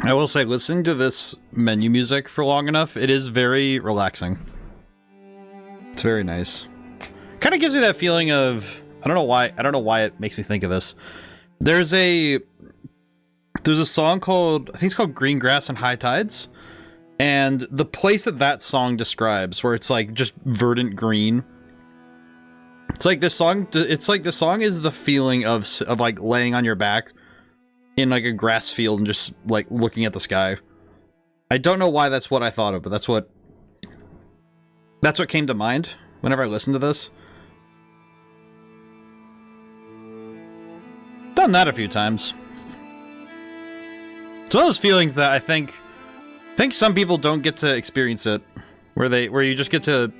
I will say, listening to this menu music for long enough, it is very relaxing. It's very nice. Kind of gives me that feeling of, I don't know why it makes me think of this. There's a song called, I think it's called Green Grass and High Tides, and the place that song describes, where it's like just verdant green. It's like this song is the feeling of like laying on your back in like a grass field and just like looking at the sky. I don't know why that's what I thought of, but that's what came to mind whenever I listened to this. Done that a few times. It's one of those feelings that I think some people don't get to experience it, where you just get to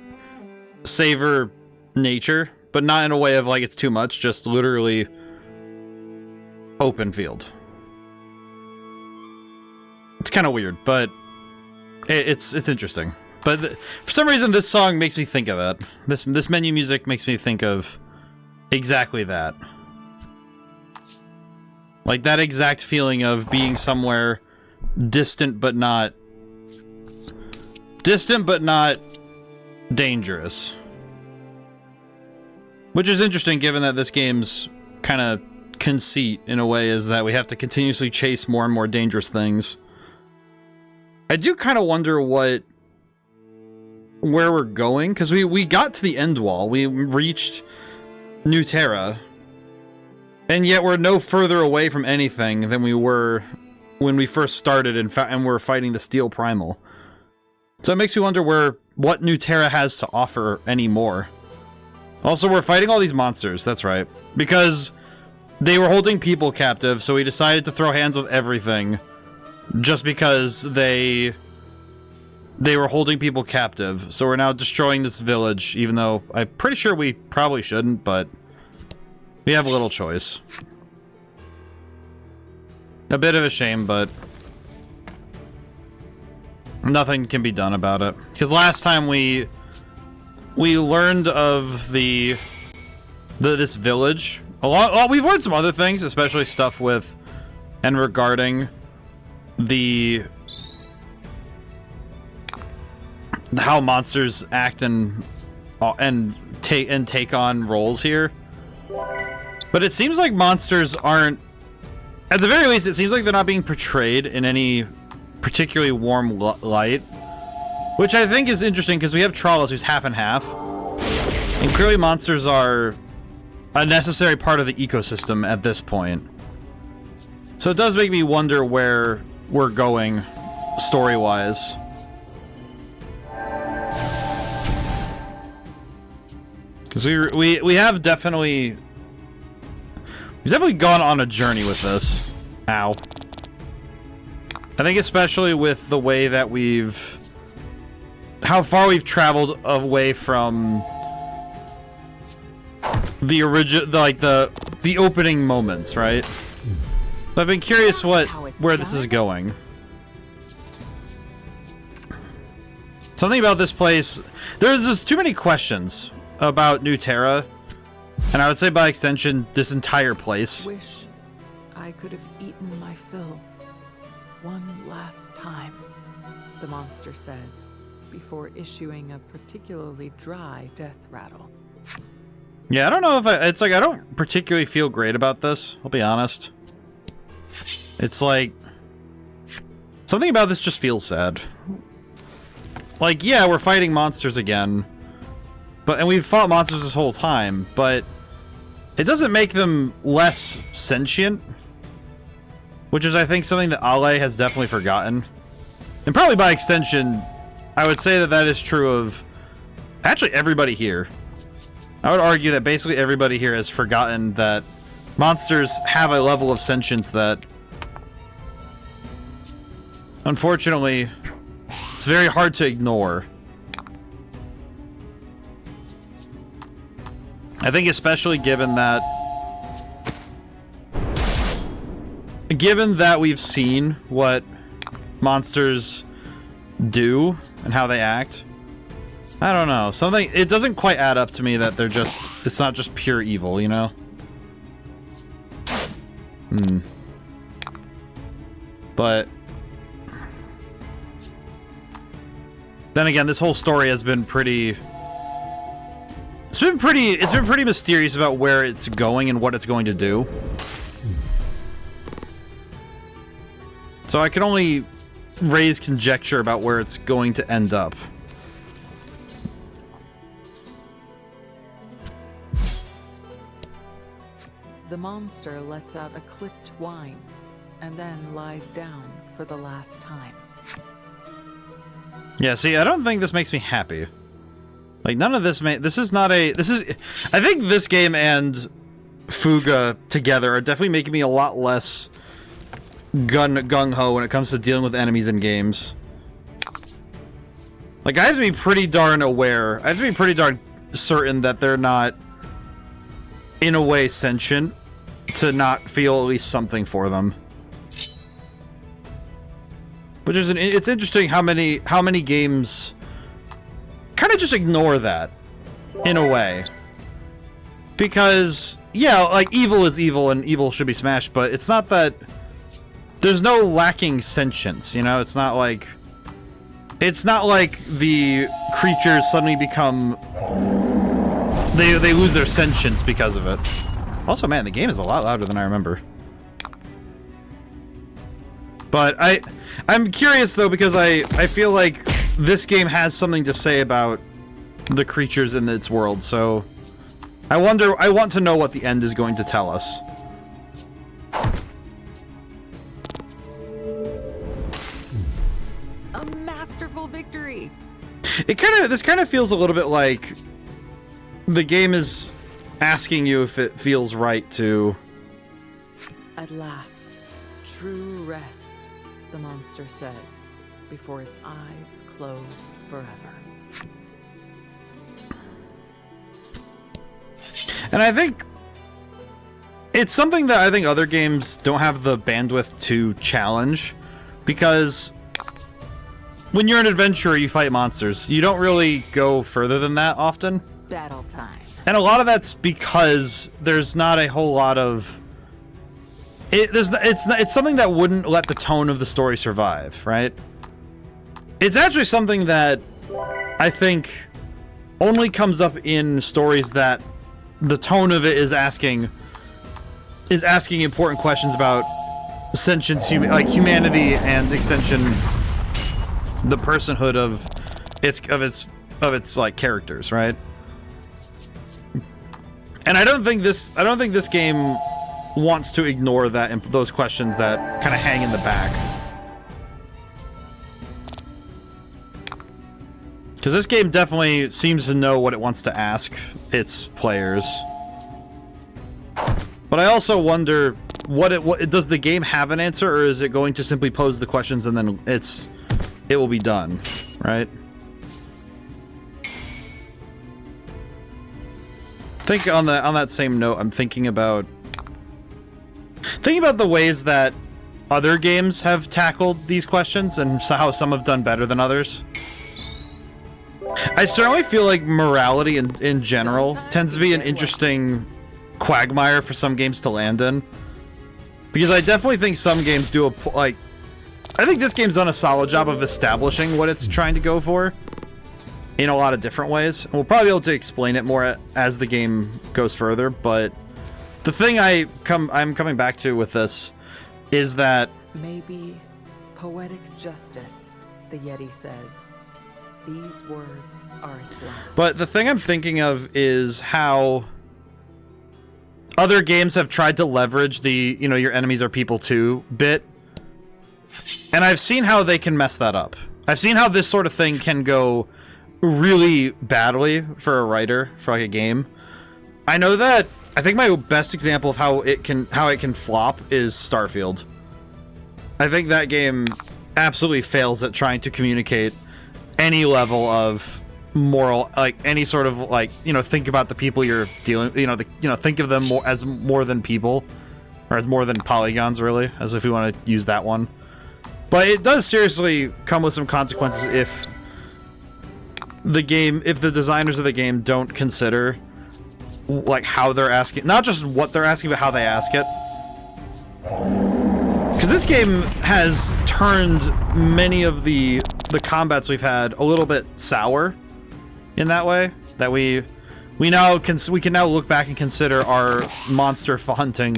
savor nature, but not in a way of like it's too much, just literally open field. It's kind of weird, but it's interesting. But for some reason, this song makes me think of that. This menu music makes me think of exactly that. Like that exact feeling of being somewhere distant but not dangerous. Which is interesting given that this game's kind of conceit in a way is that we have to continuously chase more and more dangerous things. I do kind of wonder where we're going, because we got to the end wall. We reached New Terra, and yet we're no further away from anything than we were when we first started and we're fighting the Steel Primal. So it makes me wonder what New Terra has to offer anymore. Also, we're fighting all these monsters, that's right. Because they were holding people captive, so we decided to throw hands with everything. Just because they were holding people captive. So we're now destroying this village, even though I'm pretty sure we probably shouldn't, but we have a little choice. A bit of a shame, but nothing can be done about it. Because last time we learned of this village a lot. Well, we've learned some other things, especially stuff with and regarding how monsters act and take on roles here. But it seems like monsters aren't, at the very least, it seems like they're not being portrayed in any particularly warm light. Which I think is interesting, because we have Trollos who's half and half. And clearly monsters are a necessary part of the ecosystem at this point. So it does make me wonder where we're going story-wise. Because we have definitely... We've definitely gone on a journey with this. Ow. I think especially with the way that how far we've traveled away from the the opening moments, right? So I've been curious where this is going. Something about this place, there's just too many questions about New Terra, and I would say by extension this entire place. Wish I could have eaten my fill one last time, the monster says, before issuing a particularly dry death rattle. Yeah, I don't know if it's like I don't particularly feel great about this, I'll be honest. It's like something about this just feels sad. Like, yeah, we're fighting monsters again, and we've fought monsters this whole time, but it doesn't make them less sentient, which is, I think, something that Ale has definitely forgotten. And probably by extension, I would say that is true of actually everybody here. I would argue that basically everybody here has forgotten that monsters have a level of sentience that, unfortunately, it's very hard to ignore. I think especially given that we've seen what monsters do and how they act, I don't know. It doesn't quite add up to me that it's not just pure evil, you know? But then again, this whole story has been pretty... It's been pretty mysterious about where it's going and what it's going to do. So I can only raise conjecture about where it's going to end up. The monster lets out a clipped whine and then lies down for the last time. Yeah, see, I don't think this makes me happy. Like, none of this this is not a... This is... I think this game and Fuga together are definitely making me a lot less gung-ho when it comes to dealing with enemies in games. Like, I have to be pretty darn aware. I have to be pretty darn certain that they're not, in a way, sentient to not feel at least something for them. Which is it's interesting how many games kind of just ignore that in a way. Because yeah, like evil is evil and evil should be smashed, but it's not that there's no lacking sentience, you know? It's not like the creatures suddenly become they lose their sentience because of it. Also, man, the game is a lot louder than I remember. But I'm curious though, because I feel like this game has something to say about the creatures in its world, so I want to know what the end is going to tell us. A masterful victory. This kind of feels a little bit like the game is asking you if it feels right to... At last, true rest, the monster says, before its eyes close forever. And I think it's something that I think other games don't have the bandwidth to challenge, because when you're an adventurer, you fight monsters. You don't really go further than that often. Battle time. And a lot of that's because there's not a whole lot of... It's something that wouldn't let the tone of the story survive, right? It's actually something that I think only comes up in stories that the tone of it is asking important questions about sentience, like humanity, and extension, the personhood of its like characters, right? And I don't think this game wants to ignore that those questions that kind of hang in the back. Because this game definitely seems to know what it wants to ask its players. But I also wonder, what does the game have an answer, or is it going to simply pose the questions and then it will be done, right? I think on that same note, I'm thinking about the ways that other games have tackled these questions and how some have done better than others. I certainly feel like morality in general tends to be an interesting quagmire for some games to land in. Because I definitely think some games do I think this game's done a solid job of establishing what it's trying to go for in a lot of different ways. And we'll probably be able to explain it more as the game goes further, but the thing I'm coming back to with this is that maybe poetic justice, the Yeti says. These words are its life. But the thing I'm thinking of is how other games have tried to leverage the, your enemies are people too bit. And I've seen how they can mess that up. I've seen how this sort of thing can go really badly for a writer, for like a game. I know that, I think my best example of how it can flop is Starfield. I think that game absolutely fails at trying to communicate any level of moral, like any sort of like, think about the people you're dealing, think of them as more than people, or as more than polygons, really, as if we want to use that one. But it does seriously come with some consequences if the designers of the game don't consider like how they're asking, not just what they're asking, but how they ask it. Because this game has turned many of the combats we've had a little bit sour in that way, that we can now look back and consider our monster hunting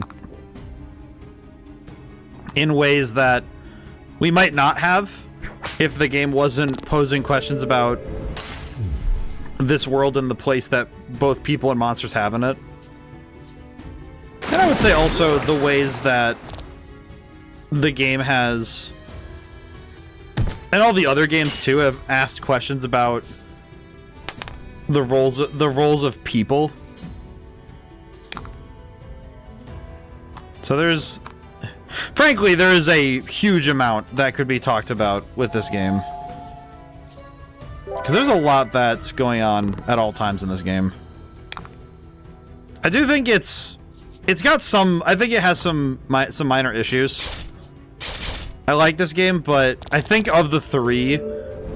in ways that we might not have if the game wasn't posing questions about this world and the place that both people and monsters have in it. And I would say also the ways that the game has, and all the other games too, have asked questions about the roles of people. So there's, frankly, there is a huge amount that could be talked about with this game. Because there's a lot that's going on at all times in this game. I do think it's got some, I think it has some minor issues. I like this game, but I think of the three,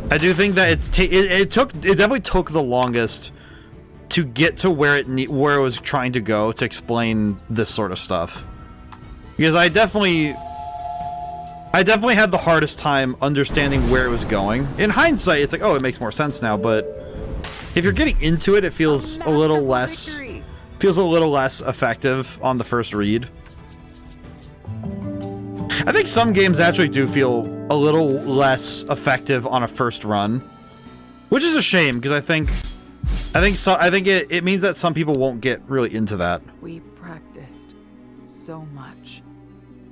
I do think that it definitely took the longest to get to where it was trying to go to explain this sort of stuff. Because I definitely had the hardest time understanding where it was going. In hindsight, it's like, oh, it makes more sense now, but if you're getting into it, it feels a little less effective on the first read. I think some games actually do feel a little less effective on a first run, which is a shame because I think it means that some people won't get really into that. We practiced so much,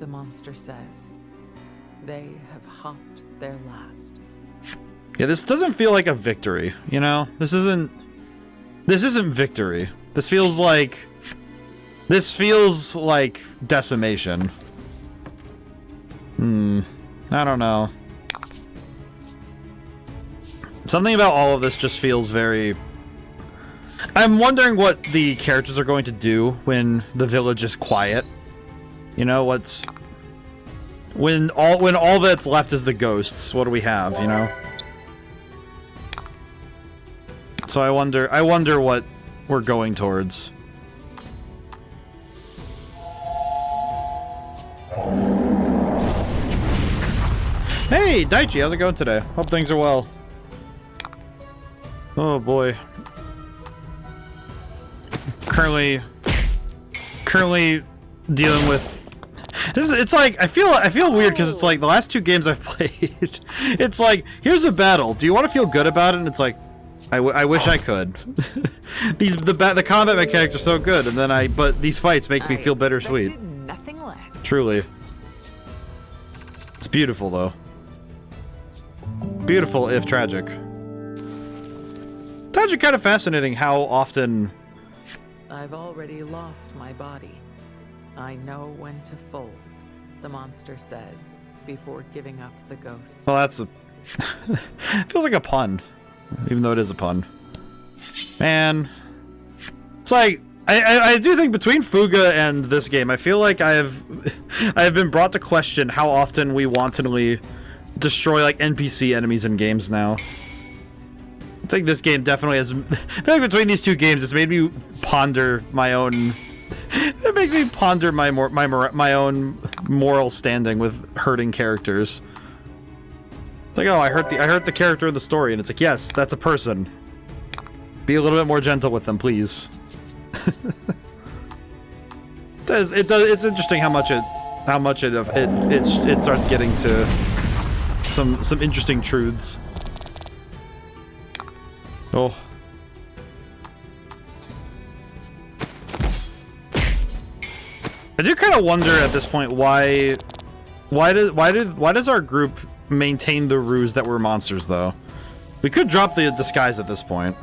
the monster says. They have hopped their last. Yeah, this doesn't feel like a victory, you know? This isn't victory. This feels like decimation. I don't know. Something about all of this just feels very... I'm wondering what the characters are going to do when the village is quiet. You know, when all that's left is the ghosts, what do we have, you know? So I wonder what we're going towards. Hey, Daichi, how's it going today? Hope things are well. Oh boy. Currently dealing with this. It's like I feel weird because it's like the last two games I've played. It's like, here's a battle. Do you want to feel good about it? And it's like, I wish I could. The combat mechanics are so good, and then but these fights make me feel bittersweet. Nothing less. Truly. It's beautiful though. Beautiful if tragic. It's actually kind of fascinating how often... I've already lost my body. I know when to fold, the monster says, before giving up the ghost. Well, that's a... feels like a pun. Even though it is a pun. Man. It's like... I do think between Fuga and this game, I feel like I have been brought to question how often we wantonly destroy like NPC enemies in games now. I think this game definitely has... I feel like between these two games, it's made me ponder my own... It makes me ponder my own moral standing with hurting characters. It's like, oh, I hurt the character in the story, and it's like, yes, that's a person. Be a little bit more gentle with them, please. It's interesting how much it starts getting to some interesting truths. Oh. I do kind of wonder at this point why does our group maintain the ruse that we're monsters though? We could drop the disguise at this point.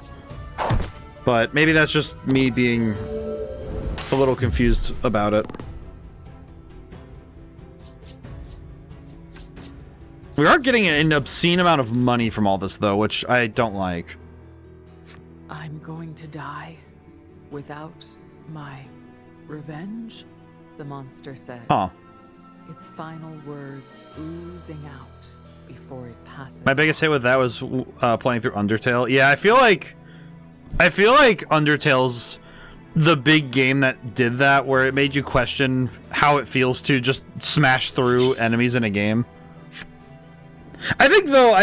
But maybe that's just me being a little confused about it. We are getting an obscene amount of money from all this, though, which I don't like. I'm going to die without my revenge, the monster says. Huh. Its final words oozing out before it passes. My biggest hit with that was playing through Undertale. Yeah, I feel like Undertale's the big game that did that, where it made you question how it feels to just smash through enemies in a game. I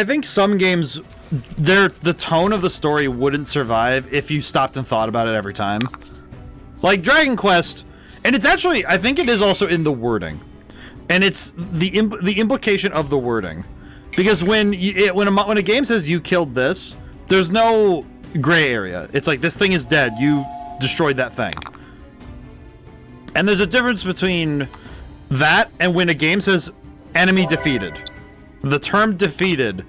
think some games, the tone of the story wouldn't survive if you stopped and thought about it every time. Like Dragon Quest, and it's actually, I think it is also in the wording, and it's the implication of the wording, because when a game says you killed this, there's no gray area. It's like, this thing is dead. You destroyed that thing. And there's a difference between that and when a game says enemy defeated. The term defeated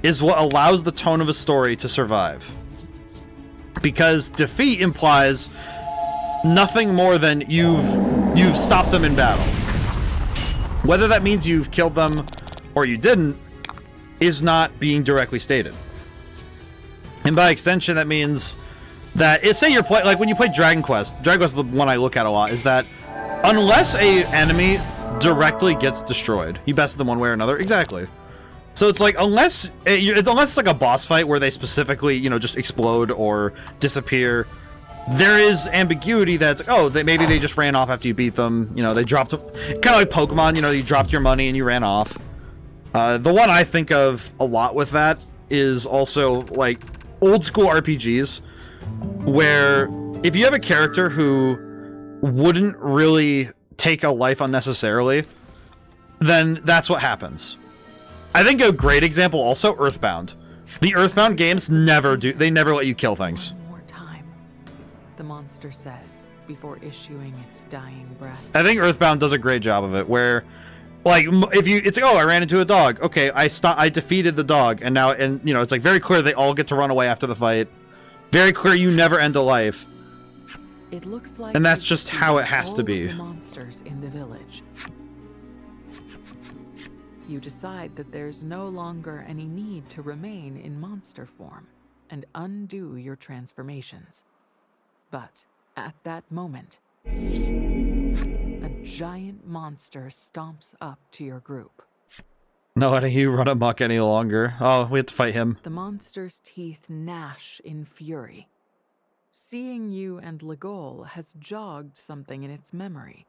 is what allows the tone of a story to survive. Because defeat implies nothing more than you've stopped them in battle. Whether that means you've killed them or you didn't is not being directly stated. And by extension, that means that, say you're playing, like when you play Dragon Quest is the one I look at a lot, is that unless a enemy directly gets destroyed, you best them one way or another. Exactly. So it's like, unless it's like a boss fight where they specifically, you know, just explode or disappear, there is ambiguity that's like, oh, maybe they just ran off after you beat them. You know, they dropped, kind of like Pokemon, you know, you dropped your money and you ran off. The one I think of a lot with that is also like old school RPGs, where if you have a character who wouldn't really take a life unnecessarily, then that's what happens. I think a great example also, Earthbound. The Earthbound games never let you kill things. One more time, the monster says, before issuing its dying breath. I think Earthbound does a great job of it, where, like, it's like, oh, I ran into a dog. Okay, I defeated the dog, and you know, it's like very clear they all get to run away after the fight. Very clear you never end a life. It looks like, and that's just how it has to be. The monsters in the village. You decide that there's no longer any need to remain in monster form and undo your transformations. But at that moment, a giant monster stomps up to your group. No letting you run amok any longer. Oh, we have to fight him. The monster's teeth gnash in fury. Seeing you and Legol has jogged something in its memory.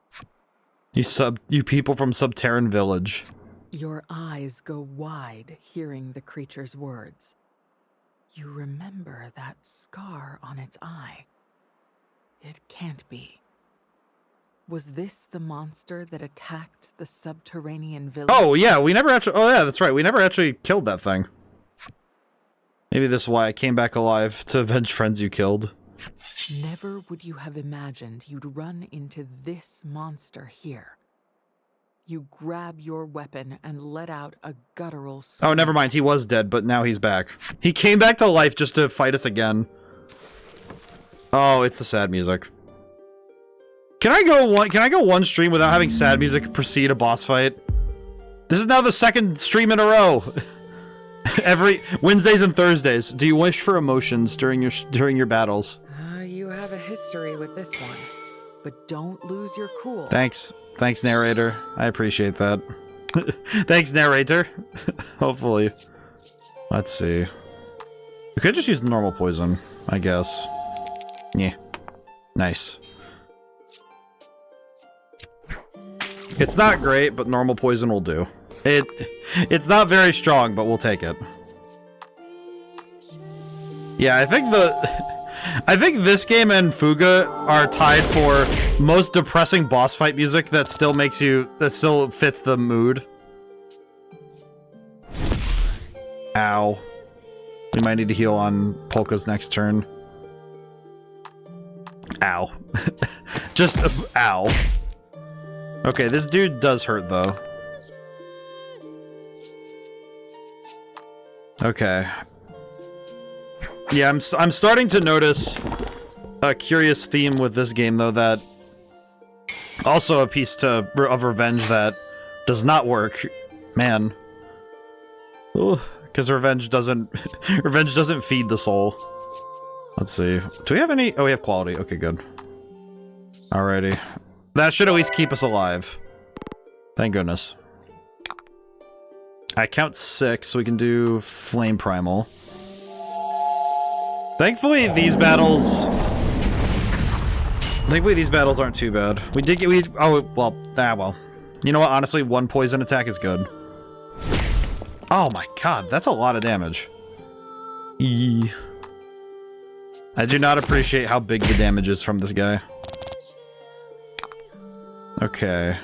You people from Subterran Village. Your eyes go wide hearing the creature's words. You remember that scar on its eye. It can't be. Was this the monster that attacked the subterranean village? Oh, yeah, we never actually... Oh, yeah, that's right. We never actually killed that thing. Maybe this is why I came back alive, to avenge friends you killed. Never would you have imagined you'd run into this monster here. You grab your weapon and let out a guttural scream. Oh, never mind. He was dead, but now he's back. He came back to life just to fight us again. Oh, it's the sad music. Can I go one stream without having sad music precede a boss fight? This is now the second stream in a row. Every Wednesdays and Thursdays. Do you wish for emotions during your battles? You have a history with this one, but don't lose your cool. Thanks, narrator. I appreciate that. Thanks, narrator. Hopefully. Let's see. We could just use normal poison, I guess. Yeah. Nice. It's not great, but normal poison will do. It's not very strong, but we'll take it. Yeah, I think this game and Fuga are tied for most depressing boss fight music that still fits the mood. Ow. We might need to heal on Polka's next turn. Ow. Just, ow. Okay, this dude does hurt, though. Okay. Yeah, I'm starting to notice a curious theme with this game, though, that... Also a piece of revenge that does not work. Man. Because revenge doesn't... revenge doesn't feed the soul. Let's see. Do we have any... Oh, we have quality. Okay, good. Alrighty. That should at least keep us alive. Thank goodness. I count 6, so we can do Flame Primal. Thankfully, these battles... Thankfully, these battles aren't too bad. We did get oh well, well. You know what? Honestly, one poison attack is good. Oh my god, that's a lot of damage. Eee. I do not appreciate how big the damage is from this guy. Okay.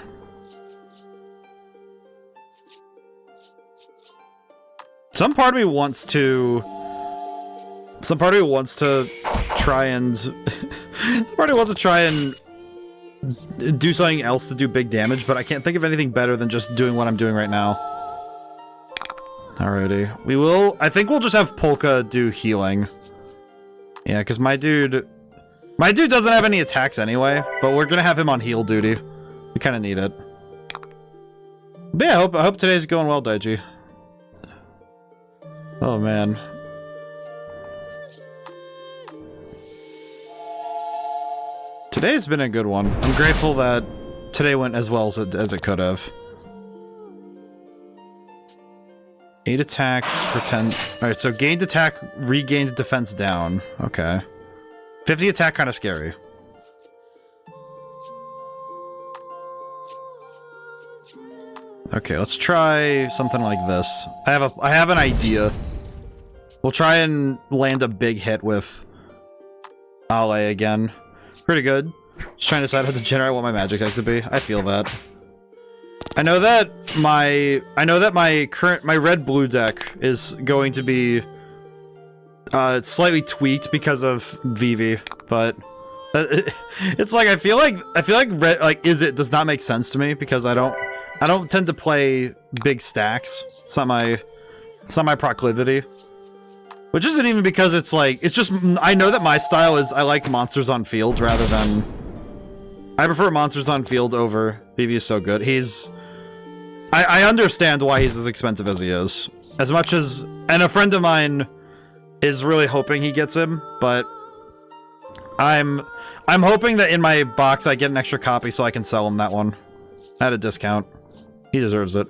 Some part of me wants to try and some part of me wants to try and do something else to do big damage, but I can't think of anything better than just doing what I'm doing right now. Alrighty. I think we'll just have Polka do healing. Yeah, because my dude doesn't have any attacks anyway, but we're gonna have him on heal duty. We kind of need it. But yeah, I hope today's going well, Daiji. Oh man. Today's been a good one. I'm grateful that today went as well as it could have. 8 attack for 10. Alright, so gained attack, regained defense down. Okay. 50 attack, kind of scary. Okay, let's try something like this. I have an idea. We'll try and land a big hit with Ale again. Pretty good. Just trying to decide how to generate what my magic deck to be. I feel that. I know that my red-blue deck is going to be slightly tweaked because of Vivi, but it's like I feel like red does not make sense to me because I don't tend to play big stacks. It's not my proclivity. Which isn't even because it's just I know that my style is I like monsters on field rather than I prefer monsters on field over Vivi is so good. I understand why he's as expensive as he is. As much as and a friend of mine is really hoping he gets him, but I'm hoping that in my box I get an extra copy so I can sell him that one at a discount. He deserves it.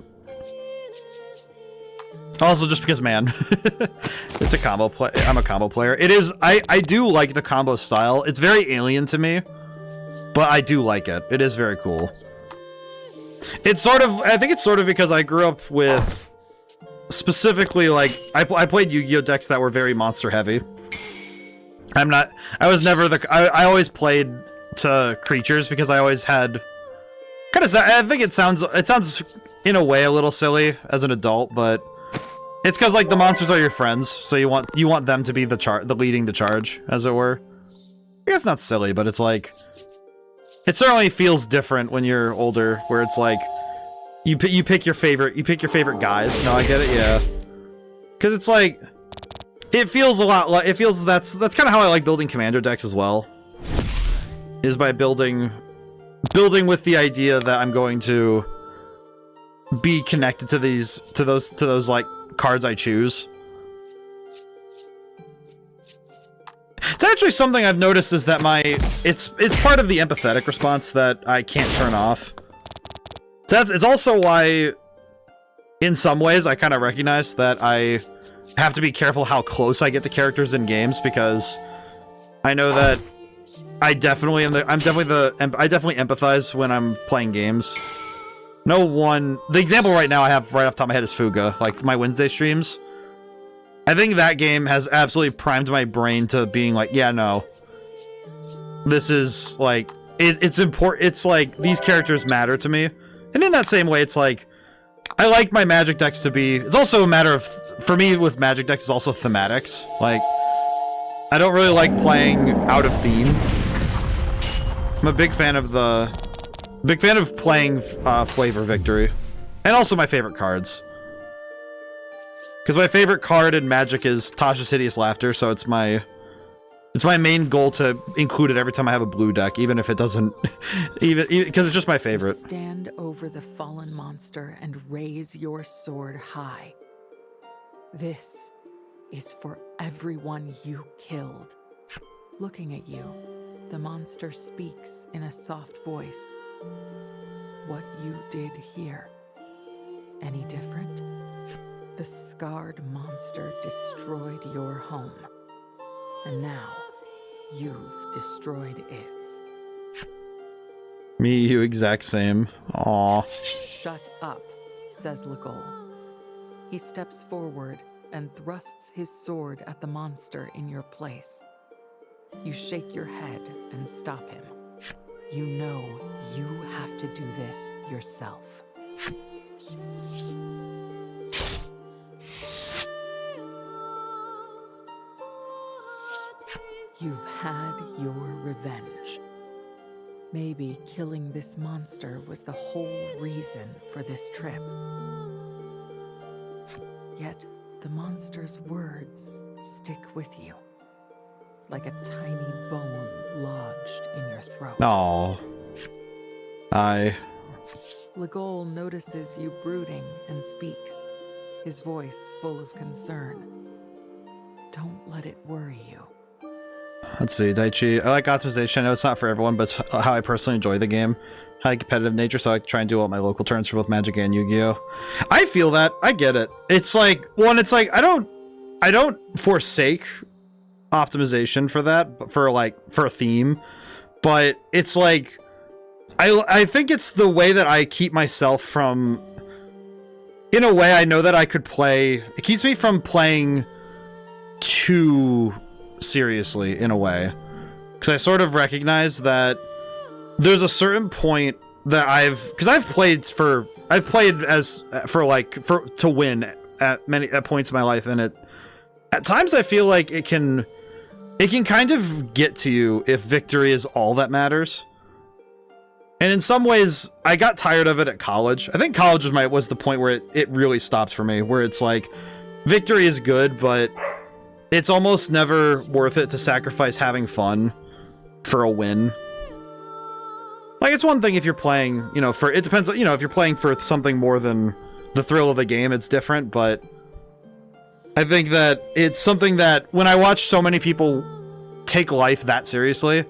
Also, just because, man, it's a combo play. I'm a combo player. It is. I do like the combo style. It's very alien to me, but I do like it. It is very cool. It's sort of. I think it's sort of because I grew up with specifically like I played Yu-Gi-Oh decks that were very monster heavy. I was never the. I always played to creatures because I always had. Kind of. I think it sounds in a way a little silly as an adult, but. It's because like the monsters are your friends, so you want them to be the leading the charge, as it were. I guess not silly, but it's like it certainly feels different when you're older, where it's like you pick your favorite guys. No, I get it, yeah. Because it's like it feels a lot like that's kind of how I like building commander decks as well. Is by building with the idea that I'm going to be connected to those like cards I choose. It's actually something I've noticed is that it's part of the empathetic response that I can't turn off. So it's also why in some ways I kind of recognize that I have to be careful how close I get to characters in games because I know that I definitely empathize when I'm playing games. The example right now I have right off the top of my head is Fuga, like my Wednesday streams. I think that game has absolutely primed my brain to being like, yeah, no. This is, like, it's important, it's like, these characters matter to me. And in that same way, it's like, I like my Magic decks to be, it's also a matter of, for me with Magic decks, it's also thematics. Like, I don't really like playing out of theme. I'm a big fan of playing Flavor Victory. And also my favorite cards. Because my favorite card in Magic is Tasha's Hideous Laughter, so it's my main goal to include it every time I have a blue deck, even if it doesn't... even because it's just my favorite. Stand over the fallen monster and raise your sword high. This is for everyone you killed. Looking at you, the monster speaks in a soft voice. What you did here, any different? The scarred monster destroyed your home, and now you've destroyed its. Me, you, exact same. Aw. Shut up, says Legol. He steps forward and thrusts his sword at the monster in your place. You shake your head and stop him. You know you have to do this yourself. You've had your revenge. Maybe killing this monster was the whole reason for this trip. Yet the monster's words stick with you, like a tiny bone lodged in your throat. Aw. Legol notices you brooding and speaks, his voice full of concern. Don't let it worry you. Let's see, Daichi. I like optimization. I know it's not for everyone, but it's how I personally enjoy the game. High competitive nature, so I try and do all my local turns for both Magic and Yu-Gi-Oh! I feel that. I get it. It's like, one, it's like, I don't forsake optimization for that, for a theme, but it's like, I think it's the way that I keep myself from, in a way I know that I could play, it keeps me from playing too seriously, in a way, because I sort of recognize that there's a certain point that because I've played to win at points in my life, and at times I feel like it can kind of get to you if victory is all that matters. And in some ways, I got tired of it at college. I think college was the point where it really stopped for me, where it's like, victory is good, but it's almost never worth it to sacrifice having fun for a win. Like, it's one thing if you're playing, it depends, if you're playing for something more than the thrill of the game, it's different, but I think that it's something that, when I watch so many people take life that seriously,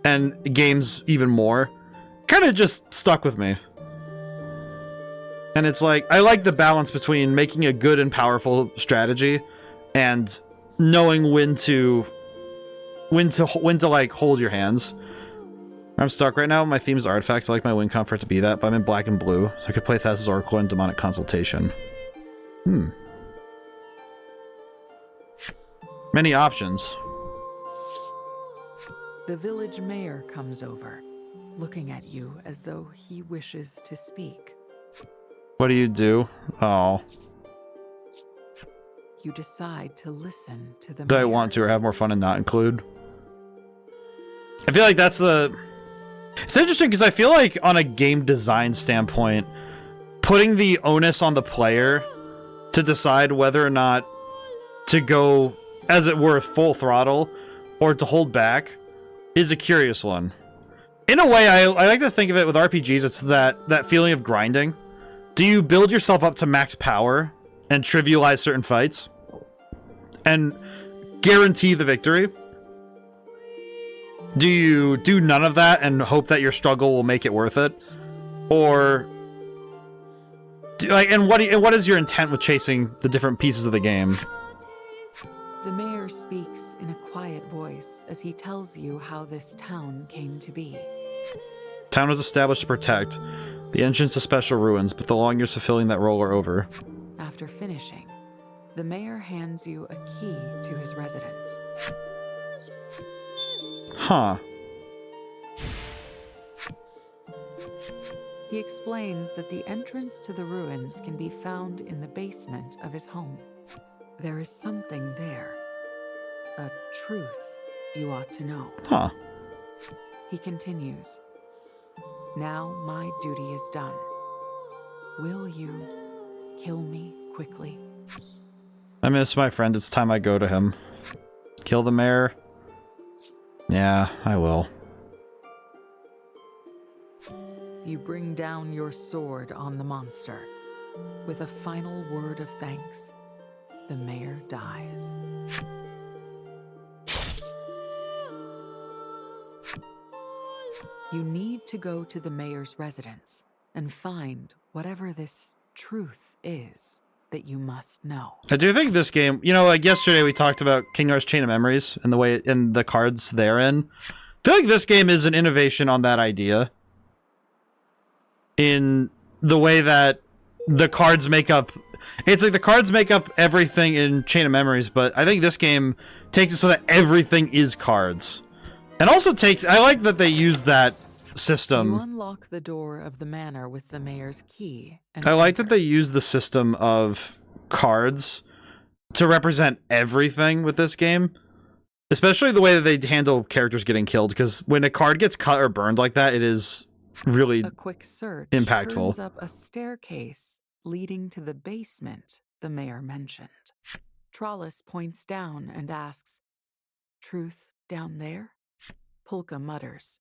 and games even more, kind of just stuck with me. And it's like, I like the balance between making a good and powerful strategy and knowing when to like hold your hands. I'm stuck right now. My theme is artifacts. I like my win comfort to be that, but I'm in black and blue, so I could play Thassa's Oracle and Demonic Consultation. Many options. The village mayor comes over, looking at you as though he wishes to speak. What do you do? Oh. You decide to listen to the Do mayor. I want to or have more fun and not include? I feel like that's the... It's interesting because I feel like on a game design standpoint, putting the onus on the player to decide whether or not to go, as it were, full throttle or to hold back is a curious one. In a way, I like to think of it with RPGs, it's that feeling of grinding. Do you build yourself up to max power and trivialize certain fights and guarantee the victory? Do you do none of that and hope that your struggle will make it worth it? Or what is your intent with chasing the different pieces of the game? The mayor speaks in a quiet voice as he tells you how this town came to be. Town was established to protect the entrance to special ruins, but the long years fulfilling that role are over. After finishing, the mayor hands you a key to his residence. Huh. He explains that the entrance to the ruins can be found in the basement of his home. There is something there. A truth you ought to know. Huh. He continues. Now my duty is done. Will you kill me quickly? I miss my friend. It's time I go to him. Kill the mayor? Yeah, I will. You bring down your sword on the monster. With a final word of thanks, the mayor dies. You need to go to the mayor's residence and find whatever this truth is that you must know. I do think this game, like yesterday we talked about Kingdom Hearts Chain of Memories and the way, and the cards therein. I feel like this game is an innovation on that idea. in the way that the cards make up. It's like the cards make up everything in Chain of Memories, but I think this game takes it so that everything is cards. And also takes... I like that they use that system. You unlock the door of the manor with the mayor's key. I like that they use the system of cards to represent everything with this game. Especially the way that they handle characters getting killed, because when a card gets cut or burned like that, it is really a quick search impactful. Turns up a staircase leading to the basement the mayor mentioned. Trollis points down and asks, "Truth down there?" Polka mutters,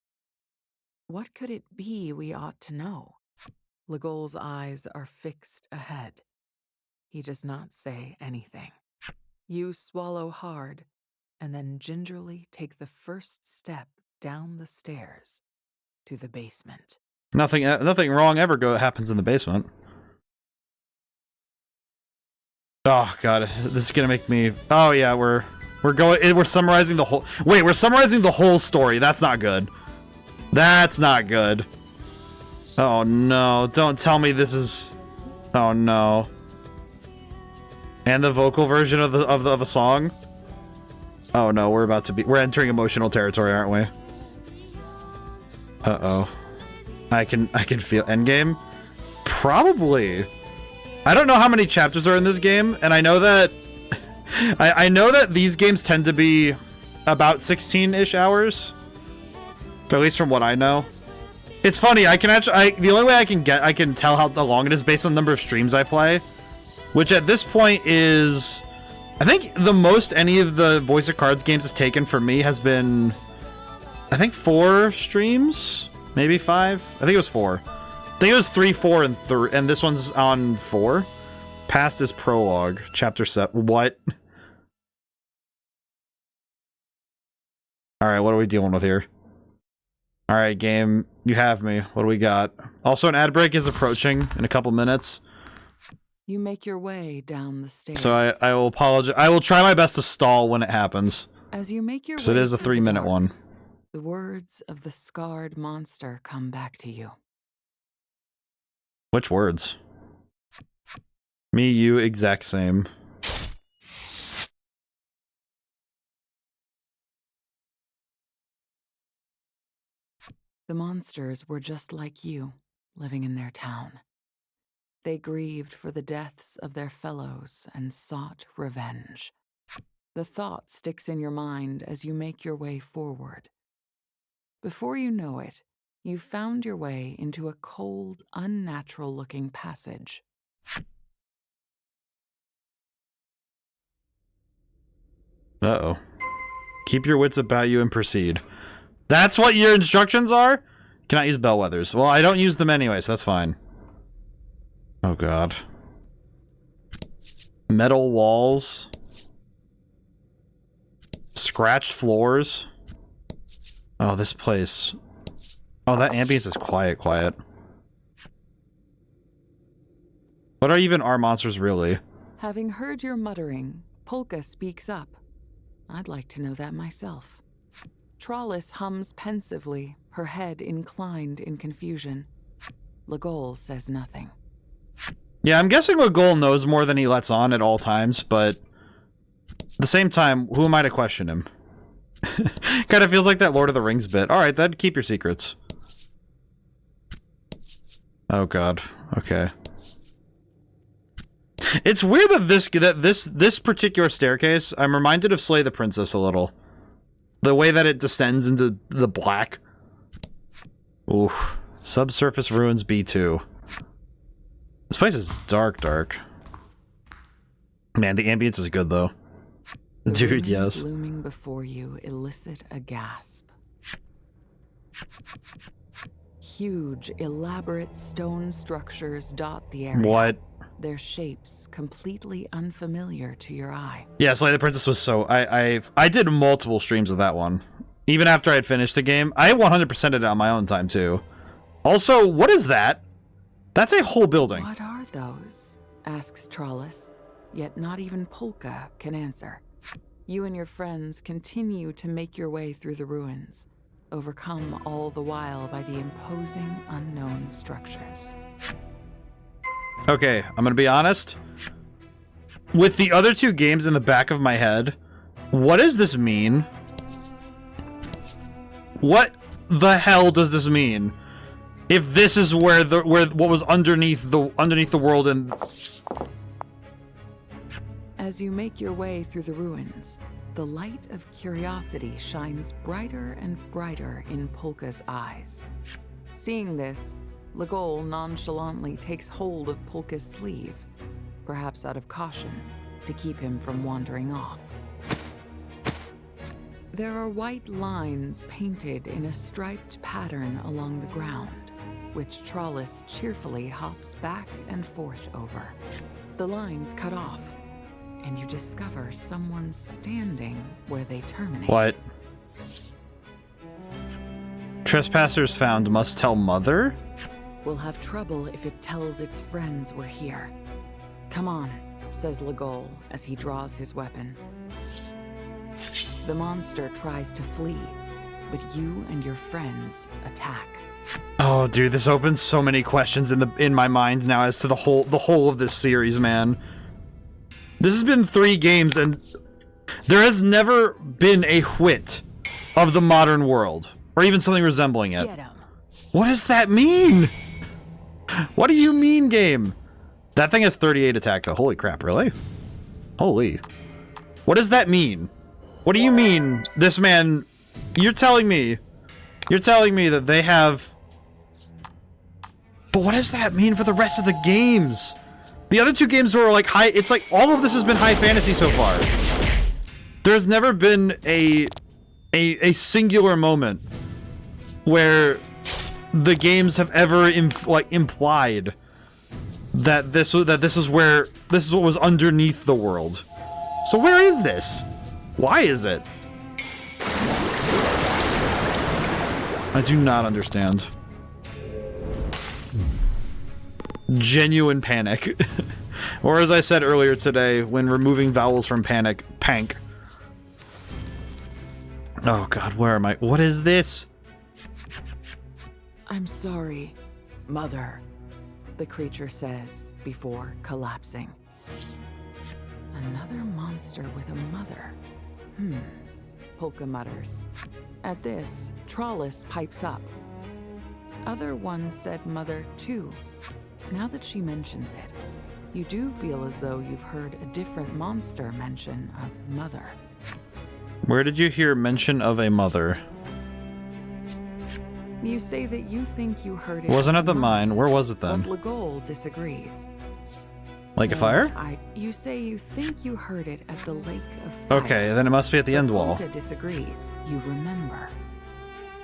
"What could it be we ought to know?" Legol's eyes are fixed ahead. He does not say anything. You swallow hard, and then gingerly take the first step down the stairs to the basement. Nothing wrong ever happens in the basement. Oh god, this is gonna make me... Oh yeah, we're summarizing the whole... Wait, we're summarizing the whole story. That's not good. That's not good. Oh no, don't tell me this is... Oh no. And the vocal version of a song? Oh no, we're entering emotional territory, aren't we? Uh-oh. I can feel endgame? Probably. I don't know how many chapters are in this game, and I know that I know that these games tend to be about 16-ish hours. At least from what I know. It's funny, the only way I can tell how long it is based on the number of streams I play, which at this point is, I think the most any of the Voice of Cards games has taken for me has been, I think 4 streams, maybe 5. I think it was 4. I think it was 3, 4, and 3, and this one's on 4. Past is prologue, chapter 7. What? All right, what are we dealing with here? All right, game, you have me. What do we got? Also, an ad break is approaching in a couple minutes. You make your way down the stairs. So I will apologize. I will try my best to stall when it happens. As you make your way, because it is a 3-minute one. The words of the scarred monster come back to you. Which words? Me, you, exact same. The monsters were just like you, living in their town. They grieved for the deaths of their fellows and sought revenge. The thought sticks in your mind as you make your way forward. Before you know it, you've found your way into a cold, unnatural-looking passage. Uh-oh. Keep your wits about you and proceed. That's what your instructions are? Cannot use bellwethers. Well, I don't use them anyway, so that's fine. Oh god. Metal walls. Scratched floors. Oh, this place. Oh, that ambience is quiet. What are even our monsters really? Having heard your muttering, Polka speaks up. I'd like to know that myself. Trollis hums pensively, her head inclined in confusion. Legol says nothing. Yeah, I'm guessing Legol knows more than he lets on at all times, but at the same time, who am I to question him? Kind of feels like that Lord of the Rings bit. Alright, then keep your secrets. Oh god. Okay. It's weird that this particular staircase, I'm reminded of Slay the Princess a little. The way that it descends into the black. Ooh. Subsurface Ruins B2. This place is dark. Man, the ambience is good though. Dude, yes. Looming before you elicit a gasp. Huge, elaborate stone structures dot the area. What? Their shapes completely unfamiliar to your eye. Yeah, Slay the Princess was so... I did multiple streams of that one. Even after I had finished the game. I 100%ed it on my own time, too. Also, what is that? That's a whole building. What are those? Asks Trollis. Yet not even Polka can answer. You and your friends continue to make your way through the ruins. overcome all the while by the imposing unknown structures. Okay, I'm gonna be honest. With the other two games in the back of my head, what does this mean? What the hell does this mean? If this is where what was underneath the world and... As you make your way through the ruins, the light of curiosity shines brighter and brighter in Polka's eyes. Seeing this, Legol nonchalantly takes hold of Polka's sleeve, perhaps out of caution, to keep him from wandering off. There are white lines painted in a striped pattern along the ground, which Trollis cheerfully hops back and forth over. The lines cut off, and you discover someone standing where they terminate. What? Trespassers found must tell mother? We'll have trouble if it tells its friends we're here. Come on, says Legol as he draws his weapon. The monster tries to flee, but you and your friends attack. Oh, dude, this opens so many questions in my mind now as to the whole of this series, man. This has been 3 games, and there has never been a whit of the modern world, or even something resembling it. Get him. What does that mean? What do you mean, game? That thing has 38 attack, though. Holy crap, really? Holy. What does that mean? What do you mean, this man... You're telling me that they have... But what does that mean for the rest of the games? The other 2 games were like high... It's like all of this has been high fantasy so far. There's never been a singular moment where the games have ever implied that this is what was underneath the world. So where is this? Why is it? I do not understand. Genuine panic. Or as I said earlier today, when removing vowels from panic, pank. Oh god, where am I? What is this? I'm sorry, Mother, the creature says before collapsing. Another monster with a mother. Polka mutters. At this, Trollis pipes up. Other ones said mother too. Now that she mentions it, you do feel as though you've heard a different monster mention a mother. Where did you hear mention of a mother? You say that you think you heard it. Wasn't at the mine. Where was it then? But Legol disagrees. Lake of Fire? You say you think you heard it at the Lake of Fire. Okay, then it must be at the end wall. Polka disagrees. You remember.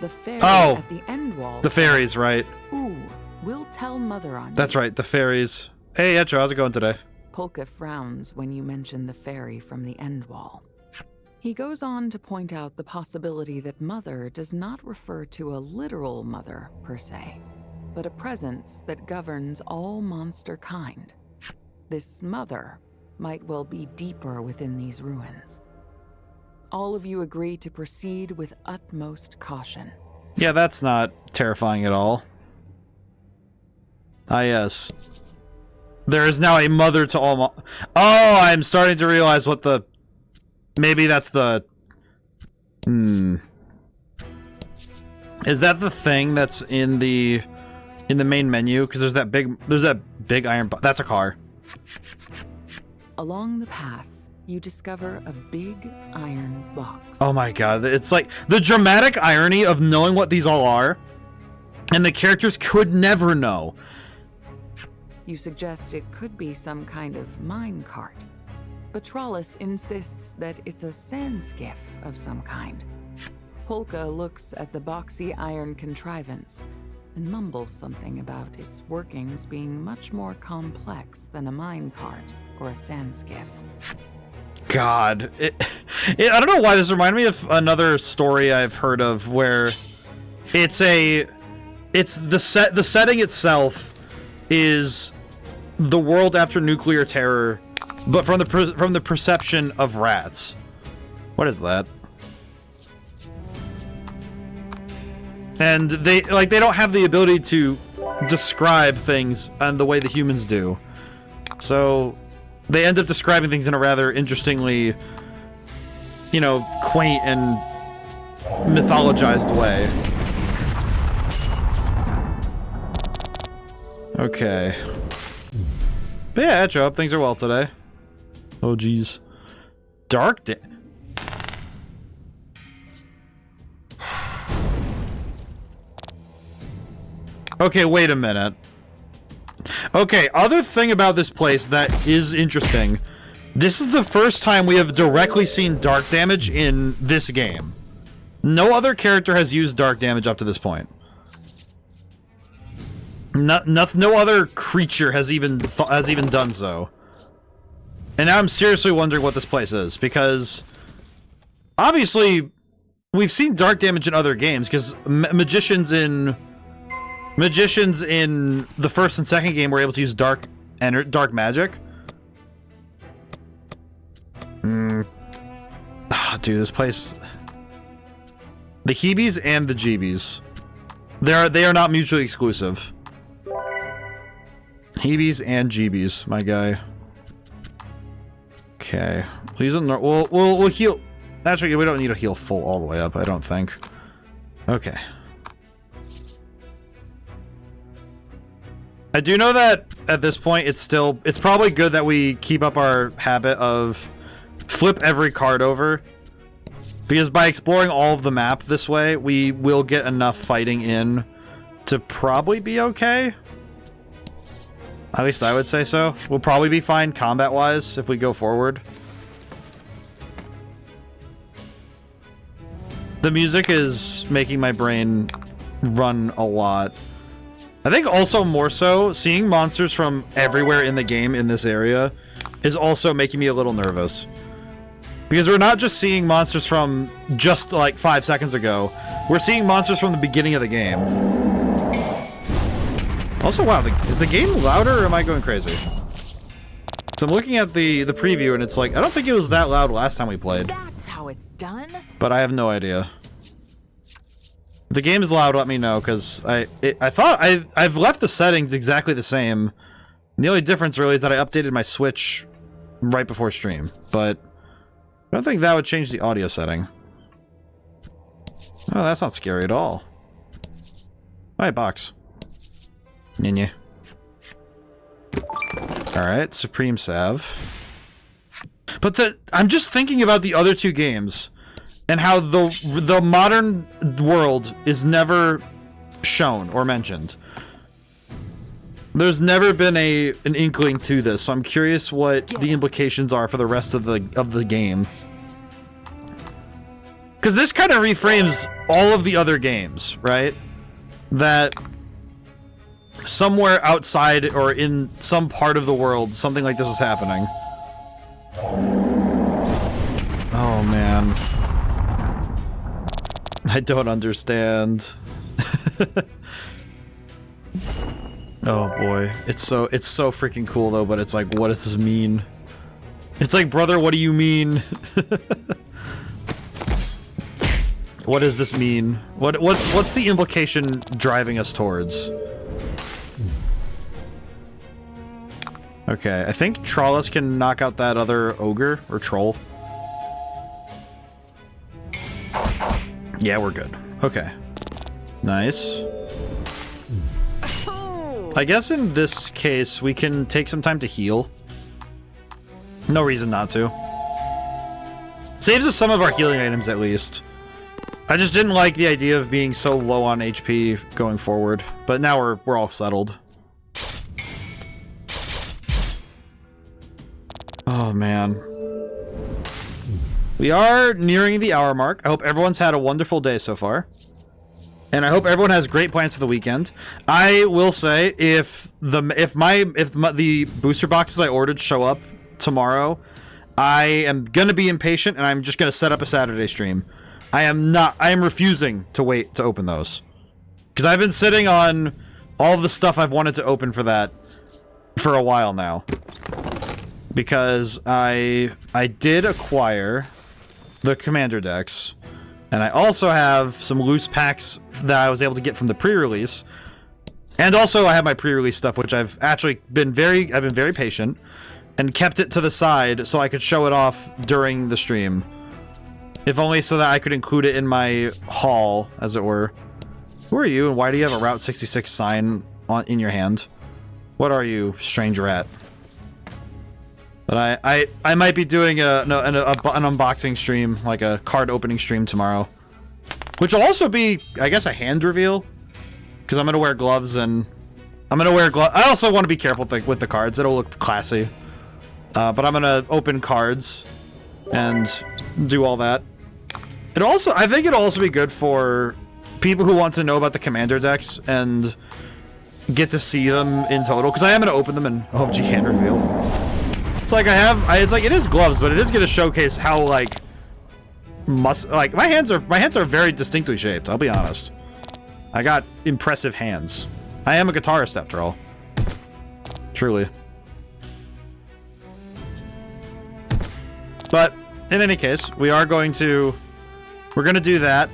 The fairy Oh! at the end wall. The fairies, right. Ooh, we'll tell Mother on That's you. right, the fairies. Hey, Etro, how's it going today? Polka frowns when you mention the fairy from the end wall. He goes on to point out the possibility that Mother does not refer to a literal mother, per se, but a presence that governs all monster kind. This mother might well be deeper within these ruins. All of you agree to proceed with utmost caution. Yeah, that's not terrifying at all. Ah, yes. There is now a mother to all Oh, I'm starting to realize what the... Maybe that's the... Is that the thing that's in the main menu? Because there's that big iron... That's a car. Along the path, you discover a big iron box. Oh my god, it's like the dramatic irony of knowing what these all are, and the characters could never know. You suggest it could be some kind of mine cart, but Trollis insists that it's a sand skiff of some kind. Polka looks at the boxy iron contrivance and mumbles something about its workings being much more complex than a mine cart or a sand skiff. God, I don't know why this reminded me of another story I've heard of where it's the setting itself is the world after nuclear terror, but from the perception of rats. What is that? And they don't have the ability to describe things in the way the humans do. So they end up describing things in a rather interestingly, you know, quaint and mythologized way. Okay. But yeah, Etch up. Things are well today. Oh, geez. Dark da- Okay, wait a minute. Okay, other thing about this place that is interesting. This is the first time we have directly seen dark damage in this game. No other character has used dark damage up to this point. No other creature has even done so. And now I'm seriously wondering what this place is, because obviously we've seen dark damage in other games, because magicians in the first and second game were able to use dark magic. Ah, dude, this place. The Heebies and the Jeebies. They are not mutually exclusive. Heebies and Jeebies, my guy. Okay. We'll heal. Actually, we don't need to heal full all the way up, I don't think. Okay. I do know that at this point it's probably good that we keep up our habit of flip every card over. Because by exploring all of the map this way, we will get enough fighting in to probably be okay. At least I would say so. We'll probably be fine combat-wise if we go forward. The music is making my brain run a lot. I think also more so, seeing monsters from everywhere in the game in this area is also making me a little nervous. Because we're not just seeing monsters from just like 5 seconds ago, we're seeing monsters from the beginning of the game. Also, wow, is the game louder or am I going crazy? So I'm looking at the preview and it's like, I don't think it was that loud last time we played. That's how it's done. But I have no idea. If the game is loud, let me know, because I thought I've left the settings exactly the same. The only difference really is that I updated my Switch right before stream, but I don't think that would change the audio setting. Oh, that's not scary at all. Alright, box. Ninya. Alright, Supreme Salve. But I'm just thinking about the other two games, and how the modern world is never shown or mentioned. There's never been an inkling to this, so I'm curious what the implications are for the rest of the game. Because this kind of reframes all of the other games, right? That somewhere outside or in some part of the world, something like this is happening. Oh, man. I don't understand. Oh boy, it's so freaking cool though, but it's like, what does this mean? It's like, brother, what do you mean? What does this mean? What's the implication driving us towards? Okay, I think Trollas can knock out that other ogre or troll. Yeah, we're good. Okay. Nice. I guess in this case, we can take some time to heal. No reason not to. Saves us some of our healing items, at least. I just didn't like the idea of being so low on HP going forward. But now we're all settled. Oh, man. We are nearing the hour mark. I hope everyone's had a wonderful day so far. And I hope everyone has great plans for the weekend. I will say, if the booster boxes I ordered show up tomorrow, I am gonna be impatient and I'm just gonna set up a Saturday stream. I am refusing to wait to open those. Because I've been sitting on all of the stuff I've wanted to open for that for a while now. Because I did acquire the Commander decks. And I also have some loose packs that I was able to get from the pre-release. And also I have my pre-release stuff, which I've actually been very patient and kept it to the side so I could show it off during the stream. If only so that I could include it in my haul, as it were. Who are you, and why do you have a Route 66 sign in your hand? What are you, strange rat? But I might be doing an unboxing stream, like a card opening stream tomorrow. Which will also be, I guess, a hand reveal. Because I'm going to wear gloves, and... I'm going to wear gloves. I also want to be careful with the cards. It'll look classy. But I'm going to open cards and do all that. I think it'll also be good for people who want to know about the commander decks and get to see them in total. Because I am going to open them in OMG hand reveal. It's like it's like, it is gloves, but it is going to showcase how, like, my hands are very distinctly shaped, I'll be honest. I got impressive hands. I am a guitarist after all. Truly. But in any case, we're going to do that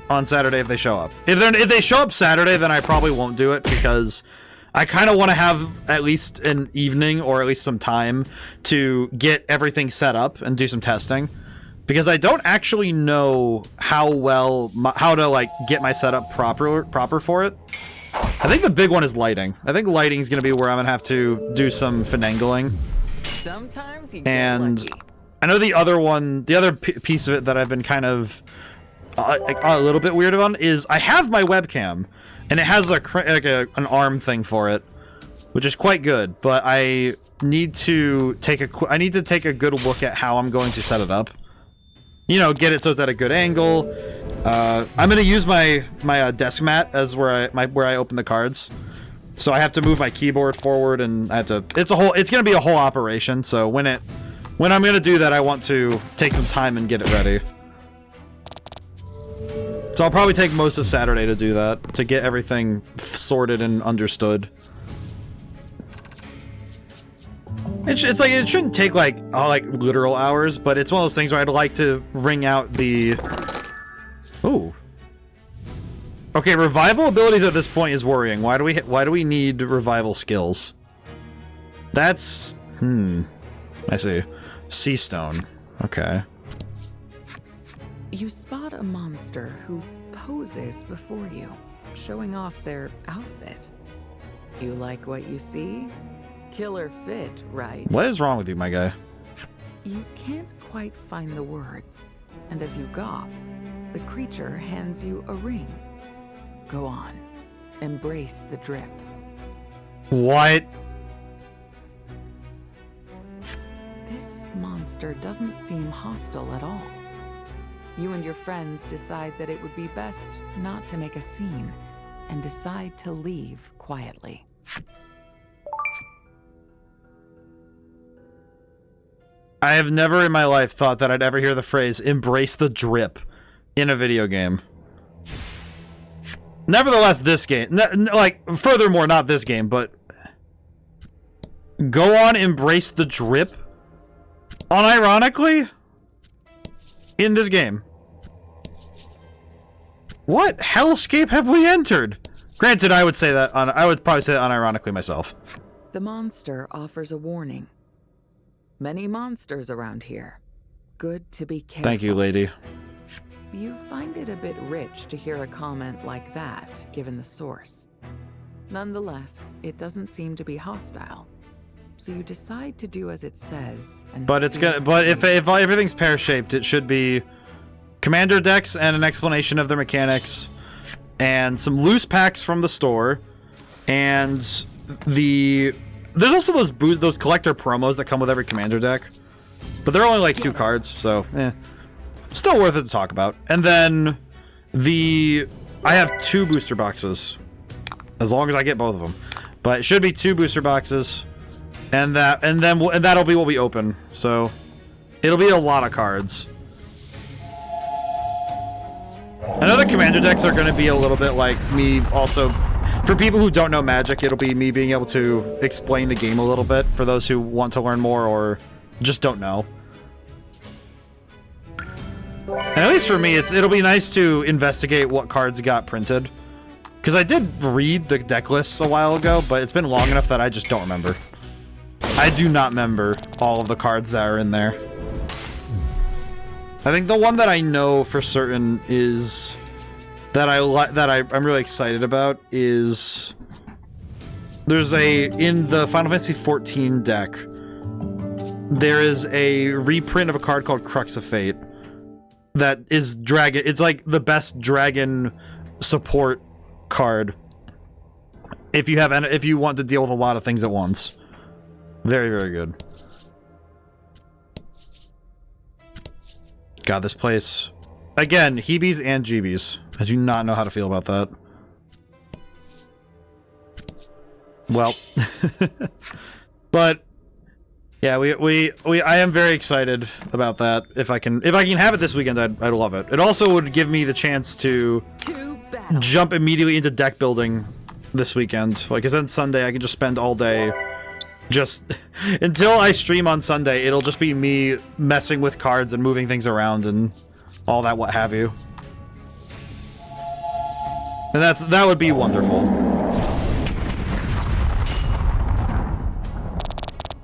on Saturday if they show up. If they show up Saturday, then I probably won't do it because I kind of want to have at least an evening or at least some time to get everything set up and do some testing. Because I don't actually know how to, like, get my setup proper for it. I think the big one is lighting. I think lighting is going to be where I'm going to have to do some finagling. Sometimes you get and lucky. I know the other piece of it that I've been kind of a little bit weird on is I have my webcam, and it has an arm thing for it, which is quite good. But I need to take a good look at how I'm going to set it up. You know, get it so it's at a good angle. I'm gonna use my desk mat as where I open the cards. So I have to move my keyboard forward, and I have to. It's gonna be a whole operation. So when I'm gonna do that, I want to take some time and get it ready. So I'll probably take most of Saturday to do that, to get everything sorted and understood. It's like, it shouldn't take like literal hours, but it's one of those things where I'd like to wring out the... Ooh. Okay, revival abilities at this point is worrying. Why do we need revival skills? That's... I see. Sea stone. Okay. You spot a monster who poses before you, showing off their outfit. You like what you see? Killer fit, right? What is wrong with you, my guy? You can't quite find the words, and as you gawp, the creature hands you a ring. Go on. Embrace the drip. What? This monster doesn't seem hostile at all. You and your friends decide that it would be best not to make a scene, and decide to leave quietly. I have never in my life thought that I'd ever hear the phrase "embrace the drip" in a video game. Nevertheless, this game, furthermore, not this game, but go on, embrace the drip. Unironically, in this game, what hellscape have we entered? Granted, I would probably say that unironically myself. The monster offers a warning. Many monsters around here. Good to be careful. Thank you, lady. You find it a bit rich to hear a comment like that, given the source. Nonetheless, it doesn't seem to be hostile. So you decide to do as it says, and but if everything's pear-shaped, it should be commander decks and an explanation of their mechanics, and some loose packs from the store, and there's also those collector promos that come with every commander deck, but they're only like 2 cards, so still worth it to talk about. And then I have 2 booster boxes, as long as I get both of them, but it should be 2 booster boxes, and that'll be what we open. So it'll be a lot of cards. I know the commander decks are going to be a little bit like me also. For people who don't know Magic, it'll be me being able to explain the game a little bit for those who want to learn more or just don't know. And at least for me, it'll be nice to investigate what cards got printed. Because I did read the deck lists a while ago, but it's been long enough that I just don't remember. I do not remember all of the cards that are in there. I think the one that I know for certain is that I'm really excited about is there's in the Final Fantasy XIV deck there is a reprint of a card called Crux of Fate that is dragon. It's like the best dragon support card if you want to deal with a lot of things at once. Very, very good. God, this place again, heebies and jeebies. I do not know how to feel about that. Well, but yeah, I am very excited about that. If I can have it this weekend, I'd love it. It also would give me the chance to jump immediately into deck building this weekend. Like, 'cause then Sunday I can just spend all day just until I stream on Sunday. It'll just be me messing with cards and moving things around and all that, what have you. And that would be wonderful.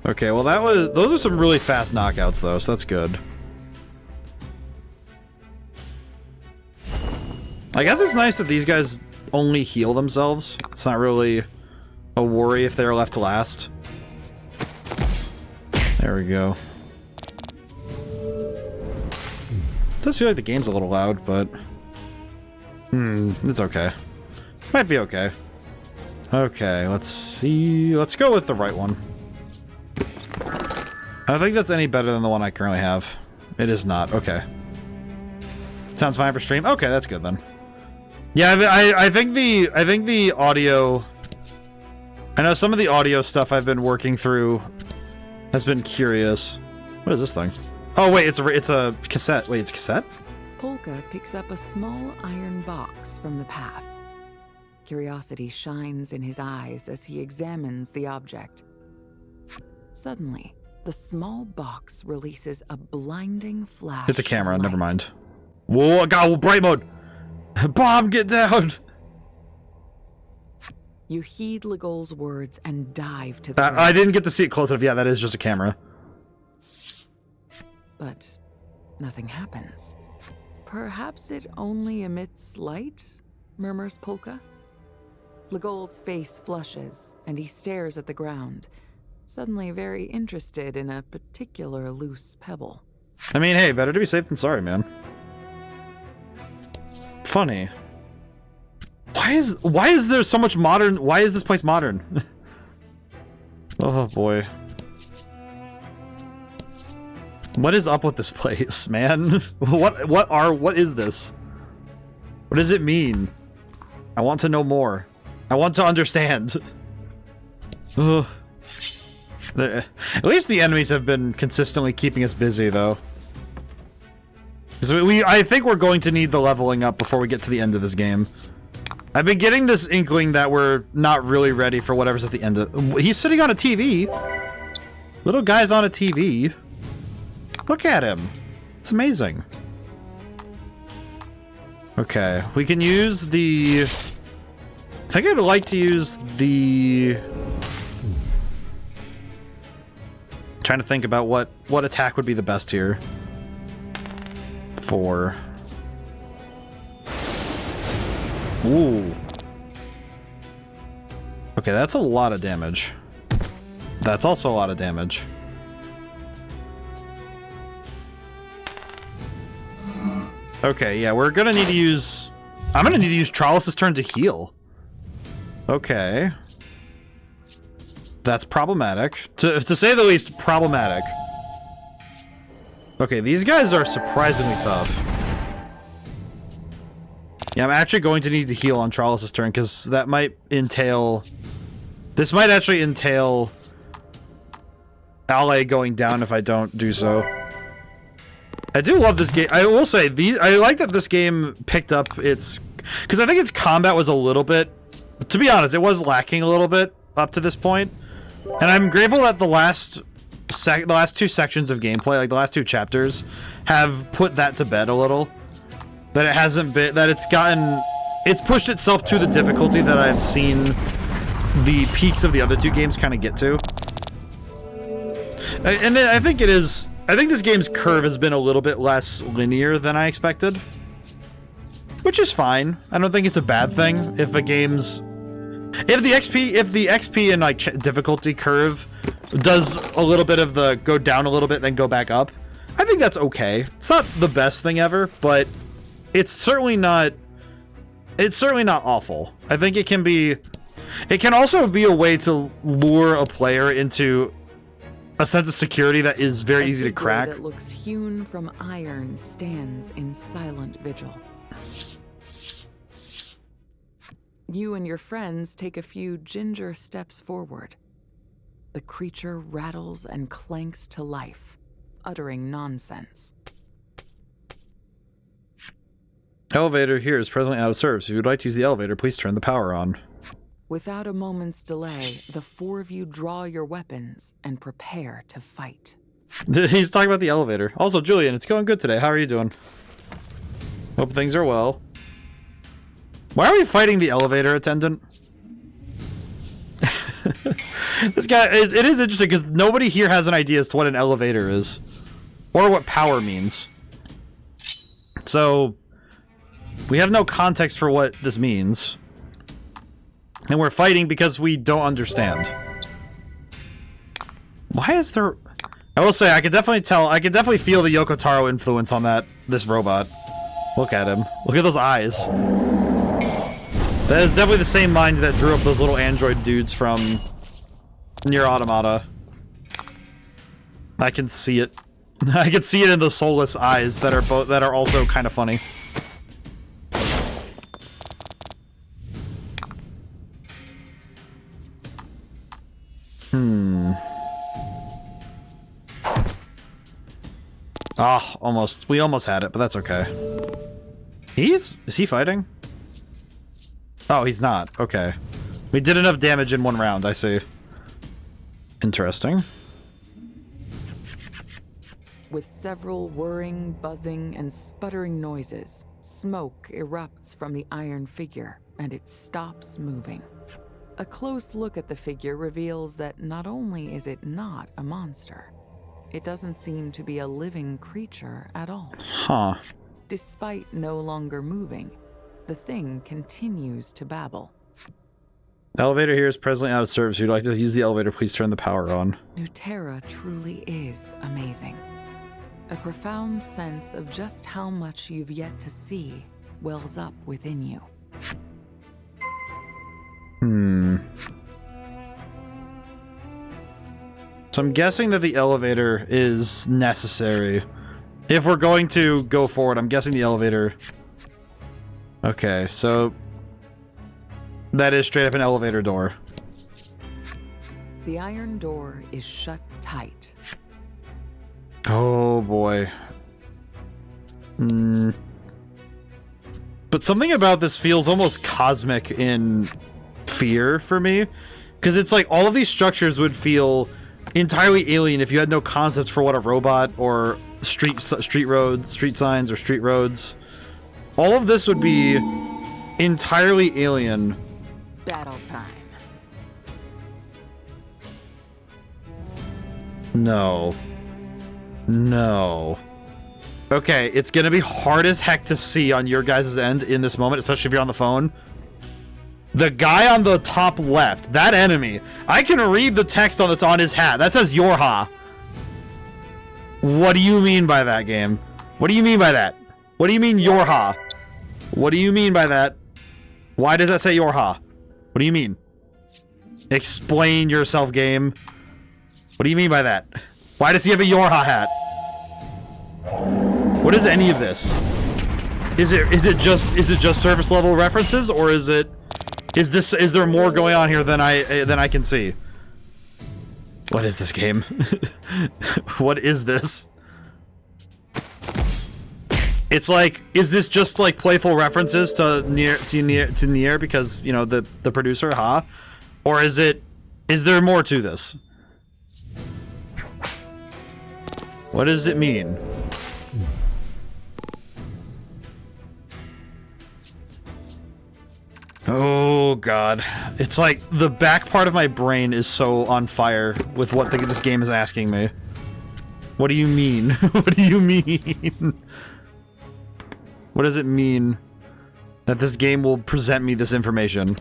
Okay, well those are some really fast knockouts though, so that's good. I guess it's nice that these guys only heal themselves. It's not really a worry if they're left to last. There we go. Does feel like the game's a little loud, but it's okay. Might be okay. Okay, let's see. Let's go with the right one. I don't think that's any better than the one I currently have. It is not. Okay. Sounds fine for stream. Okay, that's good then. Yeah, I think the audio. I know some of the audio stuff I've been working through has been curious. What is this thing? Oh wait, it's a cassette. Wait, it's a cassette? Polka picks up a small iron box from the path. Curiosity shines in his eyes as he examines the object. Suddenly, the small box releases a blinding flash. It's a camera, never mind. Whoa, God, bright mode! Bomb, get down! You heed Legol's words and dive to the ground. I didn't get to see it close enough. Yeah, that is just a camera. But nothing happens. Perhaps it only emits light, murmurs Polka. Legol's face flushes, and he stares at the ground, suddenly very interested in a particular loose pebble. I mean, hey, better to be safe than sorry, man. Funny. Why is there so much modern? Why is this place modern? Oh boy. What is up with this place, man? What is this? What does it mean? I want to know more. I want to understand. Ugh. At least the enemies have been consistently keeping us busy, though. So I think we're going to need the leveling up before we get to the end of this game. I've been getting this inkling that we're not really ready for whatever's at the end of... He's sitting on a TV. Little guy's on a TV. Look at him. It's amazing. Okay, we can use the... I think I'd like to use the... Trying to think about what attack would be the best here. For... Ooh. Okay, that's a lot of damage. That's also a lot of damage. Okay, yeah, we're gonna need to use... I'm gonna need to use Trollus's turn to heal. Okay. That's problematic. To say the least, problematic. Okay, these guys are surprisingly tough. Yeah, I'm actually going to need to heal on Trollus's turn, because that might entail... This might actually entail... Ally going down if I don't do so. I do love this game. I will say, I like that this game picked up its... Because I think its combat was a little bit... To be honest, it was lacking a little bit up to this point. And I'm grateful that the last two sections of gameplay, like the last two chapters, have put that to bed a little. that it hasn't been, that it's pushed itself to the difficulty that I've seen the peaks of the other two games kind of get to. And I think this game's curve has been a little bit less linear than I expected. Which is fine. I don't think it's a bad thing if the XP and like difficulty curve does a little bit of the go down a little bit then go back up. I think that's okay. It's not the best thing ever, but it's certainly not awful. I think it can also be a way to lure a player into a sense of security that is very easy to crack. That looks hewn from iron stands in silent vigil. You and your friends take a few ginger steps forward. The creature rattles and clanks to life, uttering nonsense. Elevator here is presently out of service. If you would like to use the elevator, please turn the power on. Without a moment's delay, the four of you draw your weapons and prepare to fight. He's talking about the elevator. Also, Julian, it's going good today. How are you doing? Hope things are well. Why are we fighting the elevator attendant? This guy, it is interesting because nobody here has an idea as to what an elevator is. Or what power means. So, we have no context for what this means. And we're fighting because we don't understand. Why is there... I will say, I can definitely feel the Yoko Taro influence on this robot. Look at him. Look at those eyes. That is definitely the same mind that drew up those little android dudes from Nier Automata. I can see it. I can see it in those soulless eyes that are also kind of funny. Ah, almost. We almost had it, but that's okay. Is he fighting? Oh, he's not. Okay. We did enough damage in one round, I see. Interesting. With several whirring, buzzing, and sputtering noises, smoke erupts from the iron figure, and it stops moving. A close look at the figure reveals that not only is it not a monster, it doesn't seem to be a living creature at all. Huh. Despite no longer moving, the thing continues to babble. The elevator here is presently out of service. If you'd like to use the elevator, please turn the power on. Nuterra truly is amazing. A profound sense of just how much you've yet to see wells up within you. So I'm guessing that the elevator is necessary. If we're going to go forward, I'm guessing the elevator... Okay, so... that is straight up an elevator door. The iron door is shut tight. Oh boy. But something about this feels almost cosmic in fear for me. Because it's like all of these structures would feel entirely alien if you had no concepts for what a robot or street signs or street roads. All of this would be entirely alien. Battle time. No. No. Okay, it's gonna be hard as heck to see on your guys' end in this moment, especially if you're on the phone. The guy on the top left, that enemy, I can read the text on his hat. That says Yorha. What do you mean by that, game? What do you mean by that? What do you mean Yorha? What do you mean by that? Why does that say Yorha? What do you mean? Explain yourself, game. What do you mean by that? Why does he have a Yorha hat? What is any of this? Is it just surface level references, or is there more going on here than I can see? What is this game? What is this? It's like, is this just like playful references to Nier because, you know, the producer, huh? Or is there more to this? What does it mean? god. It's like the back part of my brain is so on fire with what this game is asking me. What do you mean? What do you mean? What does it mean that this game will present me this information?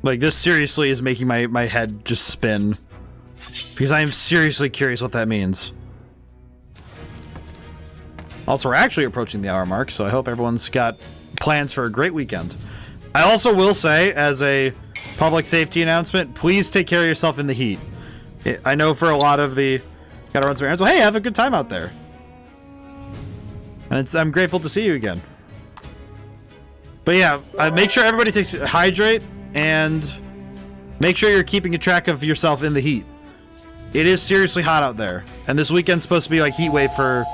Like, this seriously is making my head just spin. Because I am seriously curious what that means. Also, we're actually approaching the hour mark, so I hope everyone's got plans for a great weekend. I also will say, as a public safety announcement, please take care of yourself in the heat. I know for a lot of the... Gotta run some errands. Well, hey, have a good time out there. And I'm grateful to see you again. But yeah, make sure everybody hydrate, and make sure you're keeping a track of yourself in the heat. It is seriously hot out there. And this weekend's supposed to be like heat wave for...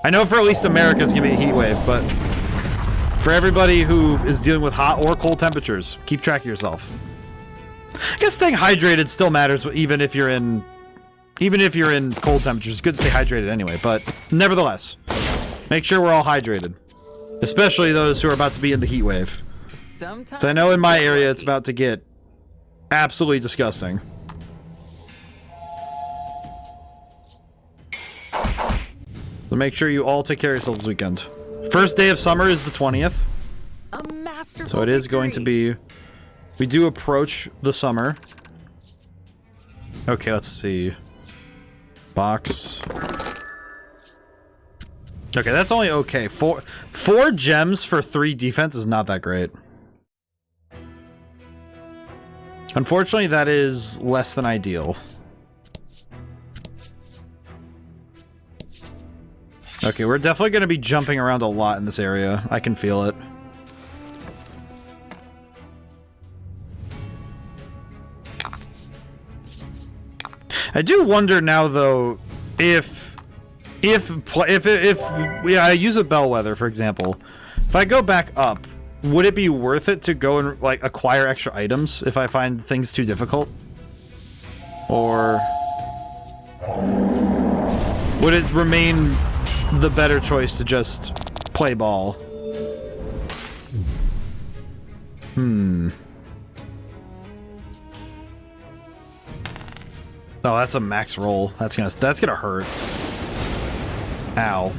I know for at least America it's gonna be a heat wave, but for everybody who is dealing with hot or cold temperatures, keep track of yourself. I guess staying hydrated still matters even if you're in cold temperatures. It's good to stay hydrated anyway, but nevertheless, make sure we're all hydrated. Especially those who are about to be in the heat wave. So I know in my area it's about to get absolutely disgusting. So make sure you all take care of yourselves this weekend. First day of summer is the 20th. So it is going to be... We do approach the summer. Okay, let's see. Box. Okay, that's only okay. Four gems for 3 defense is not that great. Unfortunately, that is less than ideal. Okay, we're definitely going to be jumping around a lot in this area. I can feel it. I do wonder now, though, if I use a bellwether, for example, if I go back up, would it be worth it to go and like acquire extra items if I find things too difficult? Or would it remain the better choice to just play ball? Oh, that's a max roll. That's gonna hurt. Ow.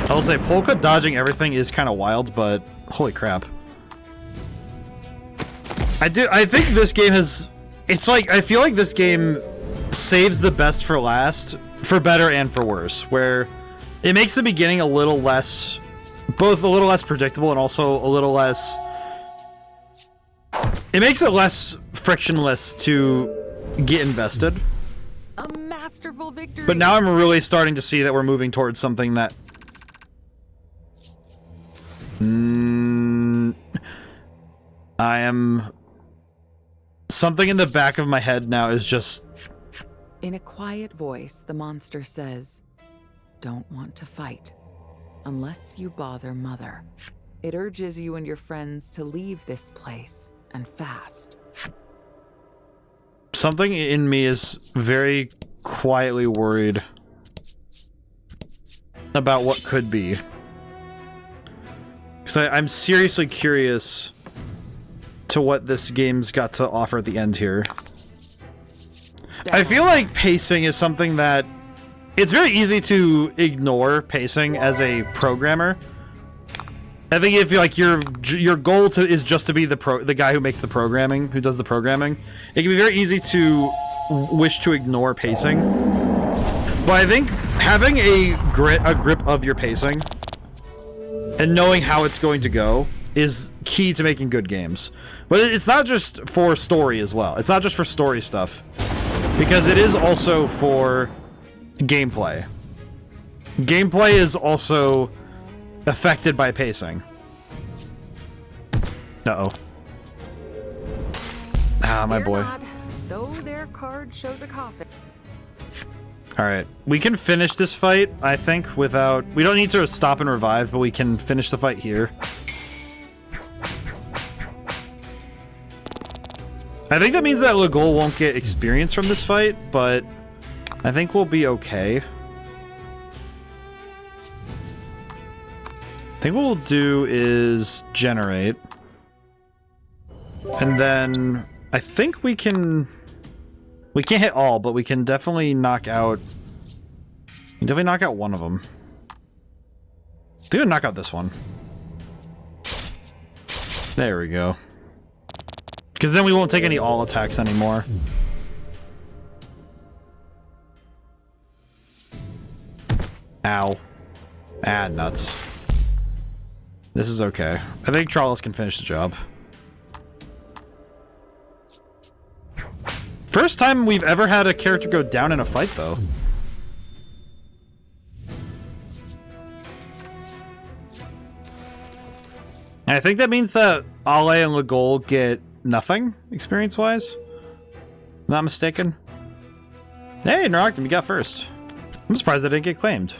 I will say polka dodging everything is kind of wild, but holy crap. I think this game has... It's like, I feel like this game saves the best for last, for better and for worse, where it makes the beginning a little less... Both a little less predictable and also a little less... It makes it less frictionless to get invested. A masterful victory. But now I'm really starting to see that we're moving towards something that... I am... Something in the back of my head now is just... In a quiet voice, the monster says, "Don't want to fight, unless you bother Mother. It urges you and your friends to leave this place, and fast." Something in me is very quietly worried about what could be. Because I'm seriously curious to what this game's got to offer at the end here. I feel like pacing is something that... It's very easy to ignore pacing as a programmer. I think if like your goal is just to be the guy who makes the programming, who does the programming, it can be very easy to wish to ignore pacing. But I think having a grip of your pacing and knowing how it's going to go is key to making good games. But it's not just for story as well. It's not just for story stuff, because it is also for gameplay. Gameplay is also affected by pacing. Uh-oh. Ah, my boy. Though their card shows a coffin. Alright, we can finish this fight, I think, without... We don't need to stop and revive, but we can finish the fight here. I think that means that Legol won't get experience from this fight, but I think we'll be okay. I think what we'll do is generate. And then I think we can... We can't hit all, but we can definitely knock out... We can definitely knock out one of them. I think we'll knock out this one. There we go. Because then we won't take any all attacks anymore. Ow. Ah, nuts. This is okay. I think Charles can finish the job. First time we've ever had a character go down in a fight, though. And I think that means that Ale and Legol get nothing, experience-wise. Not mistaken. Hey, Naroctum, you got first. I'm surprised they didn't get claimed.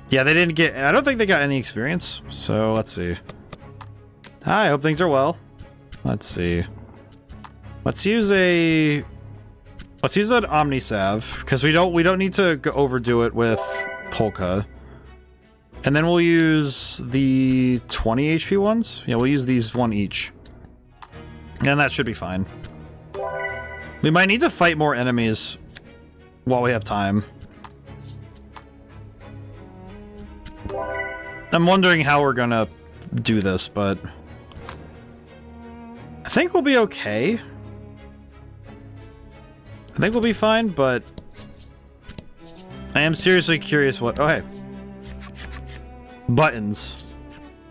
Yeah, they didn't get... I don't think they got any experience. So, let's see. Hi, I hope things are well. Let's see. Let's use a... Let's use an Omnisav, because we don't need to overdo it with Polka. And then we'll use the 20 HP ones. Yeah, we'll use these one each. And that should be fine. We might need to fight more enemies while we have time. I'm wondering how we're gonna do this, but... I think we'll be okay. I think we'll be fine, but... I am seriously curious what... Oh, hey. Buttons.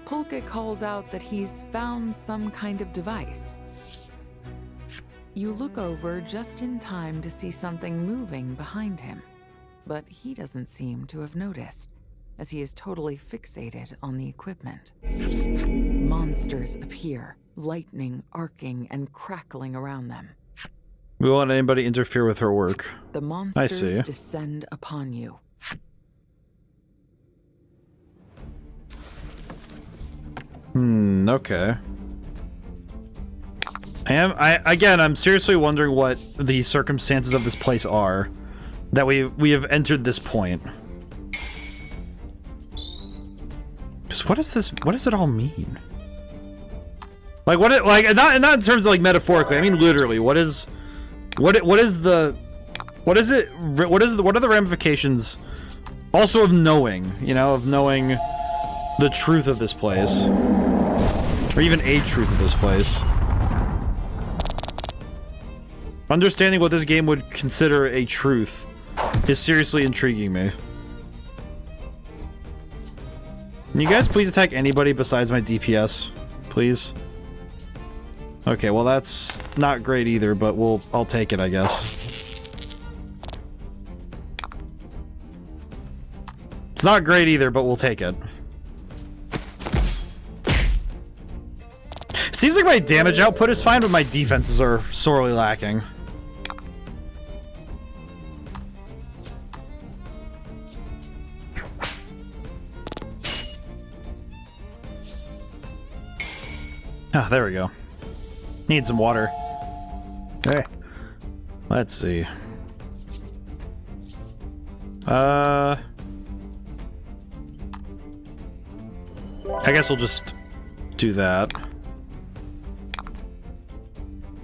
Polka calls out that he's found some kind of device. You look over just in time to see something moving behind him, but he doesn't seem to have noticed, as he is totally fixated on the equipment. Monsters appear, lightning arcing and crackling around them. We won't let anybody interfere with her work. The monsters descend upon you. Okay. I'm seriously wondering what the circumstances of this place are that we have entered this point. Because what is this? What does it all mean? Like not in terms of like metaphorically. I mean literally. What are the ramifications also of knowing, you know, of knowing the truth of this place, or even a truth of this place. Understanding what this game would consider a truth is seriously intriguing me. Can you guys please attack anybody besides my DPS, please? Okay, well that's not great either, but I'll take it, I guess. It's not great either, but we'll take it. Seems like my damage output is fine, but my defenses are sorely lacking. Ah, there we go. Need some water. Okay. Let's see. I guess we'll just do that.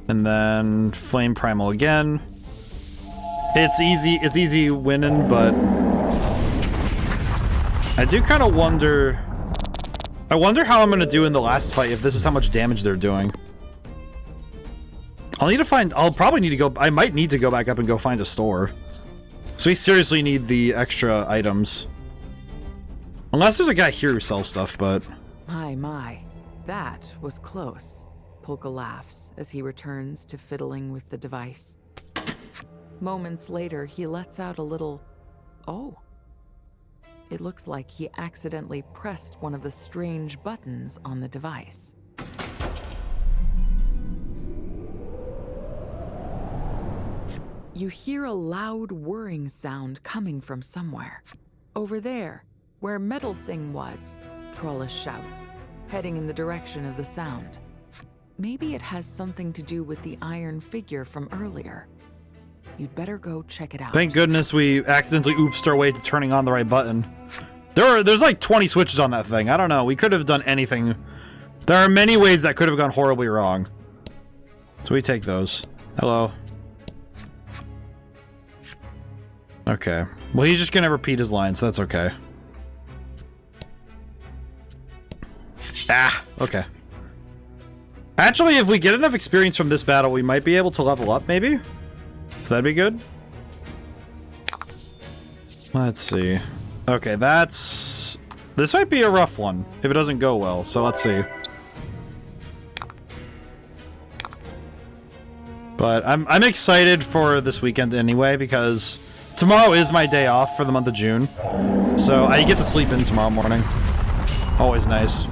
And then Flame Primal again. It's easy winning, but I do kind of wonder... I wonder how I'm going to do in the last fight if this is how much damage they're doing. I'll probably need to go... I might need to go back up and go find a store. So we seriously need the extra items. Unless there's a guy here who sells stuff, but... My. That was close. Polka laughs as he returns to fiddling with the device. Moments later, he lets out a little... Oh. It looks like he accidentally pressed one of the strange buttons on the device. You hear a loud whirring sound coming from somewhere. Over there, where Metal Thing was, Trollus shouts, heading in the direction of the sound. Maybe it has something to do with the iron figure from earlier. You'd better go check it out. Thank goodness we accidentally oopsed our way to turning on the right button. There's like 20 switches on that thing. I don't know. We could have done anything. There are many ways that could have gone horribly wrong. So we take those. Hello. Okay. Well, he's just gonna repeat his line, so that's okay. Ah, okay. Actually, if we get enough experience from this battle, we might be able to level up, maybe? So that'd be good. Let's see. Okay, that's... This might be a rough one, if it doesn't go well, so let's see. But I'm excited for this weekend anyway, because tomorrow is my day off for the month of June. So I get to sleep in tomorrow morning. Always nice.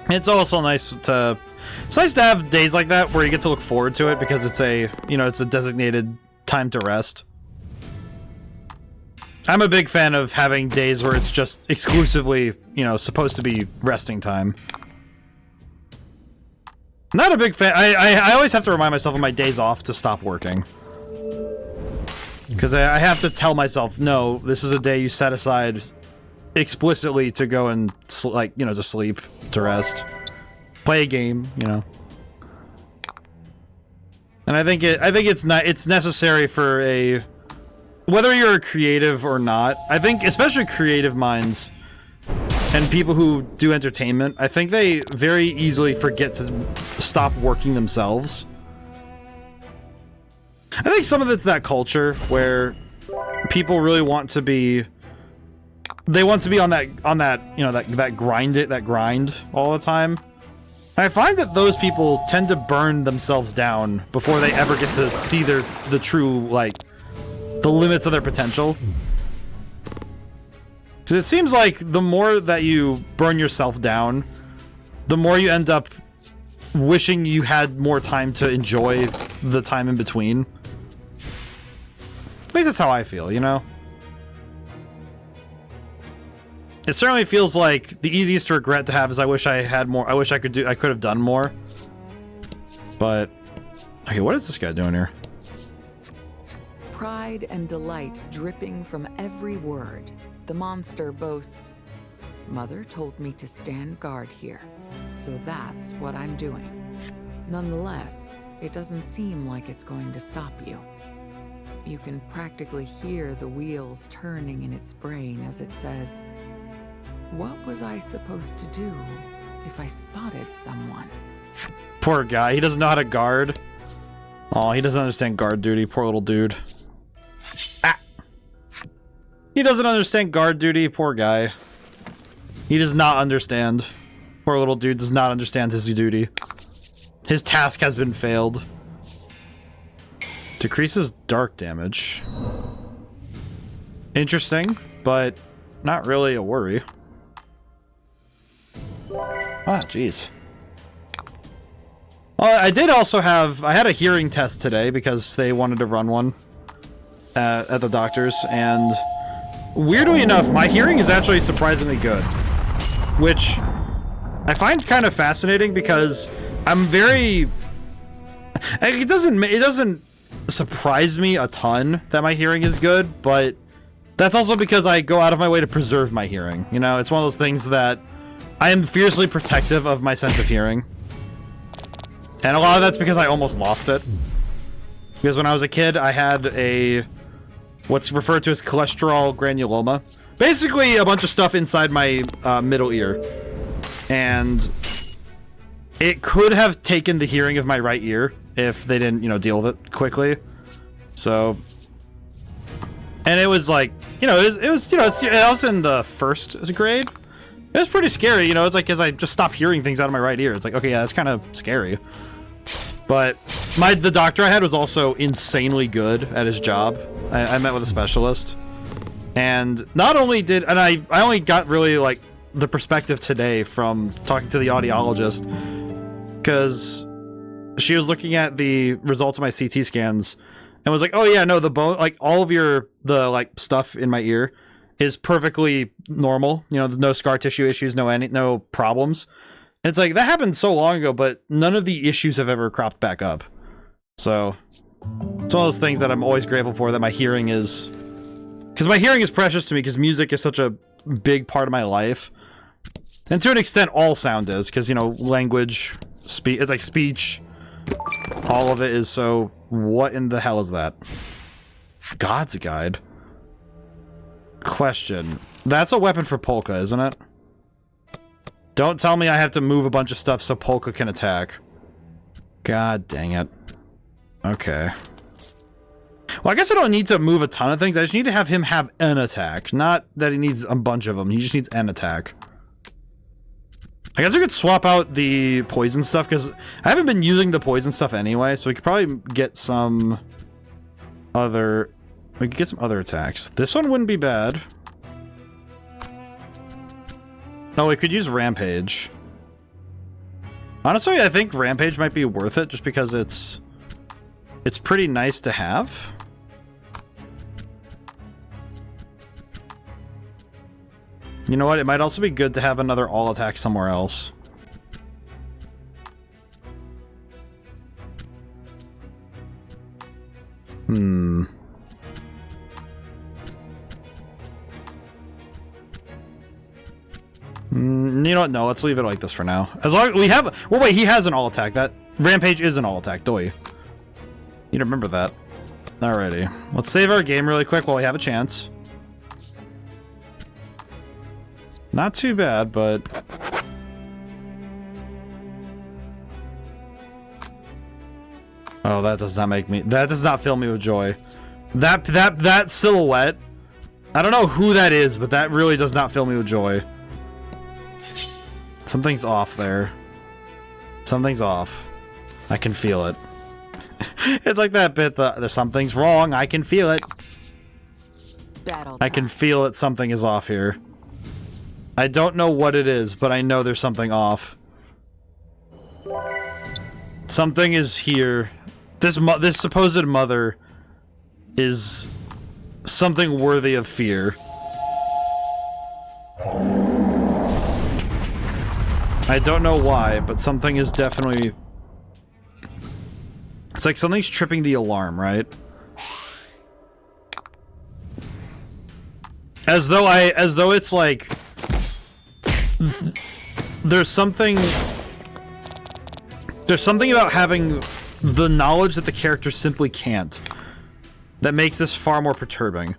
It's also nice to... It's nice to have days like that where you get to look forward to it because it's a, you know, it's a designated time to rest. I'm a big fan of having days where it's just exclusively, you know, supposed to be resting time. Not a big fan. I always have to remind myself on my days off to stop working. Because I have to tell myself, no, this is a day you set aside explicitly to go and, like, you know, to sleep, to rest. Play a game, you know. And I think it's necessary for a... Whether you're a creative or not, I think especially creative minds and people who do entertainment, I think they very easily forget to stop working themselves. I think some of it's that culture where people really want to be, they want to be on that, you know, that grind all the time. And I find that those people tend to burn themselves down before they ever get to see the true, like, the limits of their potential. Because it seems like the more that you burn yourself down, the more you end up wishing you had more time to enjoy the time in between. At least that's how I feel, you know? It certainly feels like the easiest regret to have is I wish I had more, I could have done more. But, okay, what is this guy doing here? Pride and delight dripping from every word, the monster boasts, "Mother told me to stand guard here, so that's what I'm doing." Nonetheless, it doesn't seem like it's going to stop you. You can practically hear the wheels turning in its brain as it says, "What was I supposed to do if I spotted someone?" Poor guy, he doesn't know how to guard. Oh, he doesn't understand guard duty, poor little dude. Ah! He doesn't understand guard duty, poor guy. He does not understand. Poor little dude does not understand his duty. His task has been failed. Decreases dark damage. Interesting, but not really a worry. Ah, jeez. Well, I did also have... I had a hearing test today because they wanted to run one at the doctor's, and weirdly enough, my hearing is actually surprisingly good. Which I find kind of fascinating because I'm very... It doesn't surprise me a ton that my hearing is good, but that's also because I go out of my way to preserve my hearing. You know, it's one of those things that I am fiercely protective of my sense of hearing. And a lot of that's because I almost lost it. Because when I was a kid, I had a... what's referred to as cholesterol granuloma. Basically, a bunch of stuff inside my middle ear. And it could have taken the hearing of my right ear if they didn't, you know, deal with it quickly. So... and it was like, you know, it was, you know, I was in the first grade. It was pretty scary, you know, it's like, as I just stopped hearing things out of my right ear. It's like, okay, yeah, that's kind of scary. But the doctor I had was also insanely good at his job. I met with a specialist. And not only did, and I only got really, like, the perspective today from talking to the audiologist, because she was looking at the results of my CT scans and was like, oh yeah, no, the bone, like, all of the like, stuff in my ear is perfectly normal. You know, no scar tissue issues, no problems. And it's like, that happened so long ago, but none of the issues have ever cropped back up. So it's one of those things that I'm always grateful for, that my hearing is... Because my hearing is precious to me, because music is such a big part of my life. And to an extent, all sound is, because, you know, language, it's like speech, all of it is. So what in the hell is that? God's Guide. Question. That's a weapon for Polka, isn't it? Don't tell me I have to move a bunch of stuff so Polka can attack. God dang it. Okay. Well, I guess I don't need to move a ton of things. I just need to have him have an attack. Not that he needs a bunch of them. He just needs an attack. I guess we could swap out the poison stuff, because I haven't been using the poison stuff anyway, so we could probably get some other... We could get some other attacks. This one wouldn't be bad. Oh, we could use Rampage. Honestly, I think Rampage might be worth it, just because it's pretty nice to have. You know what? It might also be good to have another all attack somewhere else. You know what? No, let's leave it like this for now. As long as we have... Well, wait, he has an all attack. That Rampage is an all attack, do we? You need to remember that. Alrighty. Let's save our game really quick while we have a chance. Not too bad, but... Oh, that does not make me... That does not fill me with joy. That silhouette... I don't know who that is, but that really does not fill me with joy. Something's off there. Something's off. I can feel it. It's like that bit, there's something's wrong, I can feel it. I can feel it, something is off here. I don't know what it is, but I know there's something off. Something is here. This supposed mother is something worthy of fear. I don't know why, but something is definitely... It's like something's tripping the alarm, right? As though it's like... There's something about having the knowledge that the character simply can't that makes this far more perturbing.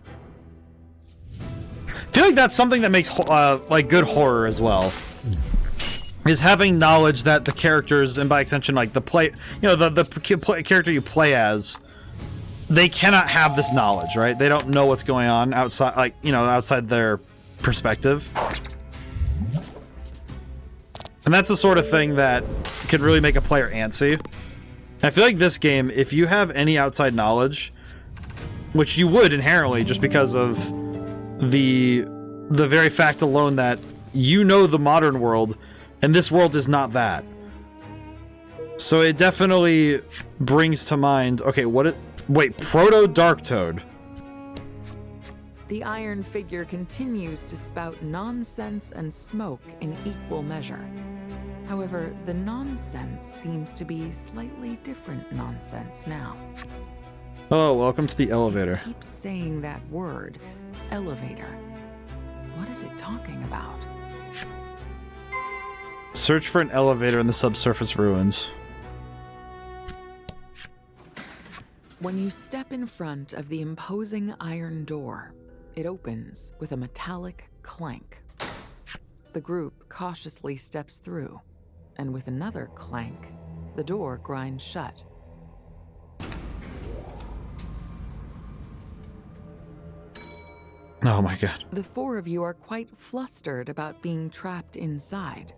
I feel like that's something that makes like good horror as well. Is having knowledge that the characters, and by extension like the play, you know, the character you play as, they cannot have this knowledge, right? They don't know what's going on outside, like, you know, outside their perspective. And that's the sort of thing that could really make a player antsy. I feel like this game, if you have any outside knowledge, which you would inherently just because of the very fact alone that you know the modern world, and this world is not that. So it definitely brings to mind, okay, wait, Proto-Dark-Toad. The iron figure continues to spout nonsense and smoke in equal measure. However, the nonsense seems to be slightly different nonsense now. Oh, welcome to the elevator. It keeps saying that word, elevator. What is it talking about? Search for an elevator in the subsurface ruins. When you step in front of the imposing iron door, it opens with a metallic clank. The group cautiously steps through, and with another clank, the door grinds shut. Oh my god. The four of you are quite flustered about being trapped inside,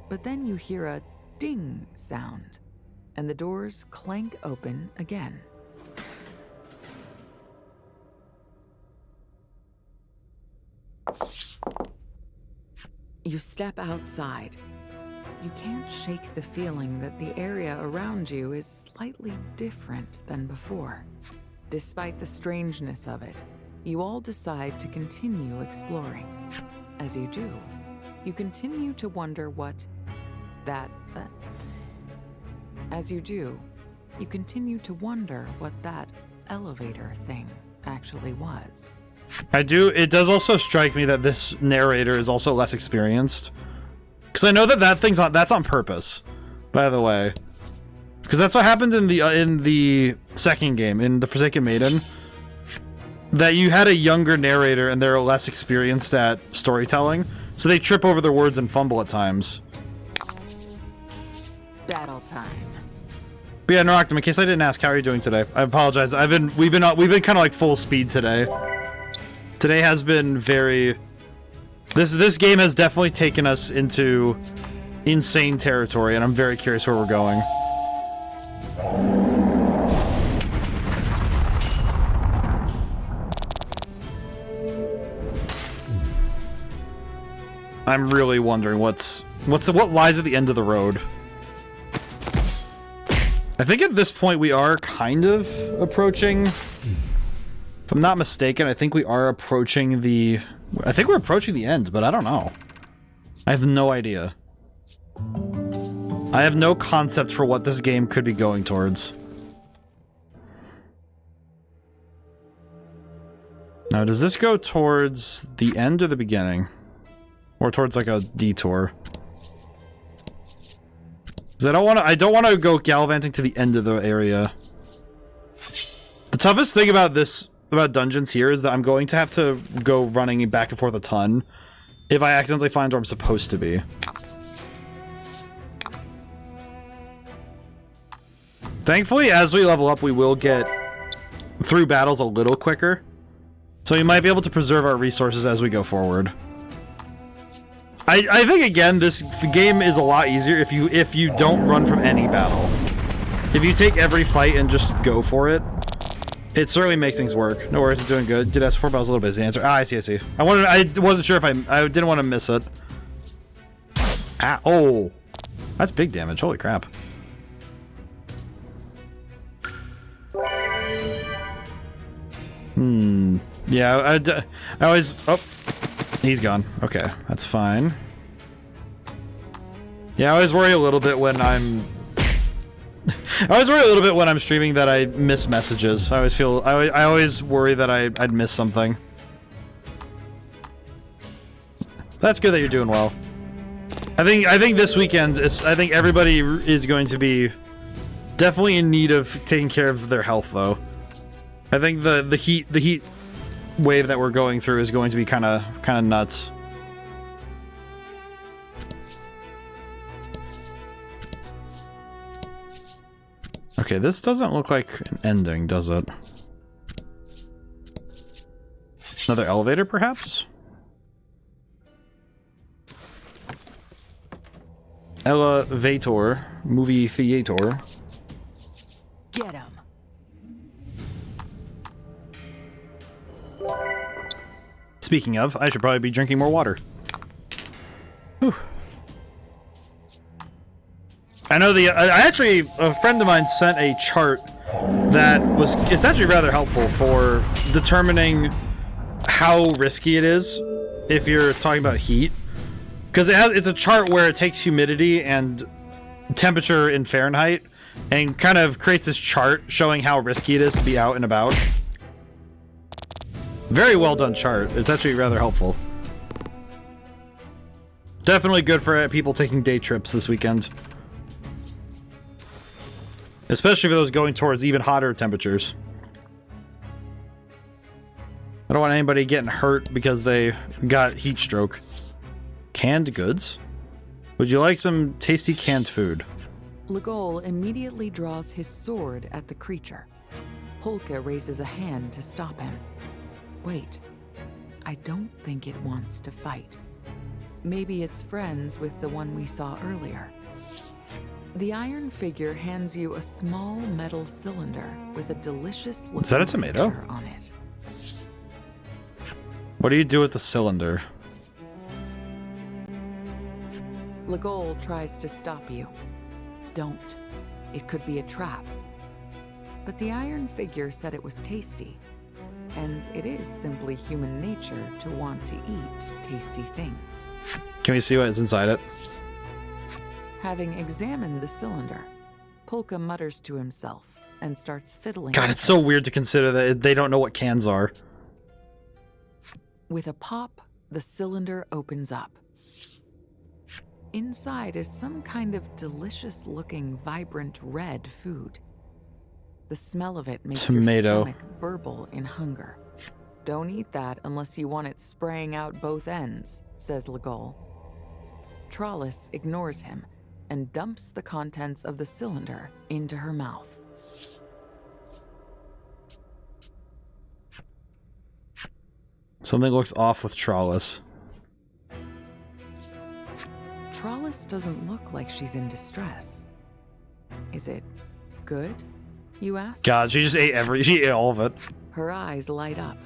but then you hear a ding sound, and the doors clank open again. You step outside. You can't shake the feeling that the area around you is slightly different than before. Despite the strangeness of it, you all decide to continue exploring. As you do, you continue to wonder what that elevator thing actually was. It does also strike me that this narrator is also less experienced. Because I know that that's on purpose, by the way. Because that's what happened in the second game, in The Forsaken Maiden. That you had a younger narrator and they're less experienced at storytelling. So they trip over their words and fumble at times. Battle time. But yeah, Naroctum, in case I didn't ask, how are you doing today? I apologize. We've been kind of like full speed today. Today has been very... This game has definitely taken us into insane territory, and I'm very curious where we're going. I'm really wondering what lies at the end of the road. I think at this point we are kind of approaching... If I'm not mistaken, I think we are approaching the... I think we're approaching the end, but I don't know. I have no idea. I have no concept for what this game could be going towards. Now, does this go towards the end or the beginning? Or towards like a detour? Because I don't want to go gallivanting to the end of the area. The toughest thing about dungeons here is that I'm going to have to go running back and forth a ton if I accidentally find where I'm supposed to be. Thankfully, as we level up, we will get through battles a little quicker. So we might be able to preserve our resources as we go forward. I think, again, this game is a lot easier if you don't run from any battle. If you take every fight and just go for it, it certainly makes things work. No worries, I'm doing good. Did ask before, but I was a little busy. Answer. Ah, I see. I wasn't sure if I didn't want to miss it. Ah, oh. That's big damage. Holy crap. Yeah, I always... Oh. He's gone. Okay, that's fine. Yeah, I always worry a little bit when I'm... streaming that I miss messages. I always worry that I'd miss something. That's good that you're doing well. I think this weekend I think everybody is going to be definitely in need of taking care of their health, though. I think the heat wave that we're going through is going to be kind of nuts. Okay, this doesn't look like an ending, does it? Another elevator, perhaps? Elevator. Movie theater. Get him. Speaking of, I should probably be drinking more water. Whew. I know actually, a friend of mine sent a chart that it's actually rather helpful for determining how risky it is if you're talking about heat. Because it's a chart where it takes humidity and temperature in Fahrenheit and kind of creates this chart showing how risky it is to be out and about. Very well done chart. It's actually rather helpful. Definitely good for people taking day trips this weekend. Especially for those going towards even hotter temperatures. I don't want anybody getting hurt because they got heat stroke. Canned goods? Would you like some tasty canned food? Legol immediately draws his sword at the creature. Polka raises a hand to stop him. Wait, I don't think it wants to fight. Maybe it's friends with the one we saw earlier. The iron figure hands you a small metal cylinder with a delicious looking Is that a tomato? picture on it. What do you do with the cylinder? Legol tries to stop you. Don't. It could be a trap. But the iron figure said it was tasty. And it is simply human nature to want to eat tasty things. Can we see what's inside it? Having examined the cylinder, Polka mutters to himself and starts fiddling. God, it's so weird to consider that they don't know what cans are. With a pop, the cylinder opens up. Inside is some kind of delicious-looking, vibrant red food. The smell of it makes your stomach burble in hunger. Don't eat that unless you want it spraying out both ends, says Legol. Trollis ignores him and dumps the contents of the cylinder into her mouth. Something looks off with Trollis. Trollis doesn't look like she's in distress. Is it good, you ask? God, she just she ate all of it. Her eyes light up,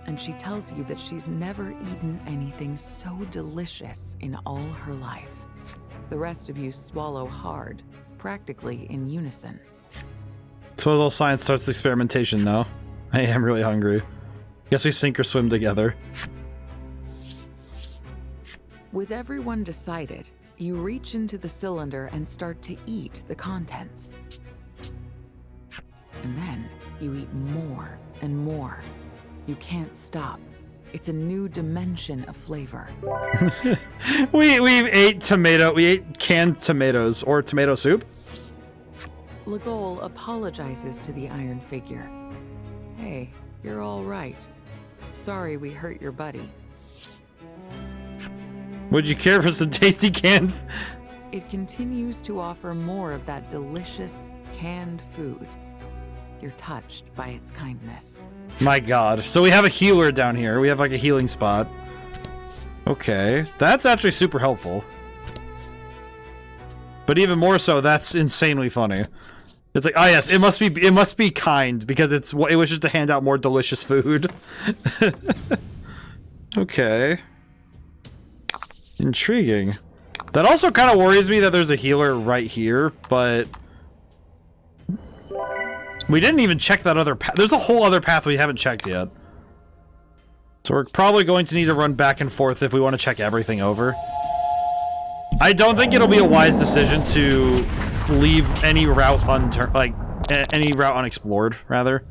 and she tells you that she's never eaten anything so delicious in all her life. The rest of you swallow hard, practically in unison. So as all science starts the experimentation now. I am really hungry. Guess we sink or swim together. With everyone decided, you reach into the cylinder and start to eat the contents. And then you eat more and more. You can't stop. It's a new dimension of flavor. we ate canned tomatoes or tomato soup. Legol apologizes to the iron figure. Hey, you're all right. Sorry we hurt your buddy. Would you care for some tasty canned? It continues to offer more of that delicious canned food. You're touched by its kindness. My God. So we have a healer down here. We have like a healing spot. Okay. That's actually super helpful. But even more so, that's insanely funny. It's like, oh yes, it must be kind because it wishes to hand out more delicious food. Okay. Intriguing. That also kind of worries me that there's a healer right here, but we didn't even check that other path. There's a whole other path we haven't checked yet. So we're probably going to need to run back and forth if we want to check everything over. I don't think it'll be a wise decision to leave any route any route unexplored, rather.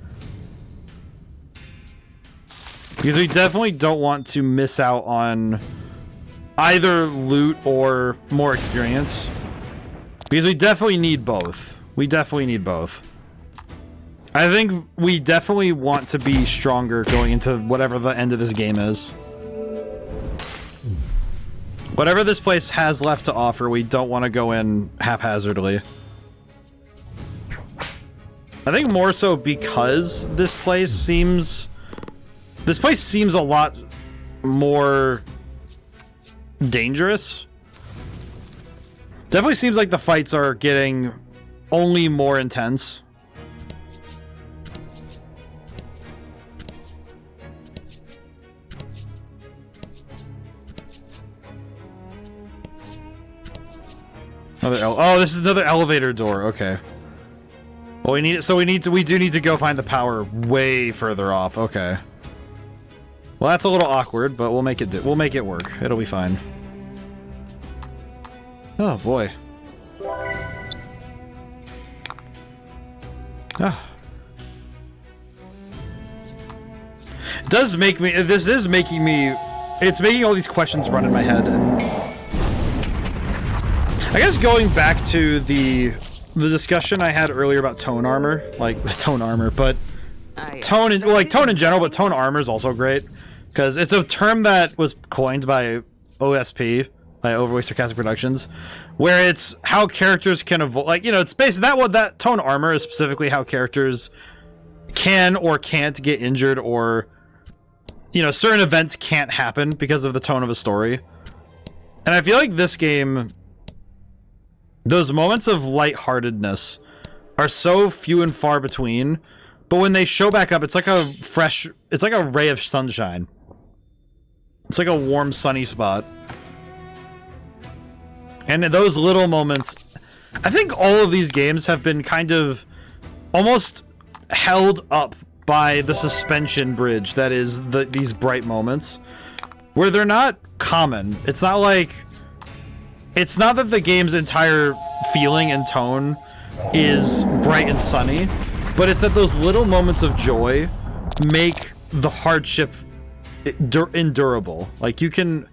Because we definitely don't want to miss out on either loot or more experience. Because we definitely need both. We definitely need both. I think we definitely want to be stronger going into whatever the end of this game is. Whatever this place has left to offer, we don't want to go in haphazardly. I think more so because this place seems a lot more dangerous. Definitely seems like the fights are getting only more intense. Oh, this is another elevator door. Okay. Well, we do need to go find the power way further off. Okay. Well, that's a little awkward, but we'll make it work. It'll be fine. Oh boy. Ah. It's making all these questions run in my head, and I guess going back to the discussion I had earlier about tone armor, like tone armor, but tone in general, but tone armor is also great because it's a term that was coined by OSP, by Overway Sarcastic Productions, where it's how characters can evolve. Like, you know, it's basically that tone armor is specifically how characters can or can't get injured, or, you know, certain events can't happen because of the tone of a story. And I feel like this game, those moments of lightheartedness are so few and far between, but when they show back up, it's like a ray of sunshine. It's like a warm, sunny spot. And in those little moments, I think all of these games have been kind of almost held up by the suspension bridge that is these bright moments, where they're not common. It's not that the game's entire feeling and tone is bright and sunny, but it's that those little moments of joy make the hardship endurable. Like, you can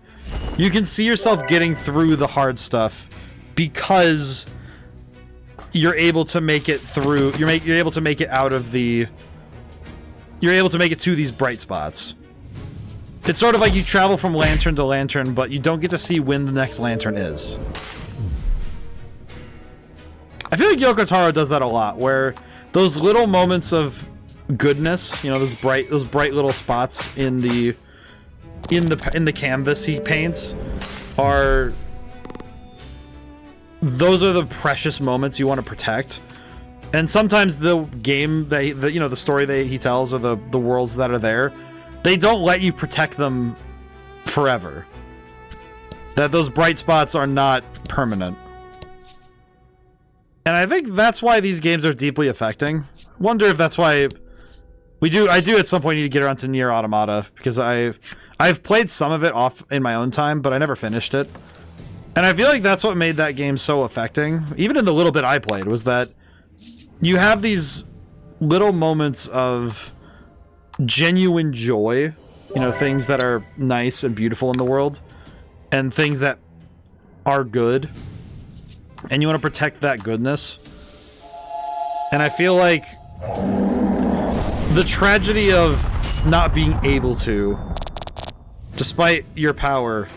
see yourself getting through the hard stuff because you're able to make it through. You're able to make it out of the. You're able to make it to these bright spots. It's sort of like you travel from lantern to lantern, but you don't get to see when the next lantern is. I feel like Yoko Taro does that a lot, where those little moments of goodness, you know, those bright little spots in the canvas he paints, those are the precious moments you want to protect. And sometimes the game the story that he tells, or the worlds that are there, they don't let you protect them forever. That those bright spots are not permanent. And I think that's why these games are deeply affecting. Wonder if that's why I do at some point need to get around to Nier Automata, because I've played some of it off in my own time, but I never finished it. And I feel like that's what made that game so affecting, even in the little bit I played, was that you have these little moments of genuine joy, you know, things that are nice and beautiful in the world, and things that are good, and you want to protect that goodness. And I feel like the tragedy of not being able to, despite your power,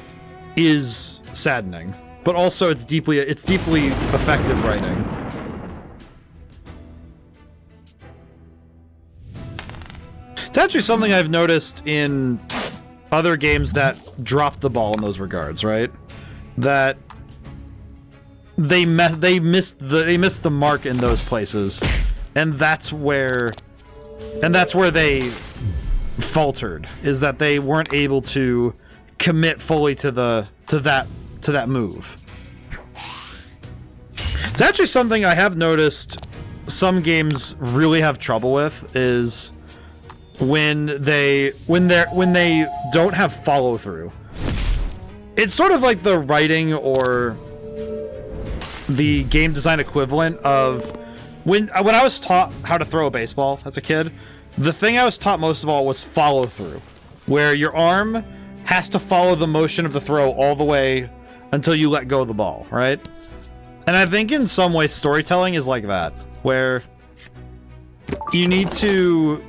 is saddening, but also it's deeply effective writing. It's actually something I've noticed in other games that drop the ball in those regards, right? That they missed the mark in those places, and that's where they faltered, is that they weren't able to commit fully to that move. It's actually something I have noticed some games really have trouble with, is when they don't have follow through. It's sort of like the writing or the game design equivalent of when I was taught how to throw a baseball as a kid. The thing I was taught most of all was follow through, where your arm has to follow the motion of the throw all the way until you let go of the ball, right? And I think in some ways storytelling is like that, where you need to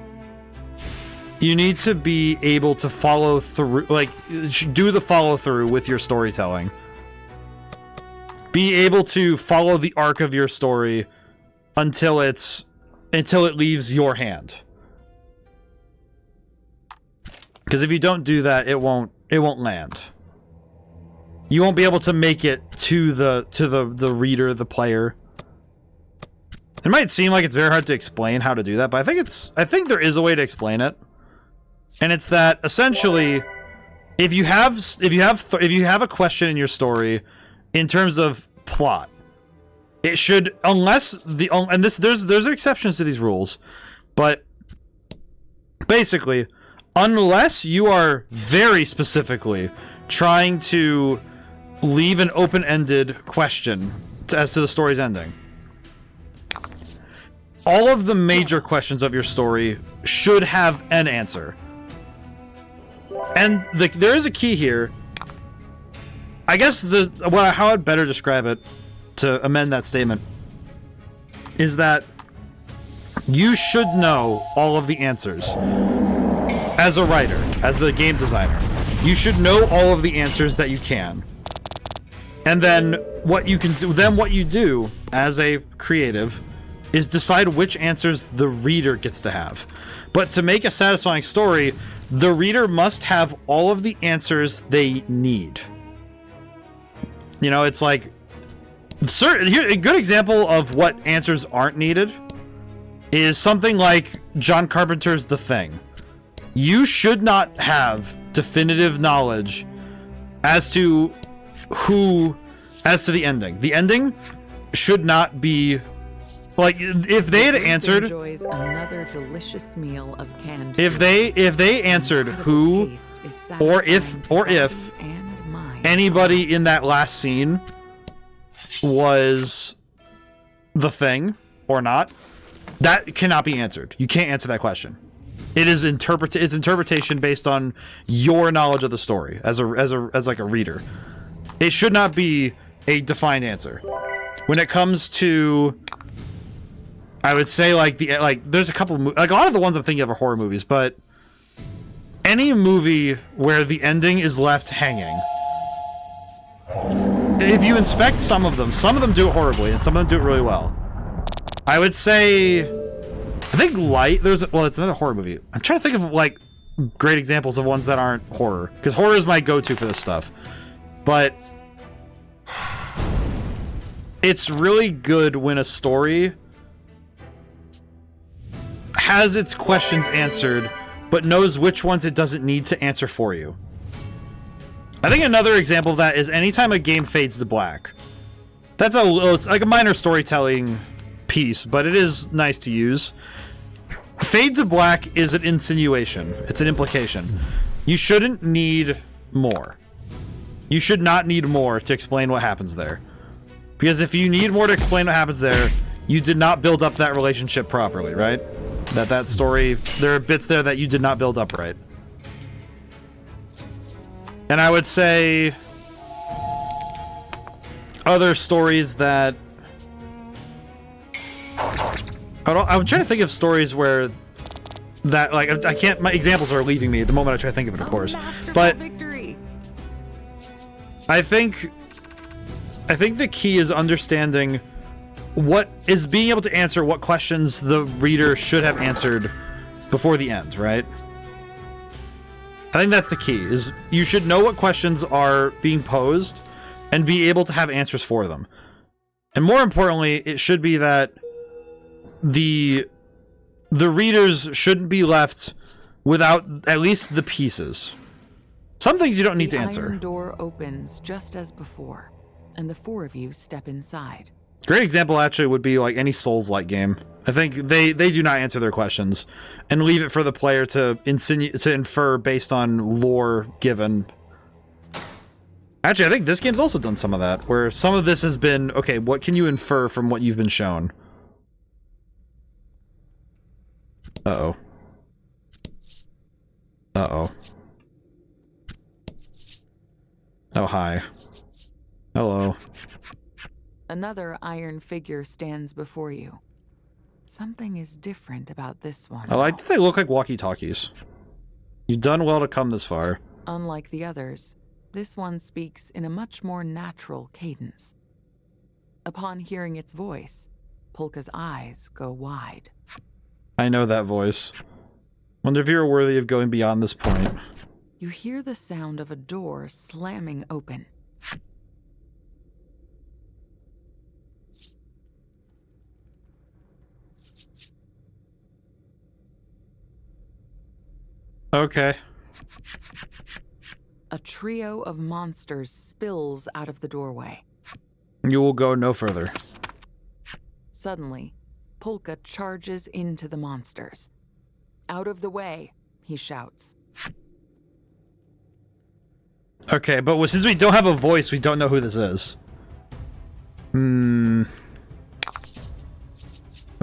be able to follow through, like, do the follow through with your storytelling. Be able to follow the arc of your story until it leaves your hand. Because if you don't do that, it won't land. You won't be able to make it to the reader, the player. It might seem like it's very hard to explain how to do that, but I think there is a way to explain it. And it's that essentially, if you have a question in your story in terms of plot, it should, there's exceptions to these rules, but basically, unless you are very specifically trying to leave an open-ended question as to the story's ending, all of the major questions of your story should have an answer. And there is a key here. I guess how I'd better describe it, to amend that statement, is that you should know all of the answers. As a writer, as the game designer, you should know all of the answers that you can. And then what you do as a creative is decide which answers the reader gets to have. But to make a satisfying story, the reader must have all of the answers they need. You know, it's like, here, a good example of what answers aren't needed is something like John Carpenter's The Thing. You should not have definitive knowledge as to the ending. The ending should not be like if they had answered, enjoys another delicious meal of canned if they answered who or if anybody in that last scene was the Thing or not, that cannot be answered. You can't answer that question. It is it's interpretation based on your knowledge of the story as like a reader. It should not be a defined answer. When it comes to, I would say like there's a couple like a lot of the ones I'm thinking of are horror movies, but any movie where the ending is left hanging, if you inspect some of them do it horribly and some of them do it really well. I would say, I think Light, well, it's another horror movie. I'm trying to think of like great examples of ones that aren't horror, because horror is my go-to for this stuff. But it's really good when a story has its questions answered, but knows which ones it doesn't need to answer for you. I think another example of that is anytime a game fades to black. It's like a minor storytelling piece, but it is nice to use. Fade to black is an insinuation. It's an implication. You shouldn't need more. You should not need more to explain what happens there. Because if you need more to explain what happens there, you did not build up that relationship properly, right? That story, there are bits there that you did not build up right. And I would say other stories that I'm trying to think of stories where that, like, I can't, my examples are leaving me at the moment I try to think of it, of course. But victory. I think the key is understanding what is being able to answer what questions the reader should have answered before the end, right? I think that's the key, is you should know what questions are being posed and be able to have answers for them. And more importantly, it should be that the readers shouldn't be left without at least the pieces. Some things you don't need to answer. The iron door opens just as before, and the four of you step inside. Great example actually would be like any Souls-like game. I think they do not answer their questions and leave it for the player to infer based on lore given. Actually, I think this game's also done some of that, where some of this has been, okay, what can you infer from what you've been shown? Uh-oh. Uh-oh. Oh, hi. Hello. Another iron figure stands before you. Something is different about this one. I like that they look like walkie-talkies. You've done well to come this far. Unlike the others, this one speaks in a much more natural cadence. Upon hearing its voice, Polka's eyes go wide. I know that voice. Wonder if you're worthy of going beyond this point. You hear the sound of a door slamming open. Okay. A trio of monsters spills out of the doorway. You will go no further. Suddenly, Polka charges into the monsters. Out of the way, he shouts. Okay, but since we don't have a voice, we don't know who this is.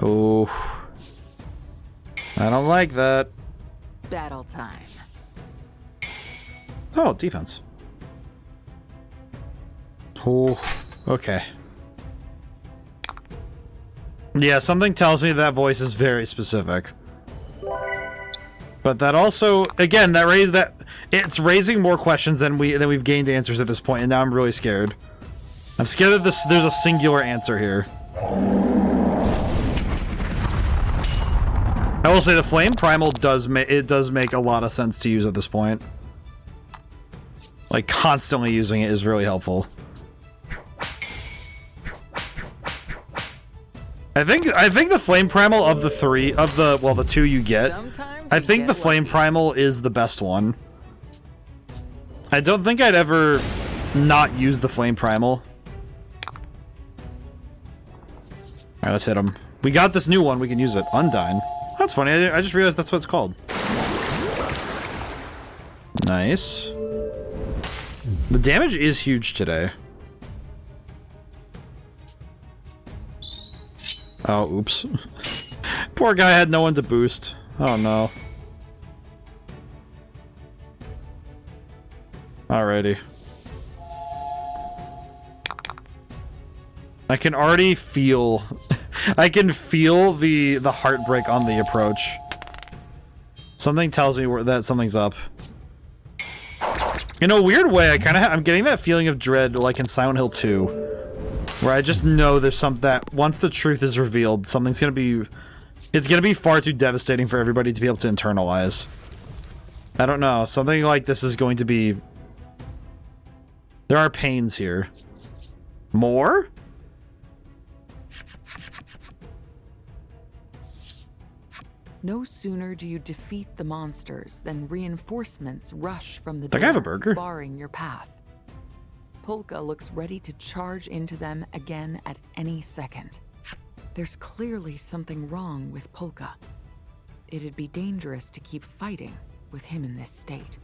Oh. I don't like that. Battle time. Oh, defense. Oh, okay. Yeah, something tells me that voice is very specific. But that also, again, it's raising more questions than we've gained answers at this point, and now I'm really scared. I'm scared that there's a singular answer here. I will say the Flame Primal does make a lot of sense to use at this point. Like, constantly using it is really helpful. I think the Flame Primal of the three, the two you get, I think the Flame Primal is the best one. I don't think I'd ever not use the Flame Primal. Alright, let's hit him. We got this new one, we can use it. Undyne. That's funny, I just realized that's what it's called. Nice. The damage is huge today. Oh, oops. Poor guy had no one to boost. Oh no. Alrighty. I can already feel... I can feel the heartbreak on the approach. Something tells me that something's up. In a weird way, I'm getting that feeling of dread like in Silent Hill 2. Where I just know there's that once the truth is revealed, something's gonna be... It's gonna be far too devastating for everybody to be able to internalize. I don't know, something like this is going to be... There are pains here. More? No sooner do you defeat the monsters than reinforcements rush from the Does door, I have a burger? barring your path. Polka looks ready to charge into them again at any second. There's clearly something wrong with Polka. It'd be dangerous to keep fighting with him in this state.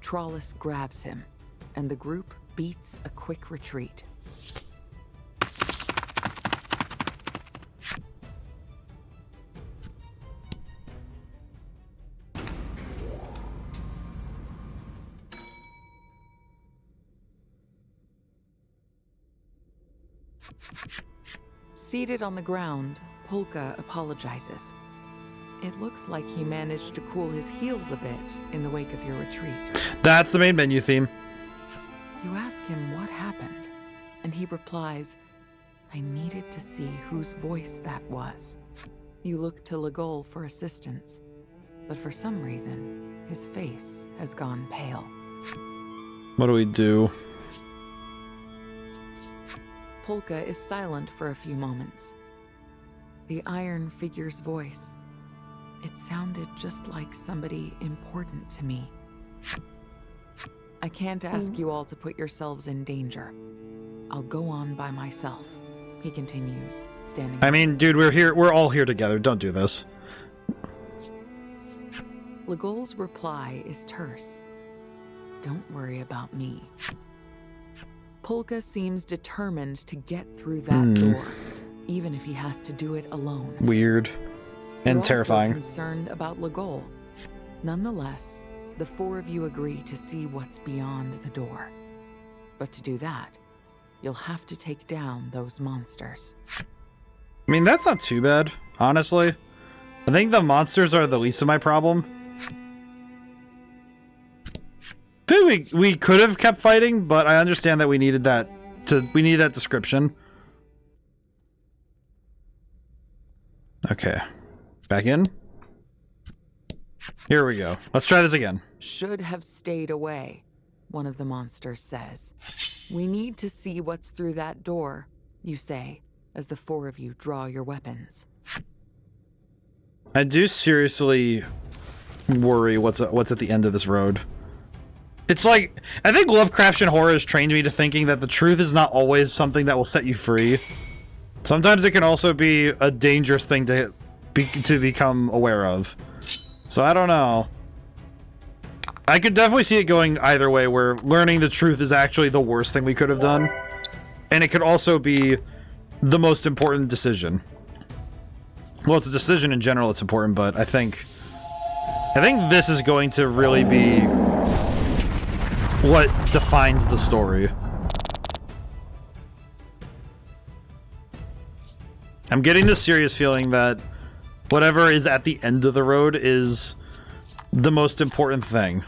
Trollis grabs him, and the group beats a quick retreat. Seated on the ground, Polka apologizes. It looks like he managed to cool his heels a bit in the wake of your retreat. That's the main menu theme. You ask him what happened, and he replies, I needed to see whose voice that was. You look to Legol for assistance, but for some reason, his face has gone pale. What do we do? Polka is silent for a few moments. The iron figure's voice. It sounded just like somebody important to me. I can't ask you all to put yourselves in danger. I'll go on by myself, he continues, standing. I mean, dude, we're all here together. Don't do this. Legol's reply is terse. Don't worry about me. Polka seems determined to get through that door, even if he has to do it alone. Weird. And You're terrifying. Also concerned about Legol. Nonetheless, the four of you agree to see what's beyond the door. But to do that, you'll have to take down those monsters. I mean, that's not too bad, honestly. I think the monsters are the least of my problem. We could have kept fighting, but I understand that we needed that description. Okay. Back in. Here we go. Let's try this again. Should have stayed away, one of the monsters says. We need to see what's through that door, you say, as the four of you draw your weapons. I do seriously worry what's at the end of this road. It's like, I think Lovecraftian horror has trained me to thinking that the truth is not always something that will set you free. Sometimes it can also be a dangerous thing to become aware of. So I don't know. I could definitely see it going either way, where learning the truth is actually the worst thing we could have done. And it could also be the most important decision. Well, it's a decision in general that's important, but I think this is going to really be what defines the story. I'm getting this serious feeling that whatever is at the end of the road is the most important thing.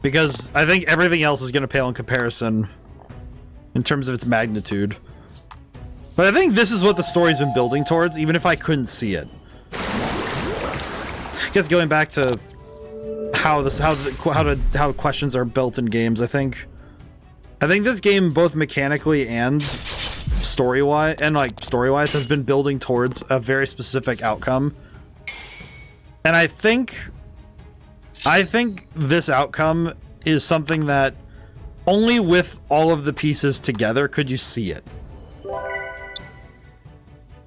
Because I think everything else is going to pale in comparison in terms of its magnitude. But I think this is what the story's been building towards, even if I couldn't see it. I guess going back to how questions are built in games, I think this game, both mechanically and story-wise, has been building towards a very specific outcome. And I think this outcome is something that only with all of the pieces together could you see it.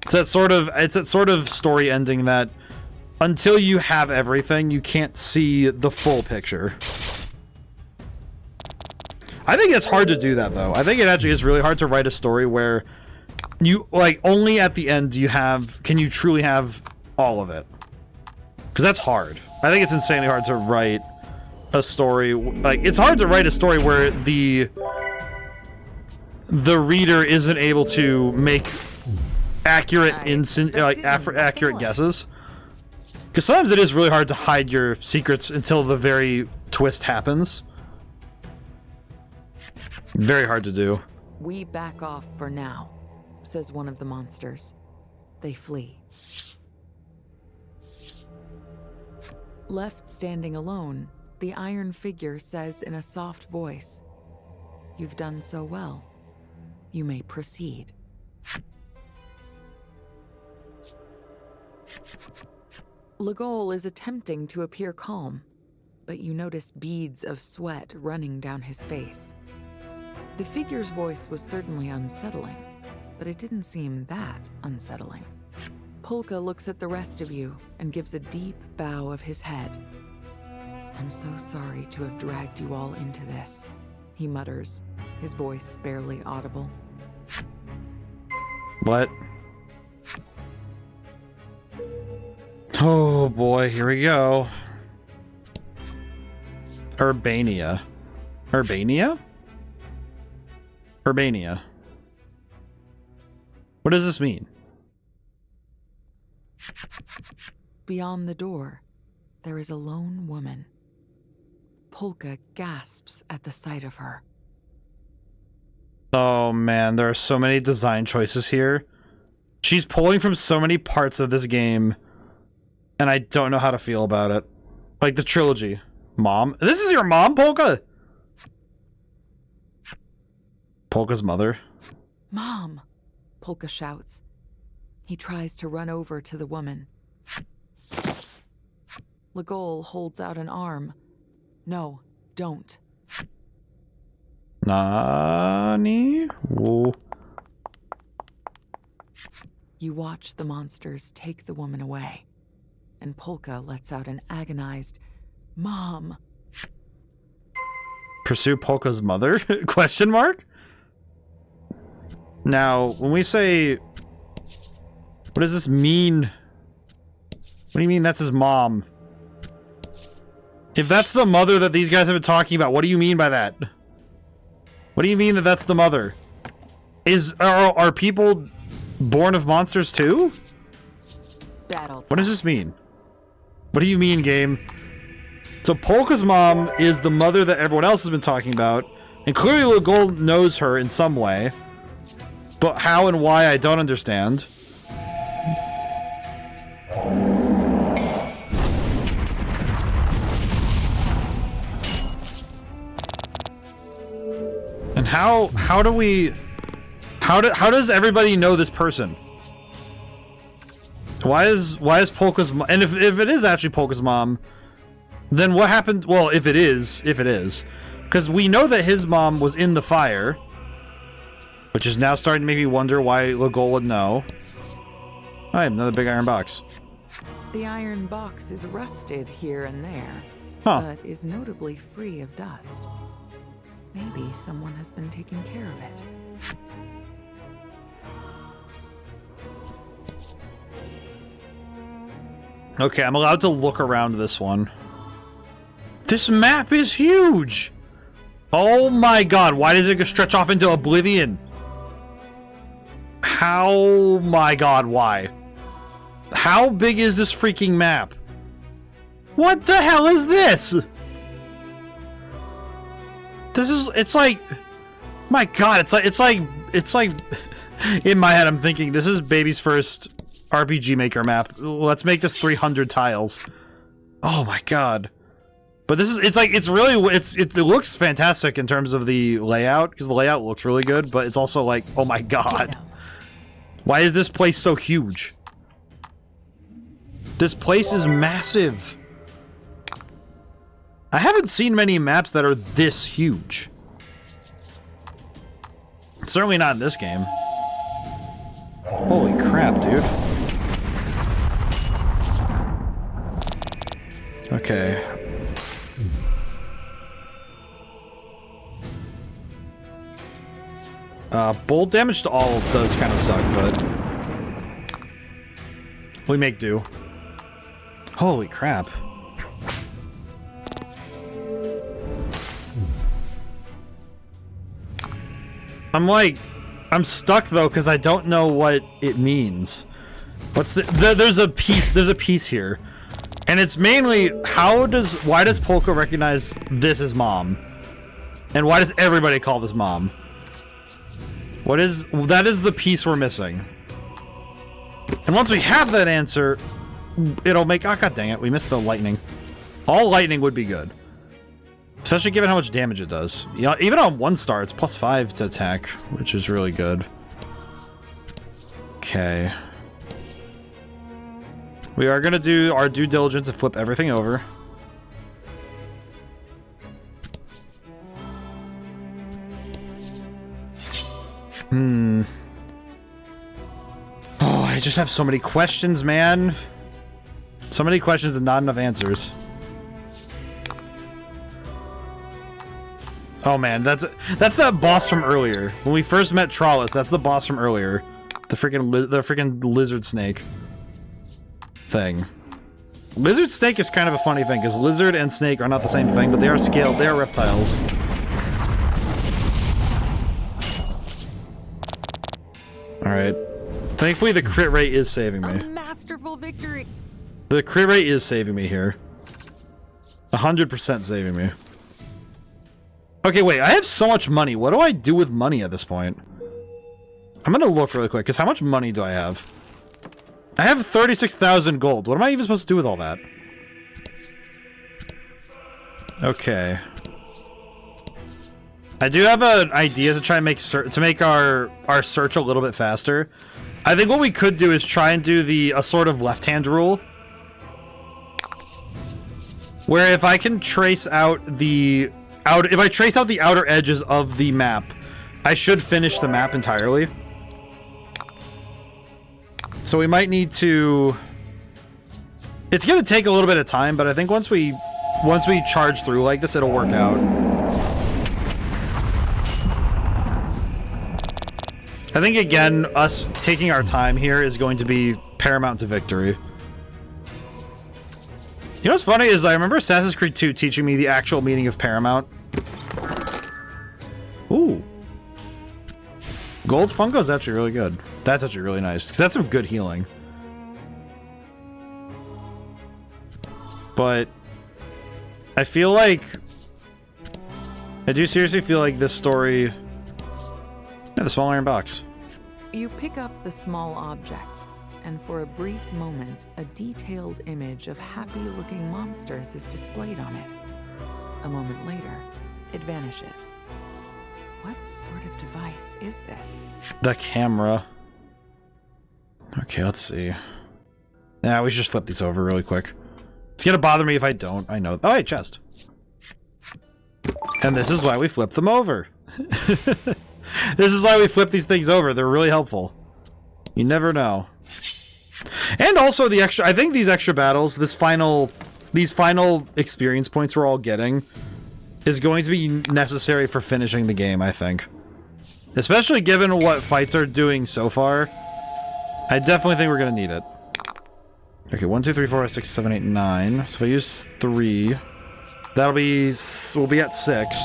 It's that sort of story ending that until you have everything, you can't see the full picture. I think it's hard to do that, though. I think it actually is really hard to write a story where you, like, only at the end can you truly have all of it. Because that's hard. I think it's insanely hard to write a story. Like, it's hard to write a story where the reader isn't able to make accurate accurate guesses. Because sometimes it is really hard to hide your secrets until the very twist happens. Very hard to do. We back off for now, says one of the monsters. They flee. Left standing alone, the iron figure says in a soft voice, "You've done so well. You may proceed." Legol is attempting to appear calm, but you notice beads of sweat running down his face. The figure's voice was certainly unsettling, but it didn't seem that unsettling. Polka looks at the rest of you and gives a deep bow of his head. "I'm so sorry to have dragged you all into this," he mutters, his voice barely audible. What? Oh boy, here we go. Urbania. Urbania? Urbania. What does this mean? Beyond the door, there is a lone woman. Polka gasps at the sight of her. Oh man, there are so many design choices here. She's pulling from so many parts of this game, and I don't know how to feel about it. Like the trilogy. Mom? This is your mom, Polka? Polka's mother? "Mom!" Polka shouts. He tries to run over to the woman. Legol holds out an arm. "No, don't." Nani? Whoa. You watch the monsters take the woman away, and Polka lets out an agonized, "Mom!" Pursue Polka's mother? Question mark? Now, when we say... What does this mean? What do you mean that's his mom? If that's the mother that these guys have been talking about, what do you mean by that? What do you mean that that's the mother? Are people born of monsters too? What does this mean? What do you mean, game? So Polka's mom is the mother that everyone else has been talking about, and clearly Legol knows her in some way. But how and why, I don't understand. And how do we... How does everybody know this person? Why is Polka's mom... And if it is actually Polka's mom, then what happened... Well, if it is. Because we know that his mom was in the fire, which is now starting to make me wonder why Legol would know. Alright, another big iron box. The iron box is rusted here and there, Huh. but is notably free of dust. Maybe someone has been taking care of it. Okay, I'm allowed to look around this one. This map is huge! Oh my god, why does it stretch off into oblivion? How... my god, why? How big is this freaking map? What the hell is this? This is... it's like... my god, it's like... in my head, I'm thinking, this is baby's first RPG Maker map. Let's make this 300 tiles. Oh my god. But this is... it's like... it's really... it looks fantastic in terms of the layout, because the layout looks really good, but it's also like, oh my god. Why is this place so huge? This place is massive. I haven't seen many maps that are this huge. Certainly not in this game. Holy crap, dude. Okay. Bolt damage to all does kind of suck, but we make do. Holy crap. I'm stuck though because I don't know what it means. What's there's a piece here. And it's mainly why does Polka recognize this as mom? And why does everybody call this mom? That is the piece we're missing. And once we have that answer, it'll make, oh god dang it, we missed the lightning. All lightning would be good. Especially given how much damage it does. You know, even on 1-star, it's +5 to attack, which is really good. Okay. We are gonna do our due diligence and flip everything over. Oh, I just have so many questions, man. So many questions and not enough answers. Oh man, that's that boss from earlier. When we first met Trollis, that's the boss from earlier. The freaking lizard snake thing. Lizard snake is kind of a funny thing because lizard and snake are not the same thing, but they are scaled. They are reptiles. All right. Thankfully, the crit rate is saving me. A masterful victory. The crit rate is saving me here. 100% saving me. Okay, wait. I have so much money. What do I do with money at this point? I'm gonna look really quick, because how much money do I have? I have 36,000 gold. What am I even supposed to do with all that? Okay. I do have an idea to try and make our search a little bit faster. I think what we could do is try and do a sort of left-hand rule. Where if I can trace out if I trace out the outer edges of the map, I should finish the map entirely. So we might need to... It's gonna take a little bit of time, but I think once we charge through like this, it'll work out. I think, again, us taking our time here is going to be paramount to victory. You know what's funny is I remember Assassin's Creed 2 teaching me the actual meaning of paramount. Ooh. Gold Funko is actually really good. That's actually really nice, because that's some good healing. But I feel like... I do seriously feel like this story... Yeah, the small iron box. You pick up the small object, and for a brief moment, a detailed image of happy-looking monsters is displayed on it. A moment later, it vanishes. What sort of device is this? The camera. Okay, let's see. Yeah, we should just flip these over really quick. It's gonna bother me if I don't. I know. Oh, hey, chest. And this is why we flip them over. This is why we flip these things over. They're really helpful. You never know. And also the extra... I think these extra battles, these final experience points we're all getting, is going to be necessary for finishing the game, I think. Especially given what fights are doing so far. I definitely think we're going to need it. Okay, 1, 2, 3, 4, 5, 6, 7, 8, 9. So if I use 3, that'll be... We'll be at 6.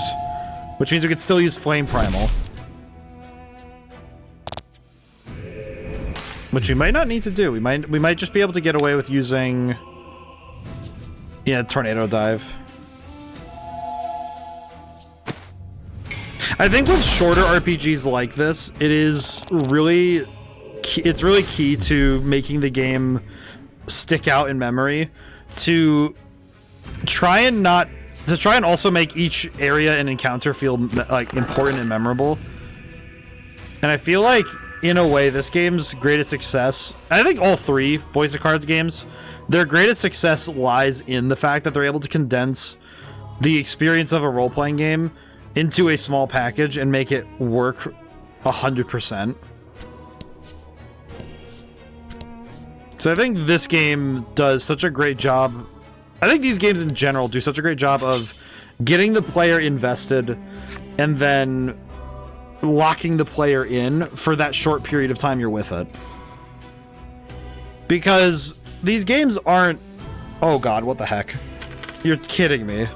Which means we could still use Flame Primal. Which we might not need to do. We might just be able to get away with using... Yeah, Tornado Dive. I think with shorter RPGs like this, it's really key to making the game stick out in memory, to try and also make each area and encounter feel like important and memorable. And I feel like in a way this game's greatest success, I think all three Voice of Cards games, their greatest success lies in the fact that they're able to condense the experience of a role-playing game into a small package and make it work 100%. So I think this game does such a great job. I think these games in general do such a great job of getting the player invested and then locking the player in for that short period of time you're with it. Because these games aren't... Oh god, what the heck? You're kidding me.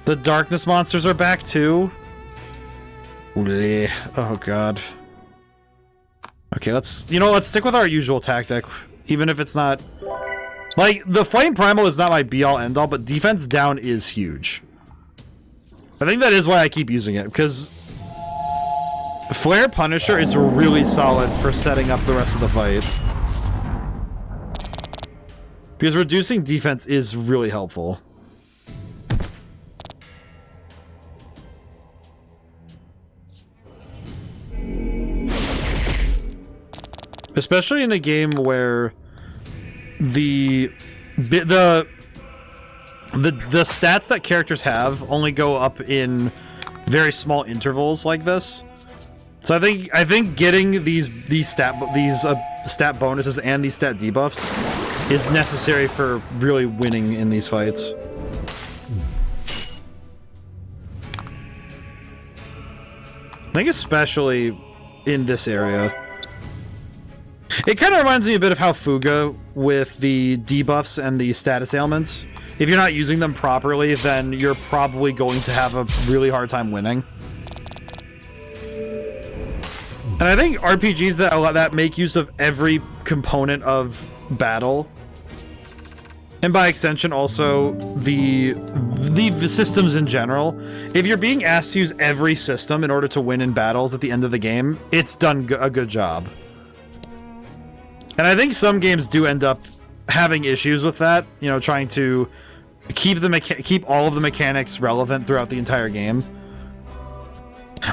The darkness monsters are back too? Oh god. Okay, let's stick with our usual tactic, even if it's not... Like, the Flame Primal is not my be-all, end-all, but defense down is huge. I think that is why I keep using it, because Flare Punisher is really solid for setting up the rest of the fight. Because reducing defense is really helpful. Especially in a game where the stats that characters have only go up in very small intervals like this. So I think getting these stat bonuses and these stat debuffs is necessary for really winning in these fights. I think especially in this area. It kind of reminds me a bit of how Fuga with the debuffs and the status ailments. If you're not using them properly, then you're probably going to have a really hard time winning. And I think RPGs that make use of every component of battle, and by extension also the systems in general, if you're being asked to use every system in order to win in battles at the end of the game, it's done a good job. And I think some games do end up having issues with that, you know, trying to keep all of the mechanics relevant throughout the entire game.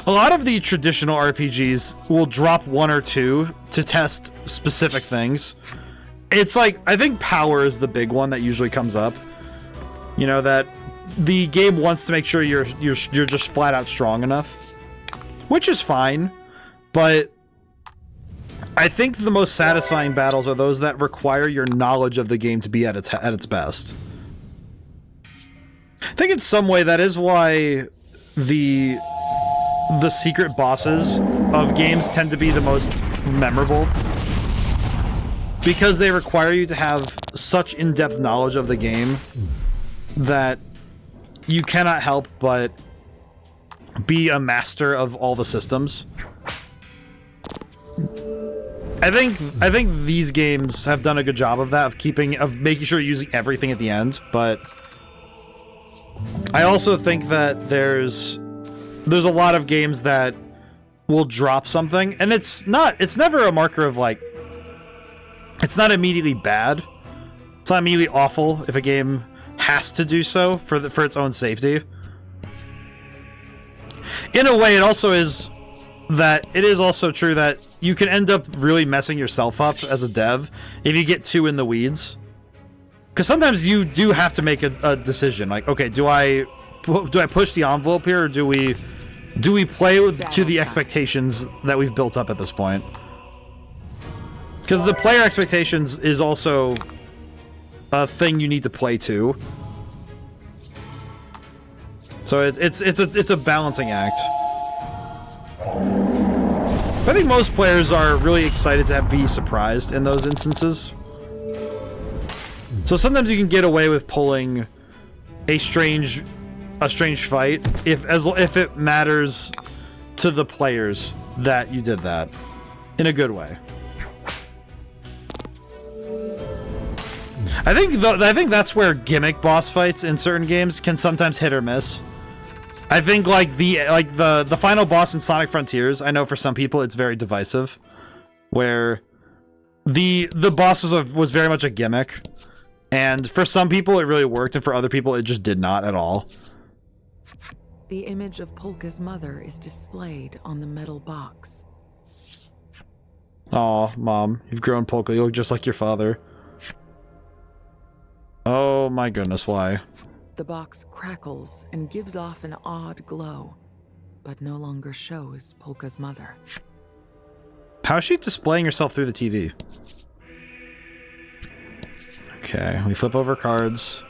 A lot of the traditional RPGs will drop one or two to test specific things. It's like, I think power is the big one that usually comes up. You know, that the game wants to make sure you're just flat out strong enough, which is fine, but I think the most satisfying battles are those that require your knowledge of the game to be at its best. I think in some way that is why the secret bosses of games tend to be the most memorable, because they require you to have such in-depth knowledge of the game that you cannot help but be a master of all the systems. I think these games have done a good job of that, of making sure you're using everything at the end, but I also think that there's a lot of games that will drop something, and it's never a marker of, like, it's not immediately bad. It's not immediately awful if a game has to do so for its own safety. In a way, it also is that it is also true that you can end up really messing yourself up as a dev if you get too in the weeds. Because sometimes you do have to make a decision, like, okay, do I push the envelope here, or do we play to the expectations that we've built up at this point? Because the player expectations is also a thing you need to play to. So it's a balancing act. I think most players are really excited to be surprised in those instances. So sometimes you can get away with pulling a strange fight if it matters to the players that you did that in a good way. I think that's where gimmick boss fights in certain games can sometimes hit or miss. I think like the final boss in Sonic Frontiers, I know for some people it's very divisive, where the boss was very much a gimmick, and for some people it really worked, and for other people it just did not at all. The image of Polka's mother is displayed on the metal box. Aw, Mom, you've grown, Polka. You look just like your father. Oh my goodness, why? The box crackles and gives off an odd glow, but no longer shows Polka's mother. How is she displaying herself through the TV? Okay, we flip over cards.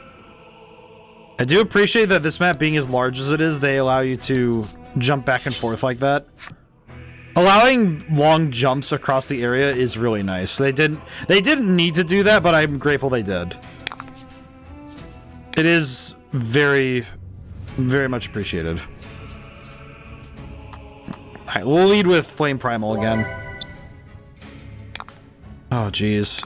I do appreciate that this map being as large as it is, they allow you to jump back and forth like that. Allowing long jumps across the area is really nice. They didn't need to do that, but I'm grateful they did. It is very, very much appreciated. Alright, we'll lead with Flame Primal again. Oh, jeez.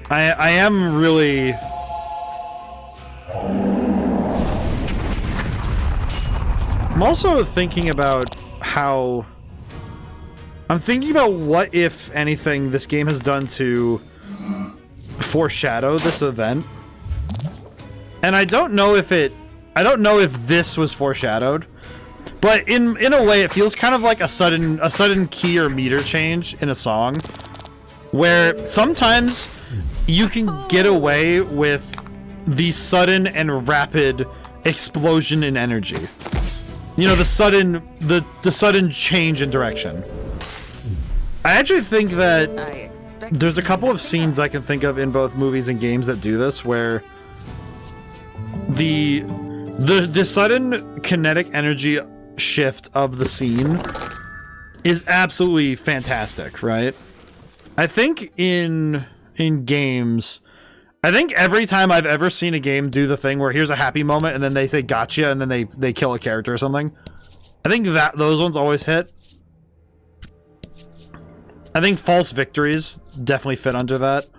I am really... I'm also thinking about how... I'm thinking about what, if anything, this game has done to foreshadow this event. And I don't know if it... I don't know if this was foreshadowed. But in a way, it feels kind of like a sudden key or meter change in a song. Where sometimes you can get away with the sudden and rapid explosion in energy. You know, the sudden change in direction. I actually think that there's a couple of scenes I can think of in both movies and games that do this, where the sudden kinetic energy shift of the scene is absolutely fantastic, right? I think in games, I think every time I've ever seen a game do the thing where here's a happy moment and then they say gotcha and then they kill a character or something, I think that those ones always hit. I think false victories definitely fit under that.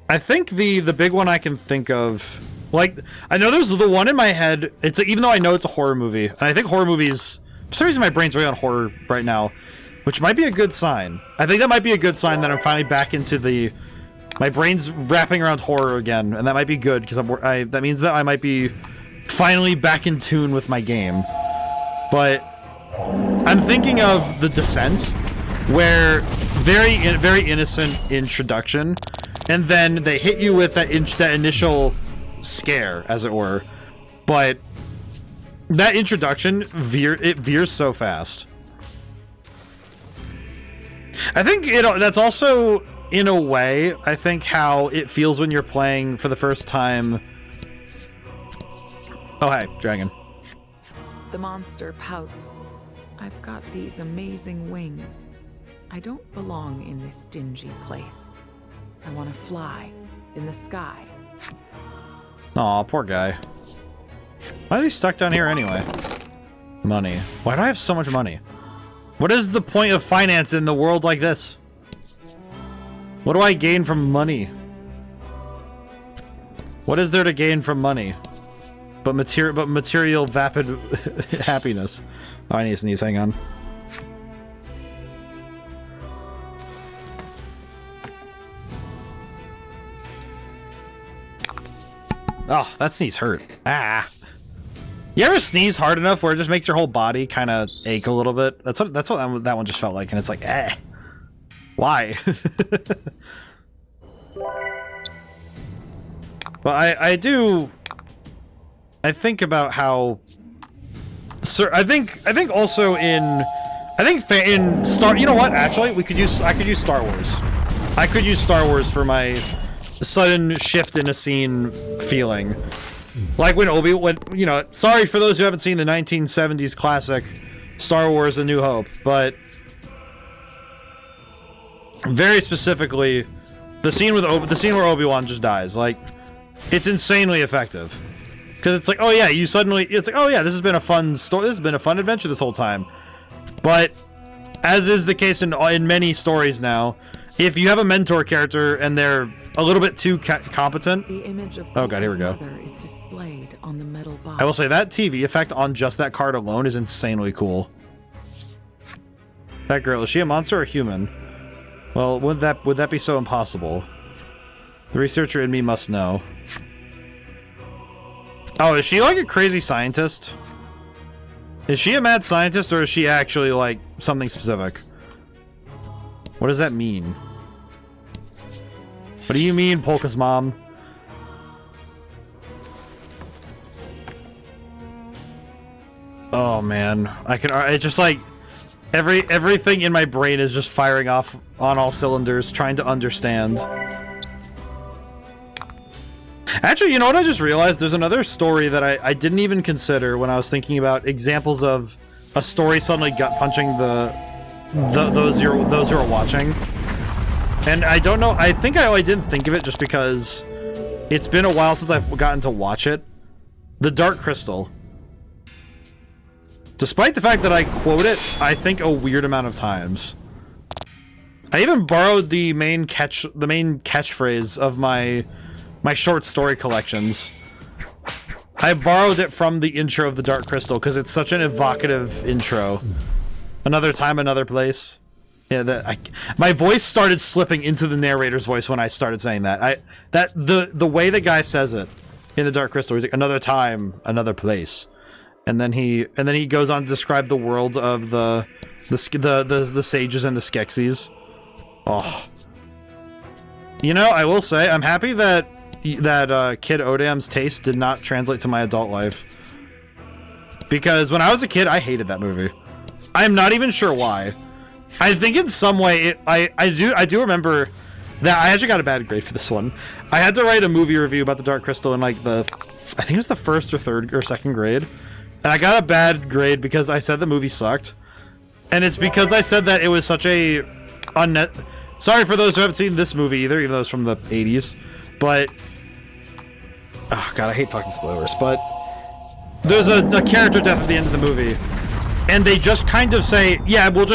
I think the big one I can think of, like, I know there's the one in my head, it's even though I know it's a horror movie, and I think horror movies, for some reason my brain's really on horror right now, which might be a good sign. I think that might be a good sign that I'm finally back into my brain's wrapping around horror again, and that might be good, because that means that I might be finally back in tune with my game. But I'm thinking of The Descent, where very innocent introduction, and then they hit you with that initial scare, as it were. But that introduction veers so fast. I think that's also, in a way, I think how it feels when you're playing for the first time. Oh, hey, dragon. The monster pouts. I've got these amazing wings. I don't belong in this dingy place. I want to fly in the sky. Aw, poor guy. Why is he stuck down here anyway? Money. Why do I have so much money? What is the point of finance in the world like this? What do I gain from money? What is there to gain from money? But material vapid happiness. Oh, I need to sneeze, hang on. Oh, that sneeze hurt. Ah. You ever sneeze hard enough where it just makes your whole body kind of ache a little bit? That's what that one just felt like, and it's like, eh. Why? But I think about how, I think also in Star, you know what? Actually, I could use Star Wars. I could use Star Wars for my sudden shift in a scene feeling. Like when you know, sorry for those who haven't seen the 1970s classic Star Wars: A New Hope, but very specifically, the scene where Obi-Wan just dies, like, it's insanely effective. Because it's like, oh yeah, it's like, oh yeah, this has been a fun story, this has been a fun adventure this whole time. But, as is the case in many stories now, if you have a mentor character and they're a little bit too competent... The image of oh god, here we go. Is displayed on the metal box. I will say, that TV effect on just that card alone is insanely cool. That girl, is she a monster or a human? Well, would that be so impossible? The researcher in me must know. Oh, is she like a crazy scientist? Is she a mad scientist, or is she actually like something specific? What does that mean? What do you mean, Polka's mom? Oh man, it's just like everything in my brain is just firing off on all cylinders, trying to understand. Actually, you know what I just realized? There's another story that I didn't even consider when I was thinking about examples of a story suddenly gut punching those who are watching. And I don't know, I think I didn't think of it just because it's been a while since I've gotten to watch it. The Dark Crystal. Despite the fact that I quote it, I think a weird amount of times. I even borrowed the main catchphrase of my short story collections. I borrowed it from the intro of The Dark Crystal because it's such an evocative intro. Another time, another place. Yeah, my voice started slipping into the narrator's voice when I started saying that. The way the guy says it in The Dark Crystal, he's like, another time, another place. And then he goes on to describe the world of the sages and the Skeksis. Oh. You know, I will say, I'm happy that kid ODaM's taste did not translate to my adult life. Because when I was a kid, I hated that movie. I'm not even sure why. I think in some way, I do remember that I actually got a bad grade for this one. I had to write a movie review about The Dark Crystal in like I think it was the first or third or second grade. And I got a bad grade because I said the movie sucked. And it's because I said that it was such a... Sorry for those who haven't seen this movie either, even though it's from the 80s. But... Oh god, I hate talking spoilers, but... There's a character death at the end of the movie. And they just kind of say, yeah, we'll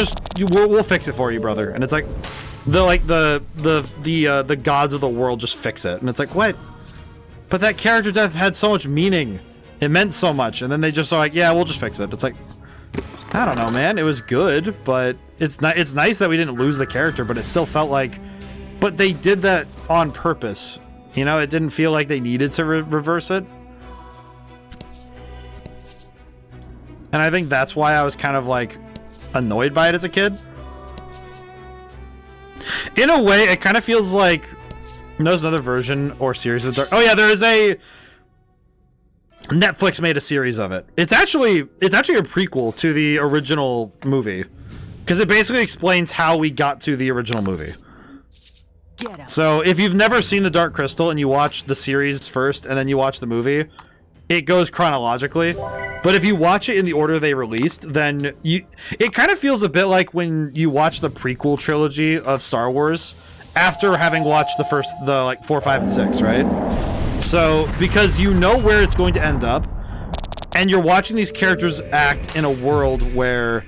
fix it for you, brother. And it's like... The gods of the world just fix it. And it's like, what? But that character death had so much meaning. It meant so much, and then they just are like, yeah, we'll just fix it. It's like, I don't know, man. It was good, but it's nice that we didn't lose the character, but it still felt like... But they did that on purpose. You know, it didn't feel like they needed to reverse it. And I think that's why I was kind of, like, annoyed by it as a kid. In a way, it kind of feels like... There's another version or series of Dark... Oh yeah, there is a... Netflix made a series of it. It's actually a prequel to the original movie. Because it basically explains how we got to the original movie. So if you've never seen The Dark Crystal and you watch the series first and then you watch the movie, it goes chronologically. But if you watch it in the order they released, then it kind of feels a bit like when you watch the prequel trilogy of Star Wars after having watched the like 4, 5, and 6, right? So, because you know where it's going to end up, and you're watching these characters act in a world where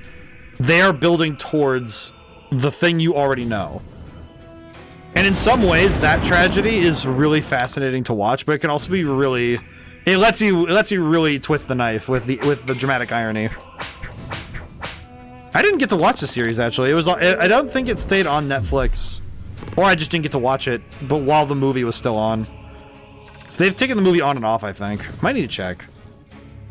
they are building towards the thing you already know. And in some ways, that tragedy is really fascinating to watch, but it can also be really... It lets you really twist the knife with the dramatic irony. I didn't get to watch the series, actually. I don't think it stayed on Netflix, or I just didn't get to watch it, but while the movie was still on. So they've taken the movie on and off, I think. Might need to check.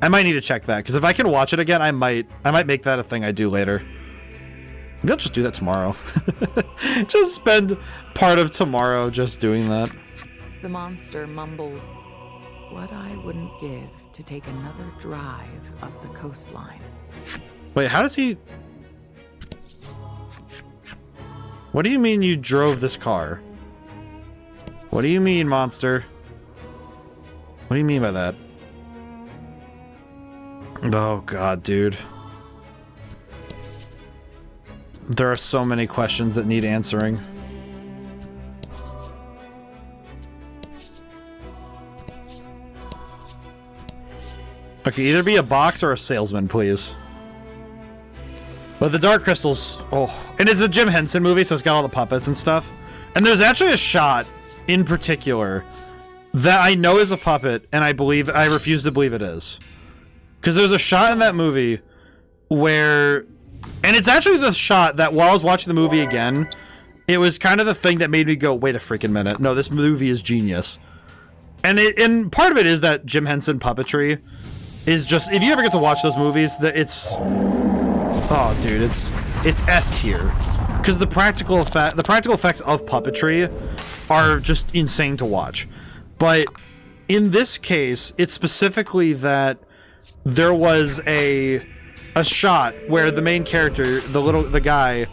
I might need to check that, because if I can watch it again, I might make that a thing I do later. Maybe I'll just do that tomorrow. Just spend part of tomorrow just doing that. The monster mumbles, "What I wouldn't give to take another drive up the coastline." Wait, how does he... What do you mean you drove this car? What do you mean, monster? What do you mean by that? Oh god, dude. There are so many questions that need answering. Okay, either be a box or a salesman, please. But the Dark Crystal's... Oh. And it's a Jim Henson movie, so it's got all the puppets and stuff. And there's actually a shot, in particular... that I know is a puppet, and I refuse to believe it is. Because there's a shot in that movie where... And it's actually the shot that while I was watching the movie again, it was kind of the thing that made me go, wait a freaking minute. No, this movie is genius. And part of it is that Jim Henson puppetry is just... If you ever get to watch those movies, it's... Oh, dude, it's S tier. Because the practical effects of puppetry are just insane to watch. But in this case, it's specifically that there was a shot where the main character, the guy,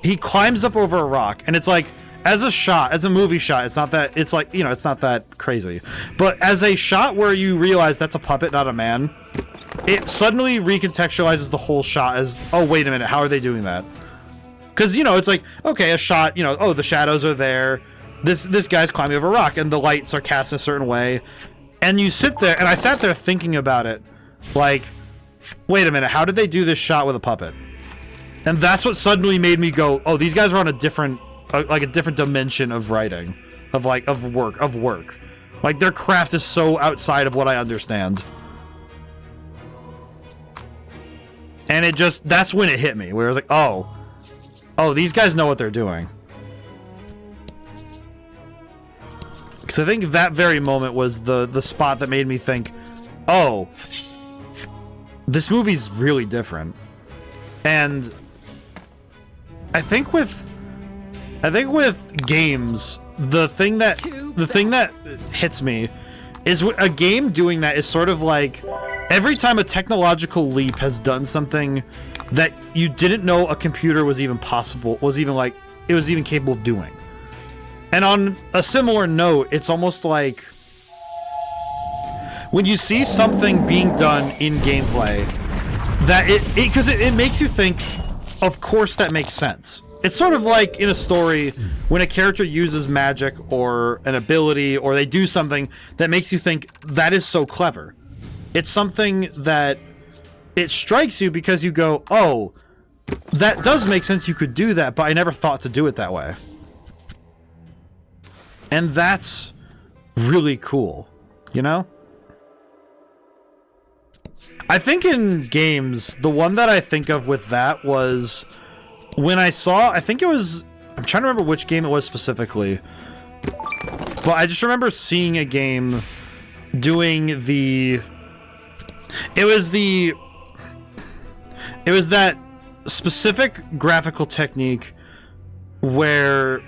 he climbs up over a rock, and it's like, as a movie shot, it's not that, it's like, you know, it's not that crazy. But as a shot where you realize that's a puppet, not a man, it suddenly recontextualizes the whole shot as, oh, wait a minute, how are they doing that? Because, you know, it's like, okay, a shot, you know, oh, the shadows are there, this guy's climbing over a rock, and the lights are cast in a certain way, and you sit there, and I sat there thinking about it, like, wait a minute, how did they do this shot with a puppet? And that's what suddenly made me go, oh, these guys are on a different, like a different dimension of writing, of work. Like, their craft is so outside of what I understand. And it just, that's when it hit me, where I was like, oh, these guys know what they're doing. Because I think that very moment was the spot that made me think, oh, this movie's really different. And I think with games, the thing that hits me is a game doing that is sort of like every time a technological leap has done something that you didn't know a computer was even capable of doing. And on a similar note, it's almost like when you see something being done in gameplay that it makes you think, of course that makes sense. It's sort of like in a story when a character uses magic or an ability or they do something that makes you think that is so clever. It's something that it strikes you because you go, oh, that does make sense, you could do that, but I never thought to do it that way. And that's really cool, you know? I think in games, the one that I think of with that was when I saw, I think it was, I'm trying to remember which game it was specifically, but I just remember seeing a game doing it was that specific graphical technique where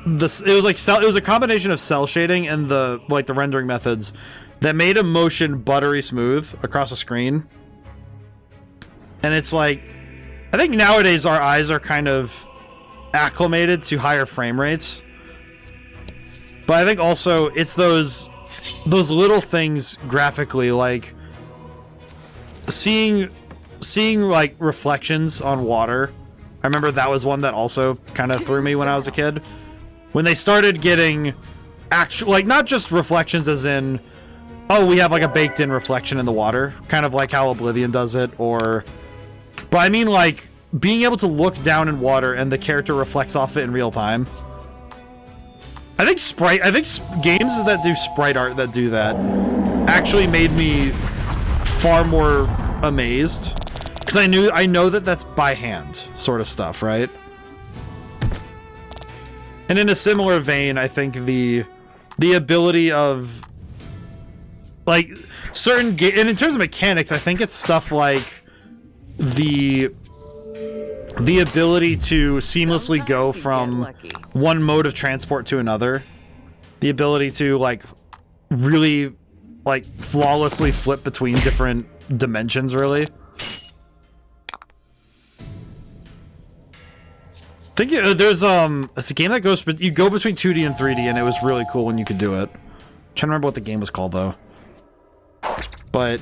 it was a combination of cell shading and the rendering methods that made a motion buttery smooth across a screen. And it's like, I think nowadays our eyes are kind of acclimated to higher frame rates. But I think also it's those little things graphically, like seeing like reflections on water. I remember that was one that also kind of threw me when I was a kid. When they started getting actual, like, not just reflections as in, oh, we have like a baked in reflection in the water, kind of like how Oblivion does it, but I mean like being able to look down in water and the character reflects off it in real time. I think games that do sprite art that do that actually made me far more amazed, because I know that that's by hand sort of stuff, right? And in a similar vein, I think the ability of like certain and in terms of mechanics, I think it's stuff like the ability to seamlessly go from one mode of transport to another, the ability to like really like flawlessly flip between different dimensions, really. I think there's it's a game that goes, but you go between 2D and 3D, and it was really cool when you could do it. I'm trying to remember what the game was called though. But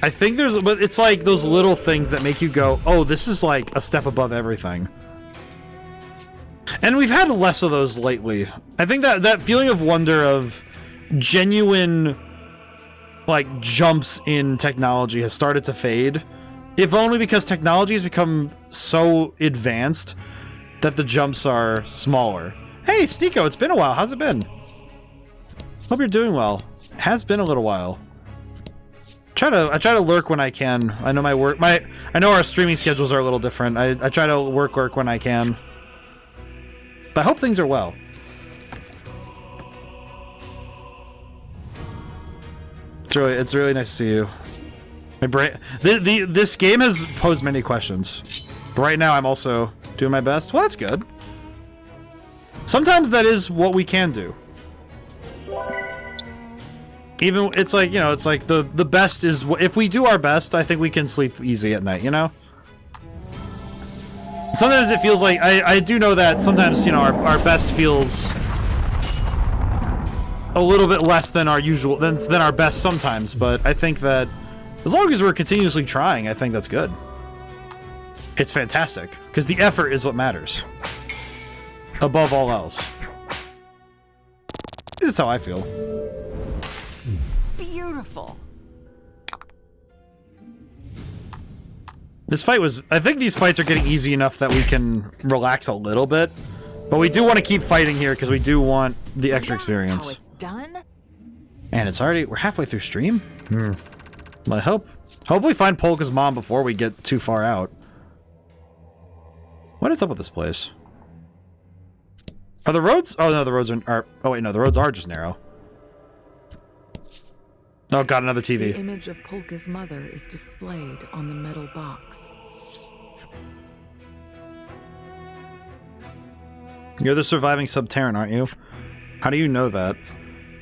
I think but it's like those little things that make you go, oh, this is like a step above everything. And we've had less of those lately. I think that feeling of wonder of genuine like jumps in technology has started to fade. If only because technology has become so advanced that the jumps are smaller. Hey, Stiko, it's been a while. How's it been? Hope you're doing well. It has been a little while. I try to lurk when I can. I know I know our streaming schedules are a little different. I try to work when I can. But I hope things are well. It's really nice to see you. My brain. This game has posed many questions. But right now, I'm also doing my best. Well, that's good. Sometimes that is what we can do. Even, it's like, you know, it's like the best is, if we do our best, I think we can sleep easy at night, you know? Sometimes it feels like, I do know that sometimes, you know, our best feels a little bit less than our usual, than our best sometimes, but I think that as long as we're continuously trying, I think that's good. It's fantastic, because the effort is what matters. Above all else. This is how I feel. Beautiful. This fight was... I think these fights are getting easy enough that we can relax a little bit. But we do want to keep fighting here because we do want the extra experience. That's how it's done? And it's already... We're halfway through stream? Well, I hope we find Polka's mom before we get too far out. What is up with this place? Are the roads... Oh, no, the roads are... Oh, wait, no, the roads are just narrow. Oh, got another TV. The image of Polka's mother is displayed on the metal box. You're the surviving Subterran, aren't you? How do you know that?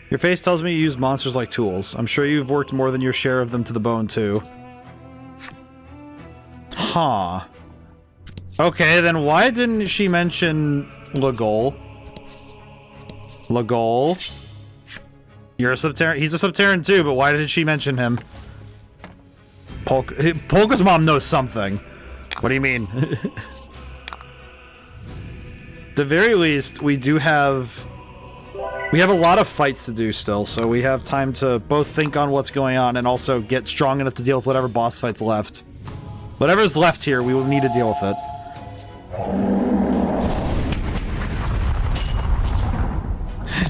Your face tells me you use monsters like tools. I'm sure you've worked more than your share of them to the bone, too. Huh. Okay, then why didn't she mention Lagol? Lagol? You're a Subterran. He's a Subterran too, but why did she mention him? Polka's mom knows something. What do you mean? At the very least, we do have... We have a lot of fights to do still, so we have time to both think on what's going on and also get strong enough to deal with whatever boss fights left. Whatever's left here, we will need to deal with it.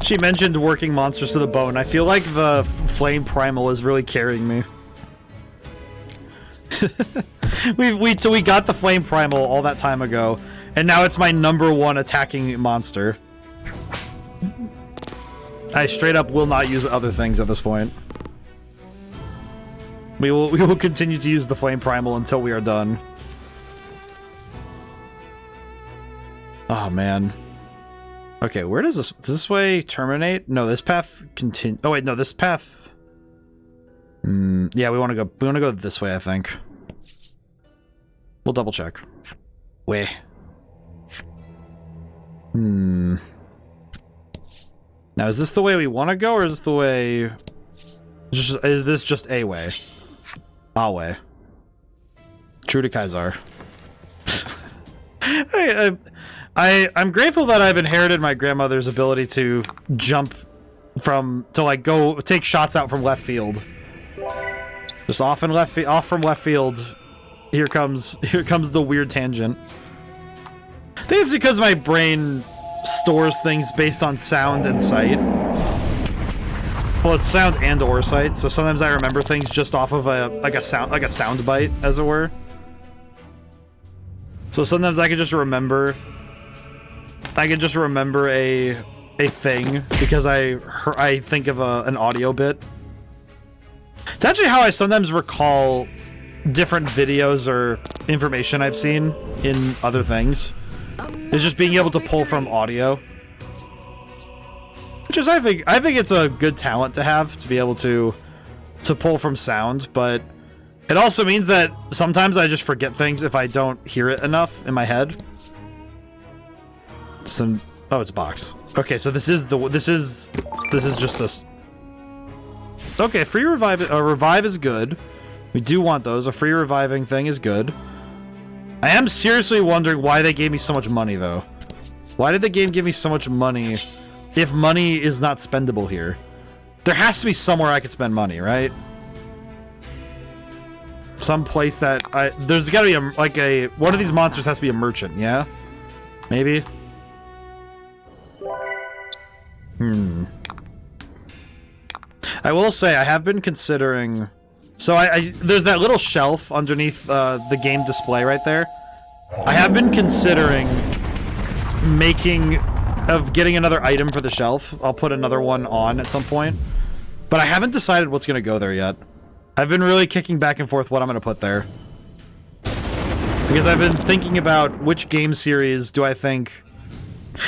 She mentioned working monsters to the bone. I feel like the Flame Primal is really carrying me. we got the Flame Primal all that time ago, and now it's my #1 attacking monster. I straight up will not use other things at this point. We will continue to use the Flame Primal until we are done. Oh man. Okay, where does this way terminate? No, this path continue. Oh wait, no, this path. Yeah, we want to go this way, I think. We'll double check. Way. Now, is this the way we want to go, or is this the way? Is this just a way? A way. True to Kaisar. I'm grateful that I've inherited my grandmother's ability to jump to like go take shots out from left field. Just off from left field. Here comes the weird tangent. I think it's because my brain stores things based on sound and sight. Well, it's sound and or sight, so sometimes I remember things just off of a sound bite, as it were. So sometimes I can just remember a thing because I think of an audio bit. It's actually how I sometimes recall different videos or information I've seen in other things. It's just being able to pull from audio. Which is, I think it's a good talent to have, to be able to pull from sound, but it also means that sometimes I just forget things if I don't hear it enough in my head. Oh, it's a box. Okay, so this is just this. Okay, free revive. Revive is good. We do want those. A free reviving thing is good. I am seriously wondering why they gave me so much money, though. Why did the game give me so much money if money is not spendable here? There has to be somewhere I could spend money, right? Some place that there's got to be one of these monsters has to be a merchant, yeah? Maybe. I will say I have been considering. So there's that little shelf underneath the game display right there. I have been considering getting another item for the shelf. I'll put another one on at some point, but I haven't decided what's gonna go there yet. I've been really kicking back and forth what I'm gonna put there because I've been thinking about which game series do I think.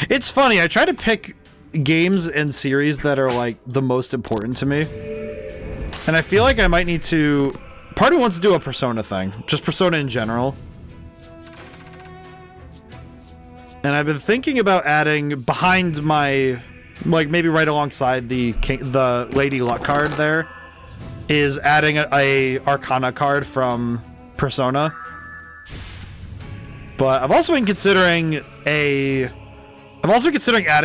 It's funny. I try to pick games and series that are like the most important to me. And I feel like I might need to... Part of me wants to do a Persona thing. Just Persona in general. And I've been thinking about adding behind my... Like, maybe right alongside the Lady Luck card there, is adding a Arcana card from Persona. But I've also been considering adding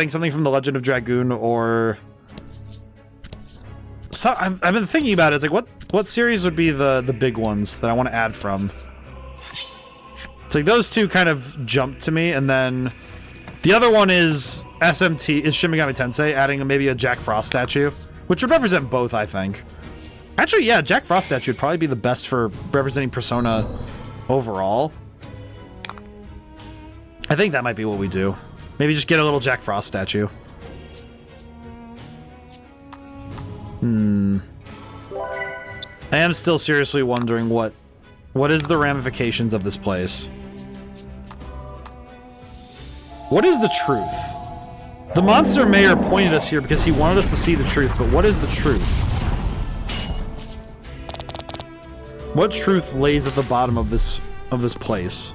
something from the Legend of Dragoon, or... So, I've been thinking about it. It's like, what series would be the big ones that I want to add from? It's like those two kind of jumped to me, and then the other one is Shin Megami Tensei, adding maybe a Jack Frost statue, which would represent both, I think. Actually, yeah, Jack Frost statue would probably be the best for representing Persona overall. I think that might be what we do. Maybe just get a little Jack Frost statue. I am still seriously wondering what is the ramifications of this place. What is the truth? The monster mayor pointed us here because he wanted us to see the truth, but what is the truth? What truth lays at the bottom of this place?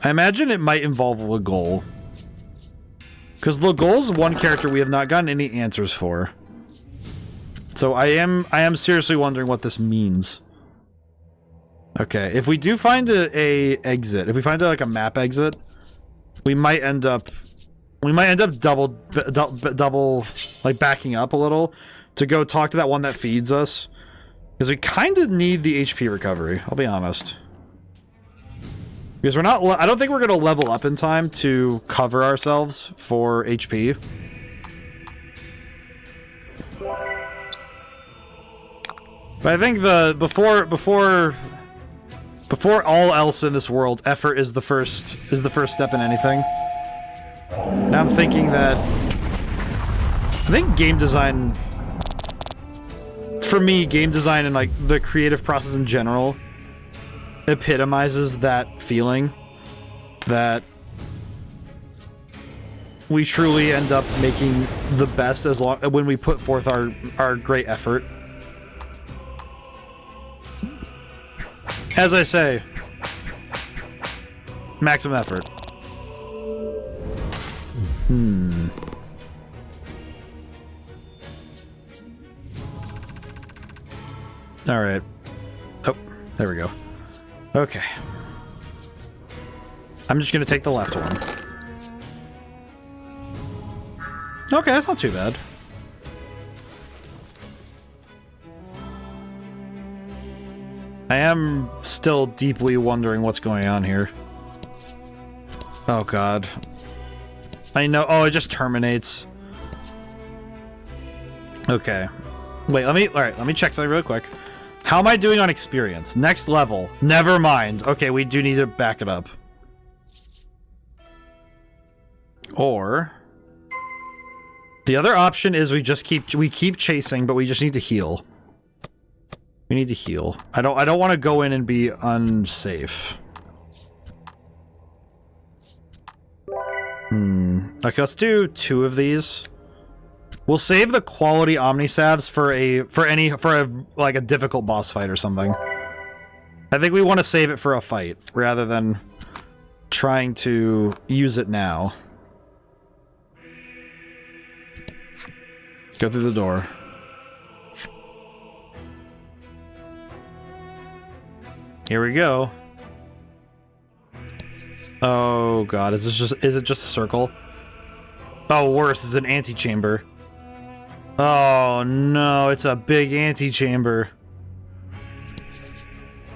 I imagine it might involve Legol. Because Legol's one character we have not gotten any answers for. So I am seriously wondering what this means. Okay, if we do find a exit, if we find like a map exit, we might end up double like backing up a little to go talk to that one that feeds us, because we kind of need the HP recovery, I'll be honest. Because I don't think we're going to level up in time to cover ourselves for HP. But I think before all else in this world, effort is the first step in anything. Now I'm thinking that I think game design, for me, game design and like the creative process in general epitomizes that feeling that we truly end up making the best when we put forth our great effort. As I say, maximum effort. All right. Oh, there we go. Okay. I'm just gonna take the left one. Okay, that's not too bad. I am still deeply wondering what's going on here. Oh god. I know. Oh, it just terminates. Okay. Wait, let me check something real quick. How am I doing on experience? Next level. Never mind. Okay, we do need to back it up. Or the other option is we keep chasing, but we just need to heal. We need to heal. I don't want to go in and be unsafe. Okay, let's do 2 of these. We'll save the quality Omnisalves for like a difficult boss fight or something. I think we want to save it for a fight rather than trying to use it now. Go through the door. Here we go. Oh god, is it just a circle? Oh, worse, it's an antechamber. Oh no, it's a big antechamber.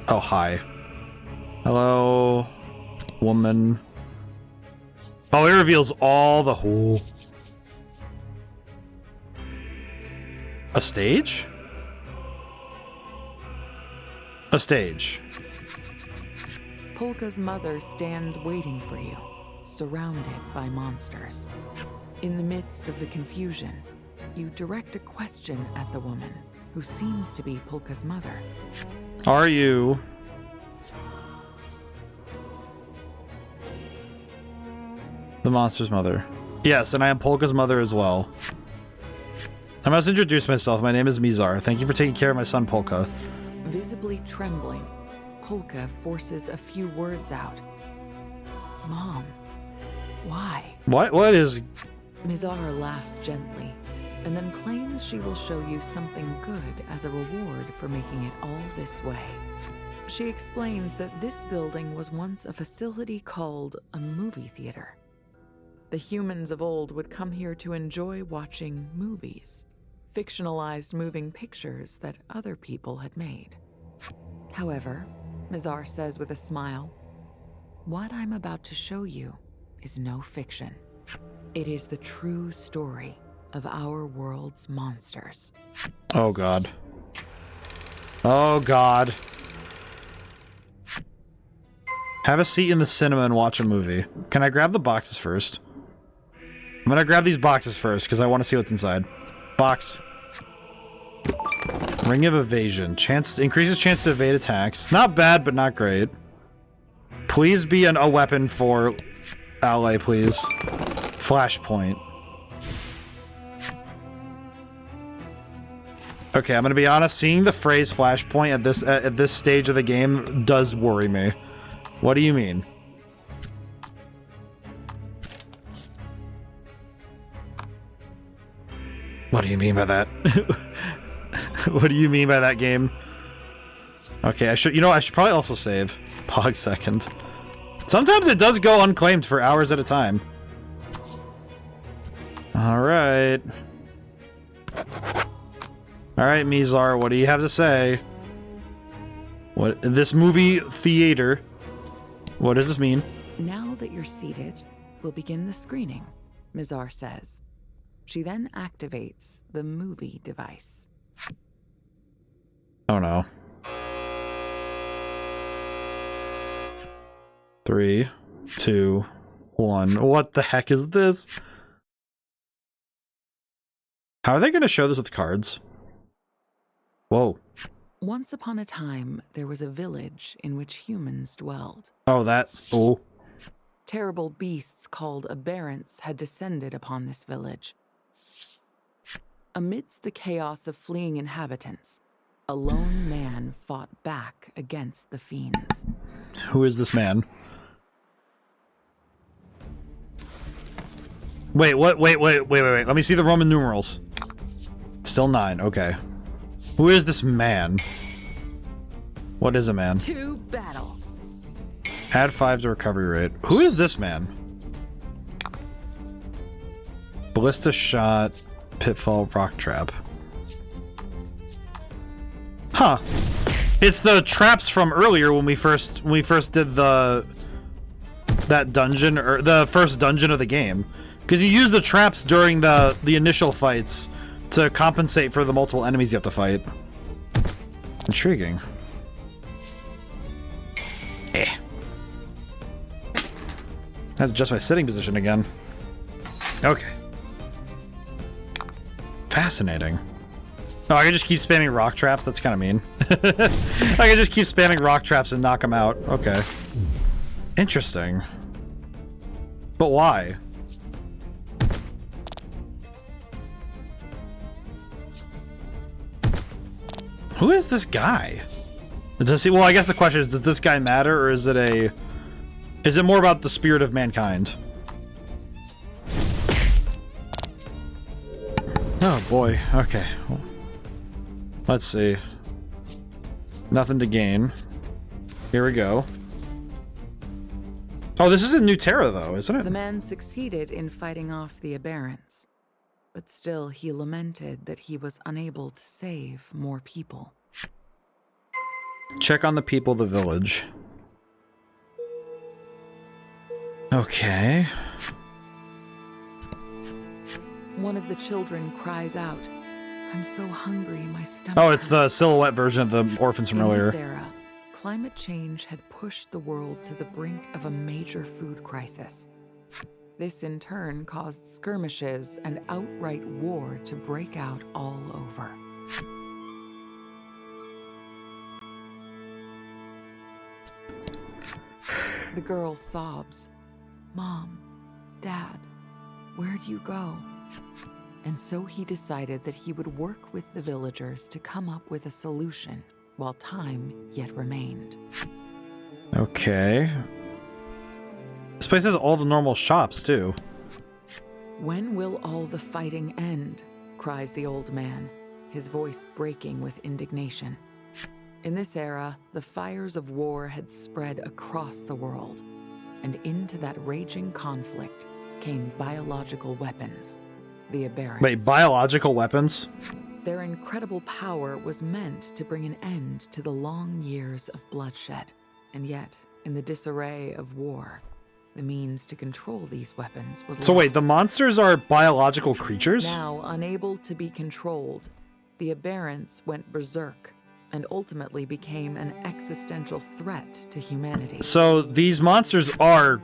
Oh, hi. Hello, woman. Oh, it reveals all the whole. A stage? A stage. Polka's mother stands waiting for you, surrounded by monsters. In the midst of the confusion, you direct a question at the woman, who seems to be Polka's mother. Are you? The monster's mother. Yes, and I am Polka's mother as well. I must introduce myself. My name is Mizar. Thank you for taking care of my son, Polka. Visibly trembling, Polka forces a few words out. Mom, why? What is... Mizar laughs gently, and then claims she will show you something good as a reward for making it all this way. She explains that this building was once a facility called a movie theater. The humans of old would come here to enjoy watching movies, fictionalized moving pictures that other people had made. However, Mizar says with a smile, what I'm about to show you is no fiction. It is the true story of our world's monsters. Oh, God. Oh, God. Have a seat in the cinema and watch a movie. Can I grab the boxes first? I'm gonna grab these boxes first, because I want to see what's inside. Box. Ring of Evasion. Increases chance to evade attacks. Not bad, but not great. Please be a weapon for ally, please. Flashpoint. Okay, I'm gonna be honest. Seeing the phrase flashpoint at this stage of the game does worry me. What do you mean? What do you mean by that? What do you mean by that, game? Okay, I should probably also save. Pog second. Sometimes it does go unclaimed for hours at a time. Alright. Alright, Mizar, what do you have to say? What this movie theater? What does this mean? Now that you're seated, we'll begin the screening, Mizar says. She then activates the movie device. Oh no. 3, 2, 1. What the heck is this? How are they going to show this with cards? Whoa. Once upon a time, there was a village in which humans dwelled. Oh, that's... Oh. Terrible beasts called aberrants had descended upon this village. Amidst the chaos of fleeing inhabitants, a lone man fought back against the fiends. Who is this man? Wait, what? Wait. Let me see the Roman numerals. Still 9, okay. Who is this man? What is a man? To battle. Add 5 to recovery rate. Who is this man? Ballista shot, pitfall, rock trap. Huh. It's the traps from earlier when we first did that dungeon, or the first dungeon of the game. Because you use the traps during the initial fights to compensate for the multiple enemies you have to fight. Intriguing. I have to adjust my sitting position again. Okay. Fascinating. Oh, I can just keep spamming rock traps? That's kind of mean. I can just keep spamming rock traps and knock them out. Okay. Interesting. But why? Who is this guy? Well, I guess the question is, does this guy matter, or is it more about the spirit of mankind? Oh boy, okay. Let's see. Nothing to gain. Here we go. Oh, this is in New Terra, though, isn't it? The man succeeded in fighting off the aberrants, but still he lamented that he was unable to save more people. Check on the people of the village. Okay. One of the children cries out, "I'm so hungry, my stomach." Oh, it's the hurts." silhouette version of the orphans from earlier. In this era, climate change had pushed the world to the brink of a major food crisis. This in turn caused skirmishes and outright war to break out all over. The girl sobs, "Mom, Dad, where'd you go?" and so he decided that he would work with the villagers to come up with a solution while time yet remained. Okay. This place has all the normal shops, too. When will all the fighting end? Cries the old man, his voice breaking with indignation. In this era, the fires of war had spread across the world, and into that raging conflict came biological weapons, the Aberrants. Wait, biological weapons? Their incredible power was meant to bring an end to the long years of bloodshed, and yet, in the disarray of war, the means to control these weapons was So lost. wait, the monsters are biological creatures? Now, unable to be controlled, the Aberrants went berserk and ultimately became an existential threat to humanity. So these monsters are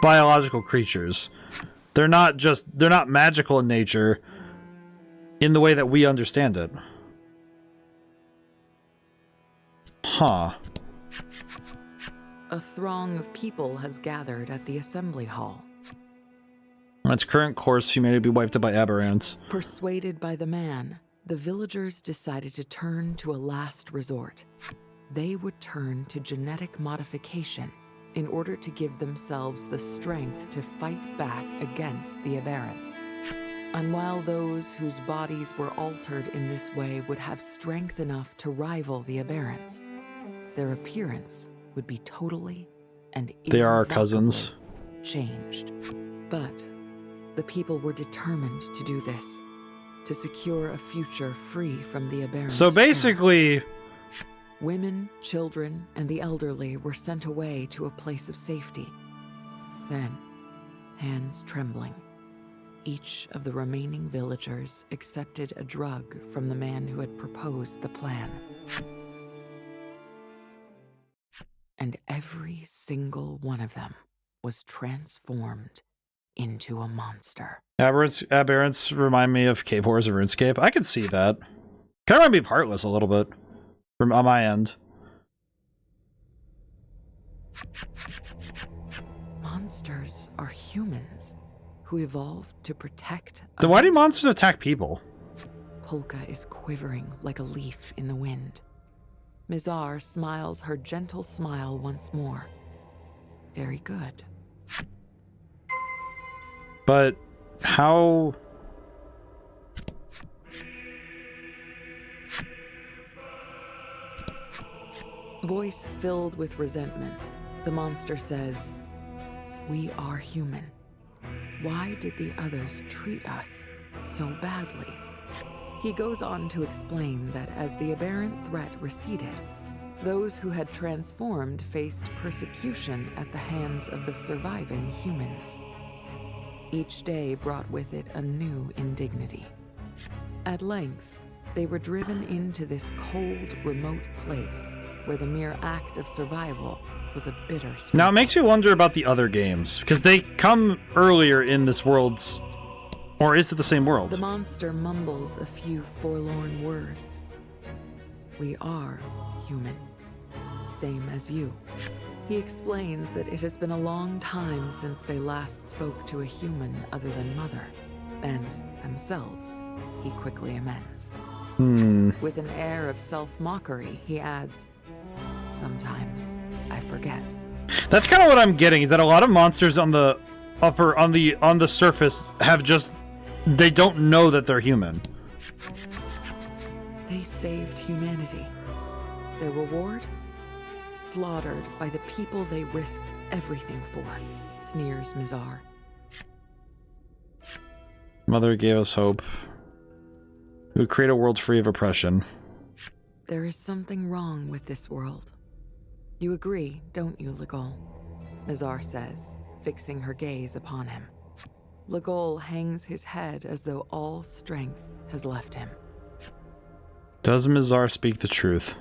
biological creatures. They're not magical in nature in the way that we understand it. Huh. A throng of people has gathered at the assembly hall. On its current course, humanity will be wiped out by aberrants. Persuaded by the man, the villagers decided to turn to a last resort. They would turn to genetic modification in order to give themselves the strength to fight back against the aberrants. And while those whose bodies were altered in this way would have strength enough to rival the aberrants, their appearance would be totally and They are our irrevocably cousins. changed. But the people were determined to do this, to secure a future free from the aberrant. So basically, Women, children, and the elderly were sent away to a place of safety. Then, hands trembling, each of the remaining villagers accepted a drug from the man who had proposed the plan. And every single one of them was transformed into a monster. aberrants remind me of Cave Horrors of RuneScape. I could see that. Kind of remind me of Heartless a little bit. From on my end. Monsters are humans who evolved to protect Then why do others. monsters attack people? Polka is quivering like a leaf in the wind. Mizar smiles her gentle smile once more. Very good. But how... Voice filled with resentment, the monster says, "We are human. Why did the others treat us so badly?" He goes on to explain that as the aberrant threat receded, those who had transformed faced persecution at the hands of the surviving humans. Each day brought with it a new indignity. At length, they were driven into this cold, remote place where the mere act of survival was a bitter struggle. Now it makes you wonder about the other games, because they come earlier in this world's... Or is it the same world? The monster mumbles a few forlorn words. "We are human, same as you." He explains that it has been a long time since they last spoke to a human other than Mother, and themselves, he quickly amends. With an air of self-mockery, he adds, "Sometimes I forget." That's kind of what I'm getting, is that a lot of monsters on the on the surface have just... They don't know that they're human. They saved humanity. Their reward? Slaughtered by the people they risked everything for, sneers Mizar. Mother gave us hope. We would create a world free of oppression. There is something wrong with this world. You agree, don't you, Legol? Mizar says, fixing her gaze upon him. Legol hangs his head as though all strength has left him. Does Mizar speak the truth?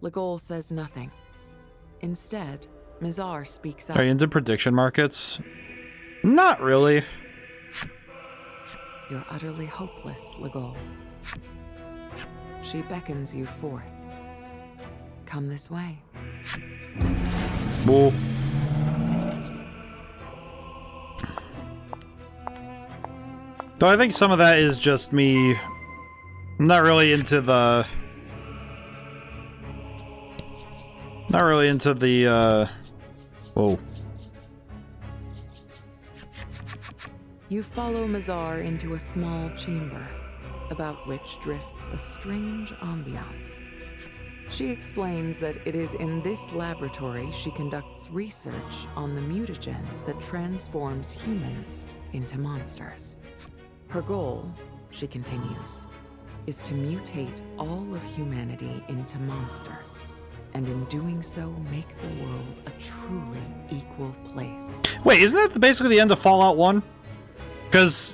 Legol says nothing. Instead, Mizar speaks up. Are you into prediction markets? Not really. You're utterly hopeless, Legol. She beckons you forth. Come this way. Well, So I think some of that is just me. I'm not really into the. Not really into the. Whoa. You follow Mazar into a small chamber, about which drifts a strange ambiance. She explains that it is in this laboratory she conducts research on the mutagen that transforms humans into monsters. Her goal, she continues, is to mutate all of humanity into monsters, and in doing so make the world a truly equal place. Wait, isn't that basically the end of Fallout 1? Because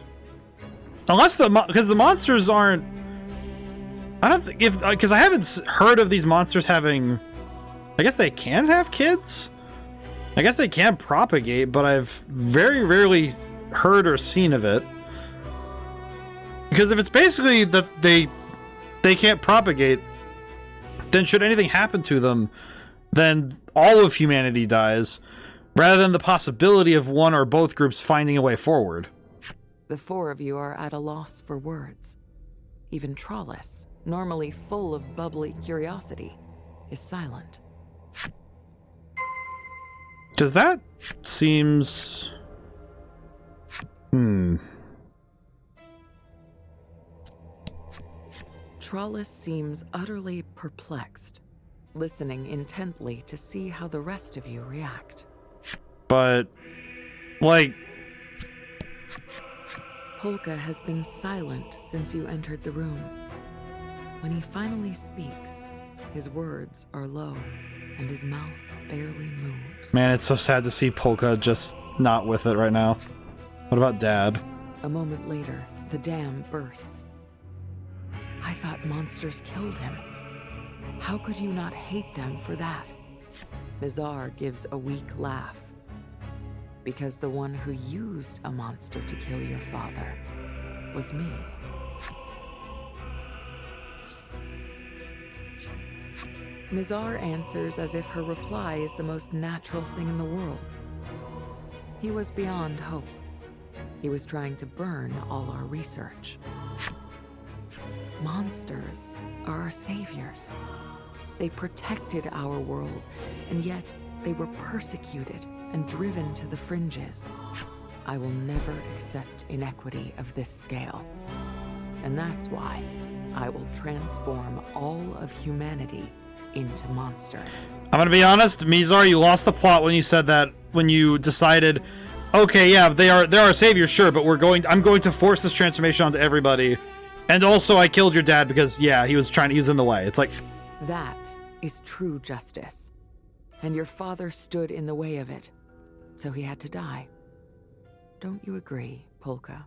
the monsters aren't. I don't think because I haven't heard of these monsters having. I guess they can have kids. I guess they can propagate, but I've very rarely heard or seen of it. Because if it's basically that they can't propagate, then should anything happen to them, then all of humanity dies, rather than the possibility of one or both groups finding a way forward. The four of you are at a loss for words. Even Trollis, normally full of bubbly curiosity, is silent. Does that seems... Trollis seems utterly perplexed, listening intently to see how the rest of you react. But, like... Polka has been silent since you entered the room. When he finally speaks, his words are low, and his mouth barely moves. Man, it's so sad to see Polka just not with it right now. What about Dad? A moment later, the dam bursts. I thought monsters killed him. How could you not hate them for that? Mazar gives a weak laugh. Because the one who used a monster to kill your father was me. Mazar answers as if her reply is the most natural thing in the world. He was beyond hope. He was trying to burn all our research. Monsters are our saviors. They protected our world, and yet they were persecuted and driven to the fringes. I will never accept inequity of this scale. And that's why I will transform all of humanity into monsters. I'm gonna be honest, Mizar, you lost the plot when you said that, when you decided, okay, yeah, they're our saviors, sure, but I'm going to force this transformation onto everybody. And also I killed your dad because, yeah, he was in the way. It's like... That is true justice. And your father stood in the way of it. So he had to die. Don't you agree, Polka?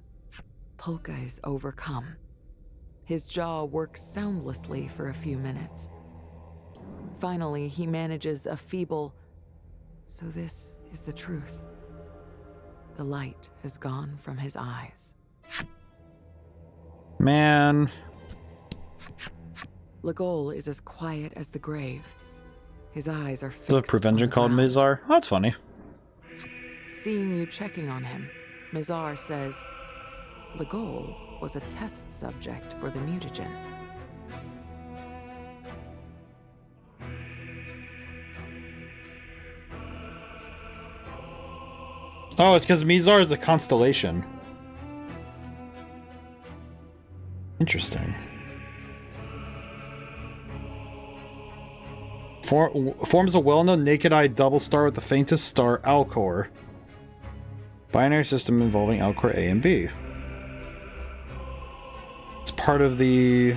Polka is overcome. His jaw works soundlessly for a few minutes. Finally, he manages a feeble, so this is the truth. The light has gone from his eyes. Man. Legol is as quiet as the grave. His eyes are fixed. Is a prevention called Mizar? Oh, that's funny. Seeing you checking on him, Mazar says, Legol was a test subject for the mutagen. Oh, it's because Mizar is a constellation. Interesting. Forms a well-known naked-eye double star with the faintest star, Alcor. Binary system involving Alcor A and B. It's part of the...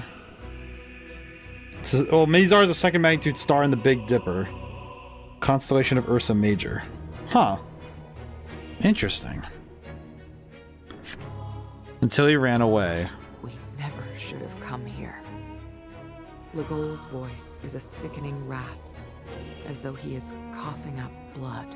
Mizar is a second magnitude star in the Big Dipper. Constellation of Ursa Major. Huh. Interesting. Until he ran away. We never should have come here. Legol's voice is a sickening rasp, as though he is coughing up blood.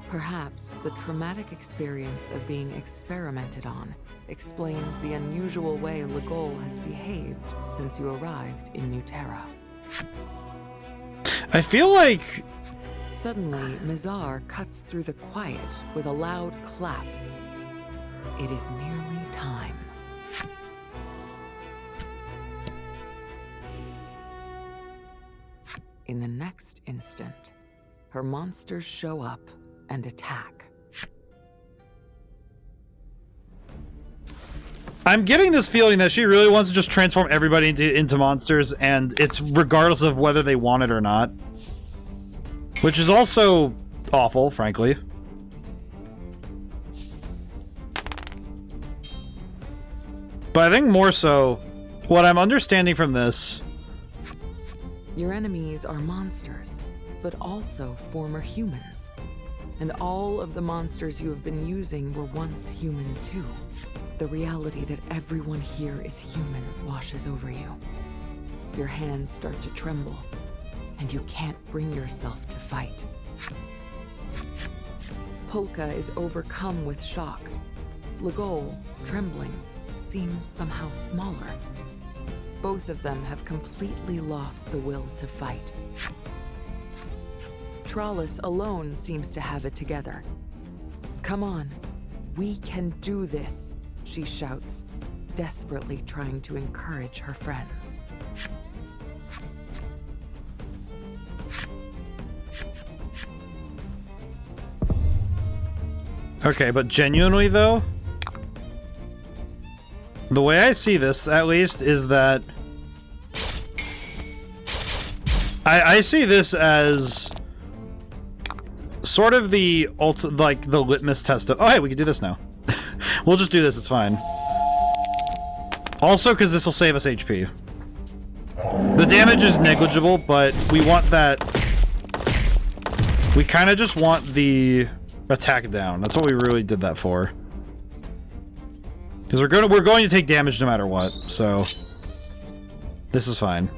Perhaps the traumatic experience of being experimented on explains the unusual way Legol has behaved since you arrived in New Terra. I feel like... Suddenly, Mazar cuts through the quiet with a loud clap. It is nearly time. In the next instant, her monsters show up and attack. I'm getting this feeling that she really wants to just transform everybody into monsters, and it's regardless of whether they want it or not. Which is also awful, frankly. But I think more so, what I'm understanding from this... Your enemies are monsters, but also former humans. And all of the monsters you have been using were once human too. The reality that everyone here is human washes over you. Your hands start to tremble, and you can't bring yourself to fight. Polka is overcome with shock. Legol, trembling, seems somehow smaller. Both of them have completely lost the will to fight. Trollis alone seems to have it together. Come on, we can do this, she shouts, desperately trying to encourage her friends. Okay, but genuinely though, the way I see this, at least, is that I see this as sort of the the litmus test of, oh hey, we can do this now. We'll just do this, it's fine. Also, because this will save us HP. The damage is negligible, but we want that. We kind of just want the attack down. That's what we really did that for. Because we're going to take damage no matter what, so this is fine.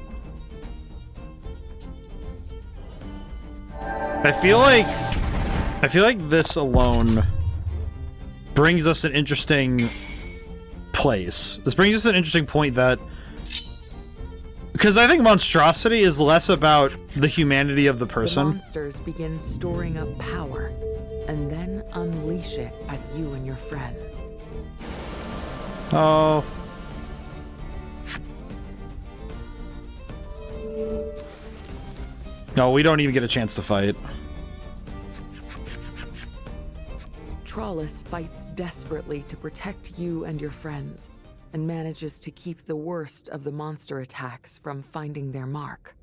I feel like this alone brings us an interesting place. This brings us an interesting point that, because I think monstrosity is less about the humanity of the person. The monsters begin storing up power and then unleash it at you and your friends. Oh. No, we don't even get a chance to fight. Trollis fights desperately to protect you and your friends, and manages to keep the worst of the monster attacks from finding their mark.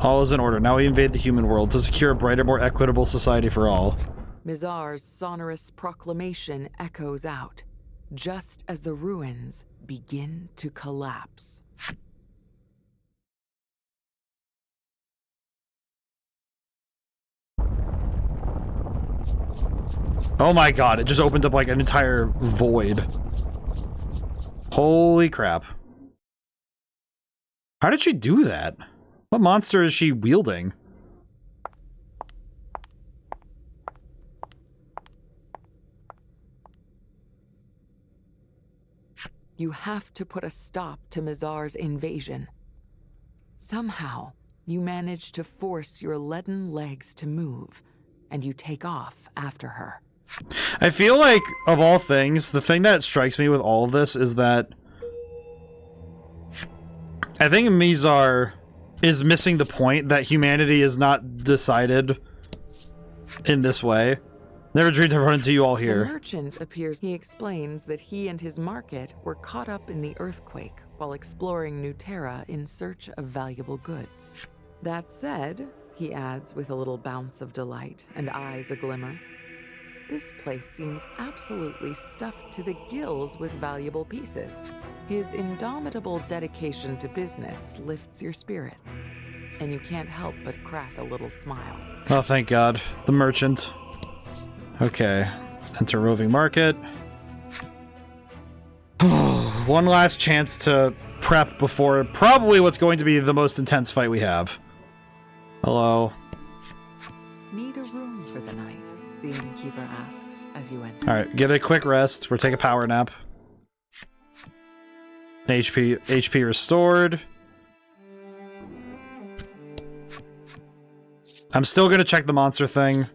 All is in order. Now we invade the human world to secure a brighter, more equitable society for all. Mizar's sonorous proclamation echoes out, just as the ruins begin to collapse. Oh my god, it just opened up like an entire void. Holy crap. How did she do that? What monster is she wielding? You have to put a stop to Mizar's invasion. Somehow, you manage to force your leaden legs to move, and you take off after her. I feel like, of all things, the thing that strikes me with all of this is that I think Mizar is missing the point that humanity is not decided in this way. Never dreamed to run into you all here. The merchant appears. He explains that he and his market were caught up in the earthquake while exploring New Terra in search of valuable goods. That said, he adds with a little bounce of delight and eyes aglimmer, this place seems absolutely stuffed to the gills with valuable pieces. His indomitable dedication to business lifts your spirits, and you can't help but crack a little smile. Oh, thank God. The merchant. Okay. Enter roving market. One last chance to prep before probably what's going to be the most intense fight we have. Hello. Need a room for the night? The innkeeper asks as you enter. Alright, get a quick rest. We'll take a power nap. HP restored. I'm still gonna check the monster thing.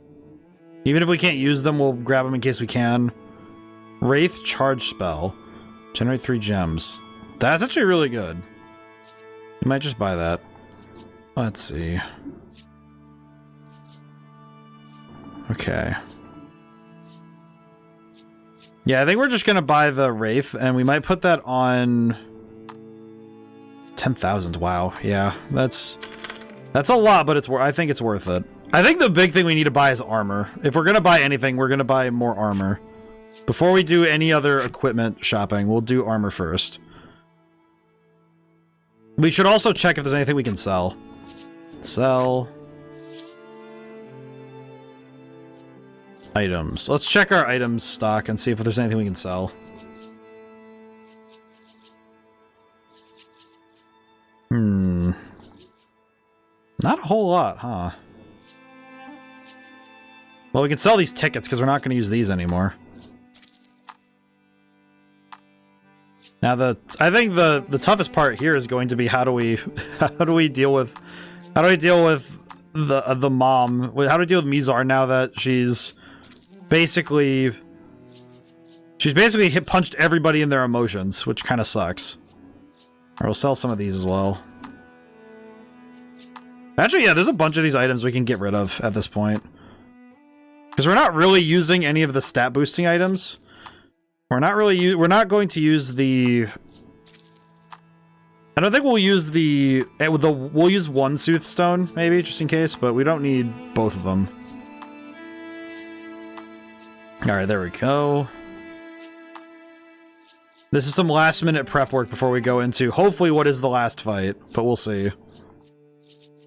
Even if we can't use them, we'll grab them in case we can. Wraith charge spell. Generate 3 gems. That's actually really good. You might just buy that. Let's see. Okay. Yeah, I think we're just gonna buy the Wraith, and we might put that on 10,000. Wow, yeah, that's a lot, but I think it's worth it. I think the big thing we need to buy is armor. If we're gonna buy anything, we're gonna buy more armor. Before we do any other equipment shopping, we'll do armor first. We should also check if there's anything we can sell. Sell. Items. Let's check our items stock and see if there's anything we can sell. Not a whole lot, huh? Well, we can sell these tickets because we're not going to use these anymore. Now, I think the toughest part here is going to be how do we deal with the mom? How do we deal with Mizar now that she's basically punched everybody in their emotions, which kind of sucks. Or we'll sell some of these as well. Actually, yeah, there's a bunch of these items we can get rid of at this point. Because we're not really using any of the stat boosting items. We're not going to use the... I don't think we'll use we'll use one Soothstone, maybe, just in case, but we don't need both of them. Alright, there we go. This is some last minute prep work before we go into, hopefully, what is the last fight, but we'll see.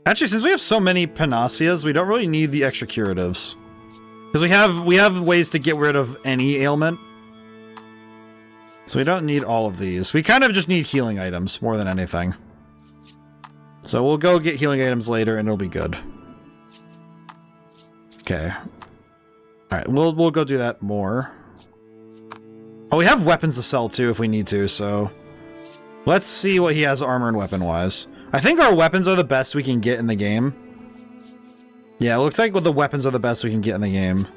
Actually, since we have so many Panaceas, we don't really need the extra curatives. Because we have ways to get rid of any ailment. So we don't need all of these. We kind of just need healing items more than anything. So we'll go get healing items later and it'll be good. Okay. Alright, we'll go do that more. Oh, we have weapons to sell too if we need to, so... Let's see what he has armor and weapon-wise. I think our weapons are the best we can get in the game. Yeah, it looks like the weapons are the best we can get in the game.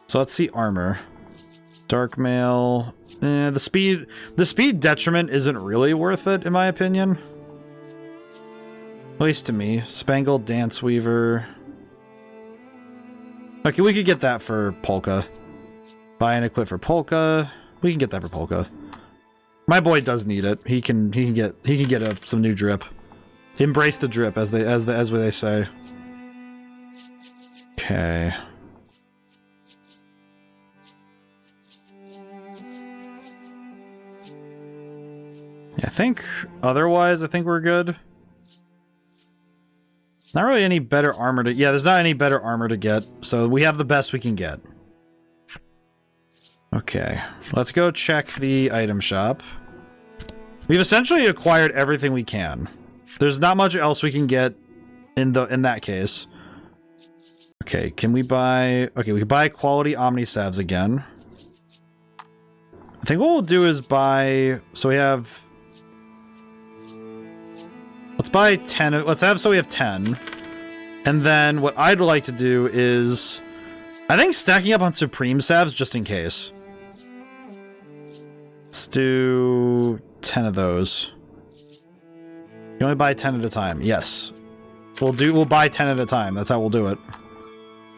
So let's see armor. Dark mail. The speed detriment isn't really worth it, in my opinion. At least to me. Spangled Dance Weaver. Okay, we could get that for Polka. Buy and equip for Polka. We can get that for Polka. My boy does need it. He can get some new drip. Embrace the drip, as they say. Okay. I think otherwise, I think we're good. Not really any better armor to... Yeah, there's not any better armor to get, so we have the best we can get. Okay, let's go check the item shop. We've essentially acquired everything we can. There's not much else we can get in that case. Okay, can we buy... Okay, we can buy quality Omni Salves again. I think what we'll do is buy... So we have... Let's buy 10... Let's have so we have 10. And then what I'd like to do is... I think stacking up on Supreme Salves just in case. Let's do 10 of those. You only buy 10 at a time. Yes. We'll buy 10 at a time. That's how we'll do it.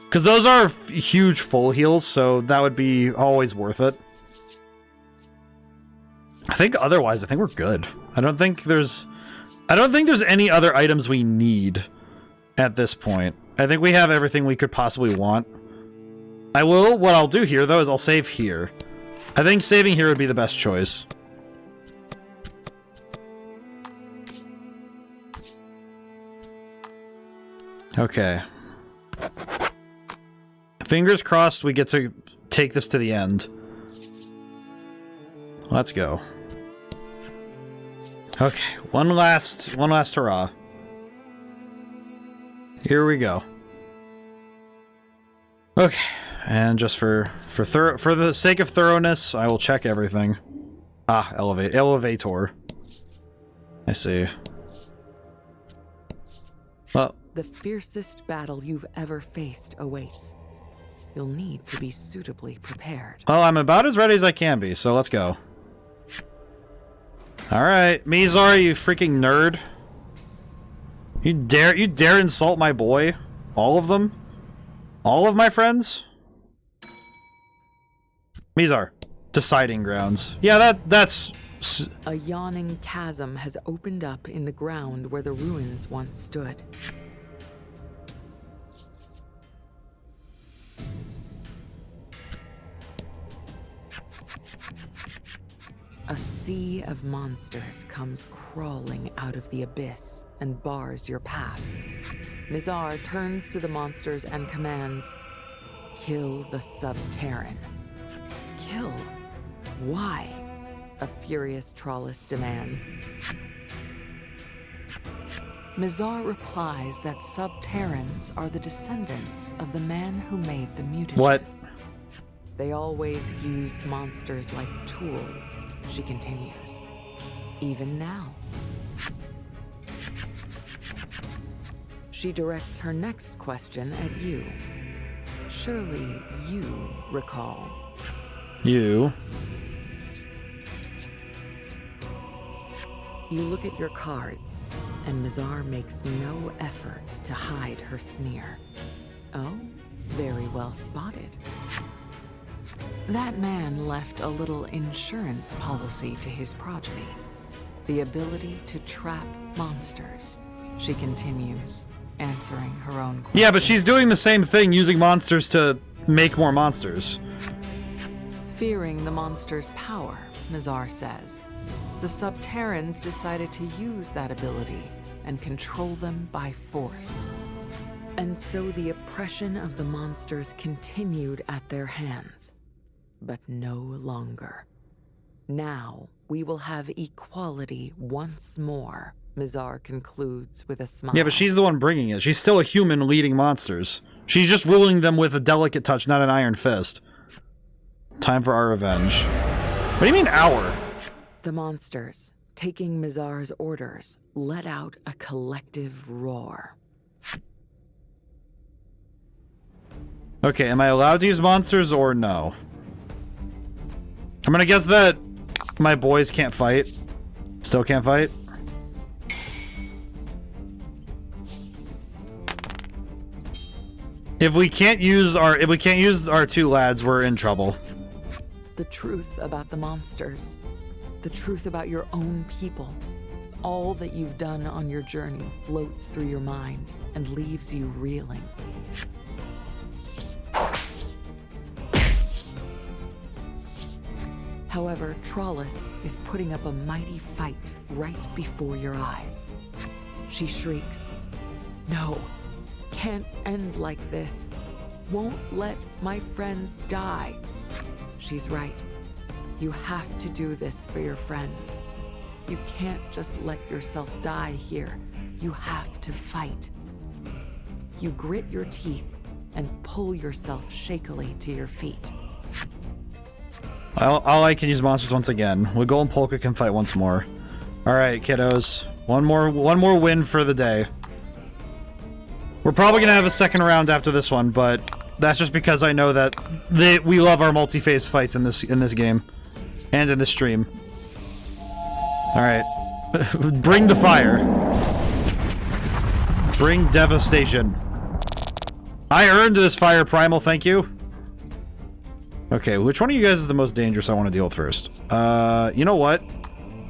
Because those are huge full heals, so that would be always worth it. I think otherwise, I think we're good. I don't think there's any other items we need at this point. I think we have everything we could possibly want. What I'll do here, though, is I'll save here. I think saving here would be the best choice. Okay. Fingers crossed we get to take this to the end. Let's go. Okay, one last hurrah. Here we go. Okay, and just for the sake of thoroughness, I will check everything. Ah, elevator. I see. Well, the fiercest battle you've ever faced awaits. You'll need to be suitably prepared. Well, I'm about as ready as I can be, so let's go. Alright, Mizar, you freaking nerd. You dare insult my boy? All of them? All of my friends? Mizar. Deciding grounds. Yeah, that's... A yawning chasm has opened up in the ground where the ruins once stood. A sea of monsters comes crawling out of the abyss and bars your path. Mizar turns to the monsters and commands, "Kill the Subterran." Kill? Why? A furious Trollis demands. Mizar replies that Subterrans are the descendants of the man who made the mutagen. What? They always used monsters like tools, she continues. Even now. She directs her next question at you. Surely you recall. You. You look at your cards, and Mizar makes no effort to hide her sneer. Oh, very well spotted. That man left a little insurance policy to his progeny. The ability to trap monsters, she continues, answering her own question. Yeah, but she's doing the same thing, using monsters to make more monsters. Fearing the monster's power, Mizar says, the Subterrans decided to use that ability and control them by force. And so the oppression of the monsters continued at their hands. But no longer. Now we will have equality once more, Mizar concludes with a smile. Yeah, but she's the one bringing it. She's still a human leading monsters. She's just ruling them with a delicate touch, not an iron fist. Time for our revenge. What do you mean, our? The monsters, taking Mizar's orders, let out a collective roar. Okay, am I allowed to use monsters or no? I'm gonna guess that my boys can't fight. Still can't fight. If we can't use our two lads, we're in trouble. The truth about the monsters, the truth about your own people, all that you've done on your journey floats through your mind and leaves you reeling. However, Trollis is putting up a mighty fight right before your eyes. She shrieks, "No, can't end like this. Won't let my friends die." She's right. You have to do this for your friends. You can't just let yourself die here. You have to fight. You grit your teeth and pull yourself shakily to your feet. All I can use monsters once again. Wiggle and Polka can fight once more. Alright, kiddos. One more win for the day. We're probably gonna have a second round after this one, but that's just because I know that we love our multi-phase fights in this game. And in this stream. Alright. Bring the fire. Bring devastation. I earned this fire primal, thank you. Okay, which one of you guys is the most dangerous I want to deal with first? You know what?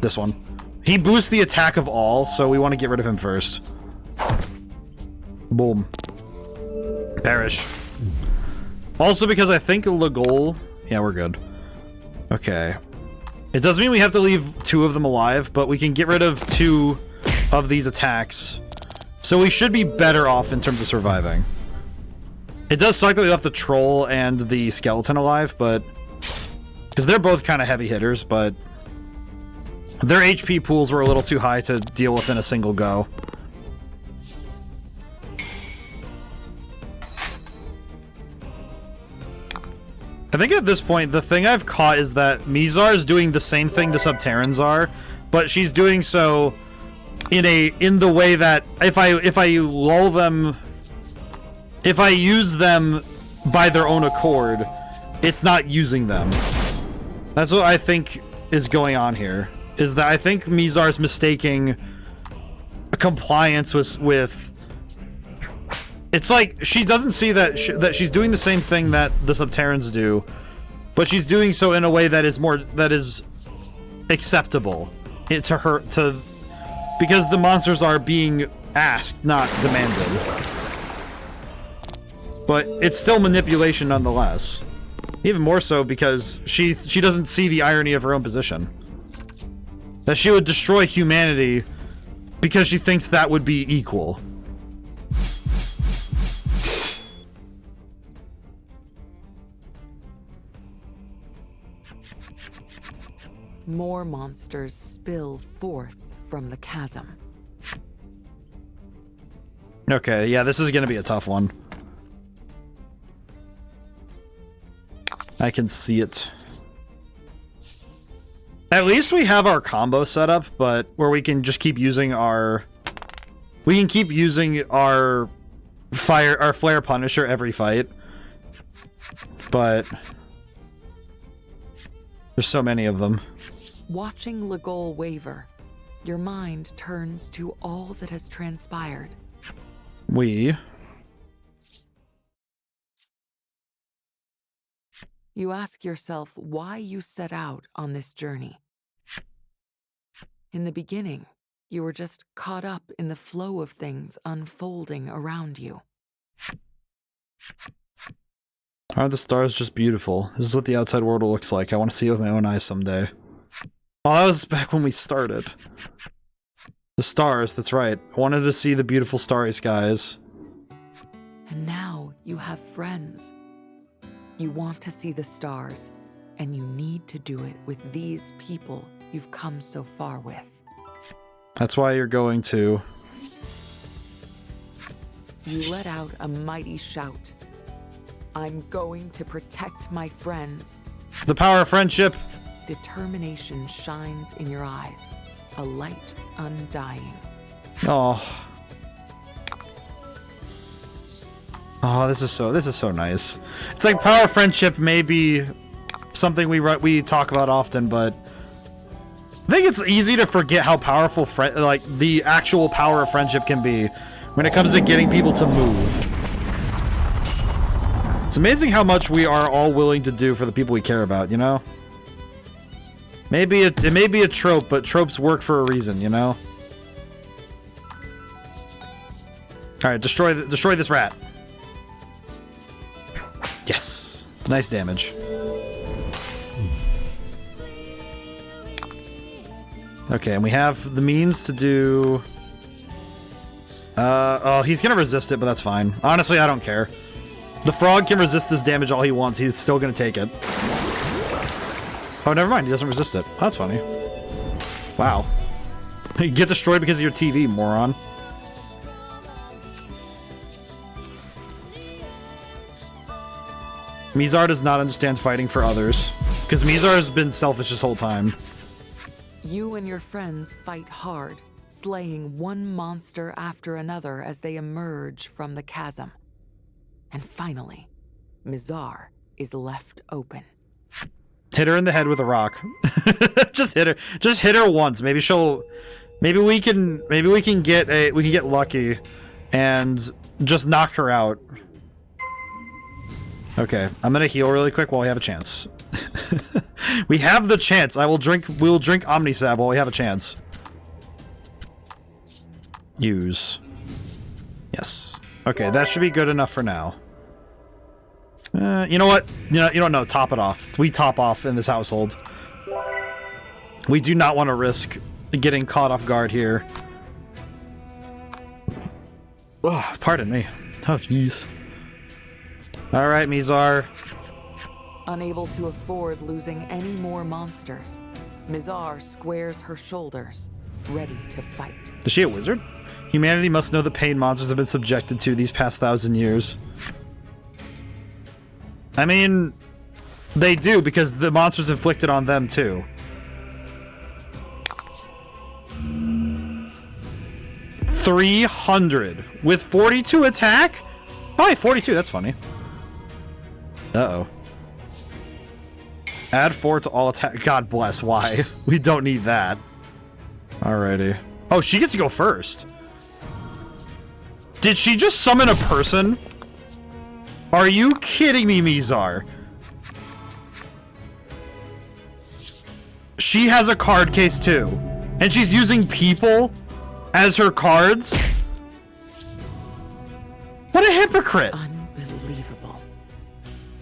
This one. He boosts the attack of all, so we want to get rid of him first. Boom. Perish. Also because I think Legol... Yeah, we're good. Okay. It does mean we have to leave 2 of them alive, but we can get rid of 2 of these attacks. So we should be better off in terms of surviving. It does suck that we left the troll and the skeleton alive, but... Because they're both kind of heavy hitters, but... Their HP pools were a little too high to deal with in a single go. I think at this point, the thing I've caught is that Mizar is doing the same thing the Subterrans are, but she's doing so in the way that if I lull them... If I use them by their own accord, it's not using them. That's what I think is going on here. Is that I think Mizar's mistaking compliance with it's like she doesn't see that that she's doing the same thing that the Subterrans do, but she's doing so in a way that is acceptable to her, because the monsters are being asked, not demanded. But it's still manipulation nonetheless. Even more so because she doesn't see the irony of her own position. That she would destroy humanity because she thinks that would be equal. More monsters spill forth from the chasm. Okay, yeah, this is gonna be a tough one. I can see it. At least we have our combo set up, but where we can just keep using our... We can keep using our flare punisher every fight. But there's so many of them. Watching Legol waver, your mind turns to all that has transpired. You ask yourself why you set out on this journey. In the beginning, you were just caught up in the flow of things unfolding around you. Are the stars just beautiful? This is what the outside world looks like. I want to see it with my own eyes someday. Oh, that was back when we started. The stars, that's right. I wanted to see the beautiful starry skies. And now you have friends. You want to see the stars, and you need to do it with these people you've come so far with. That's why you're going to. You let out a mighty shout. I'm going to protect my friends. The power of friendship. Determination shines in your eyes, a light undying. Oh. Oh, this is so nice. It's like power of friendship may be something we talk about often, but I think it's easy to forget how powerful like the actual power of friendship can be when it comes to getting people to move. It's amazing how much we are all willing to do for the people we care about, you know? Maybe it may be a trope, but tropes work for a reason, you know? Alright, destroy this rat. Yes! Nice damage. Okay, and we have the means to do... oh, he's gonna resist it, but that's fine. Honestly, I don't care. The frog can resist this damage all he wants. He's still gonna take it. Oh, never mind. He doesn't resist it. That's funny. Wow. You get destroyed because of your TV, moron. Mizar does not understand fighting for others, because Mizar has been selfish this whole time. You and your friends fight hard, slaying one monster after another as they emerge from the chasm. And finally, Mizar is left open. Hit her in the head with a rock. Just hit her. Just hit her once. Maybe she'll... Maybe we can get lucky and just knock her out. Okay, I'm gonna heal really quick while we have a chance. We have the chance. We will drink Omnisab while we have a chance. Use. Yes. Okay, that should be good enough for now. You know what? You don't know. Top it off. We top off in this household. We do not want to risk getting caught off guard here. Oh, pardon me. Oh, jeez. Alright, Mizar. Unable to afford losing any more monsters, Mizar squares her shoulders, ready to fight. Is she a wizard? Humanity must know the pain monsters have been subjected to these past 1,000 years. I mean, they do, because the monsters inflicted on them, too. $300 with 42 attack? Oh, wait, 42, that's funny. Uh-oh. Add 4 to all attack. God bless, why? We don't need that. Alrighty. Oh, she gets to go first. Did she just summon a person? Are you kidding me, Mizar? She has a card case too. And she's using people as her cards? What a hypocrite! Unbelievable.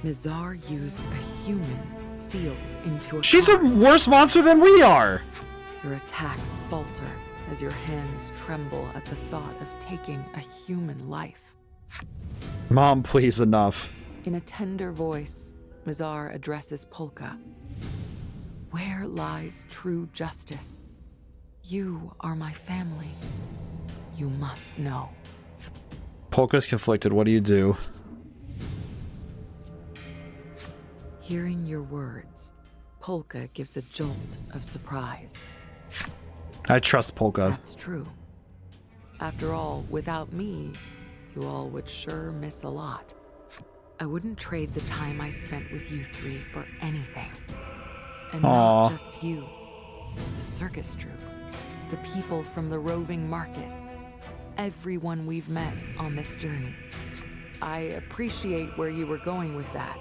Mizar used a human sealed into a She's card. a worse monster than we are! Your attacks falter as your hands tremble at the thought of taking a human life. Mom, please, enough. In a tender voice, Mizar addresses Polka. Where lies true justice? You are my family. You must know. Polka's conflicted. What do you do? Hearing your words, Polka gives a jolt of surprise. I trust Polka. That's true. After all, without me, you all would sure miss a lot. I wouldn't trade the time I spent with you three for anything. And Aww. not just you. The circus troupe. The people from the roving market. Everyone we've met on this journey. I appreciate where you were going with that.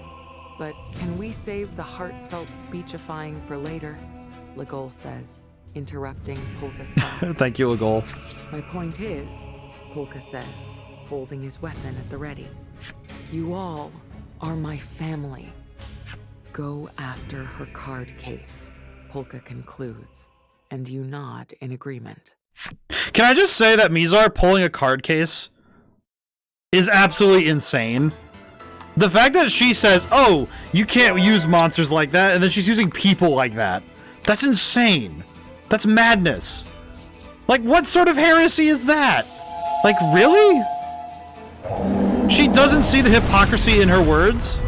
But can we save the heartfelt speechifying for later? Legol says, interrupting Polka's thought. Thank you, Legol. My point is, Polka says, holding his weapon at the ready. You all are my family. Go after her card case, Polka concludes, and you nod in agreement. Can I just say that Mizar pulling a card case is absolutely insane? The fact that she says, oh, you can't use monsters like that, and then she's using people like that. That's insane. That's madness. Like, what sort of heresy is that? Like, really? She doesn't see the hypocrisy in her words?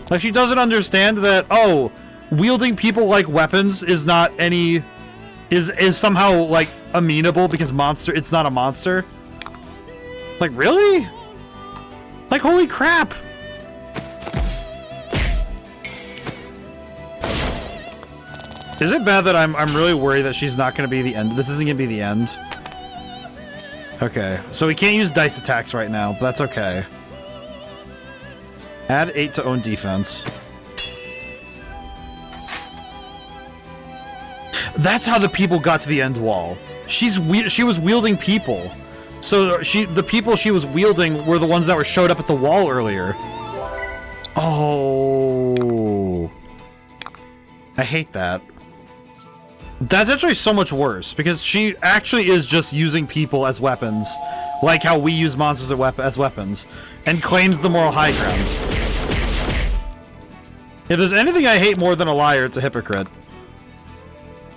Like, she doesn't understand that, oh, wielding people like weapons is not any... is somehow, like, amenable because it's not a monster? Like, really? Like, holy crap! Is it bad that I'm really worried that she's not gonna be the end? This isn't gonna be the end. Okay, so we can't use dice attacks right now, but that's okay. Add 8 to own defense. That's how the people got to the end wall. She was wielding people. So the people she was wielding were the ones that showed up at the wall earlier. Oh. I hate that. That's actually so much worse, because she actually is just using people as weapons, like how we use monsters as weapons, and claims the moral high ground. If there's anything I hate more than a liar, it's a hypocrite.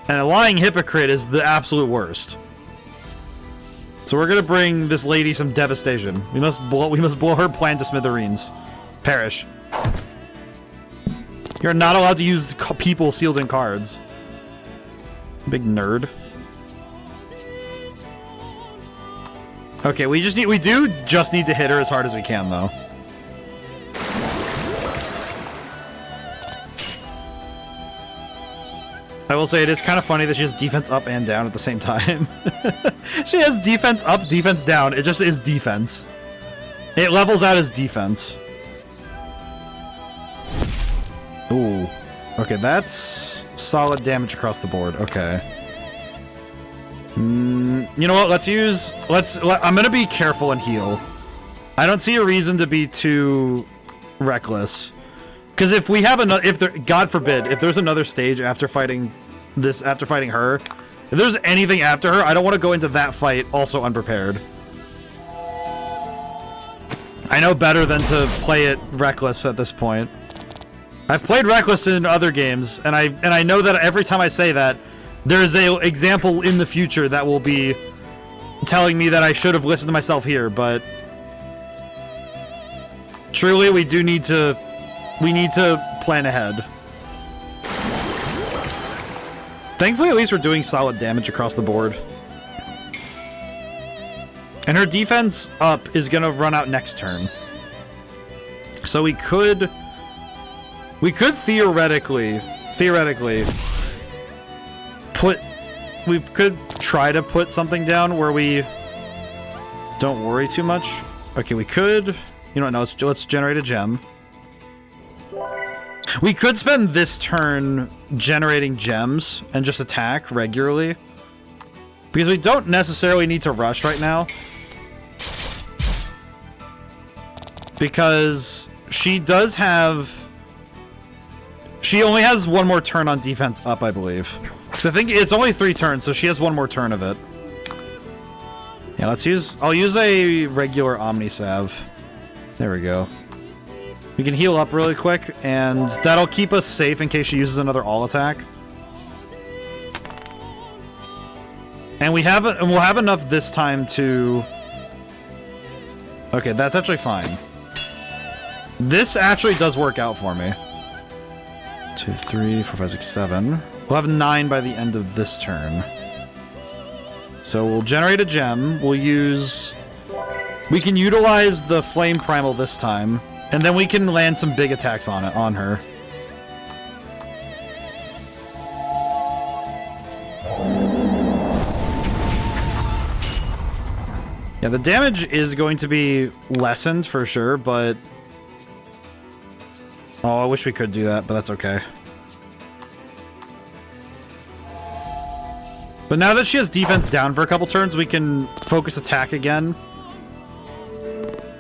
And a lying hypocrite is the absolute worst. So we're gonna bring this lady some devastation. We must blow her plan to smithereens. Perish. You're not allowed to use people sealed in cards. Big nerd. Okay, we do just need to hit her as hard as we can, though. I will say it is kind of funny that she has defense up and down at the same time. She has defense up, defense down. It just is defense. It levels out as defense. Ooh. Okay, that's solid damage across the board. Okay. You know what? I'm gonna be careful and heal. I don't see a reason to be too reckless. Because if we have another, God forbid, if there's another stage after fighting her, if there's anything after her, I don't want to go into that fight also unprepared. I know better than to play it reckless at this point. I've played reckless in other games, and I know that every time I say that, there's an example in the future that will be telling me that I should have listened to myself here, but truly we need to plan ahead. Thankfully, at least we're doing solid damage across the board. And her defense up is gonna run out next turn. So we could theoretically try to put something down where we Don't worry too much. Okay, we could... You know what, no, let's generate a gem. We could spend this turn generating gems and just attack regularly. Because we don't necessarily need to rush right now. Because she does have... She only has one more turn on defense up, I believe. Because I think it's only 3 turns, so she has one more turn of it. Yeah, let's use... I'll use a regular Omnisalve. There we go. We can heal up really quick, and that'll keep us safe in case she uses another all attack. And we'll have enough this time to... Okay, that's actually fine. This actually does work out for me. 2, 3, 4, 5, 6, 7. We'll have 9 by the end of this turn. So we'll generate a gem. We'll use... We can utilize the Flame Primal this time, and then we can land some big attacks on her. Yeah, the damage is going to be lessened for sure, but... Oh, I wish we could do that, but that's okay. But now that she has defense down for a couple turns, we can focus attack again.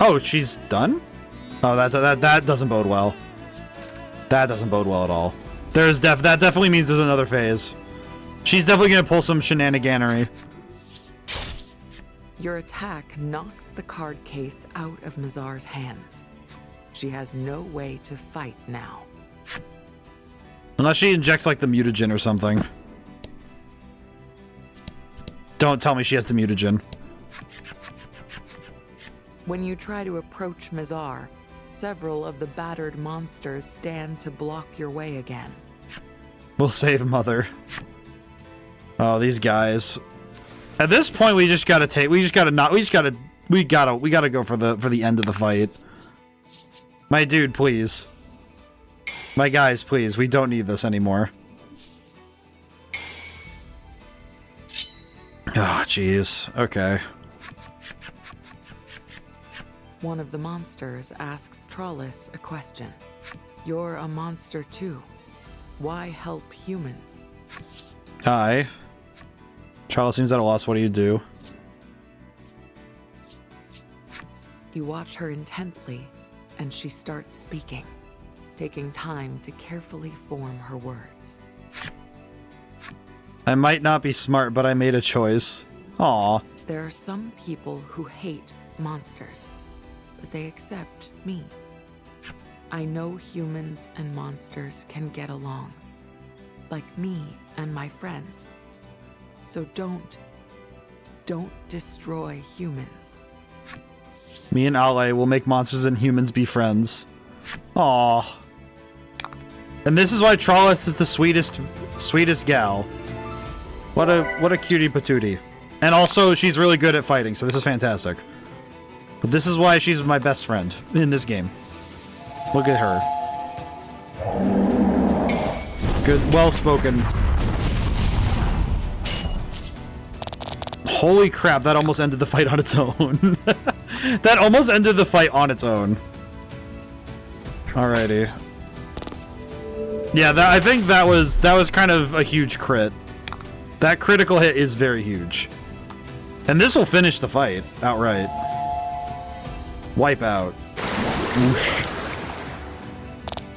Oh, she's done? Oh, that doesn't bode well. That doesn't bode well at all. That definitely means there's another phase. She's definitely gonna pull some shenaniganery. Your attack knocks the card case out of Mazar's hands. She has no way to fight now. Unless she injects, like, the mutagen or something. Don't tell me she has the mutagen. When you try to approach Mazar, several of the battered monsters stand to block your way again. We'll save Mother. Oh, these guys. At this point, we gotta go for the end of the fight. My dude, please. My guys, please. We don't need this anymore. Oh, jeez. Okay. One of the monsters asks Trollis a question. You're a monster too. Why help humans? Hi. Charles seems at a loss. What do you do? You watch her intently, and she starts speaking, taking time to carefully form her words. I might not be smart, but I made a choice. Aw. There are some people who hate monsters, but they accept me. I know humans and monsters can get along, like me and my friends. So don't destroy humans. Me and Ale will make monsters and humans be friends. Aw. And this is why Trollis is the sweetest gal. What a cutie patootie. And also, she's really good at fighting, so this is fantastic. But this is why she's my best friend in this game. Look at her. Good, well-spoken. Holy crap, that almost ended the fight on its own. That almost ended the fight on its own. Alrighty. Yeah, I think that was kind of a huge crit. That critical hit is very huge. And this will finish the fight outright. Wipe out. Whoosh.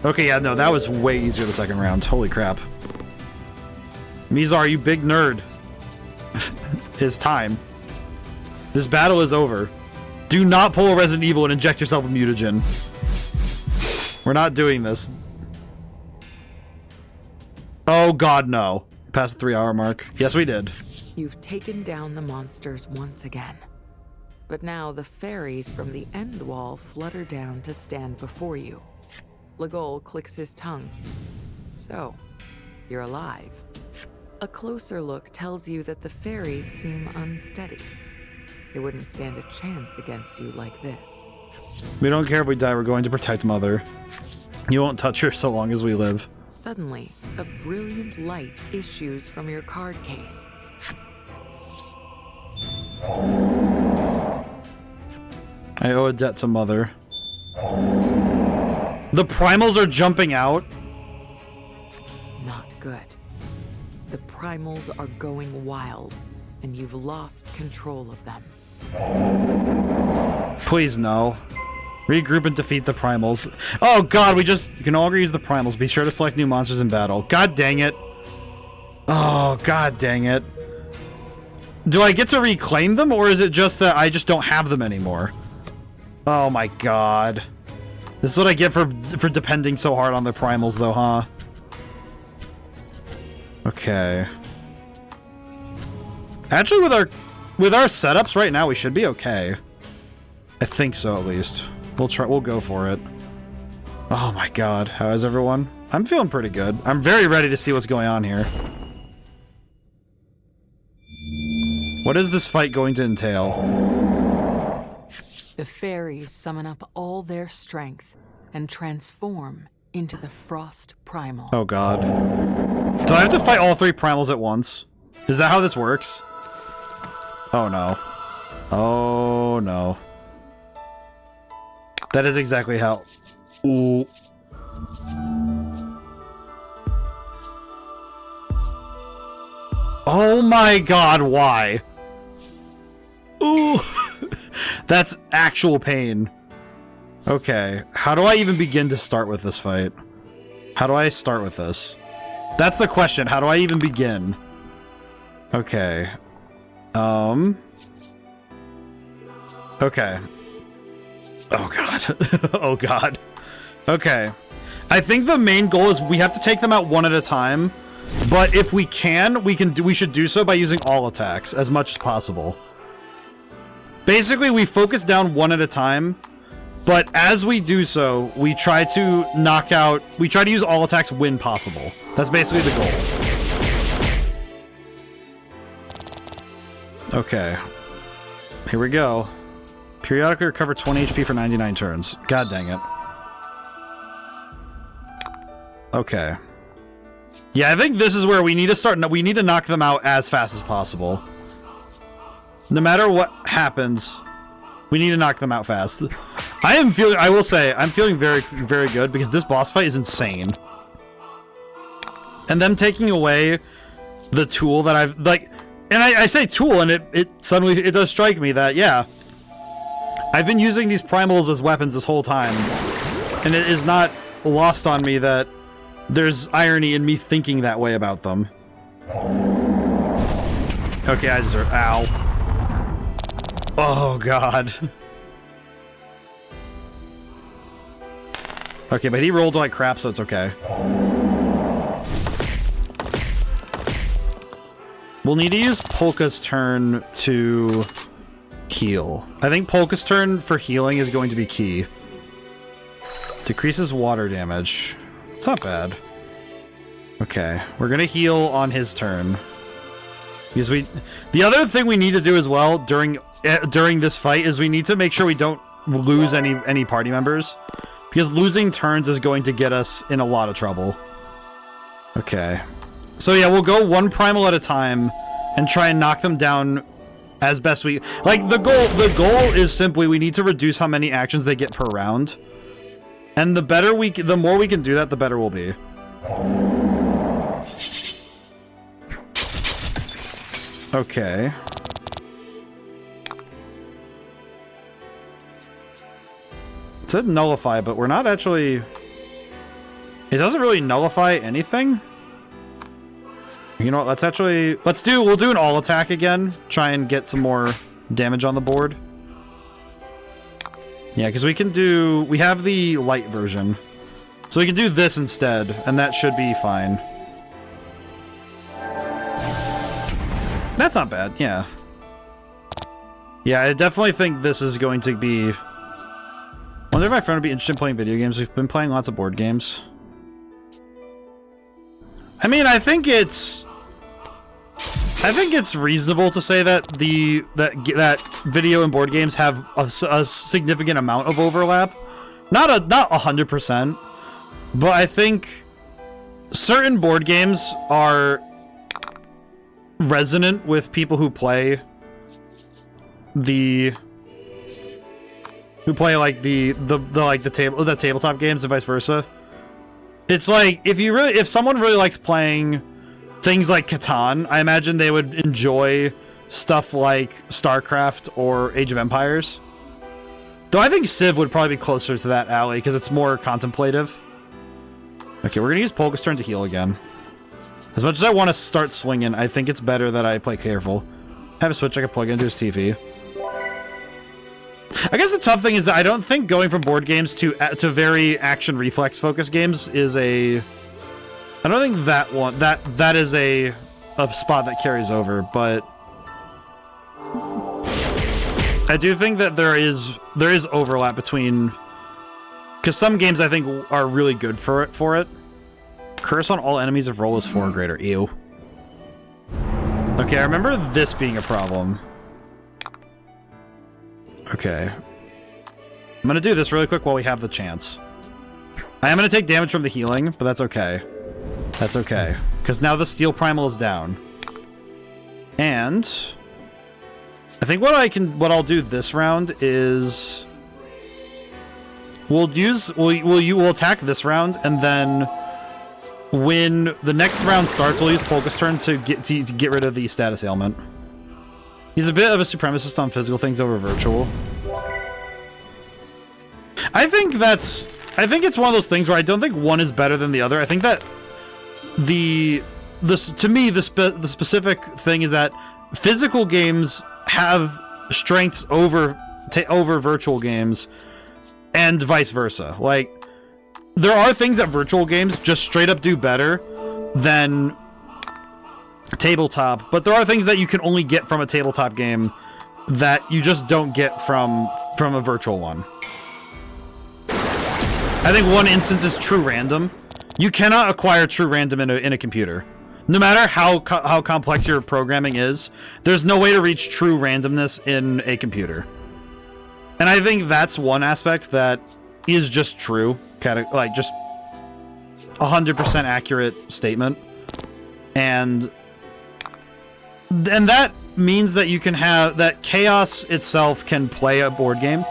Okay, yeah, no, that was way easier the second round. Holy crap. Mizar, you big nerd. It's time. This battle is over. Do not pull a Resident Evil and inject yourself with mutagen. We're not doing this. Oh god, no. Past the 3-hour mark. Yes, we did. You've taken down the monsters once again. But now the fairies from the end wall flutter down to stand before you. Legol clicks his tongue. So, you're alive. A closer look tells you that the fairies seem unsteady. They wouldn't stand a chance against you like this. We don't care if we die, we're going to protect Mother. You won't touch her so long as we live. Suddenly, a brilliant light issues from your card case. I owe a debt to Mother. The primals are jumping out. Not good. The primals are going wild, and you've lost control of them. Please no. Regroup and defeat the primals. Oh god, you can no longer use the primals. Be sure to select new monsters in battle. God dang it. Oh, god dang it. Do I get to reclaim them, or is it just that I just don't have them anymore? Oh my god. This is what I get for depending so hard on the primals though, huh? Okay. Actually, with our setups right now, we should be okay. I think so, at least. We'll go for it. Oh my god, how is everyone? I'm feeling pretty good. I'm very ready to see what's going on here. What is this fight going to entail? The fairies summon up all their strength and transform into the Frost Primal. Oh god. Do I have to fight all 3 primals at once? Is that how this works? Oh no. Oh no. That is exactly how... Ooh. Oh my god, why? Ooh. That's actual pain. Okay, how do I even begin to start with this fight? How do I start with this? That's the question, how do I even begin? Okay. Okay. Oh god. Oh god. Okay. I think the main goal is we have to take them out one at a time, but if we should do so by using all attacks as much as possible. Basically, we focus down one at a time, but as we do so, we try to use all attacks when possible. That's basically the goal. Okay. Here we go. Periodically recover 20 HP for 99 turns. God dang it. Okay. Yeah, I think this is where we need to start. We need to knock them out as fast as possible. No matter what happens, we need to knock them out fast. I will say, I'm feeling very, very good because this boss fight is insane. And them taking away the tool that I've, like, and I say tool and it suddenly, it does strike me that, yeah, I've been using these primals as weapons this whole time. And it is not lost on me that there's irony in me thinking that way about them. Okay, I deserve, ow. Oh, God. Okay, but he rolled like crap, so it's okay. We'll need to use Polka's turn to heal. I think Polka's turn for healing is going to be key. Decreases water damage. It's not bad. Okay, we're gonna heal on his turn. Because the other thing we need to do as well during this fight is we need to make sure we don't lose any party members. Because losing turns is going to get us in a lot of trouble. Okay. So yeah, we'll go one primal at a time and try and knock them down as best we... Like, the goal is simply we need to reduce how many actions they get per round. And the more we can do that, the better we'll be. Okay. It said nullify, but we're not actually... It doesn't really nullify anything. You know what, we'll do an all attack again. Try and get some more damage on the board. Yeah, because we have the light version. So we can do this instead, and that should be fine. That's not bad, yeah. Yeah, I definitely think this is going to be... Wonder if my friend would be interested in playing video games. We've been playing lots of board games. I mean, I think it's reasonable to say that that video and board games have a significant amount of overlap. Not 100%, but I think certain board games are resonant with people who play the who play like the tabletop games and vice versa. It's like if someone really likes playing things like Catan, I imagine they would enjoy stuff like StarCraft or Age of Empires. Though I think Civ would probably be closer to that alley because it's more contemplative. Okay, we're gonna use Polka's turn to heal again. As much as I want to start swinging, I think it's better that I play careful. Have a switch I can plug into his TV. I guess the tough thing is that I don't think going from board games to very action reflex focused games is a... I don't think that is a spot that carries over, but I do think that there is overlap between, because some games I think are really good for it. Curse on all enemies if roll is 4 or greater. Ew. Okay, I remember this being a problem. Okay. I'm gonna do this really quick while we have the chance. I am gonna take damage from the healing, but that's okay. That's okay. Because now the Steel Primal is down. And I think what I'll do this round is we'll attack this round, and then when the next round starts, we'll use Polka's turn to get rid of the status ailment. He's a bit of a supremacist on physical things over virtual. I think it's one of those things where I don't think one is better than the other. I think that the specific thing is that physical games have strengths over virtual games, and vice versa. Like, there are things that virtual games just straight up do better than tabletop, but there are things that you can only get from a tabletop game that you just don't get from a virtual one. I think one instance is true random. You cannot acquire true random in a computer. No matter how complex your programming is, there's no way to reach true randomness in a computer. And I think that's one aspect that is just true. Like, just 100% accurate statement. And that means that you can have... that chaos itself can play a board game.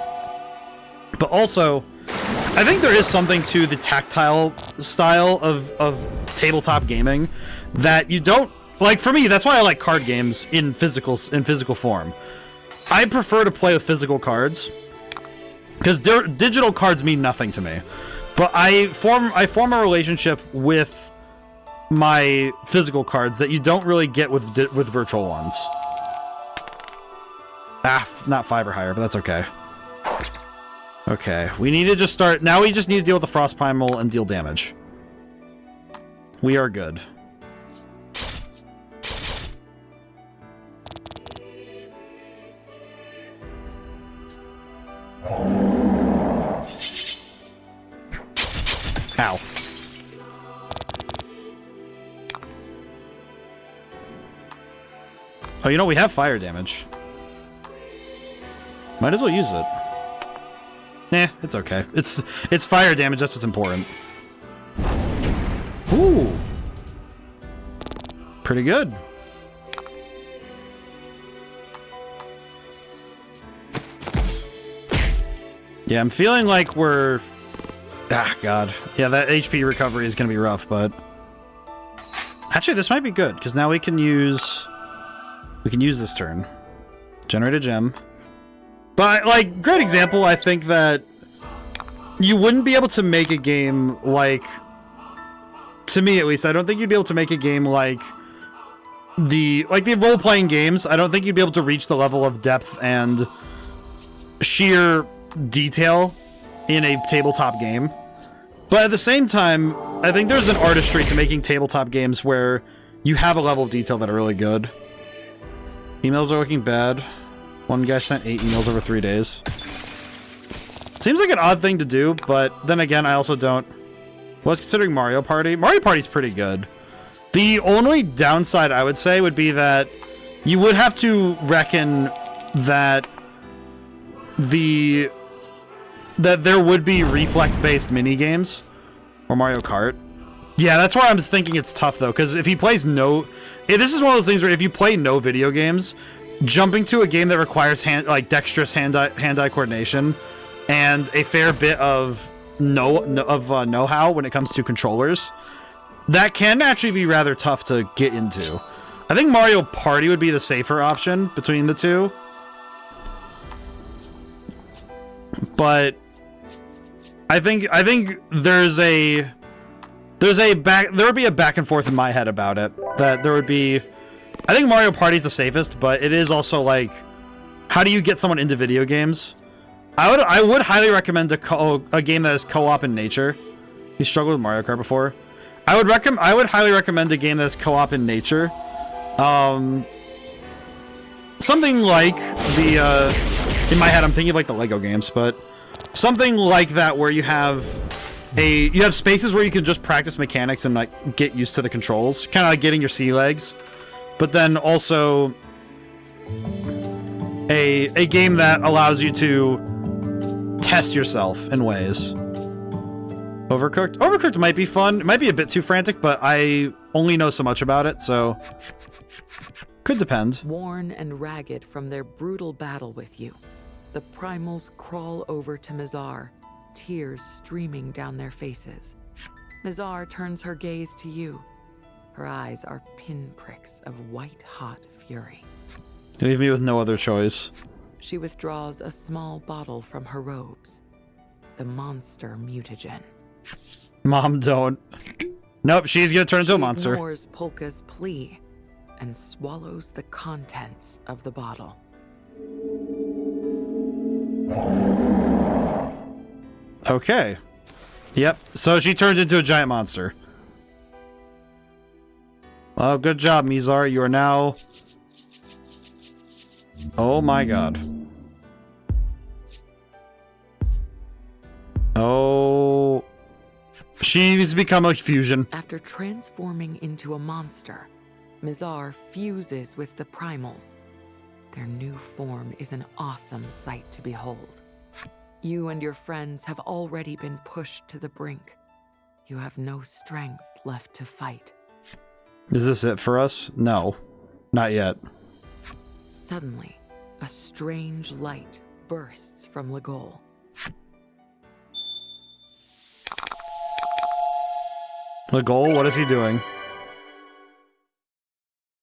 But also, I think there is something to the tactile style of tabletop gaming that you don't... like, for me, that's why I like card games in physical form. I prefer to play with physical cards, because digital cards mean nothing to me. But I form a relationship with my physical cards that you don't really get with virtual ones. Not 5 or higher, but that's okay. Okay, we need to just start... now we just need to deal with the Frost Primal and deal damage. We are good. Ow. Oh, you know, we have fire damage. Might as well use it. Eh, it's okay. It's fire damage, that's what's important. Ooh. Pretty good. Yeah, I'm feeling like we're... ah, God. Yeah, that HP recovery is going to be rough, but... actually, this might be good, because now we can use this turn. Generate a gem. But, like, great example, I think that you wouldn't be able to make a game like... to me, at least, I don't think you'd be able to make a game like the role-playing games. I don't think you'd be able to reach the level of depth and sheer detail in a tabletop game. But at the same time, I think there's an artistry to making tabletop games where you have a level of detail that are really good. Emails are looking bad. One guy sent 8 emails over 3 days. Seems like an odd thing to do, but then again, I also don't... was considering Mario Party. Mario Party's pretty good. The only downside, I would say, would be that you would have to reckon that there would be reflex-based mini-games. Or Mario Kart. Yeah, that's where I'm thinking it's tough, though, because if he plays no... this is one of those things where if you play no video games, jumping to a game that requires dexterous hand-eye coordination and a fair bit of know-how when it comes to controllers, that can actually be rather tough to get into. I think Mario Party would be the safer option between the two. But I think there would be a back and forth in my head about it. That there would be, I think Mario Party is the safest, but it is also like, how do you get someone into video games? I would highly recommend a game that is co-op in nature. You struggled with Mario Kart before. I would highly recommend a game that is co-op in nature. Something like the in my head I'm thinking of like the Lego games, but something like that where you have spaces where you can just practice mechanics and like get used to the controls, kind of like getting your sea legs, but then also a game that allows you to test yourself in ways. Overcooked might be fun. It might be a bit too frantic, but I only know so much about it, so could depend. Worn and ragged from their brutal battle with you, the primals crawl over to Mizar, tears streaming down their faces. Mizar turns her gaze to you. Her eyes are pinpricks of white-hot fury. You leave me with no other choice. She withdraws a small bottle from her robes. The monster mutagen. Mom, don't. Nope, she's gonna turn into a monster. She ignores Polka's plea and swallows the contents of the bottle. Okay. Yep, so she turned into a giant monster. Well, good job, Mizar. You are now... Oh my god. Oh... She's become a fusion. After transforming into a monster, Mizar fuses with the primals. Their new form is an awesome sight to behold. You and your friends have already been pushed to the brink. You have no strength left to fight. Is this it for us? No. Not yet. Suddenly, a strange light bursts from Legol. Legol, what is he doing?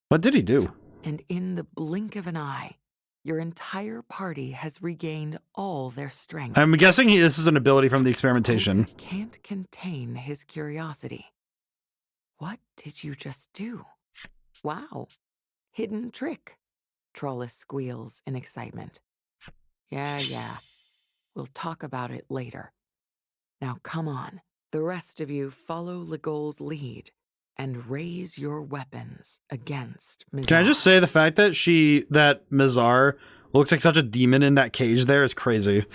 What did he do? And in the blink of an eye, your entire party has regained all their strength. I'm guessing this is an ability from the experimentation. Polka can't contain his curiosity. What did you just do? Wow. Hidden trick. Trollus squeals in excitement. Yeah. We'll talk about it later. Now come on. The rest of you follow Legol's lead and raise your weapons against Mizar. Can I just say the fact that Mizar looks like such a demon in that cage there is crazy.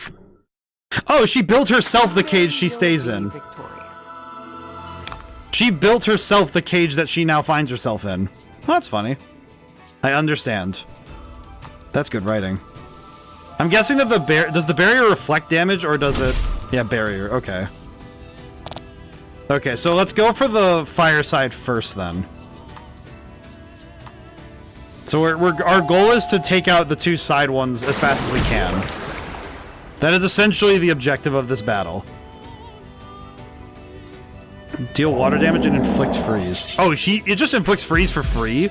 Oh, she built herself the cage she stays in. She built herself the cage that she now finds herself in. Well, that's funny. I understand. That's good writing. I'm guessing that does the barrier reflect damage or does it... Yeah, barrier. Okay. Okay, so let's go for the fire side first then. So our goal is to take out the two side ones as fast as we can. That is essentially the objective of this battle. Deal water damage and inflict freeze. Oh, it just inflicts freeze for free?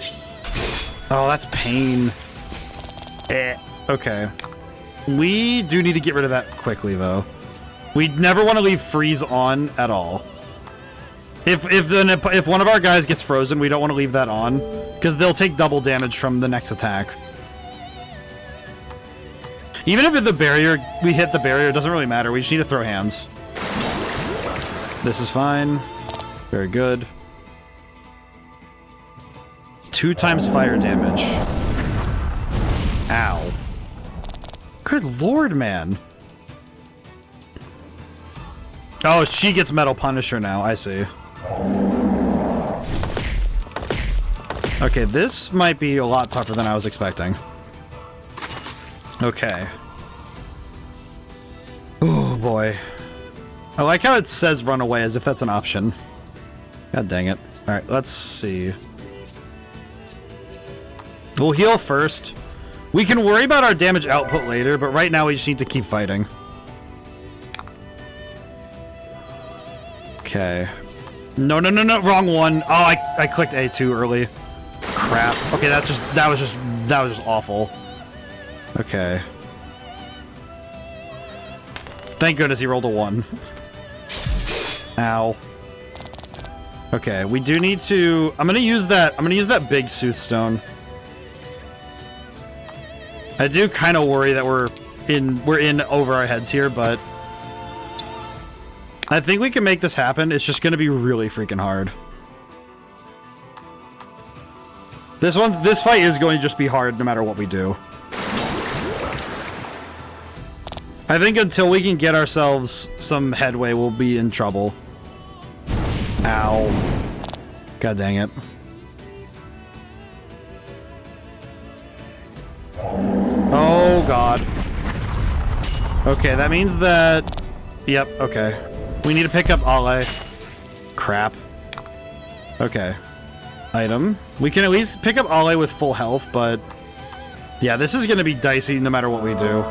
Oh, that's pain. Okay. We do need to get rid of that quickly, though. We never want to leave freeze on at all. If one of our guys gets frozen, we don't want to leave that on, because they'll take double damage from the next attack. Even if we hit the barrier, it doesn't really matter. We just need to throw hands. This is fine. Very good. 2 times fire damage. Ow. Good lord, man. Oh, she gets Metal Punisher now. I see. Okay, this might be a lot tougher than I was expecting. Okay. Oh, boy. I like how it says run away as if that's an option. God dang it. Alright, let's see. We'll heal first. We can worry about our damage output later, but right now we just need to keep fighting. Okay. No, no, no, no, wrong one. Oh, I clicked A too early. Crap. Okay, that was just awful. Okay. Thank goodness he rolled a 1. Ow. Okay, we do need to... I'm gonna use that big Soothstone. I do kind of worry that we're in over our heads here, but I think we can make this happen. It's just gonna be really freaking hard. This fight is going to just be hard no matter what we do. I think until we can get ourselves some headway, we'll be in trouble. Ow. God dang it. Oh, God. Okay, that means that... Yep, okay. We need to pick up Ale. Crap. Okay. Item. We can at least pick up Ale with full health, but... Yeah, this is gonna be dicey no matter what we do.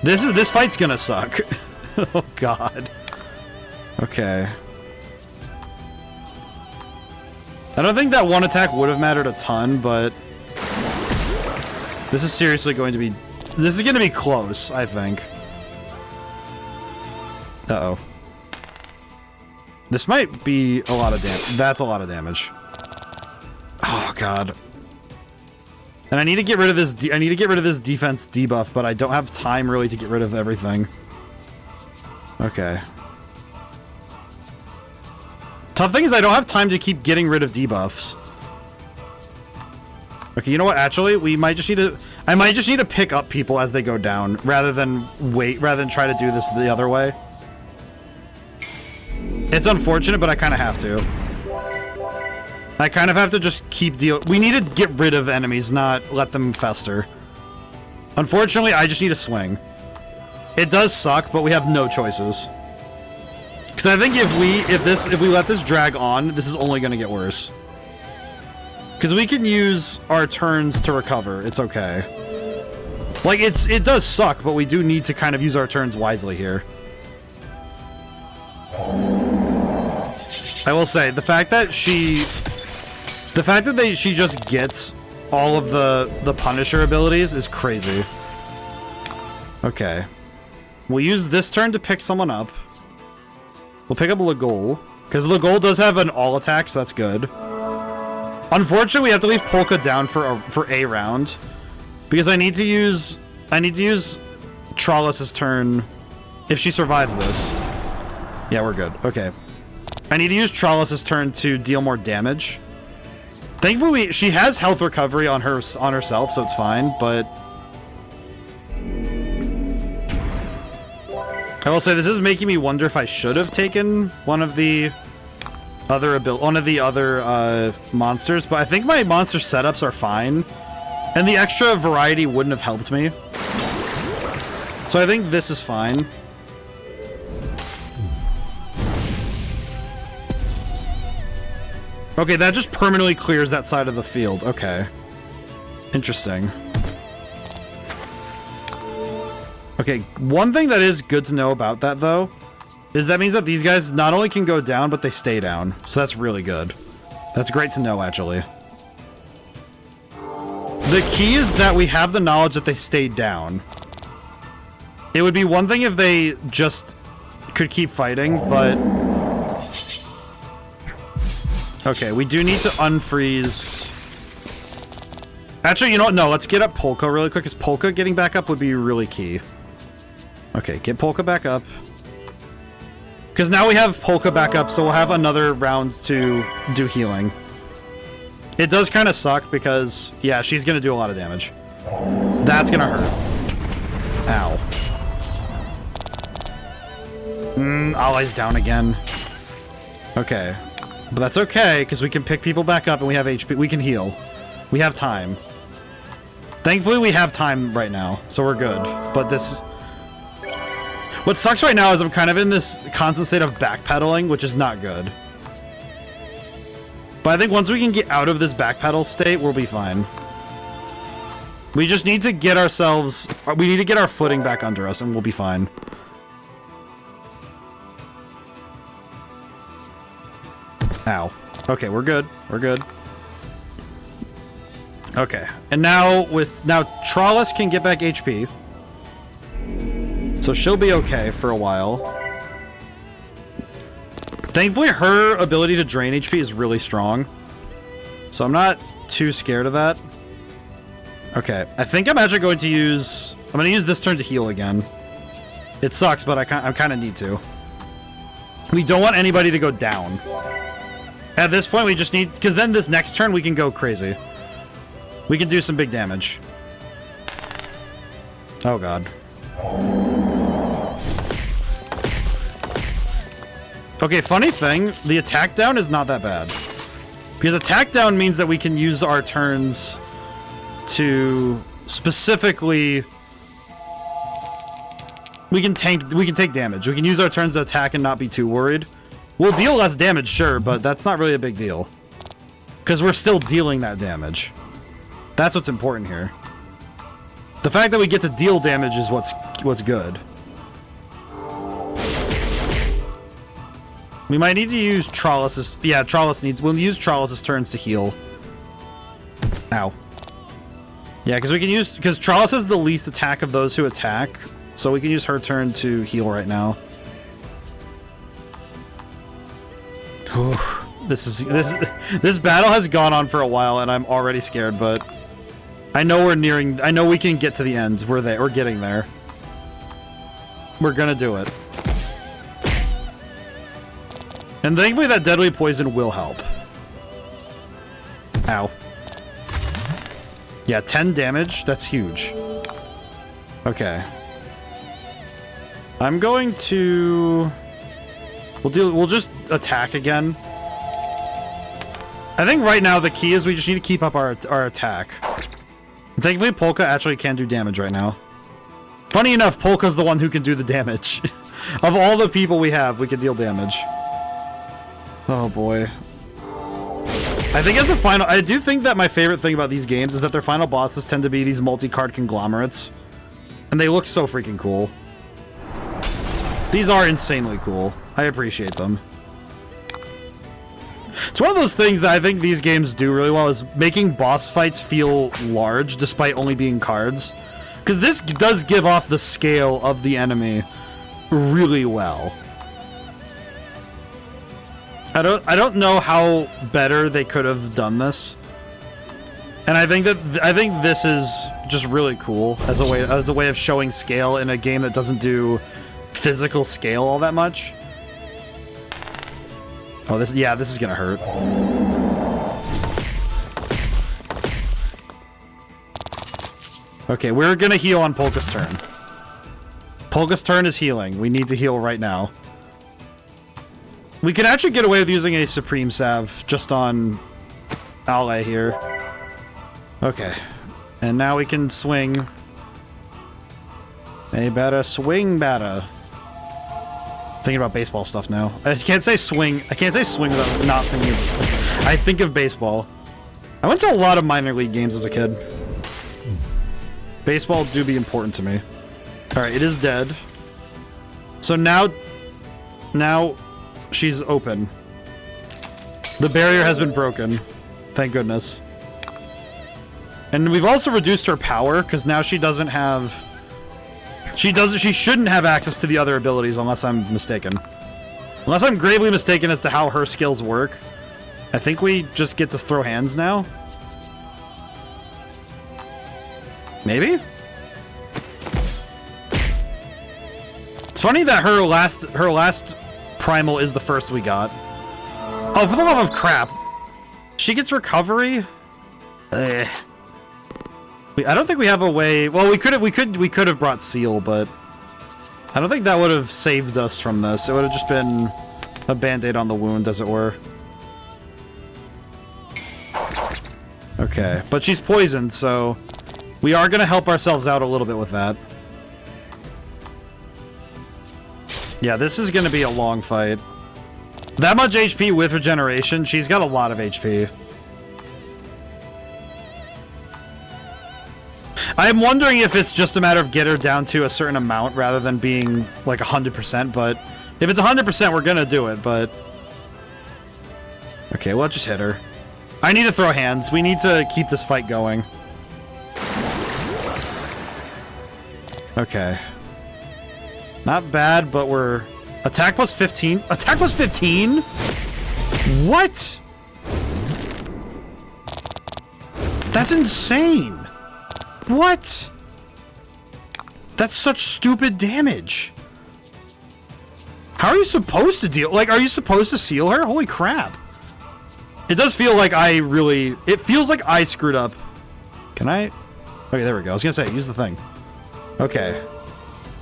This fight's gonna suck. Oh, God. Okay. I don't think that one attack would have mattered a ton, but... This is seriously going to be... This is going to be close, I think. Uh-oh. This might be a lot of damage. That's a lot of damage. Oh, God. And I need to get rid of this... I need to get rid of this defense debuff, but I don't have time, really, to get rid of everything. Okay. Tough thing is I don't have time to keep getting rid of debuffs. Okay, you know what? Actually, we might just need to... I might just need to pick up people as they go down, rather than try to do this the other way. It's unfortunate, but I kind of have to. I kind of have to just keep we need to get rid of enemies, not let them fester. Unfortunately, I just need to swing. It does suck, but we have no choices. Because I think if we let this drag on, this is only going to get worse. Because we can use our turns to recover. It's okay. Like, it does suck, but we do need to kind of use our turns wisely here. I will say, the fact that she just gets all of the Punisher abilities is crazy. Okay. We'll use this turn to pick someone up. We'll pick up Legol, because Legol does have an all attack, so that's good. Unfortunately, we have to leave Polka down for a round, because I need to use Trollus's turn if she survives this. Yeah, we're good. Okay. I need to use Trollus's turn to deal more damage. Thankfully, she has health recovery on herself, so it's fine, but I will say this is making me wonder if I should have taken one of the other monsters, but I think my monster setups are fine, and the extra variety wouldn't have helped me. So I think this is fine. Okay, that just permanently clears that side of the field. Okay. Interesting. Okay, one thing that is good to know about that, though, is that means that these guys not only can go down, but they stay down. So that's really good. That's great to know, actually. The key is that we have the knowledge that they stayed down. It would be one thing if they just could keep fighting, but... Okay, we do need to unfreeze... Actually, you know what? No, let's get up Polka really quick, because Polka getting back up would be really key. Okay, get Polka back up. Because now we have Polka back up, so we'll have another round to do healing. It does kind of suck because, yeah, she's going to do a lot of damage. That's going to hurt. Ow. Allies down again. Okay. But that's okay, because we can pick people back up and we have HP. We can heal. We have time. Thankfully, we have time right now, so we're good. But this... What sucks right now is I'm kind of in this constant state of backpedaling, which is not good. But I think once we can get out of this backpedal state, we'll be fine. We just need to get ourselves... We need to get our footing back under us, and we'll be fine. Ow. Okay, we're good. We're good. Okay. And now Trollis can get back HP. So she'll be okay for a while. Thankfully, her ability to drain HP is really strong. So I'm not too scared of that. Okay. I think I'm actually going to use... I'm going to use this turn to heal again. It sucks, but I kind of need to. We don't want anybody to go down. At this point, we just need... Because then this next turn, we can go crazy. We can do some big damage. Oh, God. Okay, funny thing, the attack down is not that bad. Because attack down means that we can use our turns to specifically... We can take damage. We can use our turns to attack and not be too worried. We'll deal less damage, sure, but that's not really a big deal. Because we're still dealing that damage. That's what's important here. The fact that we get to deal damage is what's good. We might need to use Trollis's... Yeah, we'll use Trollis's turns to heal. Ow. Yeah, because we can use... Because Trollis has the least attack of those who attack. So we can use her turn to heal right now. This battle has gone on for a while, and I'm already scared, but... I know we're nearing... I know we can get to the end. We're there. We're getting there. We're gonna do it. And thankfully that deadly poison will help. Ow. Yeah, 10 damage. That's huge. Okay. I'm going to... We'll just attack again. I think right now the key is we just need to keep up our attack. Thankfully Polka actually can do damage right now. Funny enough, Polka's the one who can do the damage. Of all the people we have, we can deal damage. Oh boy. I think as a final... I do think that my favorite thing about these games is that their final bosses tend to be these multi-card conglomerates. And they look so freaking cool. These are insanely cool. I appreciate them. It's one of those things that I think these games do really well, is making boss fights feel large despite only being cards. Because this does give off the scale of the enemy really well. I don't know how better they could have done this. And I think this is just really cool as a way of showing scale in a game that doesn't do physical scale all that much. Oh, this is gonna hurt. Okay, we're gonna heal on Polka's turn. Polka's turn is healing. We need to heal right now. We can actually get away with using a Supreme Salve just on Ale here. Okay. And now we can swing. They better swing better. Thinking about baseball stuff now. I can't say swing. I can't say swing without not thinking of... I think of baseball. I went to a lot of minor league games as a kid. Baseball do be important to me. Alright, it is dead. So now she's open. The barrier has been broken. Thank goodness. And we've also reduced her power, because now she doesn't have... She shouldn't have access to the other abilities, unless I'm mistaken. Unless I'm gravely mistaken as to how her skills work. I think we just get to throw hands now? Maybe? It's funny that her last primal is the first we got. Oh, for the love of crap. She gets recovery? Ugh. I don't think we have a way... Well, we could have brought Seal, but... I don't think that would have saved us from this. It would have just been a band-aid on the wound, as it were. Okay, but she's poisoned, so... We are gonna help ourselves out a little bit with that. Yeah, this is gonna be a long fight. That much HP with regeneration, she's got a lot of HP. I'm wondering if it's just a matter of get her down to a certain amount rather than being like 100%, but if it's 100%, we're gonna do it, but Okay, well, just hit her. I need to throw hands. We need to keep this fight going. Okay. Not bad, but we're... Attack plus 15? Attack plus 15? What? That's insane. What? That's such stupid damage. How are you supposed to deal? Like, are you supposed to seal her? Holy crap. It does feel like I really... It feels like I screwed up. Can I... Okay, there we go. I was gonna say, use the thing. Okay.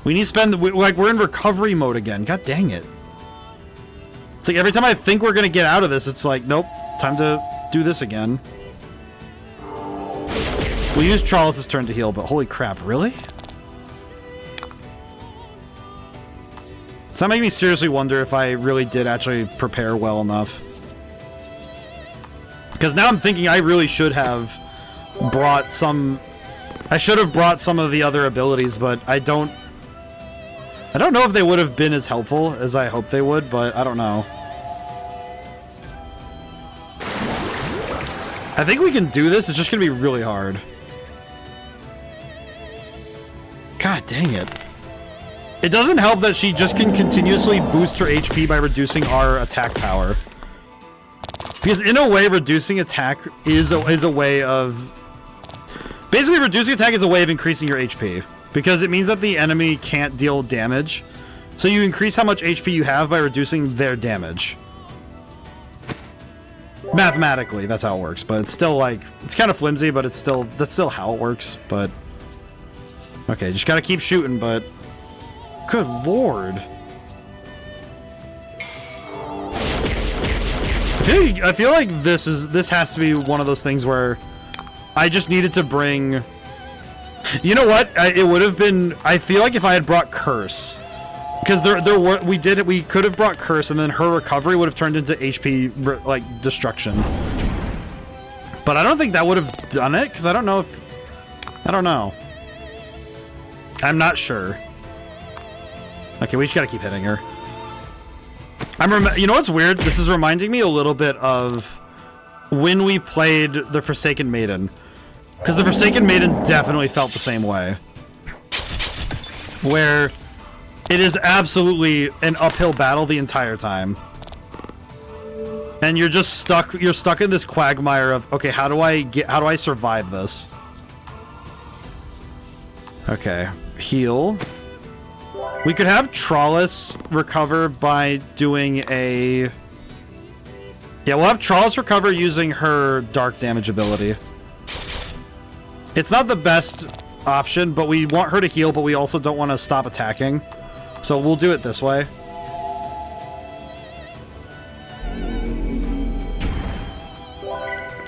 We need to spend... Like, we're in recovery mode again. God dang it. It's like every time I think we're gonna get out of this, it's like, nope. Time to do this again. We'll use Charles' turn to heal, but holy crap, really? Does that make me seriously wonder if I really did actually prepare well enough? Because now I'm thinking I really should have brought some... I should have brought some of the other abilities, but I don't know if they would have been as helpful as I hoped they would, but I don't know. I think we can do this. It's just going to be really hard. God dang it. It doesn't help that she just can continuously boost her HP by reducing our attack power. Because in a way, reducing attack is a way of... Basically, reducing attack is a way of increasing your HP. Because it means that the enemy can't deal damage. So you increase how much HP you have by reducing their damage. Mathematically, that's how it works. But it's still like... It's kind of flimsy, but it's still... That's still how it works. But... Okay, just gotta keep shooting, but... Good lord. I feel like this has to be one of those things where I just needed to bring... You know what? It would have been... I feel like if I had brought Curse... Because we could have brought Curse, and then her recovery would have turned into HP, like, destruction. But I don't think that would have done it, because I don't know if... I don't know. I'm not sure. Okay, we just gotta keep hitting her. You know what's weird? This is reminding me a little bit of when we played the Forsaken Maiden. Because the Forsaken Maiden definitely felt the same way. Where it is absolutely an uphill battle the entire time. And you're just stuck in this quagmire of, okay, how do I survive this? Okay, heal. We could have Trollis recover by doing a... Yeah, we'll have Trollis recover using her dark damage ability. It's not the best option, but we want her to heal, but we also don't want to stop attacking. So we'll do it this way.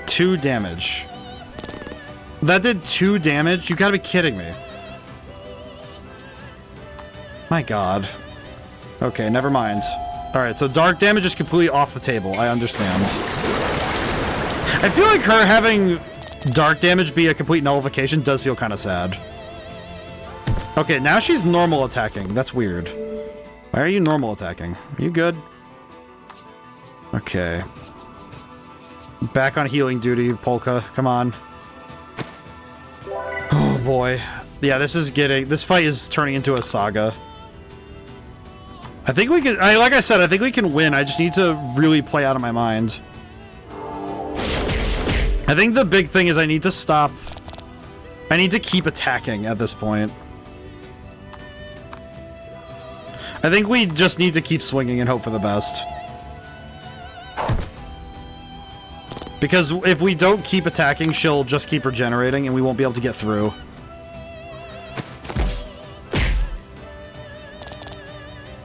Two damage. That did 2 damage? You gotta be kidding me. My god. Okay, never mind. Alright, so dark damage is completely off the table. I understand. I feel like her having dark damage be a complete nullification does feel kind of sad. Okay, now she's normal attacking. That's weird. Why are you normal attacking? Are you good? Okay. Back on healing duty, Polka. Come on. Oh boy. Yeah, this fight is turning into a saga. I think we can, like I said, I think we can win. I just need to really play out of my mind. I think the big thing is I need to stop. I need to keep attacking at this point. I think we just need to keep swinging and hope for the best. Because if we don't keep attacking, she'll just keep regenerating and we won't be able to get through.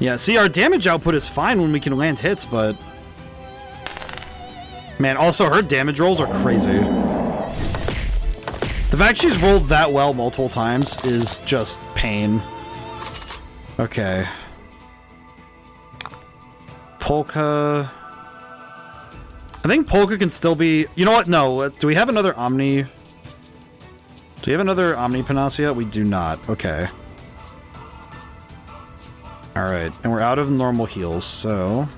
Yeah, see, our damage output is fine when we can land hits, but... Man, also, her damage rolls are crazy. The fact she's rolled that well multiple times is just pain. Okay. Polka... I think Polka can still be... You know what? No. Do we have another Omni... Do we have another Omni Panacea? We do not. Okay. Alright, and we're out of normal heals, so...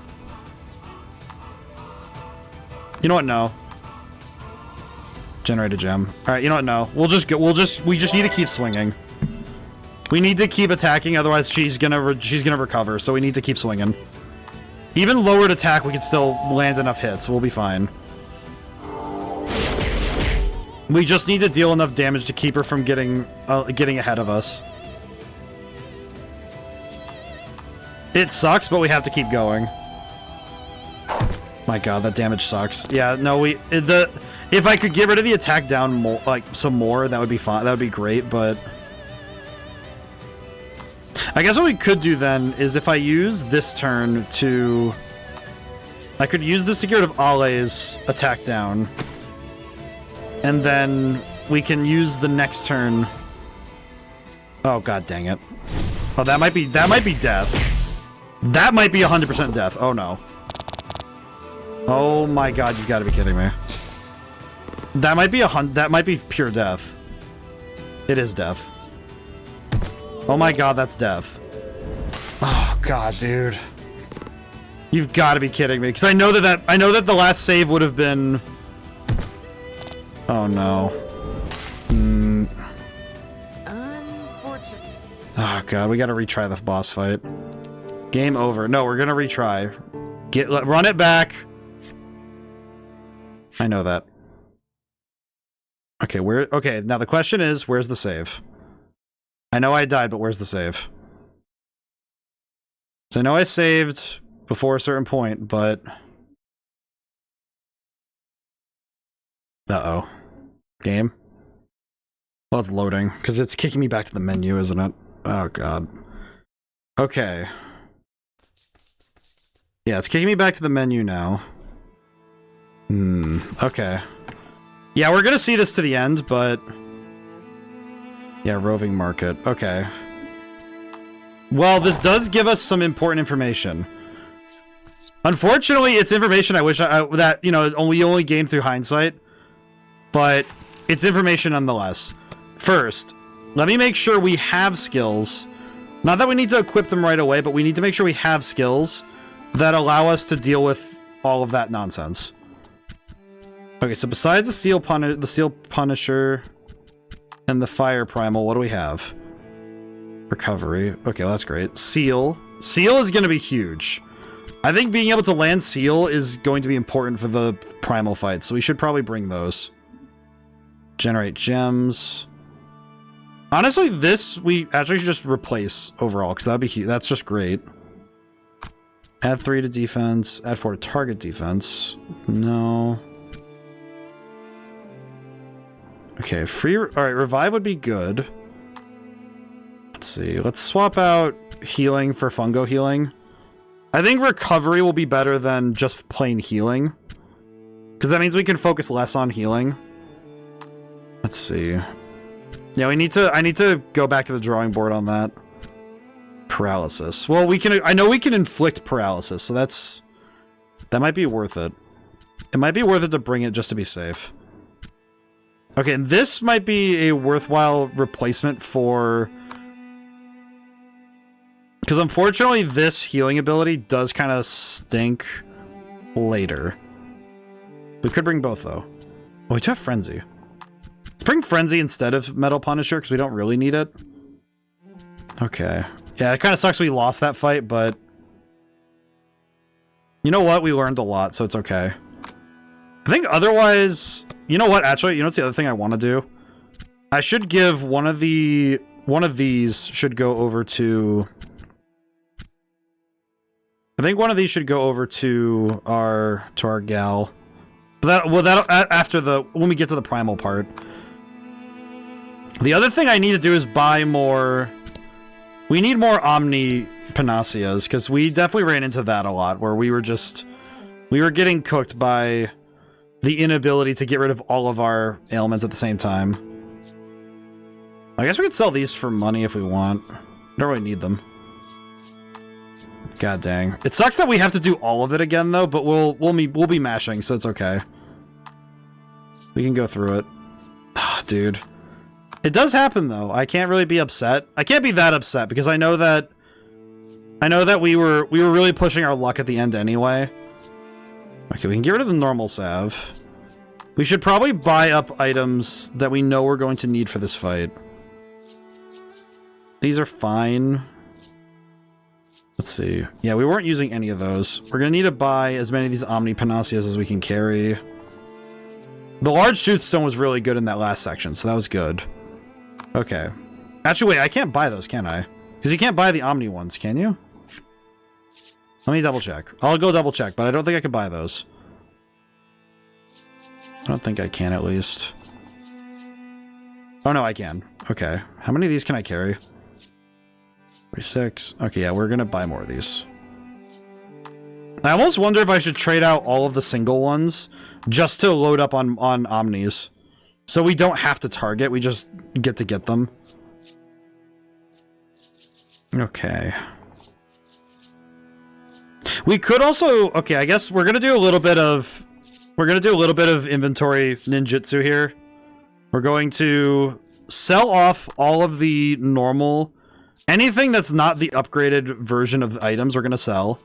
You know what? No. Generate a gem. All right. You know what? No. We'll just go. We just need to keep swinging. We need to keep attacking, otherwise she's gonna recover. So we need to keep swinging. Even lowered attack, we can still land enough hits. We'll be fine. We just need to deal enough damage to keep her from getting ahead of us. It sucks, but we have to keep going. My god, that damage sucks. Yeah, no, if I could get rid of the attack down more, like some more, that would be fine. That would be great, but I guess what we could do then is if I use this turn to, I could use this to get rid of Ale's attack down, and then we can use the next turn. Oh god, dang it! Oh, that might be death. That might be 100% death. Oh no. Oh my god, you gotta be kidding me. That might be pure death. It is death. Oh my god, that's death. Oh god, dude. You've got to be kidding me, because I know that the last save would have been. Oh no. Unfortunate. Oh god, we got to retry the boss fight. Game over. No, we're gonna retry. Run it back. I know that. Okay, okay, now the question is, where's the save? I know I died, but where's the save? So I know I saved before a certain point, but uh-oh. Game? Well, it's loading, because it's kicking me back to the menu, isn't it? Oh god. Okay. Yeah, it's kicking me back to the menu now. Okay. Yeah, we're gonna see this to the end, but yeah, roving market. Okay. Well, this does give us some important information. Unfortunately, it's information I wish that, you know, we only gained through hindsight, but it's information nonetheless. First, let me make sure we have skills. Not that we need to equip them right away, but we need to make sure we have skills that allow us to deal with all of that nonsense. Okay, so besides the Steel Punisher and the Fire Primal, what do we have? Recovery. Okay, well, that's great. Seal. Seal is going to be huge. I think being able to land Seal is going to be important for the Primal fight, so we should probably bring those. Generate gems. Honestly, this we actually should just replace overall, because that'd be huge. That's just great. Add 3 to defense. Add 4 to target defense. No. Okay, alright, revive would be good. Let's see. Let's swap out healing for fungo healing. I think recovery will be better than just plain healing, because that means we can focus less on healing. Let's see. Yeah, I need to go back to the drawing board on that. Paralysis. Well, I know we can inflict paralysis, so that might be worth it. It might be worth it to bring it just to be safe. Okay, and this might be a worthwhile replacement for, because unfortunately this healing ability does kind of stink later. We could bring both though. Oh, we do have Frenzy. Let's bring Frenzy instead of Metal Punisher, because we don't really need it. Okay. Yeah, it kind of sucks we lost that fight, but you know what? We learned a lot, so it's okay. I think otherwise, you know what? Actually, you know what's the other thing I want to do? I should give one of these should go over to, I think one of these should go over to our gal. But that'll after when we get to the primal part. The other thing I need to do is buy more. We need more Omni Panaceas, because we definitely ran into that a lot, where we were getting cooked by the inability to get rid of all of our ailments at the same time. I guess we could sell these for money if we want. Don't really need them. God dang. It sucks that we have to do all of it again though, but we'll be mashing, so it's okay. We can go through it. Ah, dude. It does happen though. I can't really be upset. I can't be that upset because I know that we were really pushing our luck at the end anyway. Okay, we can get rid of the normal salve. We should probably buy up items that we know we're going to need for this fight. These are fine. Let's see. Yeah, we weren't using any of those. We're gonna need to buy as many of these Omni Panaceas as we can carry. The large Soothstone was really good in that last section, so that was good. Okay. Actually, wait, I can't buy those, can I? Because you can't buy the Omni ones, can you? Let me double check. I'll go double check, but I don't think I can buy those. I don't think I can, at least. Oh, no, I can. Okay. How many of these can I carry? 36. Okay, yeah, we're gonna buy more of these. I almost wonder if I should trade out all of the single ones just to load up on Omnis. So we don't have to target, we just get to get them. Okay. We could also... Okay, I guess we're gonna do a little bit of... We're gonna do a little bit of inventory ninjutsu here. We're going to sell off all of the normal... Anything that's not the upgraded version of the items we're gonna sell.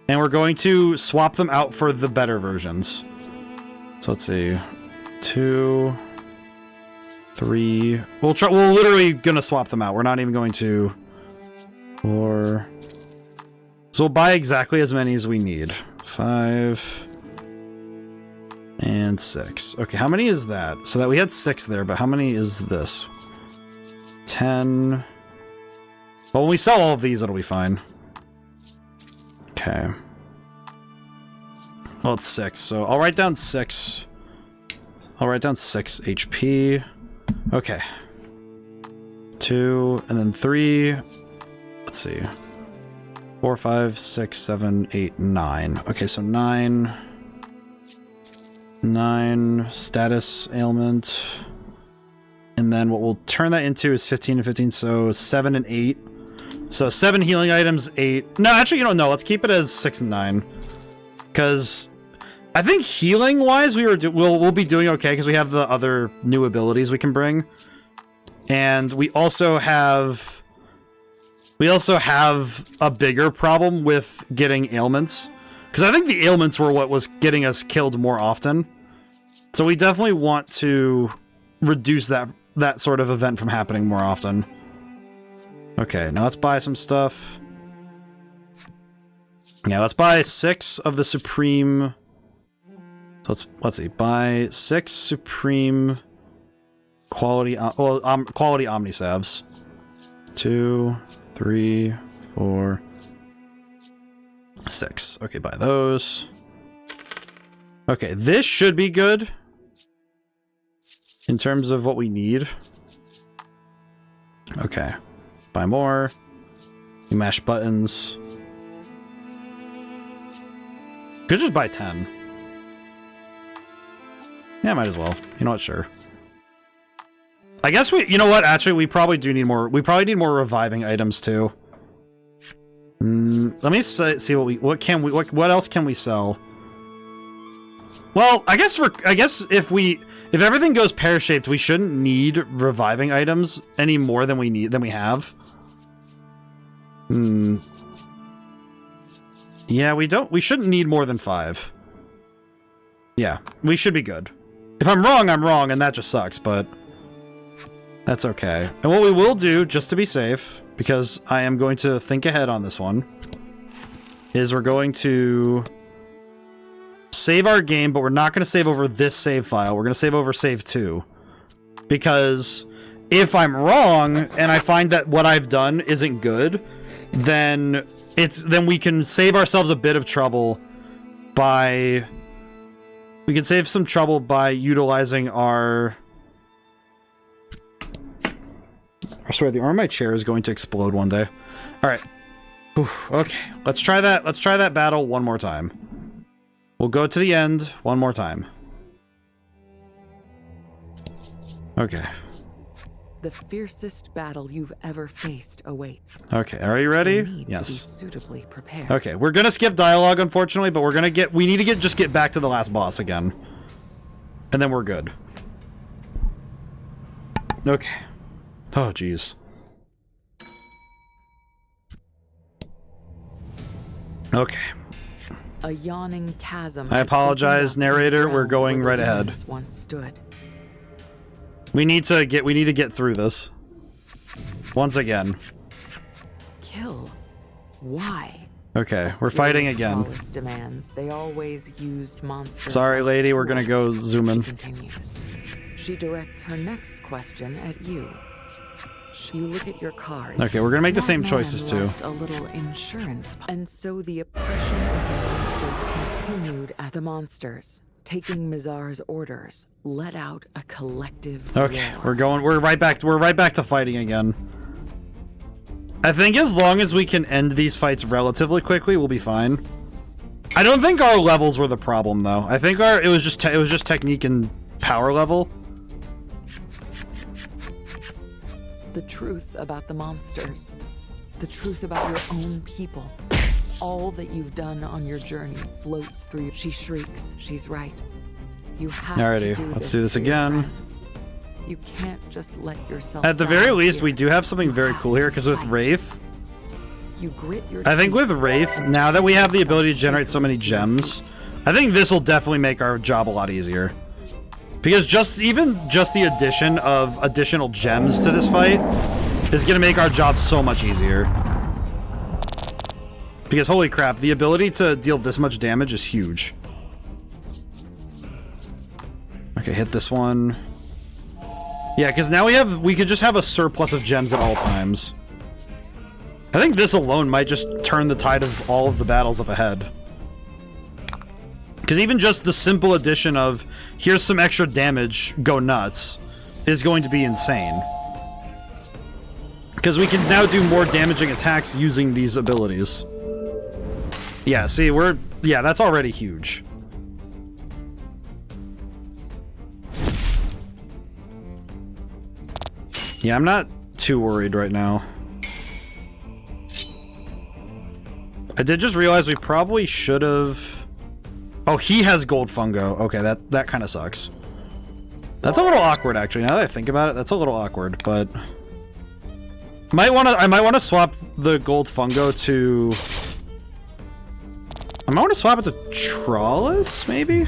And we're going to swap them out for the better versions. So let's see. 2... 3... We're literally gonna swap them out. We're not even going to... 4... So we'll buy exactly as many as we need. 5... And 6. Okay, how many is that? So that we had 6 there, but how many is this? 10... Well, when we sell all of these, it'll be fine. Okay. Well, it's 6, so I'll write down 6. I'll write down 6 HP. Okay. 2, and then 3. Let's see. 4, 5, 6, 7, 8, 9. Okay, so 9. 9 status ailment. And then what we'll turn that into is 15 and 15, so 7 and 8. So 7 healing items, 8. No, actually, you don't know. Let's keep it as 6 and 9. Because I think healing-wise, we'll be doing okay because we have the other new abilities we can bring. And we also have a bigger problem with getting ailments. Because I think the ailments were what was getting us killed more often. So we definitely want to reduce that sort of event from happening more often. Okay, now let's buy some stuff. Yeah, let's buy 6 of the Supreme... So let's see, buy 6 Supreme quality... quality Omnisalves. 2, 3, 4... 6. Okay, buy those. Okay, this should be good. In terms of what we need. Okay. Buy more. You mash buttons. Could just buy 10. Yeah, might as well. You know what, sure. I guess you know what, actually, we probably do need more, we probably need more reviving items, too. Let me see what else can we sell? Well, I guess if everything goes pear-shaped, we shouldn't need reviving items any more than we have. Yeah, we shouldn't need more than 5. Yeah, we should be good. If I'm wrong, and that just sucks, but that's okay. And what we will do, just to be safe, because I am going to think ahead on this one, is we're going to save our game, but we're not going to save over this save file. We're going to save over save 2. Because if I'm wrong, and I find that what I've done isn't good, then we can save ourselves a bit of trouble by... We can save some trouble by utilizing our... I swear, the arm of my chair is going to explode one day. Alright. Okay, let's try that. Let's try that battle one more time. We'll go to the end one more time. Okay. The fiercest battle you've ever faced awaits. Okay, are you ready? You need yes. To be suitably prepared. Okay, we're gonna skip dialogue, unfortunately, but we need to just get back to the last boss again. And then we're good. Okay. Oh, jeez. Okay. A yawning chasm. I apologize, narrator. We're going right ahead. Once stood. We need to get through this. Once again. Kill. Why? Okay, we're fighting again. Demands. They always used monsters. Sorry, lady. We're gonna go zoom in. She continues. She directs her next question at you. You look at your cards. Okay, we're gonna make the same choices too. A little insurance, and so the oppression of the monsters continued at the monsters. Taking Mizar's orders, let out a collective Okay, roar. we're right back to fighting again. I think as long as we can end these fights relatively quickly, we'll be fine. I don't think our levels were the problem though. I think it was just technique and power level. The truth about the monsters. The truth about your own people. All that you've done on your journey floats through you. She shrieks. She's right. You have Alrighty, to let's do this for your again. friends. You can't just let yourself At the die very least, here. we do have something very cool here, because with Fight. Wraith, You grit your I think teeth. with Wraith, now that we have the ability to generate so many gems, I think this will definitely make our job a lot easier. Because even the addition of additional gems to this fight is going to make our job so much easier. Because holy crap, the ability to deal this much damage is huge. Okay, hit this one. Yeah, because now we could just have a surplus of gems at all times. I think this alone might just turn the tide of all of the battles up ahead. Because even just the simple addition of, here's some extra damage, go nuts, is going to be insane. Because we can now do more damaging attacks using these abilities. Yeah, see, that's already huge. Yeah, I'm not too worried right now. I did just realize we probably should have... Oh, he has gold fungo. Okay, that kind of sucks. That's a little awkward, actually. Now that I think about it, that's a little awkward, but... I might want to swap the gold fungo to... I might want to swap it to Trawlus, maybe?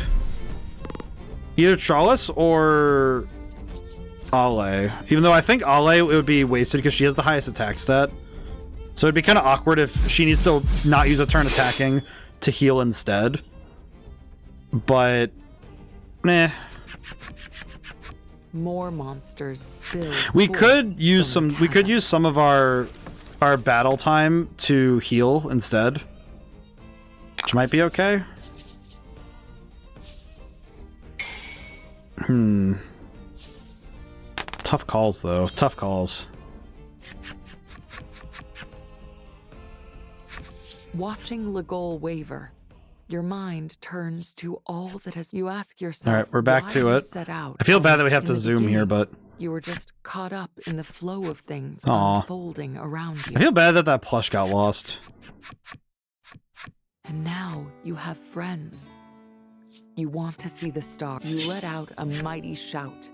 Either Trawlus or... Ale. Even though I think Ale it would be wasted because she has the highest attack stat. So it'd be kind of awkward if she needs to not use a turn attacking to heal instead. But... Meh. More monsters spill. We could use from some... the We could chasm. use some of our battle time to heal instead. Which might be okay. Tough calls, though. Tough calls. Watching Legol waver, your mind turns to all that has. You ask yourself, All right, we're back why to you it. set out I feel bad on that we this have to in the zoom here, beginning. but... You were just caught up in the flow of things Aw. unfolding around you. I feel bad that plush got lost. And now you have friends. You want to see the star. You let out a mighty shout.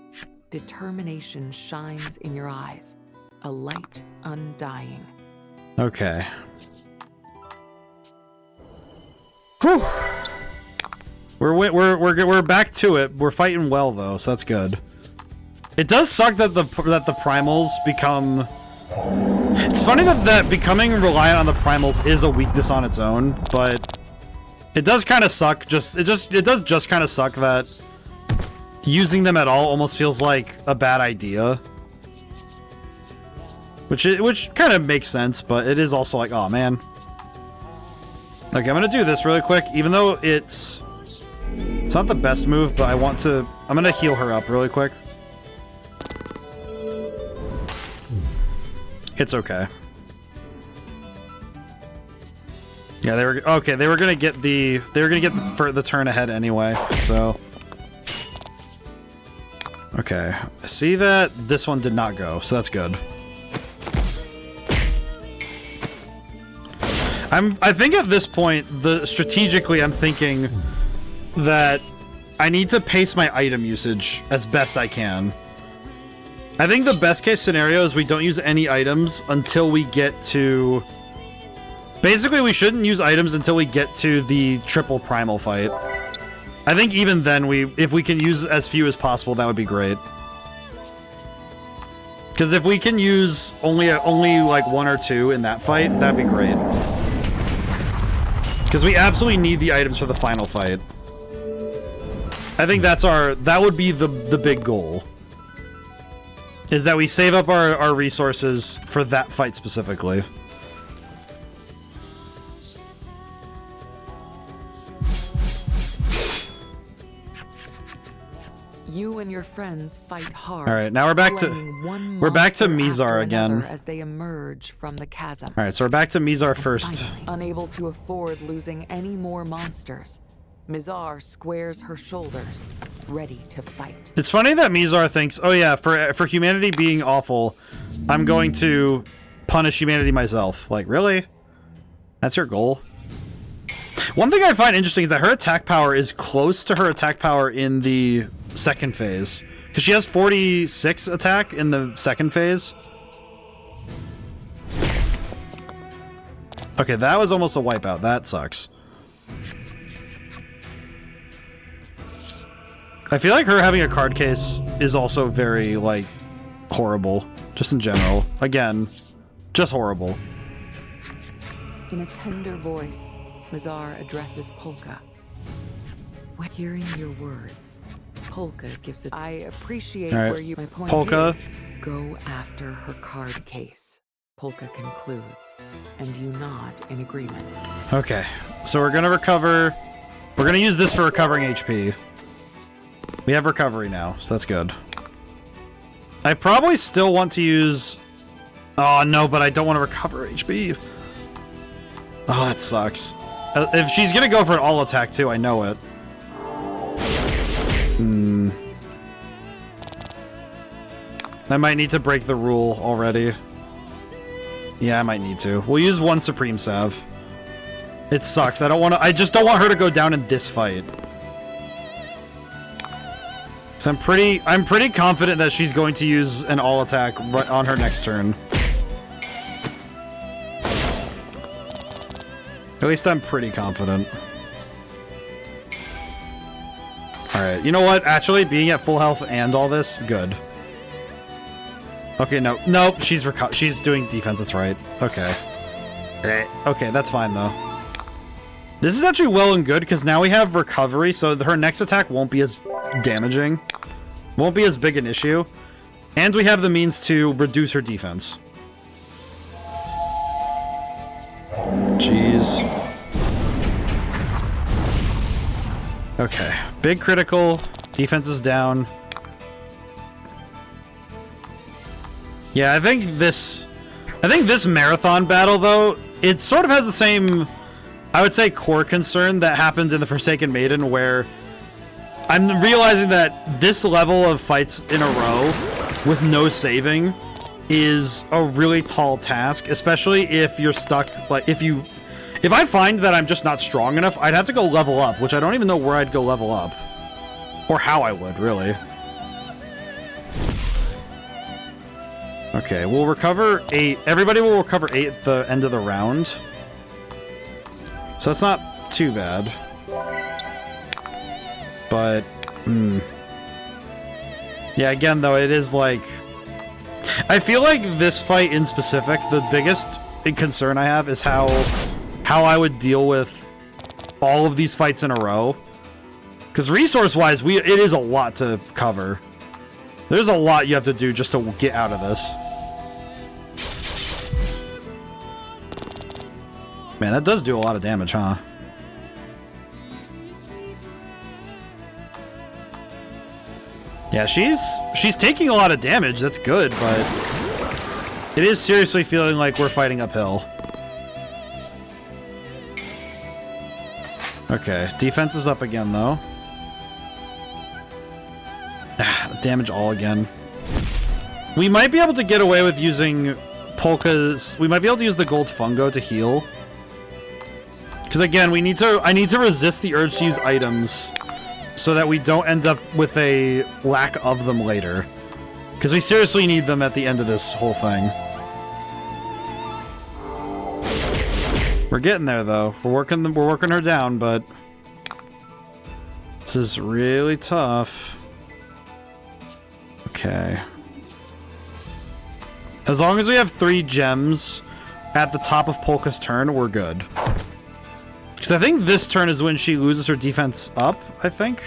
Determination shines in your eyes. A light undying. Okay. Whew. We're back to it. We're fighting well though, so that's good. It does suck that the primals become... It's funny that becoming reliant on the primals is a weakness on its own, but it does kind of suck. It does just kind of suck that using them at all almost feels like a bad idea. Which kind of makes sense, but it is also like, oh man. Okay, I'm gonna do this really quick, even though it's not the best move, but I'm gonna heal her up really quick. It's okay. Yeah, they were gonna get the turn ahead anyway, so. Okay, I see that this one did not go, so that's good. I think at this point, strategically, I'm thinking that I need to pace my item usage as best I can. I think the best case scenario is we don't use any items until we get to Basically, we shouldn't use items until we get to the triple primal fight. I think even then, if we can use as few as possible, that would be great. Because if we can use only like 1 or 2 in that fight, that'd be great. Because we absolutely need the items for the final fight. I think that would be the big goal. Is that we save up our resources for that fight specifically. You and your friends fight hard. All right, now we're back to Mizar again. As they emerge from the chasm. All right, so we're back to Mizar first. Finally, unable to afford losing any more monsters, Mizar squares her shoulders, ready to fight. It's funny that Mizar thinks, "Oh yeah, for humanity being awful, I'm going to punish humanity myself." Like, really? That's your goal? One thing I find interesting is that her attack power is close to her attack power in the second phase. Because she has 46 attack in the second phase. Okay, that was almost a wipeout. That sucks. I feel like her having a card case is also very, like, horrible. Just in general. Again, just horrible. In a tender voice, Mizar addresses Polka. When hearing your words, Polka gives it. I appreciate where you. My point Polka. is, go after her card case. Polka concludes, and you nod in agreement. Okay, so we're gonna recover. We're gonna use this for recovering HP. We have recovery now, so that's good. I probably still want to use... Oh, no, but I don't want to recover HP. Oh, that sucks. If she's gonna go for an all attack, too, I know it. I might need to break the rule already. Yeah, I might need to. We'll use 1 Supreme Salve. It sucks. I just don't want her to go down in this fight. So I'm pretty confident that she's going to use an all attack right on her next turn. At least I'm pretty confident. Alright, you know what? Actually, being at full health and all this, good. Okay, nope, she's doing defense, that's right. Okay. Okay, that's fine, though. This is actually well and good, because now we have recovery, so her next attack won't be as damaging. Won't be as big an issue. And we have the means to reduce her defense. Jeez. Okay. Big critical. Defense is down. Yeah, I think this marathon battle, though, it sort of has the same, I would say, core concern that happened in the Forsaken Maiden, where I'm realizing that this level of fights in a row with no saving is a really tall task, especially if you're stuck, like, if I find that I'm just not strong enough, I'd have to go level up, which I don't even know where I'd go level up. Or how I would, really. Okay, we'll recover 8. Everybody will recover 8 at the end of the round. So that's not too bad. But, yeah, again, though, it is like... I feel like this fight in specific, the biggest concern I have is how I would deal with all of these fights in a row. Because resource-wise, it is a lot to cover. There's a lot you have to do just to get out of this. Man, that does do a lot of damage, huh? Yeah, she's taking a lot of damage. That's good, but it is seriously feeling like we're fighting uphill. Okay, defense is up again, though. Damage all again. We might be able to get away with using Polka's... We might be able to use the gold fungo to heal. Because again, I need to resist the urge to use items so that we don't end up with a lack of them later. Because we seriously need them at the end of this whole thing. We're getting there, though. We're working her down, but this is really tough. Okay. As long as we have 3 gems at the top of Polka's turn, we're good. Because I think this turn is when she loses her defense up, I think.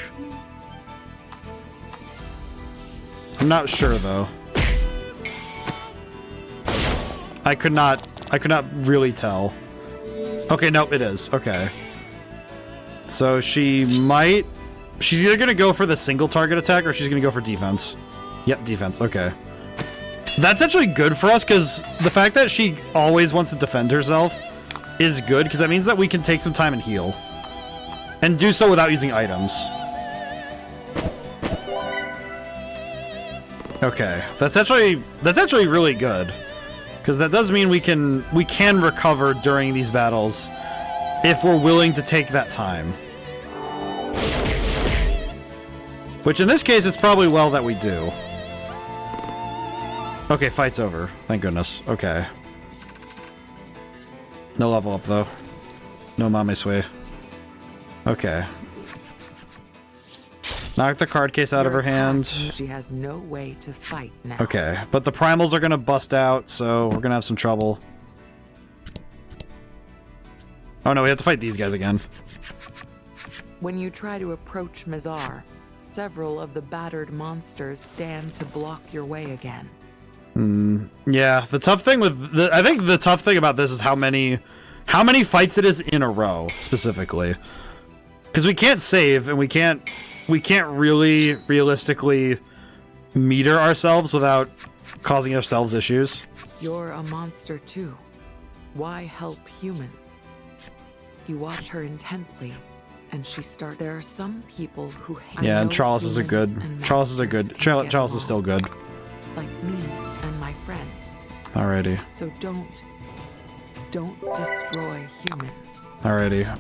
I'm not sure, though. I could not really tell. Okay, nope, it is. Okay. So she's either gonna go for the single target attack or she's gonna go for defense. Yep, defense, okay. That's actually good for us, because the fact that she always wants to defend herself is good, because that means that we can take some time and heal. And do so without using items. Okay, that's actually really good. Because that does mean we can recover during these battles if we're willing to take that time. Which in this case, it's probably well that we do. Okay, fight's over. Thank goodness. Okay. No level up, though. No Mame Sui. Okay. Knock the card case out of her hand. She has no way to fight now. Okay, but the primals are gonna bust out, so we're gonna have some trouble. Oh no, we have to fight these guys again. When you try to approach Mizar, several of the battered monsters stand to block your way again. Yeah, the tough thing with I think the tough thing about this is how many fights it is in a row, specifically. Because we can't save, and we can't really realistically meter ourselves without causing ourselves issues. You're a monster too. Why help humans? You watch her intently, and she starts. There are some people who hate. Yeah, and Charles is a good. Charles is still good. Like me and my friends. Alrighty. So don't destroy humans. Alrighty.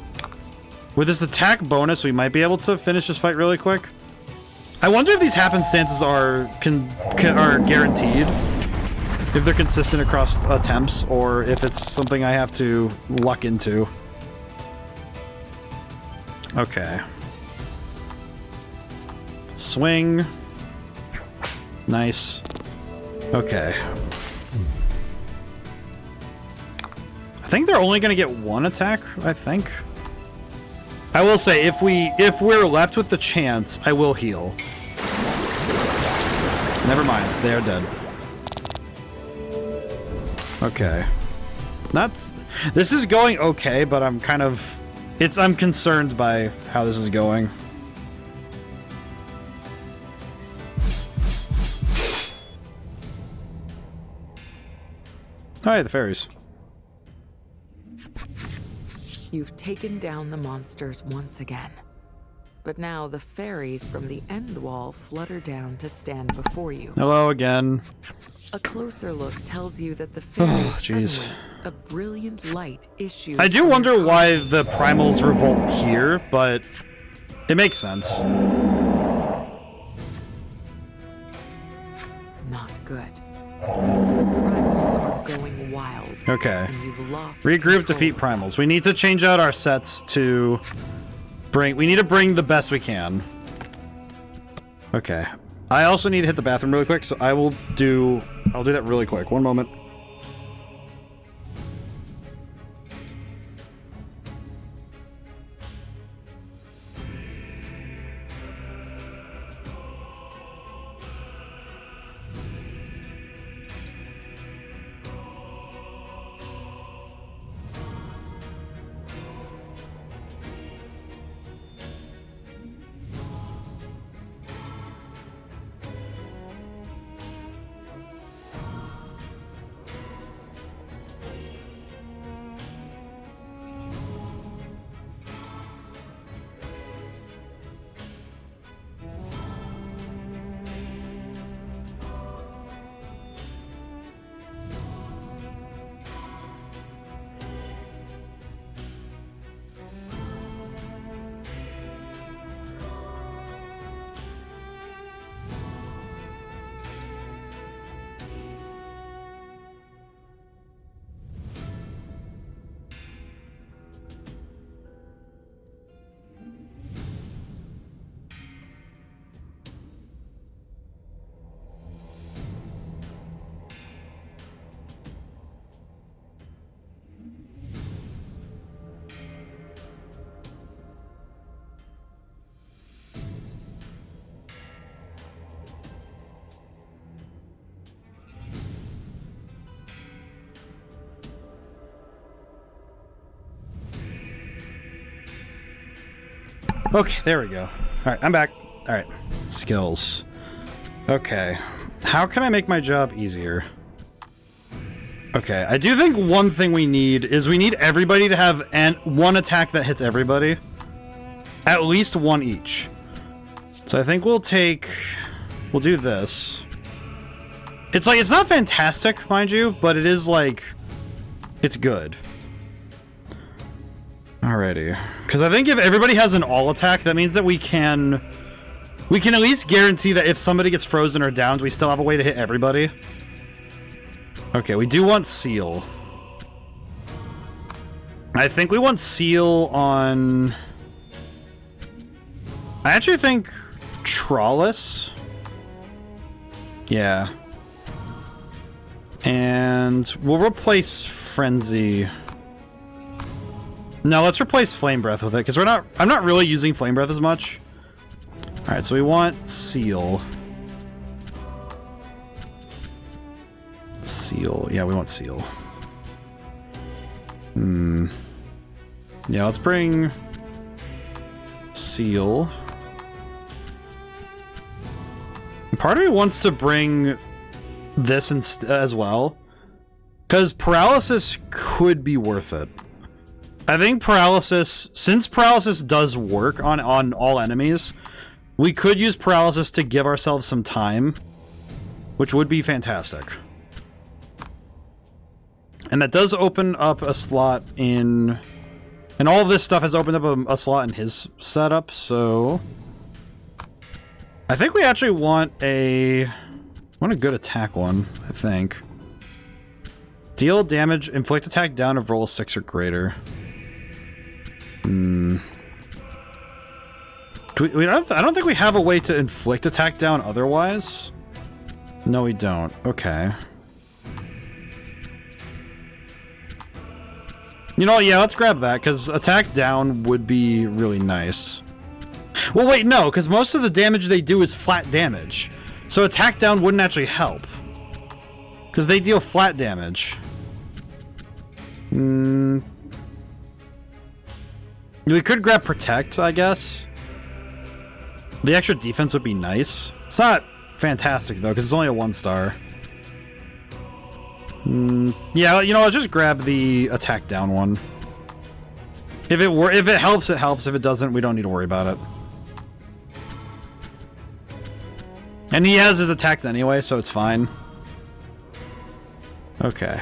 With this attack bonus, we might be able to finish this fight really quick. I wonder if these happenstances are guaranteed, if they're consistent across attempts, or if it's something I have to luck into. Okay. Swing. Nice. Okay. I think they're only gonna get one attack, I think. I will say, if we're left with the chance, I will heal. Never mind, they are dead. Okay. This is going okay, but I'm kind of... I'm concerned by how this is going. Alright, the fairies. You've taken down the monsters once again. But now the fairies from the end wall flutter down to stand before you. Hello again. A closer look tells you that the fairies jeez. A brilliant light issues. I do wonder why the primals revolt here, but it makes sense. Not good. Primals are going wild. Okay. And you've lost Regroup, defeat primals. We need to change out our sets to bring... We need to bring the best we can. Okay. I also need to hit the bathroom really quick, so I'll do that really quick. One moment. Okay, there we go. Alright, I'm back. Alright, skills. Okay, how can I make my job easier? Okay, I do think one thing we need is we need everybody to have one attack that hits everybody. At least one each. So I think we'll do this. It's like, it's not fantastic, mind you, but it is like, it's good. Alrighty. Because I think if everybody has an all attack, that means that we can at least guarantee that if somebody gets frozen or downed, we still have a way to hit everybody. Okay, we do want Seal. I think we want Seal on... I actually think Trawless. Yeah. And we'll replace Frenzy. No, let's replace Flame Breath with it, because I'm not really using Flame Breath as much. Alright, so we want Seal. Seal. Yeah, we want Seal. Yeah, let's bring Seal. Part of me wants to bring this as well, because Paralysis could be worth it. I think Paralysis, since Paralysis does work on all enemies, we could use Paralysis to give ourselves some time, which would be fantastic. And that does open up a slot in... And all of this stuff has opened up a slot in his setup, so... I think we actually want a good attack one, I think. Deal damage, inflict attack down of roll 6 or greater. I don't think we have a way to inflict attack down otherwise. No, we don't. Okay. You know, yeah, let's grab that, because attack down would be really nice. Well, wait, no, because most of the damage they do is flat damage. So attack down wouldn't actually help. Because they deal flat damage. We could grab Protect, I guess. The extra defense would be nice. It's not fantastic, though, because it's only a 1-star. Yeah, you know, I'll just grab the attack down one. If it helps, it helps. If it doesn't, we don't need to worry about it. And he has his attacks anyway, so it's fine. Okay.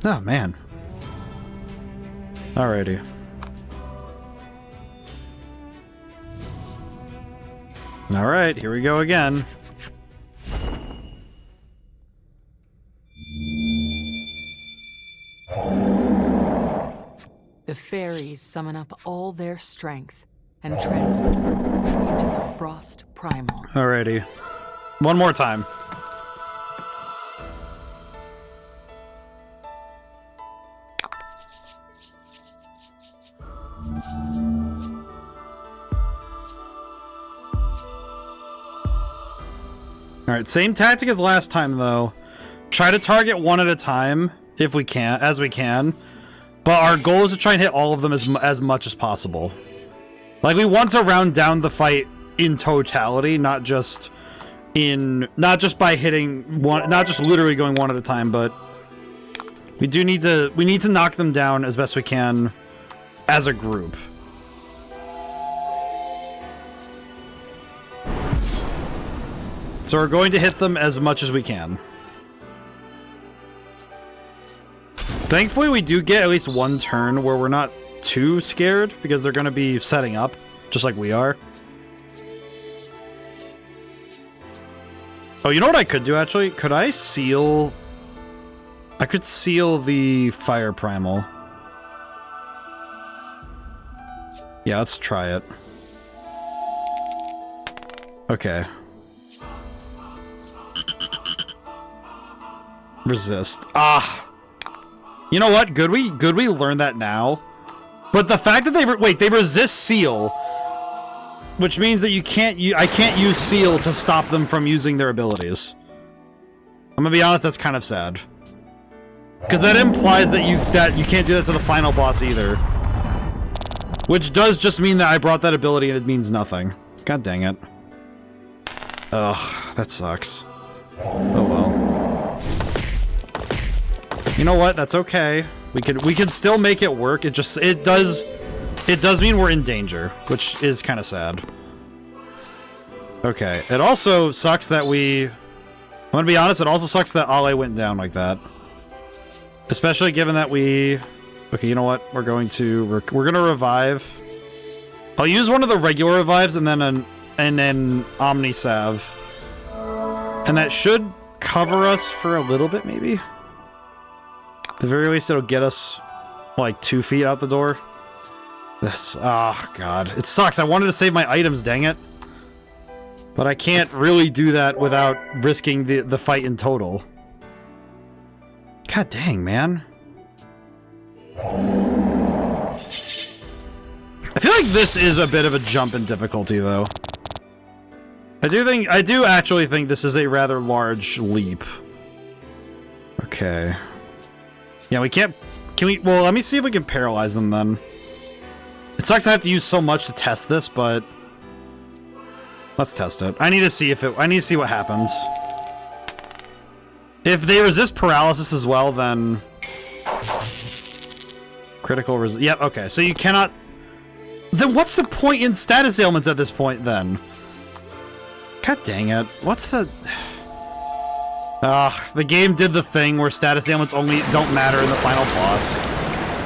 Oh, man. Alrighty. Alright, here we go again. The fairies summon up all their strength and transform into the Frost Primal. Alrighty. One more time. Alright, same tactic as last time, though. Try to target one at a time, if we can, as we can. But our goal is to try and hit all of them as much as possible. Like, we want to round down the fight in totality, not just by hitting one, not just literally going one at a time, but we need to knock them down as best we can as a group. So we're going to hit them as much as we can. Thankfully, we do get at least one turn where we're not too scared, because they're going to be setting up, just like we are. Oh, you know what I could do, actually? Could I seal... I could seal the Fire Primal. Yeah, let's try it. Okay. Resist. Ah! You know what? Good we learn that now. But the fact that they resist Seal, which means that I can't use Seal to stop them from using their abilities. I'm gonna be honest, that's kind of sad. Because that implies that you can't do that to the final boss either. Which does just mean that I brought that ability and it means nothing. God dang it. Ugh, that sucks. Oh well. You know what? That's okay. We can still make it work. It does mean we're in danger, which is kind of sad. Okay. It also sucks that I'm gonna be honest, it also sucks that Ale went down like that. Especially given that okay, you know what? We're gonna revive. I'll use one of the regular revives and then an Omni Salve. And that should cover us for a little bit, maybe? At the very least, it'll get us, like, 2 feet out the door. Oh, God. It sucks. I wanted to save my items, dang it. But I can't really do that without risking the fight in total. God dang, man. I feel like this is a bit of a jump in difficulty, though. I do actually think this is a rather large leap. Okay. Yeah, we can't... well, let me see if we can paralyze them, then. It sucks I have to use so much to test this, but... let's test it. I need to see what happens. If they resist paralysis as well, then... critical resist... yep, okay. So you cannot... then what's the point in status ailments at this point, then? God dang it. What's the... the game did the thing where status ailments only don't matter in the final boss.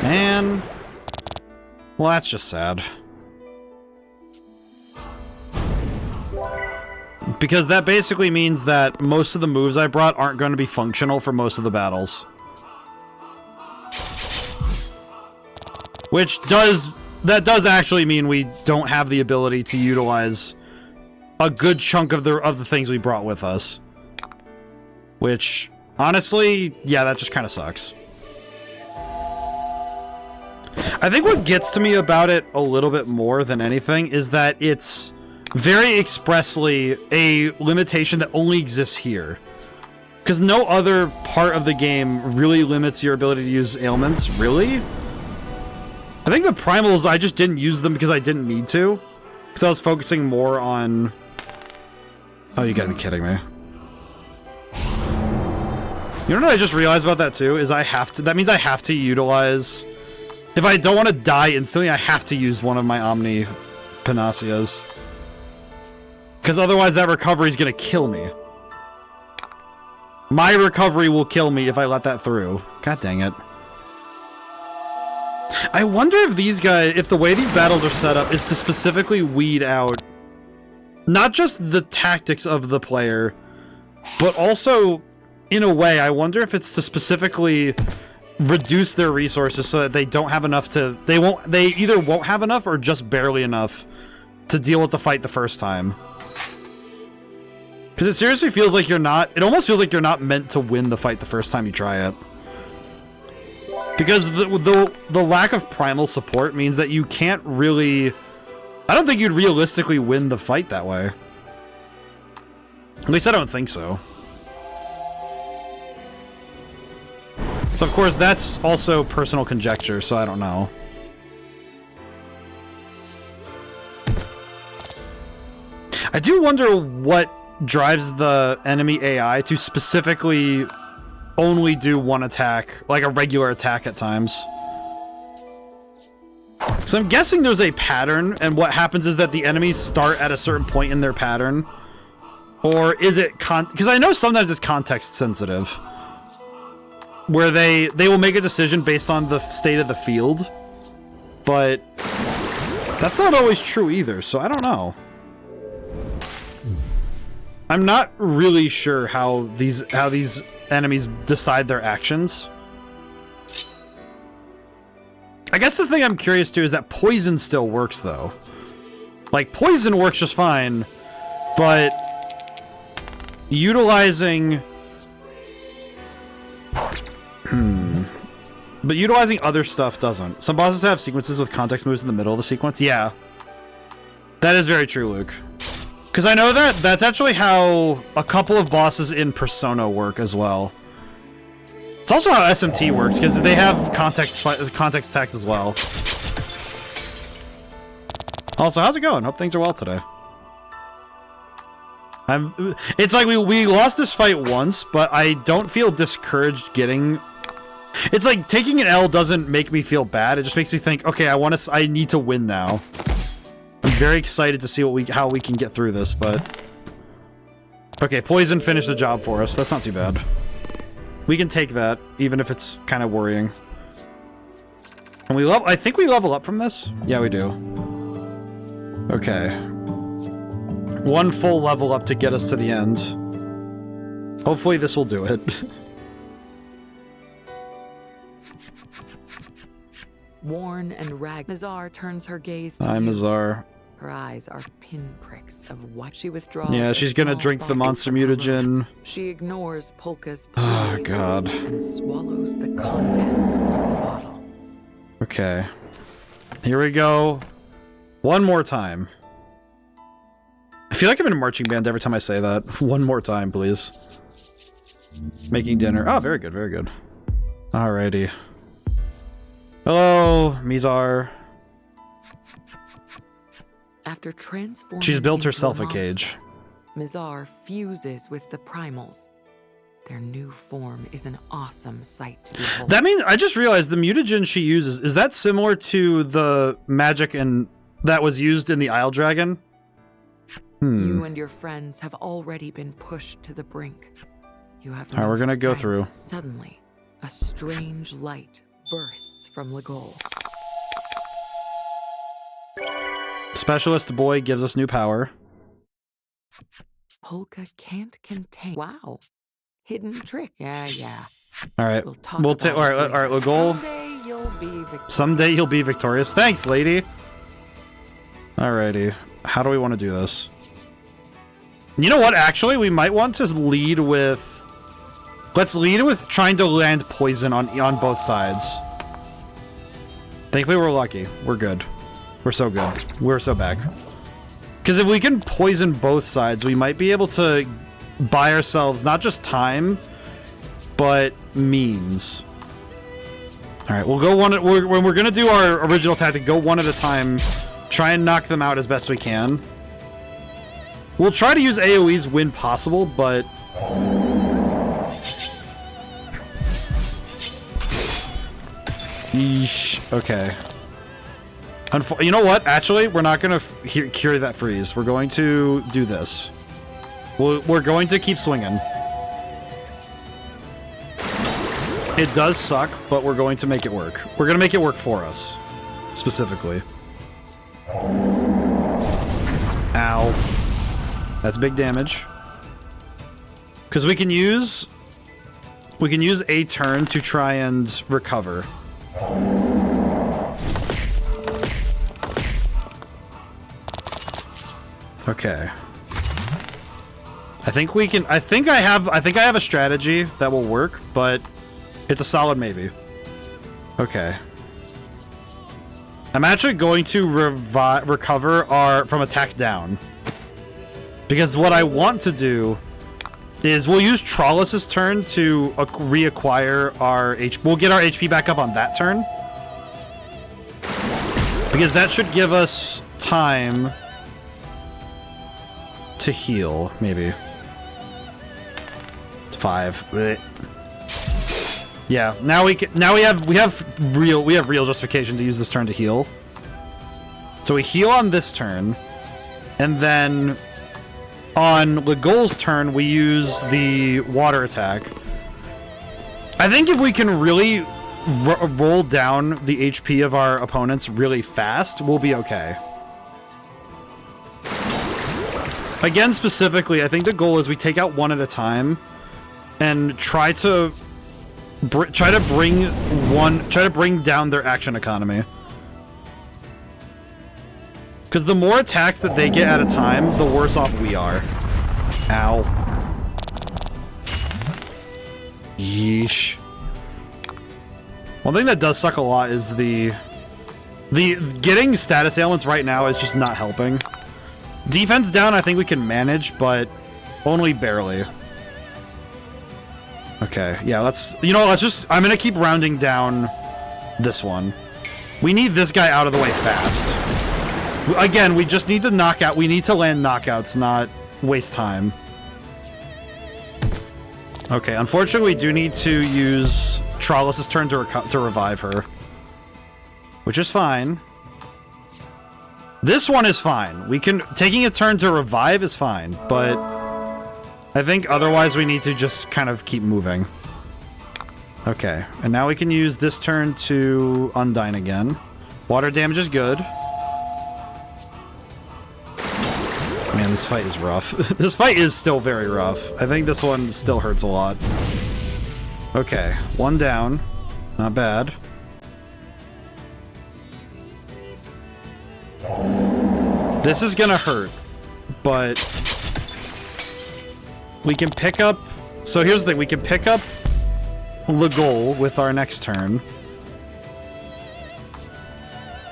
Man. Well, that's just sad. Because that basically means that most of the moves I brought aren't going to be functional for most of the battles. That does actually mean we don't have the ability to utilize a good chunk of the things we brought with us. Which, honestly, yeah, that just kind of sucks. I think what gets to me about it a little bit more than anything is that it's very expressly a limitation that only exists here. Because no other part of the game really limits your ability to use ailments, really? I think the primals, I just didn't use them because I didn't need to. Because I was focusing more on... oh, you gotta be kidding me. You know what I just realized about that too? Is that means I have to utilize... if I don't want to die instantly, I have to use one of my Omni Panaceas. Because otherwise that recovery is gonna kill me. My recovery will kill me if I let that through. God dang it. I wonder if if the way these battles are set up is to specifically weed out not just the tactics of the player, but also, in a way, I wonder if it's to specifically reduce their resources so that they don't have enough to... they either won't have enough or just barely enough to deal with the fight the first time. Because it seriously feels like it almost feels like you're not meant to win the fight the first time you try it. Because the lack of primal support means that you can't really... I don't think you'd realistically win the fight that way. At least I don't think so. So of course, that's also personal conjecture, so I don't know. I do wonder what drives the enemy AI to specifically only do one attack, like a regular attack at times. So I'm guessing there's a pattern, and what happens is that the enemies start at a certain point in their pattern. Or is it because I know sometimes it's context sensitive. Where they will make a decision based on the state of the field. But that's not always true either, so I don't know. I'm not really sure how these enemies decide their actions. I guess the thing I'm curious to is that poison still works, though. Like, poison works just fine, but utilizing... But utilizing other stuff doesn't. Some bosses have sequences with context moves in the middle of the sequence. Yeah. That is very true, Luke. Because I know that's actually how a couple of bosses in Persona work as well. It's also how SMT works, because they have context tags as well. Also, how's it going? Hope things are well today. It's like we lost this fight once, but I don't feel discouraged getting... It's like taking an L doesn't make me feel bad. It just makes me think, okay, I need to win now. I'm very excited to see how we can get through this, but... Okay, Poison finished the job for us. That's not too bad. We can take that, even if it's kind of worrying. And I think we level up from this? Yeah, we do. Okay. One full level up to get us to the end. Hopefully this will do it. Worn and ragged, Mizar turns her gaze to Hi, you. Mizar. Her eyes are pinpricks of what she withdraws. Yeah, she's gonna drink the monster mutagen. She ignores Polka's Oh, God. and swallows the contents of the bottle. Okay. Here we go. One more time. I feel like I'm in a marching band every time I say that. One more time, please. Making dinner. Oh, very good, very good. Alrighty. Hello, Mizar. After transforming, She's built into herself a monster, cage. Mizar fuses with the primals. Their new form is an awesome sight to behold. That means I just realized the mutagen she uses, is that similar to the magic that was used in the Isle Dragon? You and your friends have already been pushed to the brink. You have Alright, we're gonna go through. Suddenly, a strange light bursts from Legol. Specialist boy gives us new power. Polka can't contain. Wow. Hidden trick. Yeah. Alright. We'll take alright, Legol. Someday you'll be victorious. Thanks, lady. Alrighty. How do we want to do this? You know what? Actually, we might want to lead with... Let's lead with trying to land poison on both sides. Thankfully, we're lucky. We're good. We're so good. We're so back. Because if we can poison both sides, we might be able to buy ourselves not just time, but means. Alright, we'll go when we're gonna do our original tactic, go one at a time. Try and knock them out as best we can. We'll try to use AoEs when possible, but... Yeesh. Okay. You know what? Actually, we're not going to cure that freeze. We're going to do this. We're going to keep swinging. It does suck, but we're going to make it work. We're going to make it work for us. Specifically. Ow. That's big damage. Because we can use a turn to try and recover. Okay. I think I have a strategy that will work, but it's a solid maybe. Okay. I'm actually going to recover from attack down. Because what I want to do is we'll use Trollus's turn to reacquire our HP. We'll get our HP back up on that turn. Because that should give us time to heal, maybe. 5. Blech. Yeah, now we have real justification to use this turn to heal. So we heal on this turn, and then on Legol's turn we use the water attack. I think if we can really roll down the HP of our opponents really fast, we'll be okay. Again, specifically, I think the goal is we take out one at a time and try to bring down their action economy. Because the more attacks that they get at a time, the worse off we are. Ow. Yeesh. One thing that does suck a lot is the getting status ailments right now is just not helping. Defense down, I think we can manage, but only barely. Okay, yeah, let's... You know, let's just... I'm gonna keep rounding down this one. We need this guy out of the way fast. Again, we just need to knock out... We need to land knockouts, not waste time. Okay, unfortunately, we do need to use Trollus's turn to revive her. Which is fine. This one is fine. We can... Taking a turn to revive is fine, but... I think otherwise we need to just kind of keep moving. Okay, and now we can use this turn to Undyne again. Water damage is good. Man, this fight is rough. This fight is still very rough. I think this one still hurts a lot. Okay, one down. Not bad. This is gonna hurt, but we can pick up... So here's the thing, we can pick up the goal with our next turn.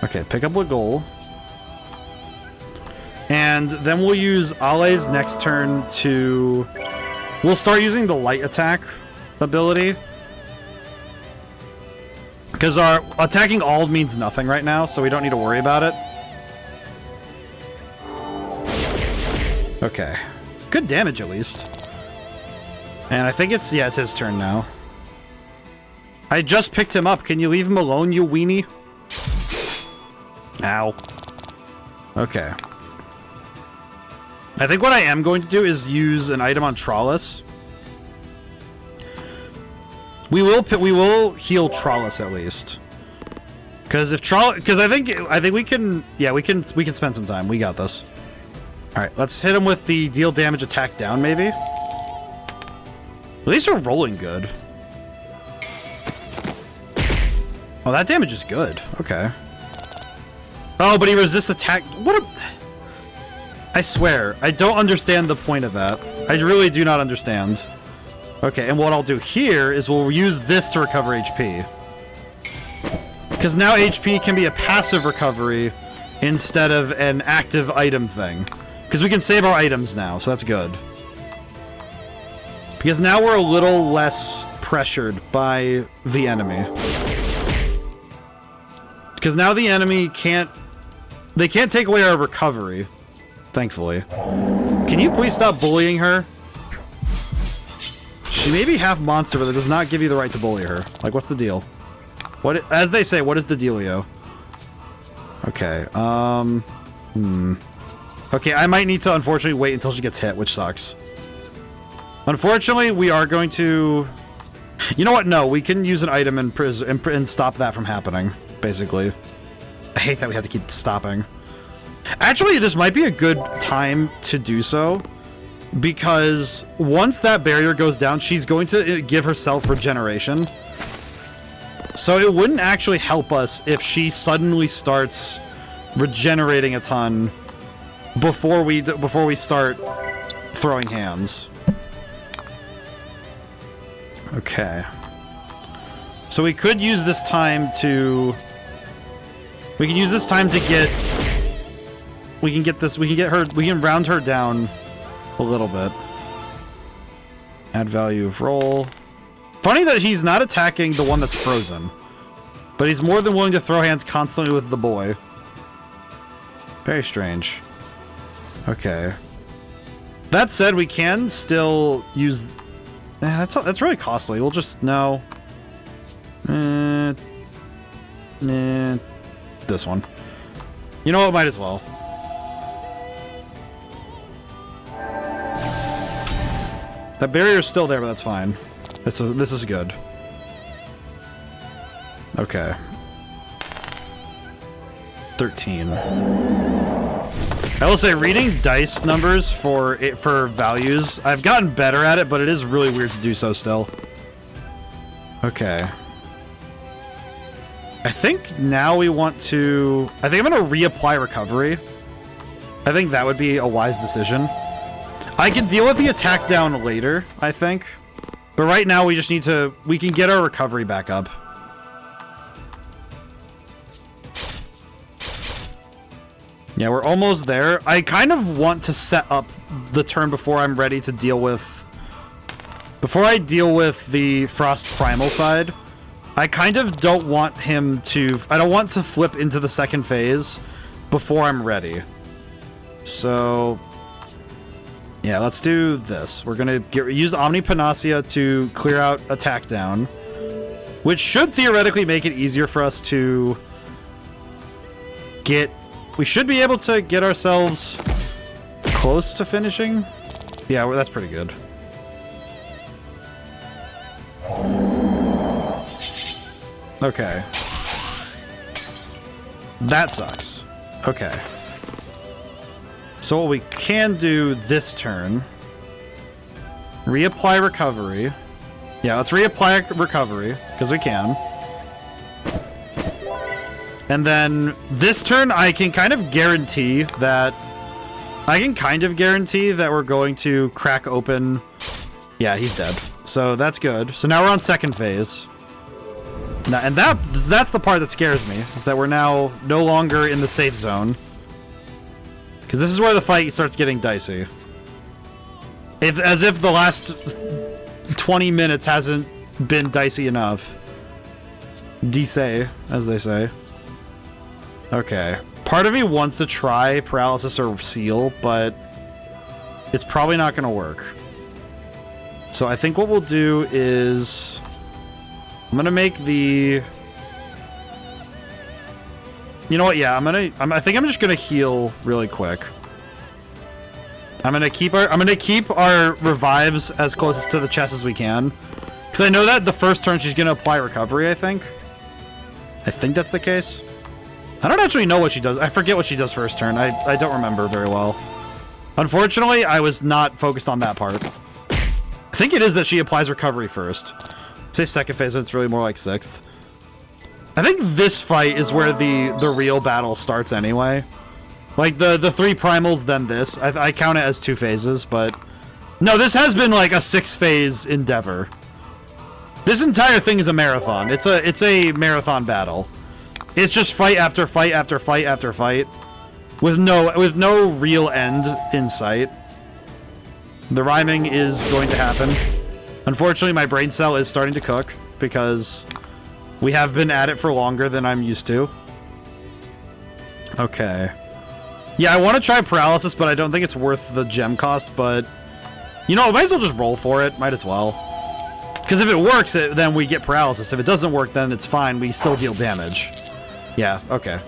Okay, pick up the goal. And then we'll use Ale's next turn to... We'll start using the light attack ability. Because our attacking all means nothing right now, so we don't need to worry about it. Okay. Good damage, at least. And I think it's... Yeah, it's his turn now. I just picked him up. Can you leave him alone, you weenie? Ow. Okay. I think what I am going to do is use an item on Trollus. We will heal Trollus at least. Because if I think we can... Yeah, we can spend some time. We got this. Alright, let's hit him with the deal damage attack down, maybe? At least we're rolling good. Oh, that damage is good. Okay. Oh, but he resists attack. What a... I swear, I don't understand the point of that. I really do not understand. Okay, and what I'll do here is we'll use this to recover HP. Because now HP can be a passive recovery instead of an active item thing. Because we can save our items now, so that's good. Because now we're a little less pressured by the enemy. Because now the enemy can't... They can't take away our recovery. Thankfully. Can you please stop bullying her? She may be half monster, but that does not give you the right to bully her. Like, what's the deal? What, as they say, what is the dealio? Okay, Okay, I might need to, unfortunately, wait until she gets hit, which sucks. Unfortunately, we are going to... You know what? No, we can use an item and stop that from happening, basically. I hate that we have to keep stopping. Actually, this might be a good time to do so, because once that barrier goes down, she's going to give herself regeneration. So it wouldn't actually help us if she suddenly starts regenerating a ton before we start throwing hands. Okay. So we could use this time to... We can use this time to get... We can round her down a little bit. Add value of roll. Funny that he's not attacking the one that's frozen. But he's more than willing to throw hands constantly with the boy. Very strange. Okay. That said, we can still use... that's really costly. We'll just... No. This one. You know what? Might as well. That barrier's still there, but that's fine. This is good. Okay. 13. I will say, reading dice numbers for values, I've gotten better at it, but it is really weird to do so still. Okay. I think now we want to... I think I'm going to reapply recovery. I think that would be a wise decision. I can deal with the attack down later, I think. But right now we just need to... We can get our recovery back up. Yeah, we're almost there. I kind of want to set up the turn before I'm ready to deal with Before I deal with the Frost Primal side, I kind of don't want him to... I don't want to flip into the second phase before I'm ready. So... yeah, let's do this. We're gonna use Omni Panacea to clear out attack down, which should theoretically make it easier for us to get... we should be able to get ourselves close to finishing. Yeah, well, that's pretty good. Okay. That sucks. Okay. So what we can do this turn... reapply recovery. Yeah, let's reapply recovery, because we can. And then this turn, I can kind of guarantee that... we're going to crack open... yeah, he's dead. So that's good. So now we're on second phase. Now, and that's the part that scares me, is that we're now no longer in the safe zone. Because this is where the fight starts getting dicey. As if the last 20 minutes hasn't been dicey enough. Dicey, as they say. Okay. Part of me wants to try paralysis or seal, but it's probably not going to work. So I think what we'll do is... I'm going to make the... you know what? Yeah, I think I'm just going to heal really quick. I'm going to keep our revives as close to the chest as we can. Because I know that the first turn she's going to apply recovery, I think. I think that's the case. I don't actually know what she does. I forget what she does first turn. I don't remember very well. Unfortunately, I was not focused on that part. I think it is that she applies recovery first. Say second phase, but it's really more like sixth. I think this fight is where the real battle starts anyway. Like the three primals, then this. I count it as 2 phases, but... no, this has been like a 6-phase endeavor. This entire thing is a marathon. It's a marathon battle. It's just fight after fight after fight after fight. With no real end in sight. The rhyming is going to happen. Unfortunately, my brain cell is starting to cook, because we have been at it for longer than I'm used to. Okay. Yeah, I want to try paralysis, but I don't think it's worth the gem cost, but... you know, I might as well just roll for it. Might as well. Because if it works, then we get paralysis. If it doesn't work, then it's fine. We still deal damage. Yeah, okay.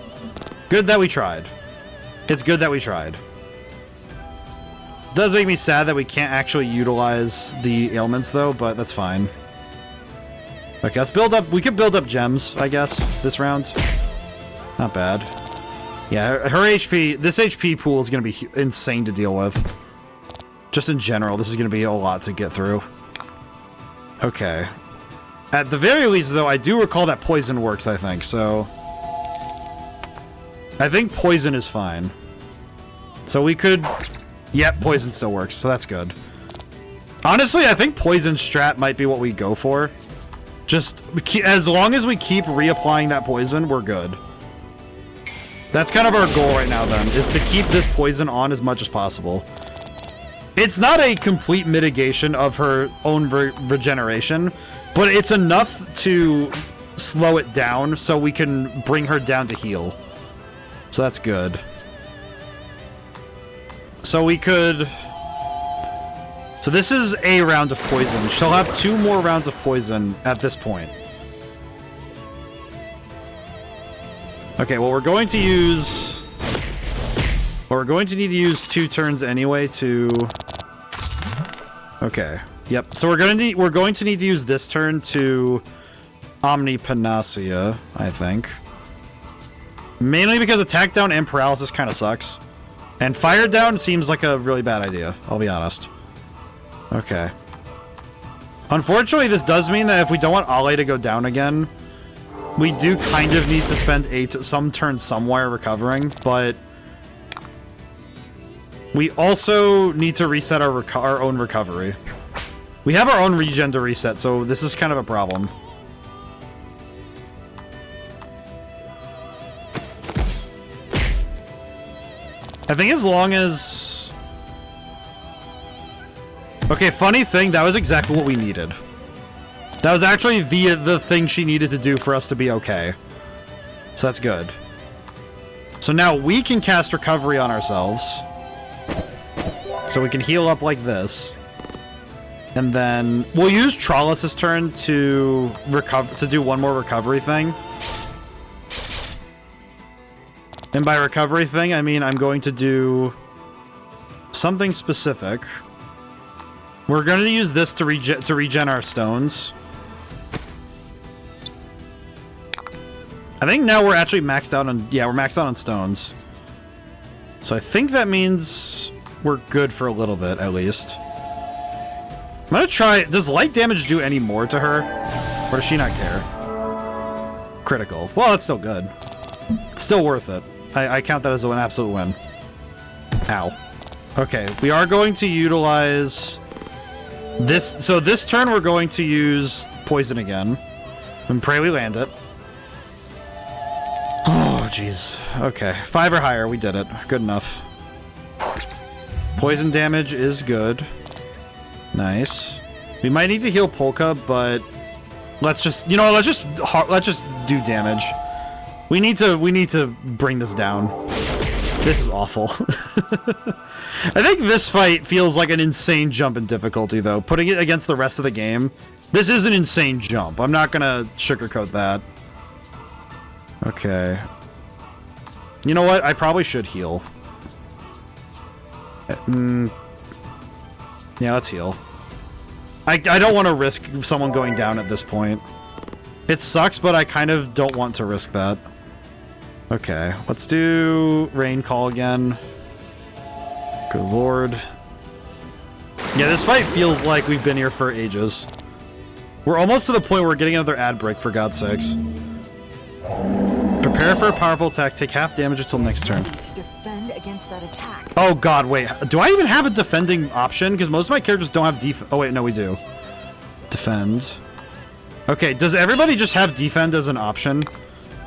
Good that we tried. It's good that we tried. It does make me sad that we can't actually utilize the ailments, though, but that's fine. Okay, let's build up... we could build up gems, I guess, this round. Not bad. Yeah, her HP... this HP pool is going to be insane to deal with. Just in general, this is going to be a lot to get through. Okay. At the very least, though, I do recall that poison works, I think, so... I think poison is fine. So we could... yep, poison still works, so that's good. Honestly, I think poison strat might be what we go for. Just, as long as we keep reapplying that poison, we're good. That's kind of our goal right now, then, is to keep this poison on as much as possible. It's not a complete mitigation of her own regeneration, but it's enough to slow it down so we can bring her down to heal. So that's good. So we could... so this is a round of poison. She'll have 2 more rounds of poison at this point. Okay, well, we're going to use... well, we're going to need to use 2 turns anyway to... okay. Yep. So we're going to need to use this turn to Omni Panacea, I think. Mainly because attack down and paralysis kind of sucks. And fire down seems like a really bad idea, I'll be honest. Okay. Unfortunately, this does mean that if we don't want Ale to go down again, we do kind of need to spend some turns somewhere recovering, but we also need to reset our own recovery. We have our own regen to reset, so this is kind of a problem. I think as long as... Okay, funny thing, that was exactly what we needed. That was actually the thing she needed to do for us to be okay. So that's good. So now we can cast recovery on ourselves. So we can heal up like this. And then we'll use Trollus's turn to do one more recovery thing. And by recovery thing, I mean I'm going to do something specific. We're going to use this to regen our stones. I think now we're actually maxed out on... Yeah, we're maxed out on stones. So I think that means we're good for a little bit, at least. I'm going to try... Does light damage do any more to her? Or does she not care? Critical. Well, that's still good. Still worth it. I count that as an absolute win. Ow. Okay, we are going to utilize... this. So this turn we're going to use poison again. And pray we land it. Oh, jeez. Okay. 5 or higher. We did it. Good enough. Poison damage is good. Nice. We might need to heal Polka, but let's just, you know, let's just do damage. We need to bring this down. This is awful. I think this fight feels like an insane jump in difficulty, though. Putting it against the rest of the game, this is an insane jump. I'm not gonna sugarcoat that. Okay. You know what? I probably should heal. Yeah, let's heal. I don't want to risk someone going down at this point. It sucks, but I kind of don't want to risk that. Okay, let's do Rain Call again. Good lord. Yeah, this fight feels like we've been here for ages. We're almost to the point where we're getting another ad break, for God's sakes. Prepare for a powerful attack. Take half damage until next turn. To defend against that attack. Oh god, wait. Do I even have a defending option? Because most of my characters don't have defense. Oh wait, no, we do. Defend. Okay, does everybody just have defend as an option?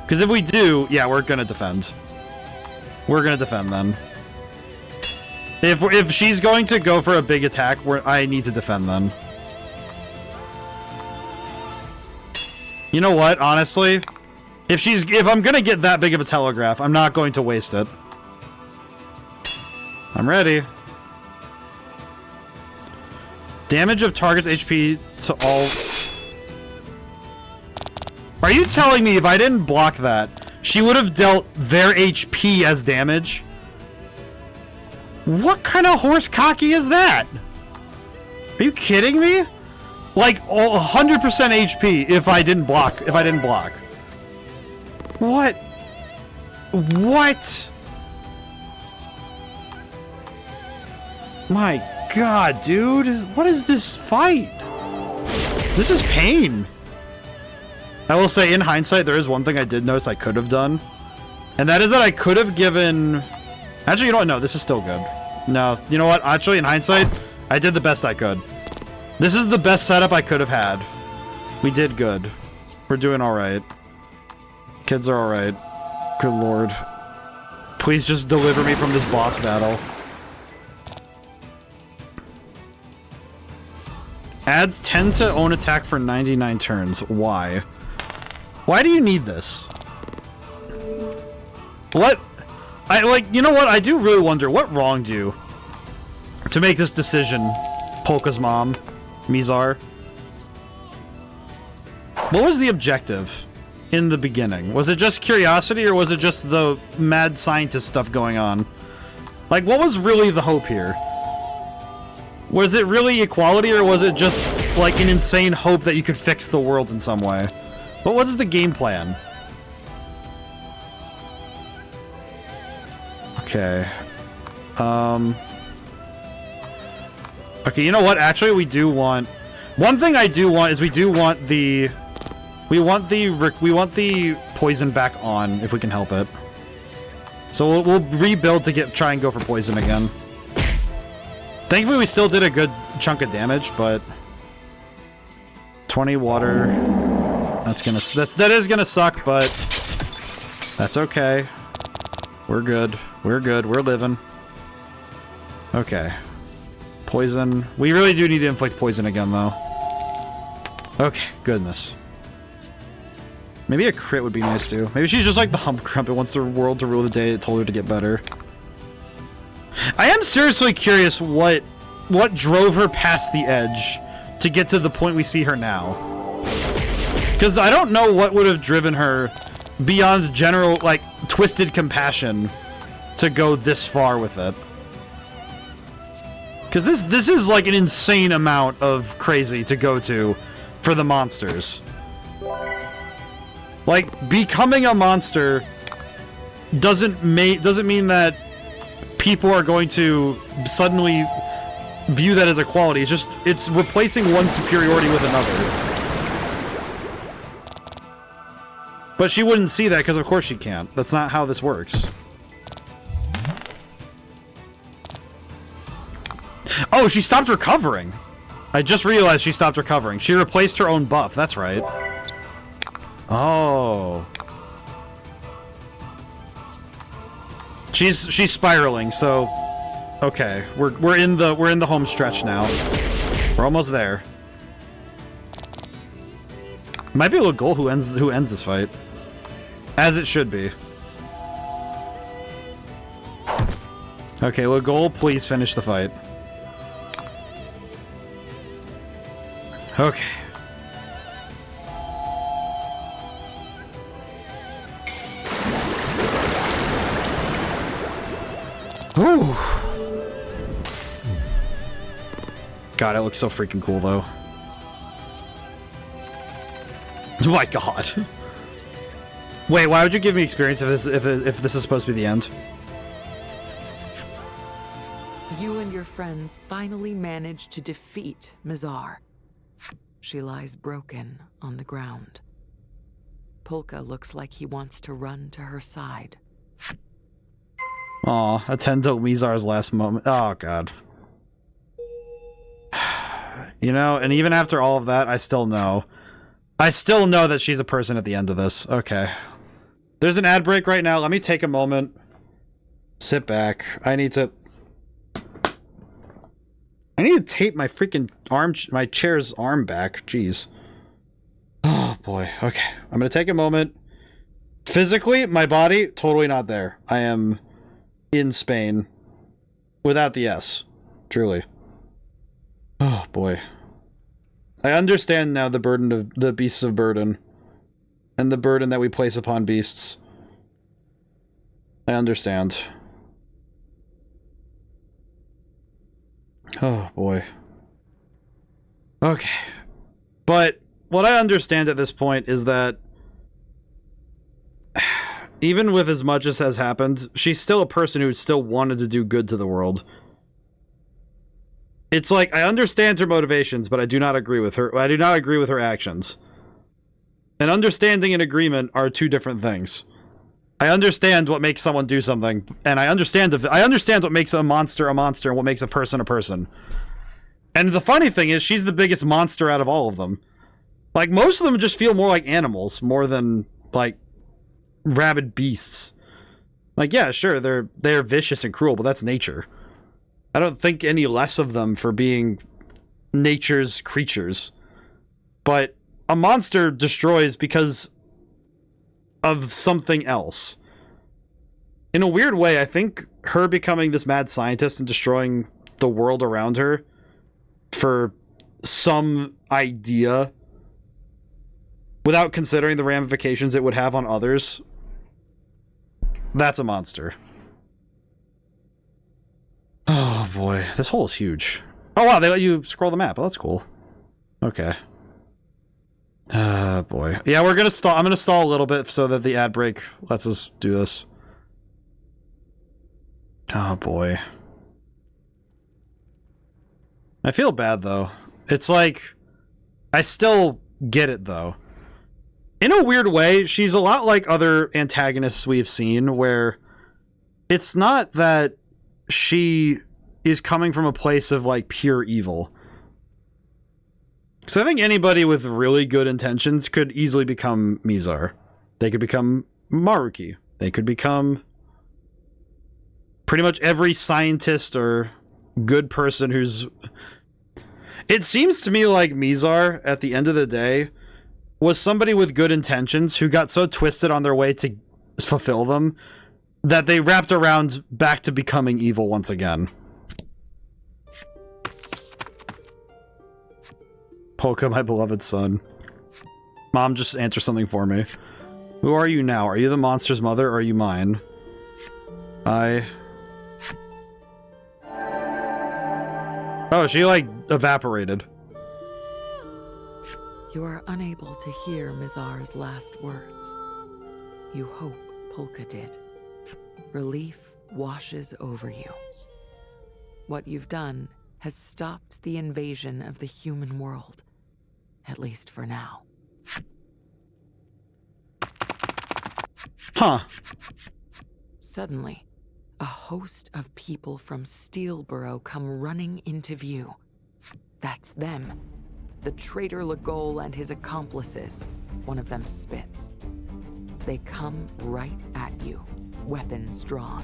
Because if we do, yeah, we're gonna defend. We're gonna defend then. If she's going to go for a big attack, I need to defend then. You know what? Honestly, if I'm gonna get that big of a telegraph, I'm not going to waste it. I'm ready. Damage of target's HP to all. Are you telling me if I didn't block that, she would have dealt their HP as damage? What kind of horse cocky is that? Are you kidding me? Like 100% HP if I didn't block. What? What? My god, dude. What is this fight? This is pain. I will say, in hindsight, there is one thing I did notice I could have done. And that is that I could have given... Actually, you know what? No, this is still good. No, you know what? Actually, in hindsight, I did the best I could. This is the best setup I could have had. We did good. We're doing alright. Kids are alright. Good lord. Please just deliver me from this boss battle. Adds 10 to own attack for 99 turns. Why? Why do you need this? What? You know what? I do really wonder what wronged you to make this decision, Polka's mom, Mizar. What was the objective in the beginning? Was it just curiosity or was it just the mad scientist stuff going on? Like, what was really the hope here? Was it really equality or was it just like an insane hope that you could fix the world in some way? What was the game plan? Okay. Okay, you know what? Actually, we do want... One thing I do want is we want the poison back on, if we can help it. So we'll rebuild to try and go for poison again. Thankfully, we still did a good chunk of damage, but 20 water. That is gonna suck, but that's okay. We're good. We're good. We're living. Okay. Poison. We really do need to inflict poison again, though. Okay, goodness. Maybe a crit would be nice, too. Maybe she's just like the hump crump. It wants the world to rule the day. It told her to get better. I am seriously curious what drove her past the edge to get to the point we see her now. Because I don't know what would have driven her beyond general, like, twisted compassion to go this far with it. Because this is like an insane amount of crazy to go to for the monsters. Like, becoming a monster doesn't mean that people are going to suddenly view that as a quality. It's replacing one superiority with another. But she wouldn't see that because of course she can't. That's not how this works. Oh, she stopped recovering. I just realized she stopped recovering. She replaced her own buff. That's right. Oh. She's spiraling, so okay. We're in the home stretch now. We're almost there. Might be a little goal who ends this fight. As it should be. Okay, little goal, please finish the fight. Okay. Ooh. God, it looks so freaking cool, though. Oh my god. Wait, why would you give me experience if this is supposed to be the end? You and your friends finally managed to defeat Mizar. She lies broken on the ground. Polka looks like he wants to run to her side. Aw, attend to Mizar's last moment. Oh, God. You know, and even after all of that, I still know. I still know that she's a person at the end of this. Okay. There's an ad break right now. Let me take a moment. Sit back. I need to tape my freaking my chair's arm back. Jeez. Oh, boy. Okay. I'm gonna take a moment. Physically, my body, totally not there. I am in Spain. Without the S. Truly. Oh, boy. I understand now the burden of the beasts of burden. And the burden that we place upon beasts. I understand. Oh, boy. Okay. But what I understand at this point is that even with as much as has happened, she's still a person who still wanted to do good to the world. It's like, I understand her motivations, but I do not agree with her. I do not agree with her actions. And understanding and agreement are two different things. I understand what makes someone do something, and I understand what makes a monster and what makes a person a person. And the funny thing is, she's the biggest monster out of all of them. Like, most of them just feel more like animals, more than, like, rabid beasts. Like, yeah, sure, they're vicious and cruel, but that's nature. I don't think any less of them for being nature's creatures. But a monster destroys because of something else. In a weird way, I think her becoming this mad scientist and destroying the world around her for some idea without considering the ramifications it would have on others, that's a monster. Oh boy, this hole is huge. Oh wow, they let you scroll the map. Oh, that's cool. Okay. Boy. Yeah, we're gonna stall. I'm gonna stall a little bit so that the ad break lets us do this. Oh boy. I feel bad though. It's like, I still get it though. In a weird way, she's a lot like other antagonists we've seen, where it's not that she is coming from a place of like pure evil. So I think anybody with really good intentions could easily become Mizar. They could become Maruki. They could become pretty much every scientist or good person who's... It seems to me like Mizar, at the end of the day, was somebody with good intentions who got so twisted on their way to fulfill them that they wrapped around back to becoming evil once again. Polka, my beloved son. Mom, just answer something for me. Who are you now? Are you the monster's mother or are you mine? Oh, she, like, evaporated. You are unable to hear Mizar's last words. You hope Polka did. Relief washes over you. What you've done has stopped the invasion of the human world, at least for now. Huh. Suddenly, a host of people from Steelborough come running into view. That's them. The traitor Legol and his accomplices. One of them spits. They come right at you, weapons drawn.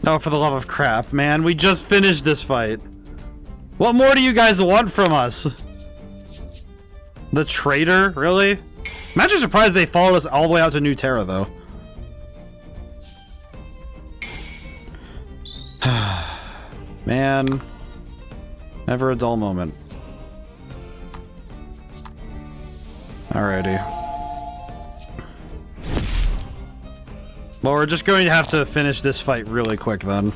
Oh, for the love of crap, man. We just finished this fight. What more do you guys want from us? The traitor? Really? I'm actually surprised they followed us all the way out to New Terra, though. Man. Never a dull moment. Alrighty. Well, we're just going to have to finish this fight really quick, then.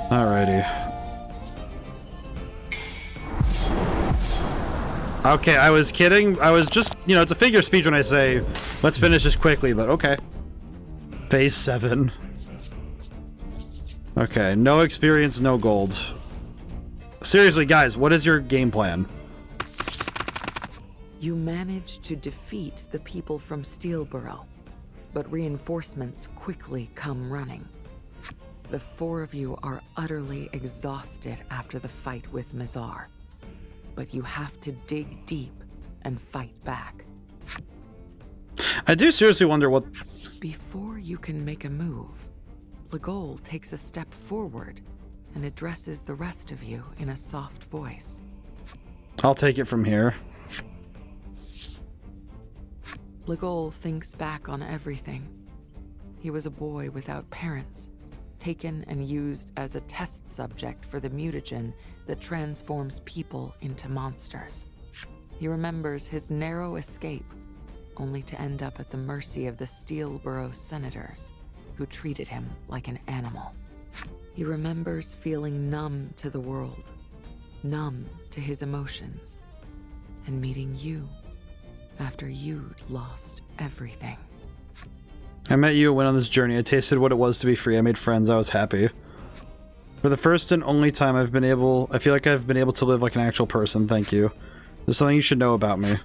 Alrighty. Okay, I was kidding. I was just, you know, it's a figure of speech when I say, let's finish this quickly, but okay. Phase 7. Okay, no experience, no gold. Seriously, guys, what is your game plan? You manage to defeat the people from Steelborough, but reinforcements quickly come running. The 4 of you are utterly exhausted after the fight with Mizar, but you have to dig deep and fight back. I do seriously wonder what... Before you can make a move, Legol takes a step forward and addresses the rest of you in a soft voice. I'll take it from here. Legol thinks back on everything. He was a boy without parents, taken and used as a test subject for the mutagen that transforms people into monsters. He remembers his narrow escape, only to end up at the mercy of the Steelborough senators, who treated him like an animal. He remembers feeling numb to the world, numb to his emotions, and meeting you after you'd lost everything. I met you, went on this journey. I tasted what it was to be free. I made friends. I was happy. For the first and only time I feel like I've been able to live like an actual person. Thank you. There's something you should know about me.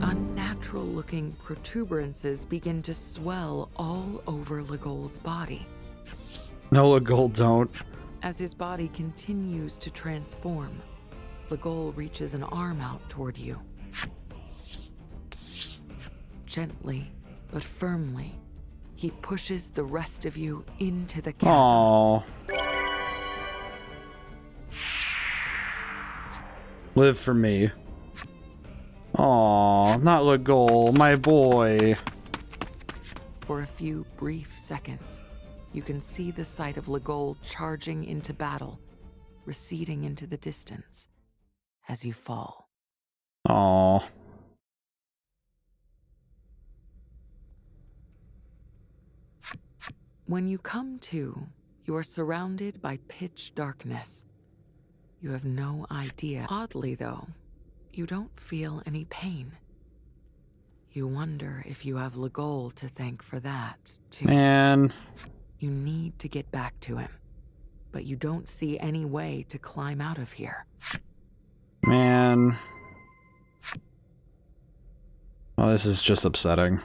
Unnatural-looking protuberances begin to swell all over Legol's body. No, Legol, don't. As his body continues to transform, Legol reaches an arm out toward you. Gently, but firmly, he pushes the rest of you into the chasm. Aww. Live for me. Aww, not Legol, my boy. For a few brief seconds, you can see the sight of Legol charging into battle, receding into the distance as you fall. Aww. When you come to, you are surrounded by pitch darkness. You have no idea. Oddly, though, you don't feel any pain. You wonder if you have Legol to thank for that, too. Man. You need to get back to him, but you don't see any way to climb out of here. Man. Oh, this is just upsetting.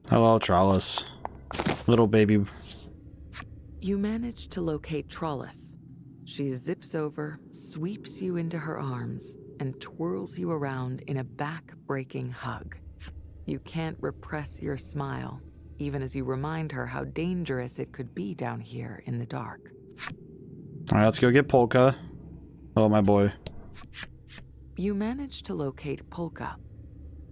Hello, Trollis. Little baby. You manage to locate Trollis. She zips over, sweeps you into her arms, and twirls you around in a back-breaking hug. You can't repress your smile, even as you remind her how dangerous it could be down here in the dark. Alright, let's go get Polka. Oh, my boy. You manage to locate Polka.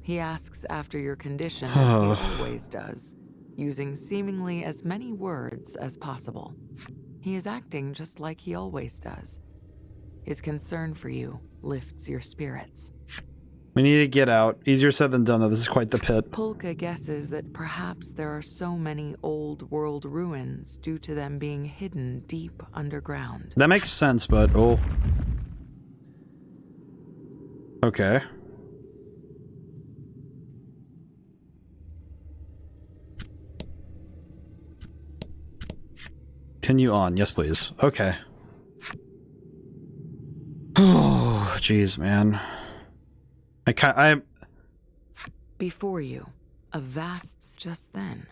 He asks after your condition as he always does, using seemingly as many words as possible. He is acting just like he always does. His concern for you lifts your spirits. We need to get out. Easier said than done, though. This is quite the pit. Polka guesses that perhaps there are so many old world ruins due to them being hidden deep underground. That makes sense, but... oh. Okay. Continue on. Yes, please. Okay. Oh, jeez, man. Before you, a vast just then.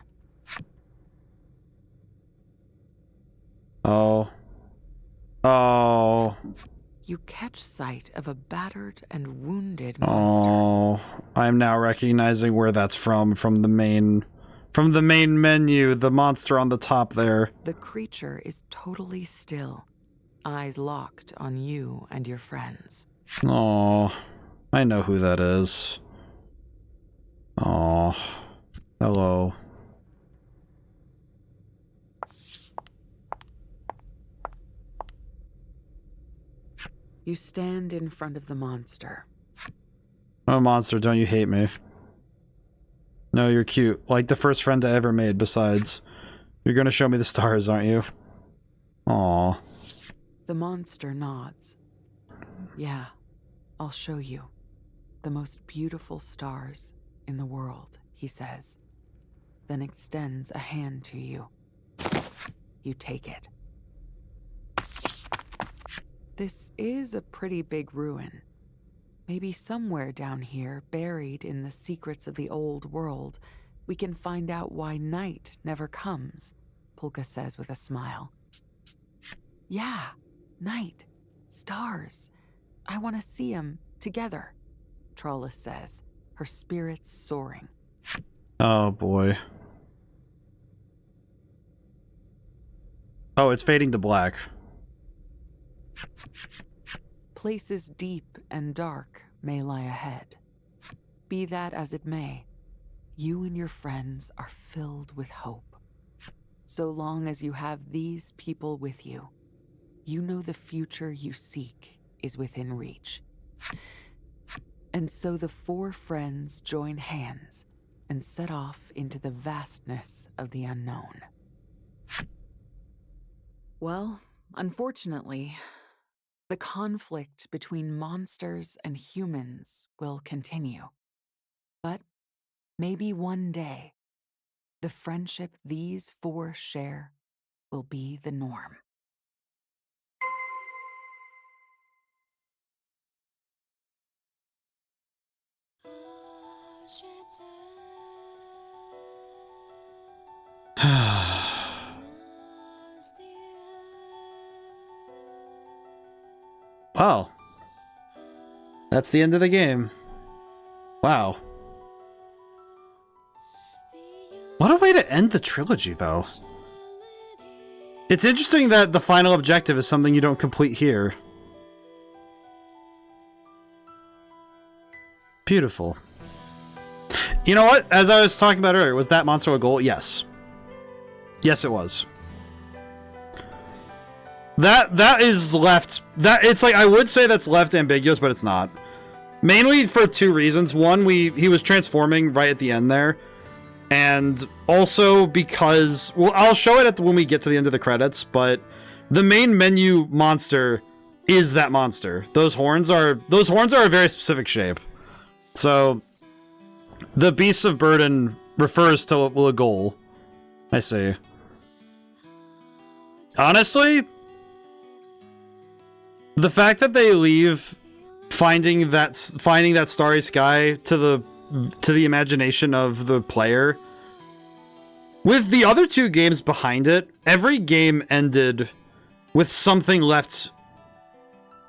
Oh. Oh. You catch sight of a battered and wounded monster. Oh. I'm now recognizing where that's from the main menu, the monster on the top there. The creature is totally still, eyes locked on you and your friends. Oh. I know who that is. Oh. Hello. You stand in front of the monster. Oh, monster, don't you hate me? No, you're cute. Like the first friend I ever made, besides. You're gonna show me the stars, aren't you? Aw. The monster nods. Yeah, I'll show you. The most beautiful stars in the world, he says. Then extends a hand to you. You take it. This is a pretty big ruin. Maybe somewhere down here, buried in the secrets of the old world, we can find out why night never comes, Polka says with a smile. Yeah, night. Stars. I want to see 'em together, Trollus says, her spirits soaring. Oh, boy. Oh, it's fading to black. Places deep and dark may lie ahead. Be that as it may, you and your friends are filled with hope. So long as you have these people with you, you know the future you seek is within reach. And so the four friends join hands and set off into the vastness of the unknown. Well, unfortunately, the conflict between monsters and humans will continue. But maybe one day, the friendship these four share will be the norm. Oh. That's the end of the game. Wow. What a way to end the trilogy, though. It's interesting that the final objective is something you don't complete here. Beautiful. You know what? As I was talking about earlier, was that monster a goal? Yes. Yes, it was. That is left... It's like, I would say that's left ambiguous, but it's not. Mainly for two reasons. One, he was transforming right at the end there. And also because... Well, I'll show it when we get to the end of the credits, but the main menu monster is that monster. Those horns are a very specific shape. So, the Beasts of Burden refers to a goal. I see. Honestly, the fact that they leave finding that starry sky to the imagination of the player, with the other two games behind it, every game ended with something left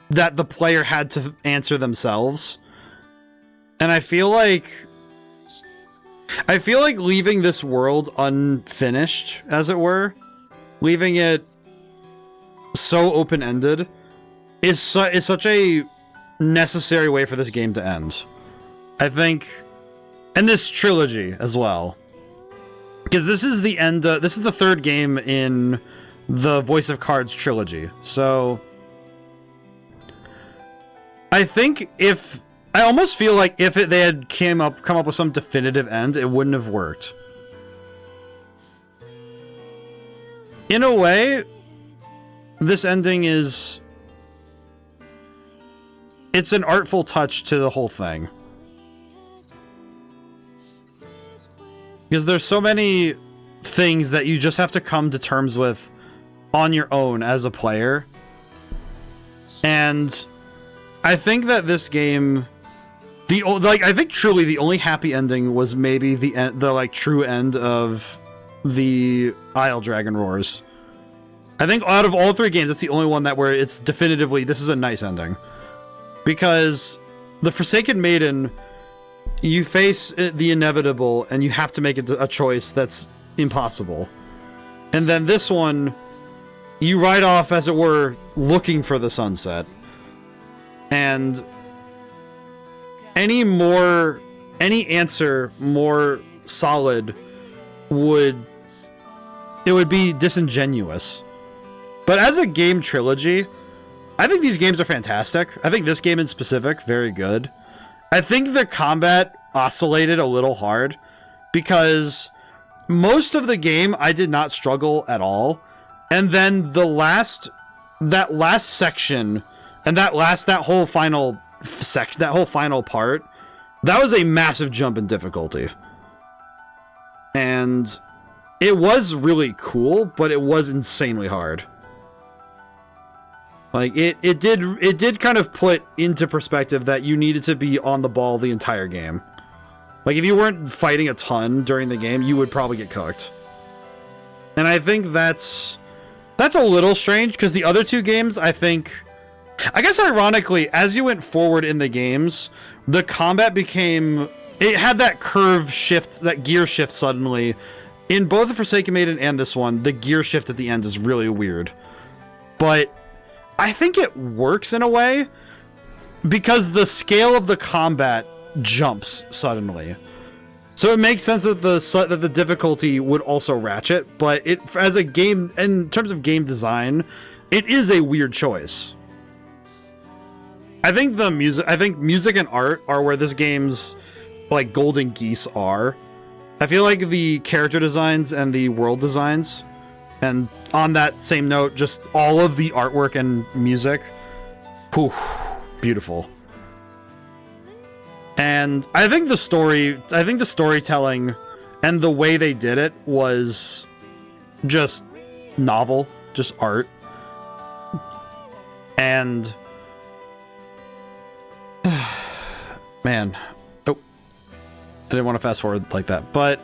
that the player had to answer themselves. And I feel like I feel like leaving this world unfinished, as it were, leaving it so open-ended, is such a necessary way for this game to end. I think, and this trilogy as well, because this is the end. This is the third game in the Voice of Cards trilogy. So I think I almost feel like if they had come up with some definitive end, it wouldn't have worked. In a way, this ending it's an artful touch to the whole thing. Because there's so many things that you just have to come to terms with on your own as a player. And I think that this game, I think truly the only happy ending was maybe the true end of the Isle Dragon Roars. I think out of all three games, it's the only one where it's definitively, this is a nice ending. Because the Forsaken Maiden, you face the inevitable and you have to make a choice that's impossible. And then this one, you ride off, as it were, looking for the sunset. And any answer more solid would be disingenuous. But as a game trilogy, I think these games are fantastic. I think this game in specific, very good. I think the combat oscillated a little hard because most of the game I did not struggle at all. And then that last section and that whole final part, that was a massive jump in difficulty. And it was really cool, but it was insanely hard. Like, it did kind of put into perspective that you needed to be on the ball the entire game. Like, if you weren't fighting a ton during the game, you would probably get cooked. And I think that's a little strange, because the other two games, I guess ironically, as you went forward in the games, the combat it had that curve shift, that gear shift suddenly. In both the Forsaken Maiden and this one, the gear shift at the end is really weird. But I think it works in a way because the scale of the combat jumps suddenly. So it makes sense that the difficulty would also ratchet, but as a game, in terms of game design, it is a weird choice. I think music and art are where this game's like golden geese are. I feel like the character designs and the world designs, and on that same note, just all of the artwork and music, poof, beautiful. And I think the storytelling and the way they did it was just novel, just art. And man, I didn't want to fast forward like that, but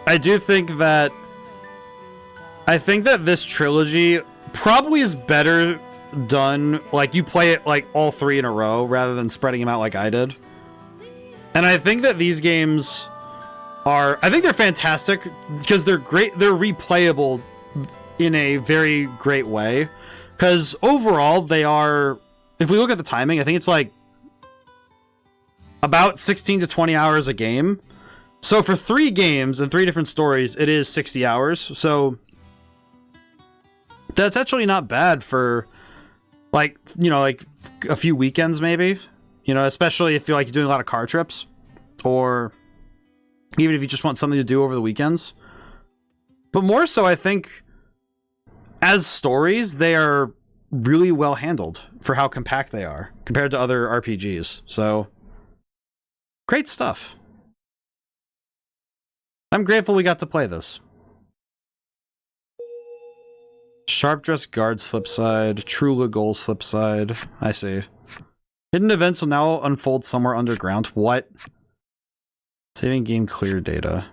I do think that this trilogy probably is better done, like, you play it like all three in a row rather than spreading them out like I did. And I think that these games they're fantastic because they're great, they're replayable in a very great way, because overall they are, if we look at the timing, I think it's like about 16 to 20 hours a game. So for 3 games and 3 different stories, it is 60 hours. So that's actually not bad for, like, you know, like a few weekends maybe, you know, especially if you're doing a lot of car trips, or even if you just want something to do over the weekends. But more so, I think as stories, they are really well handled for how compact they are compared to other RPGs. So great stuff. I'm grateful we got to play this. Sharp Dressed Guards flip side, Trula Goals flip side. I see. Hidden events will now unfold somewhere underground. What? Saving game clear data.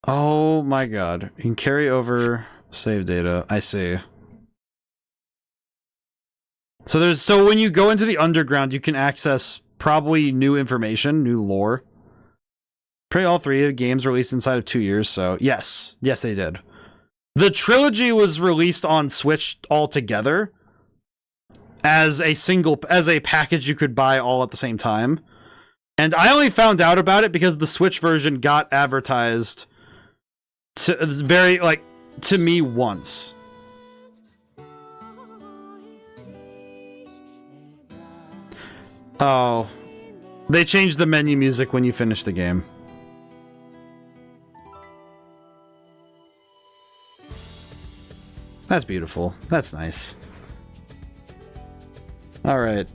Oh my god. You can carry over save data. I see. So when you go into the underground, you can access probably new information, new lore. Pretty all 3 games released inside of 2 years, so yes. Yes, they did. The trilogy was released on Switch altogether as a package you could buy all at the same time. And I only found out about it because the Switch version got advertised to me once. Oh. They changed the menu music when you finish the game. That's beautiful. That's nice. Alright.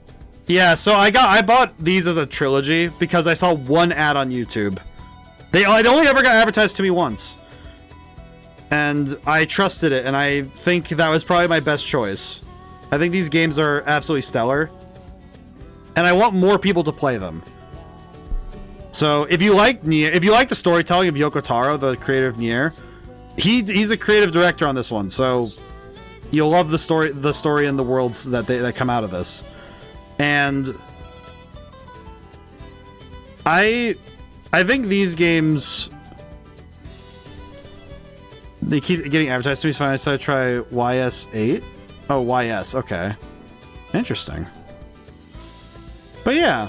Yeah, so I bought these as a trilogy because I saw one ad on YouTube. It only ever got advertised to me once. And I trusted it, and I think that was probably my best choice. I think these games are absolutely stellar. And I want more people to play them. So if you like Nier, if you like the storytelling of Yoko Taro, the creator of Nier, he's a creative director on this one, so you'll love the story and the worlds that come out of this. And I think these games, they keep getting advertised to me, so I decided to try YS8. Oh, YS, okay. Interesting. But yeah.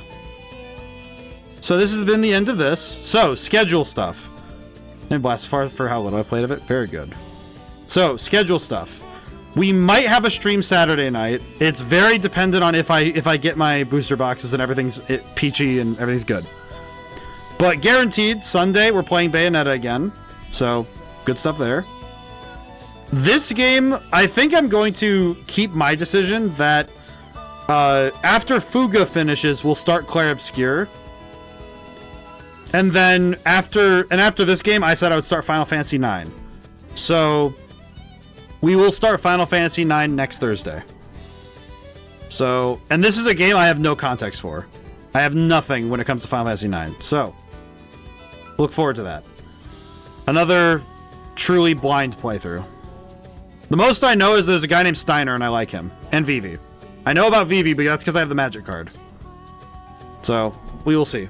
So this has been the end of this. So, schedule stuff. And blast for how little I played of it. Very good. So, schedule stuff. We might have a stream Saturday night. It's very dependent on if I get my booster boxes and everything's peachy and everything's good. But guaranteed, Sunday we're playing Bayonetta again. So, good stuff there. This game, I think I'm going to keep my decision that after Fuga finishes, we'll start Clair Obscur. And then after this game, I said I would start Final Fantasy IX. So we will start Final Fantasy IX next Thursday. So, and this is a game I have no context for. I have nothing when it comes to Final Fantasy IX. So, look forward to that. Another truly blind playthrough. The most I know is there's a guy named Steiner and I like him. And Vivi. I know about Vivi, but that's because I have the magic card. So, we will see.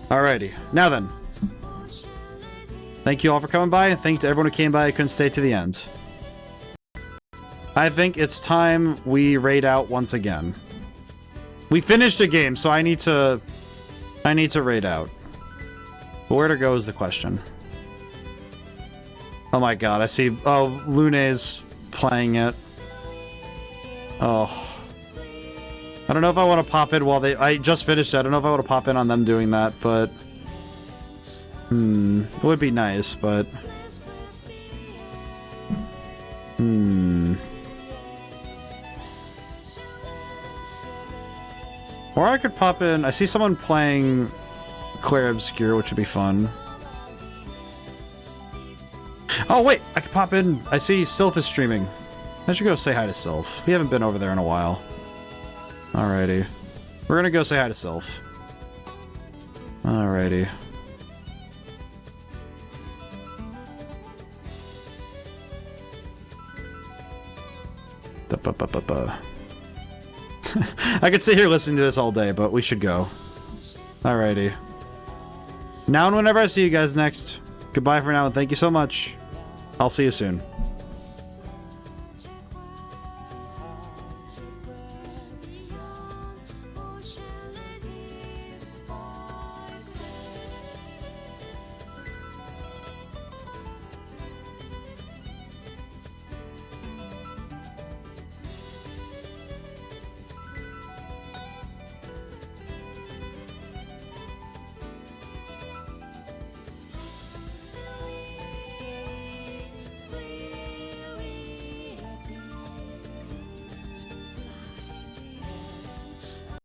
Alrighty. Now then. Thank you all for coming by, and thanks to everyone who came by and couldn't stay to the end. I think it's time we raid out once again. We finished a game, so I need to raid out. But where to go is the question. Oh my god, I see. Oh, Lune's playing it. Oh. I don't know if I want to pop in while I just finished it. I don't know if I want to pop in on them doing that, but... it would be nice, but... Or I could pop in... I see someone playing Clair Obscur, which would be fun. Oh, wait! I could pop in... I see Sylph is streaming. I should go say hi to Sylph. We haven't been over there in a while. Alrighty. We're gonna go say hi to Sylph. Alrighty. I could sit here listening to this all day, but we should go. Alrighty. Now and whenever I see you guys next, goodbye for now and thank you so much. I'll see you soon.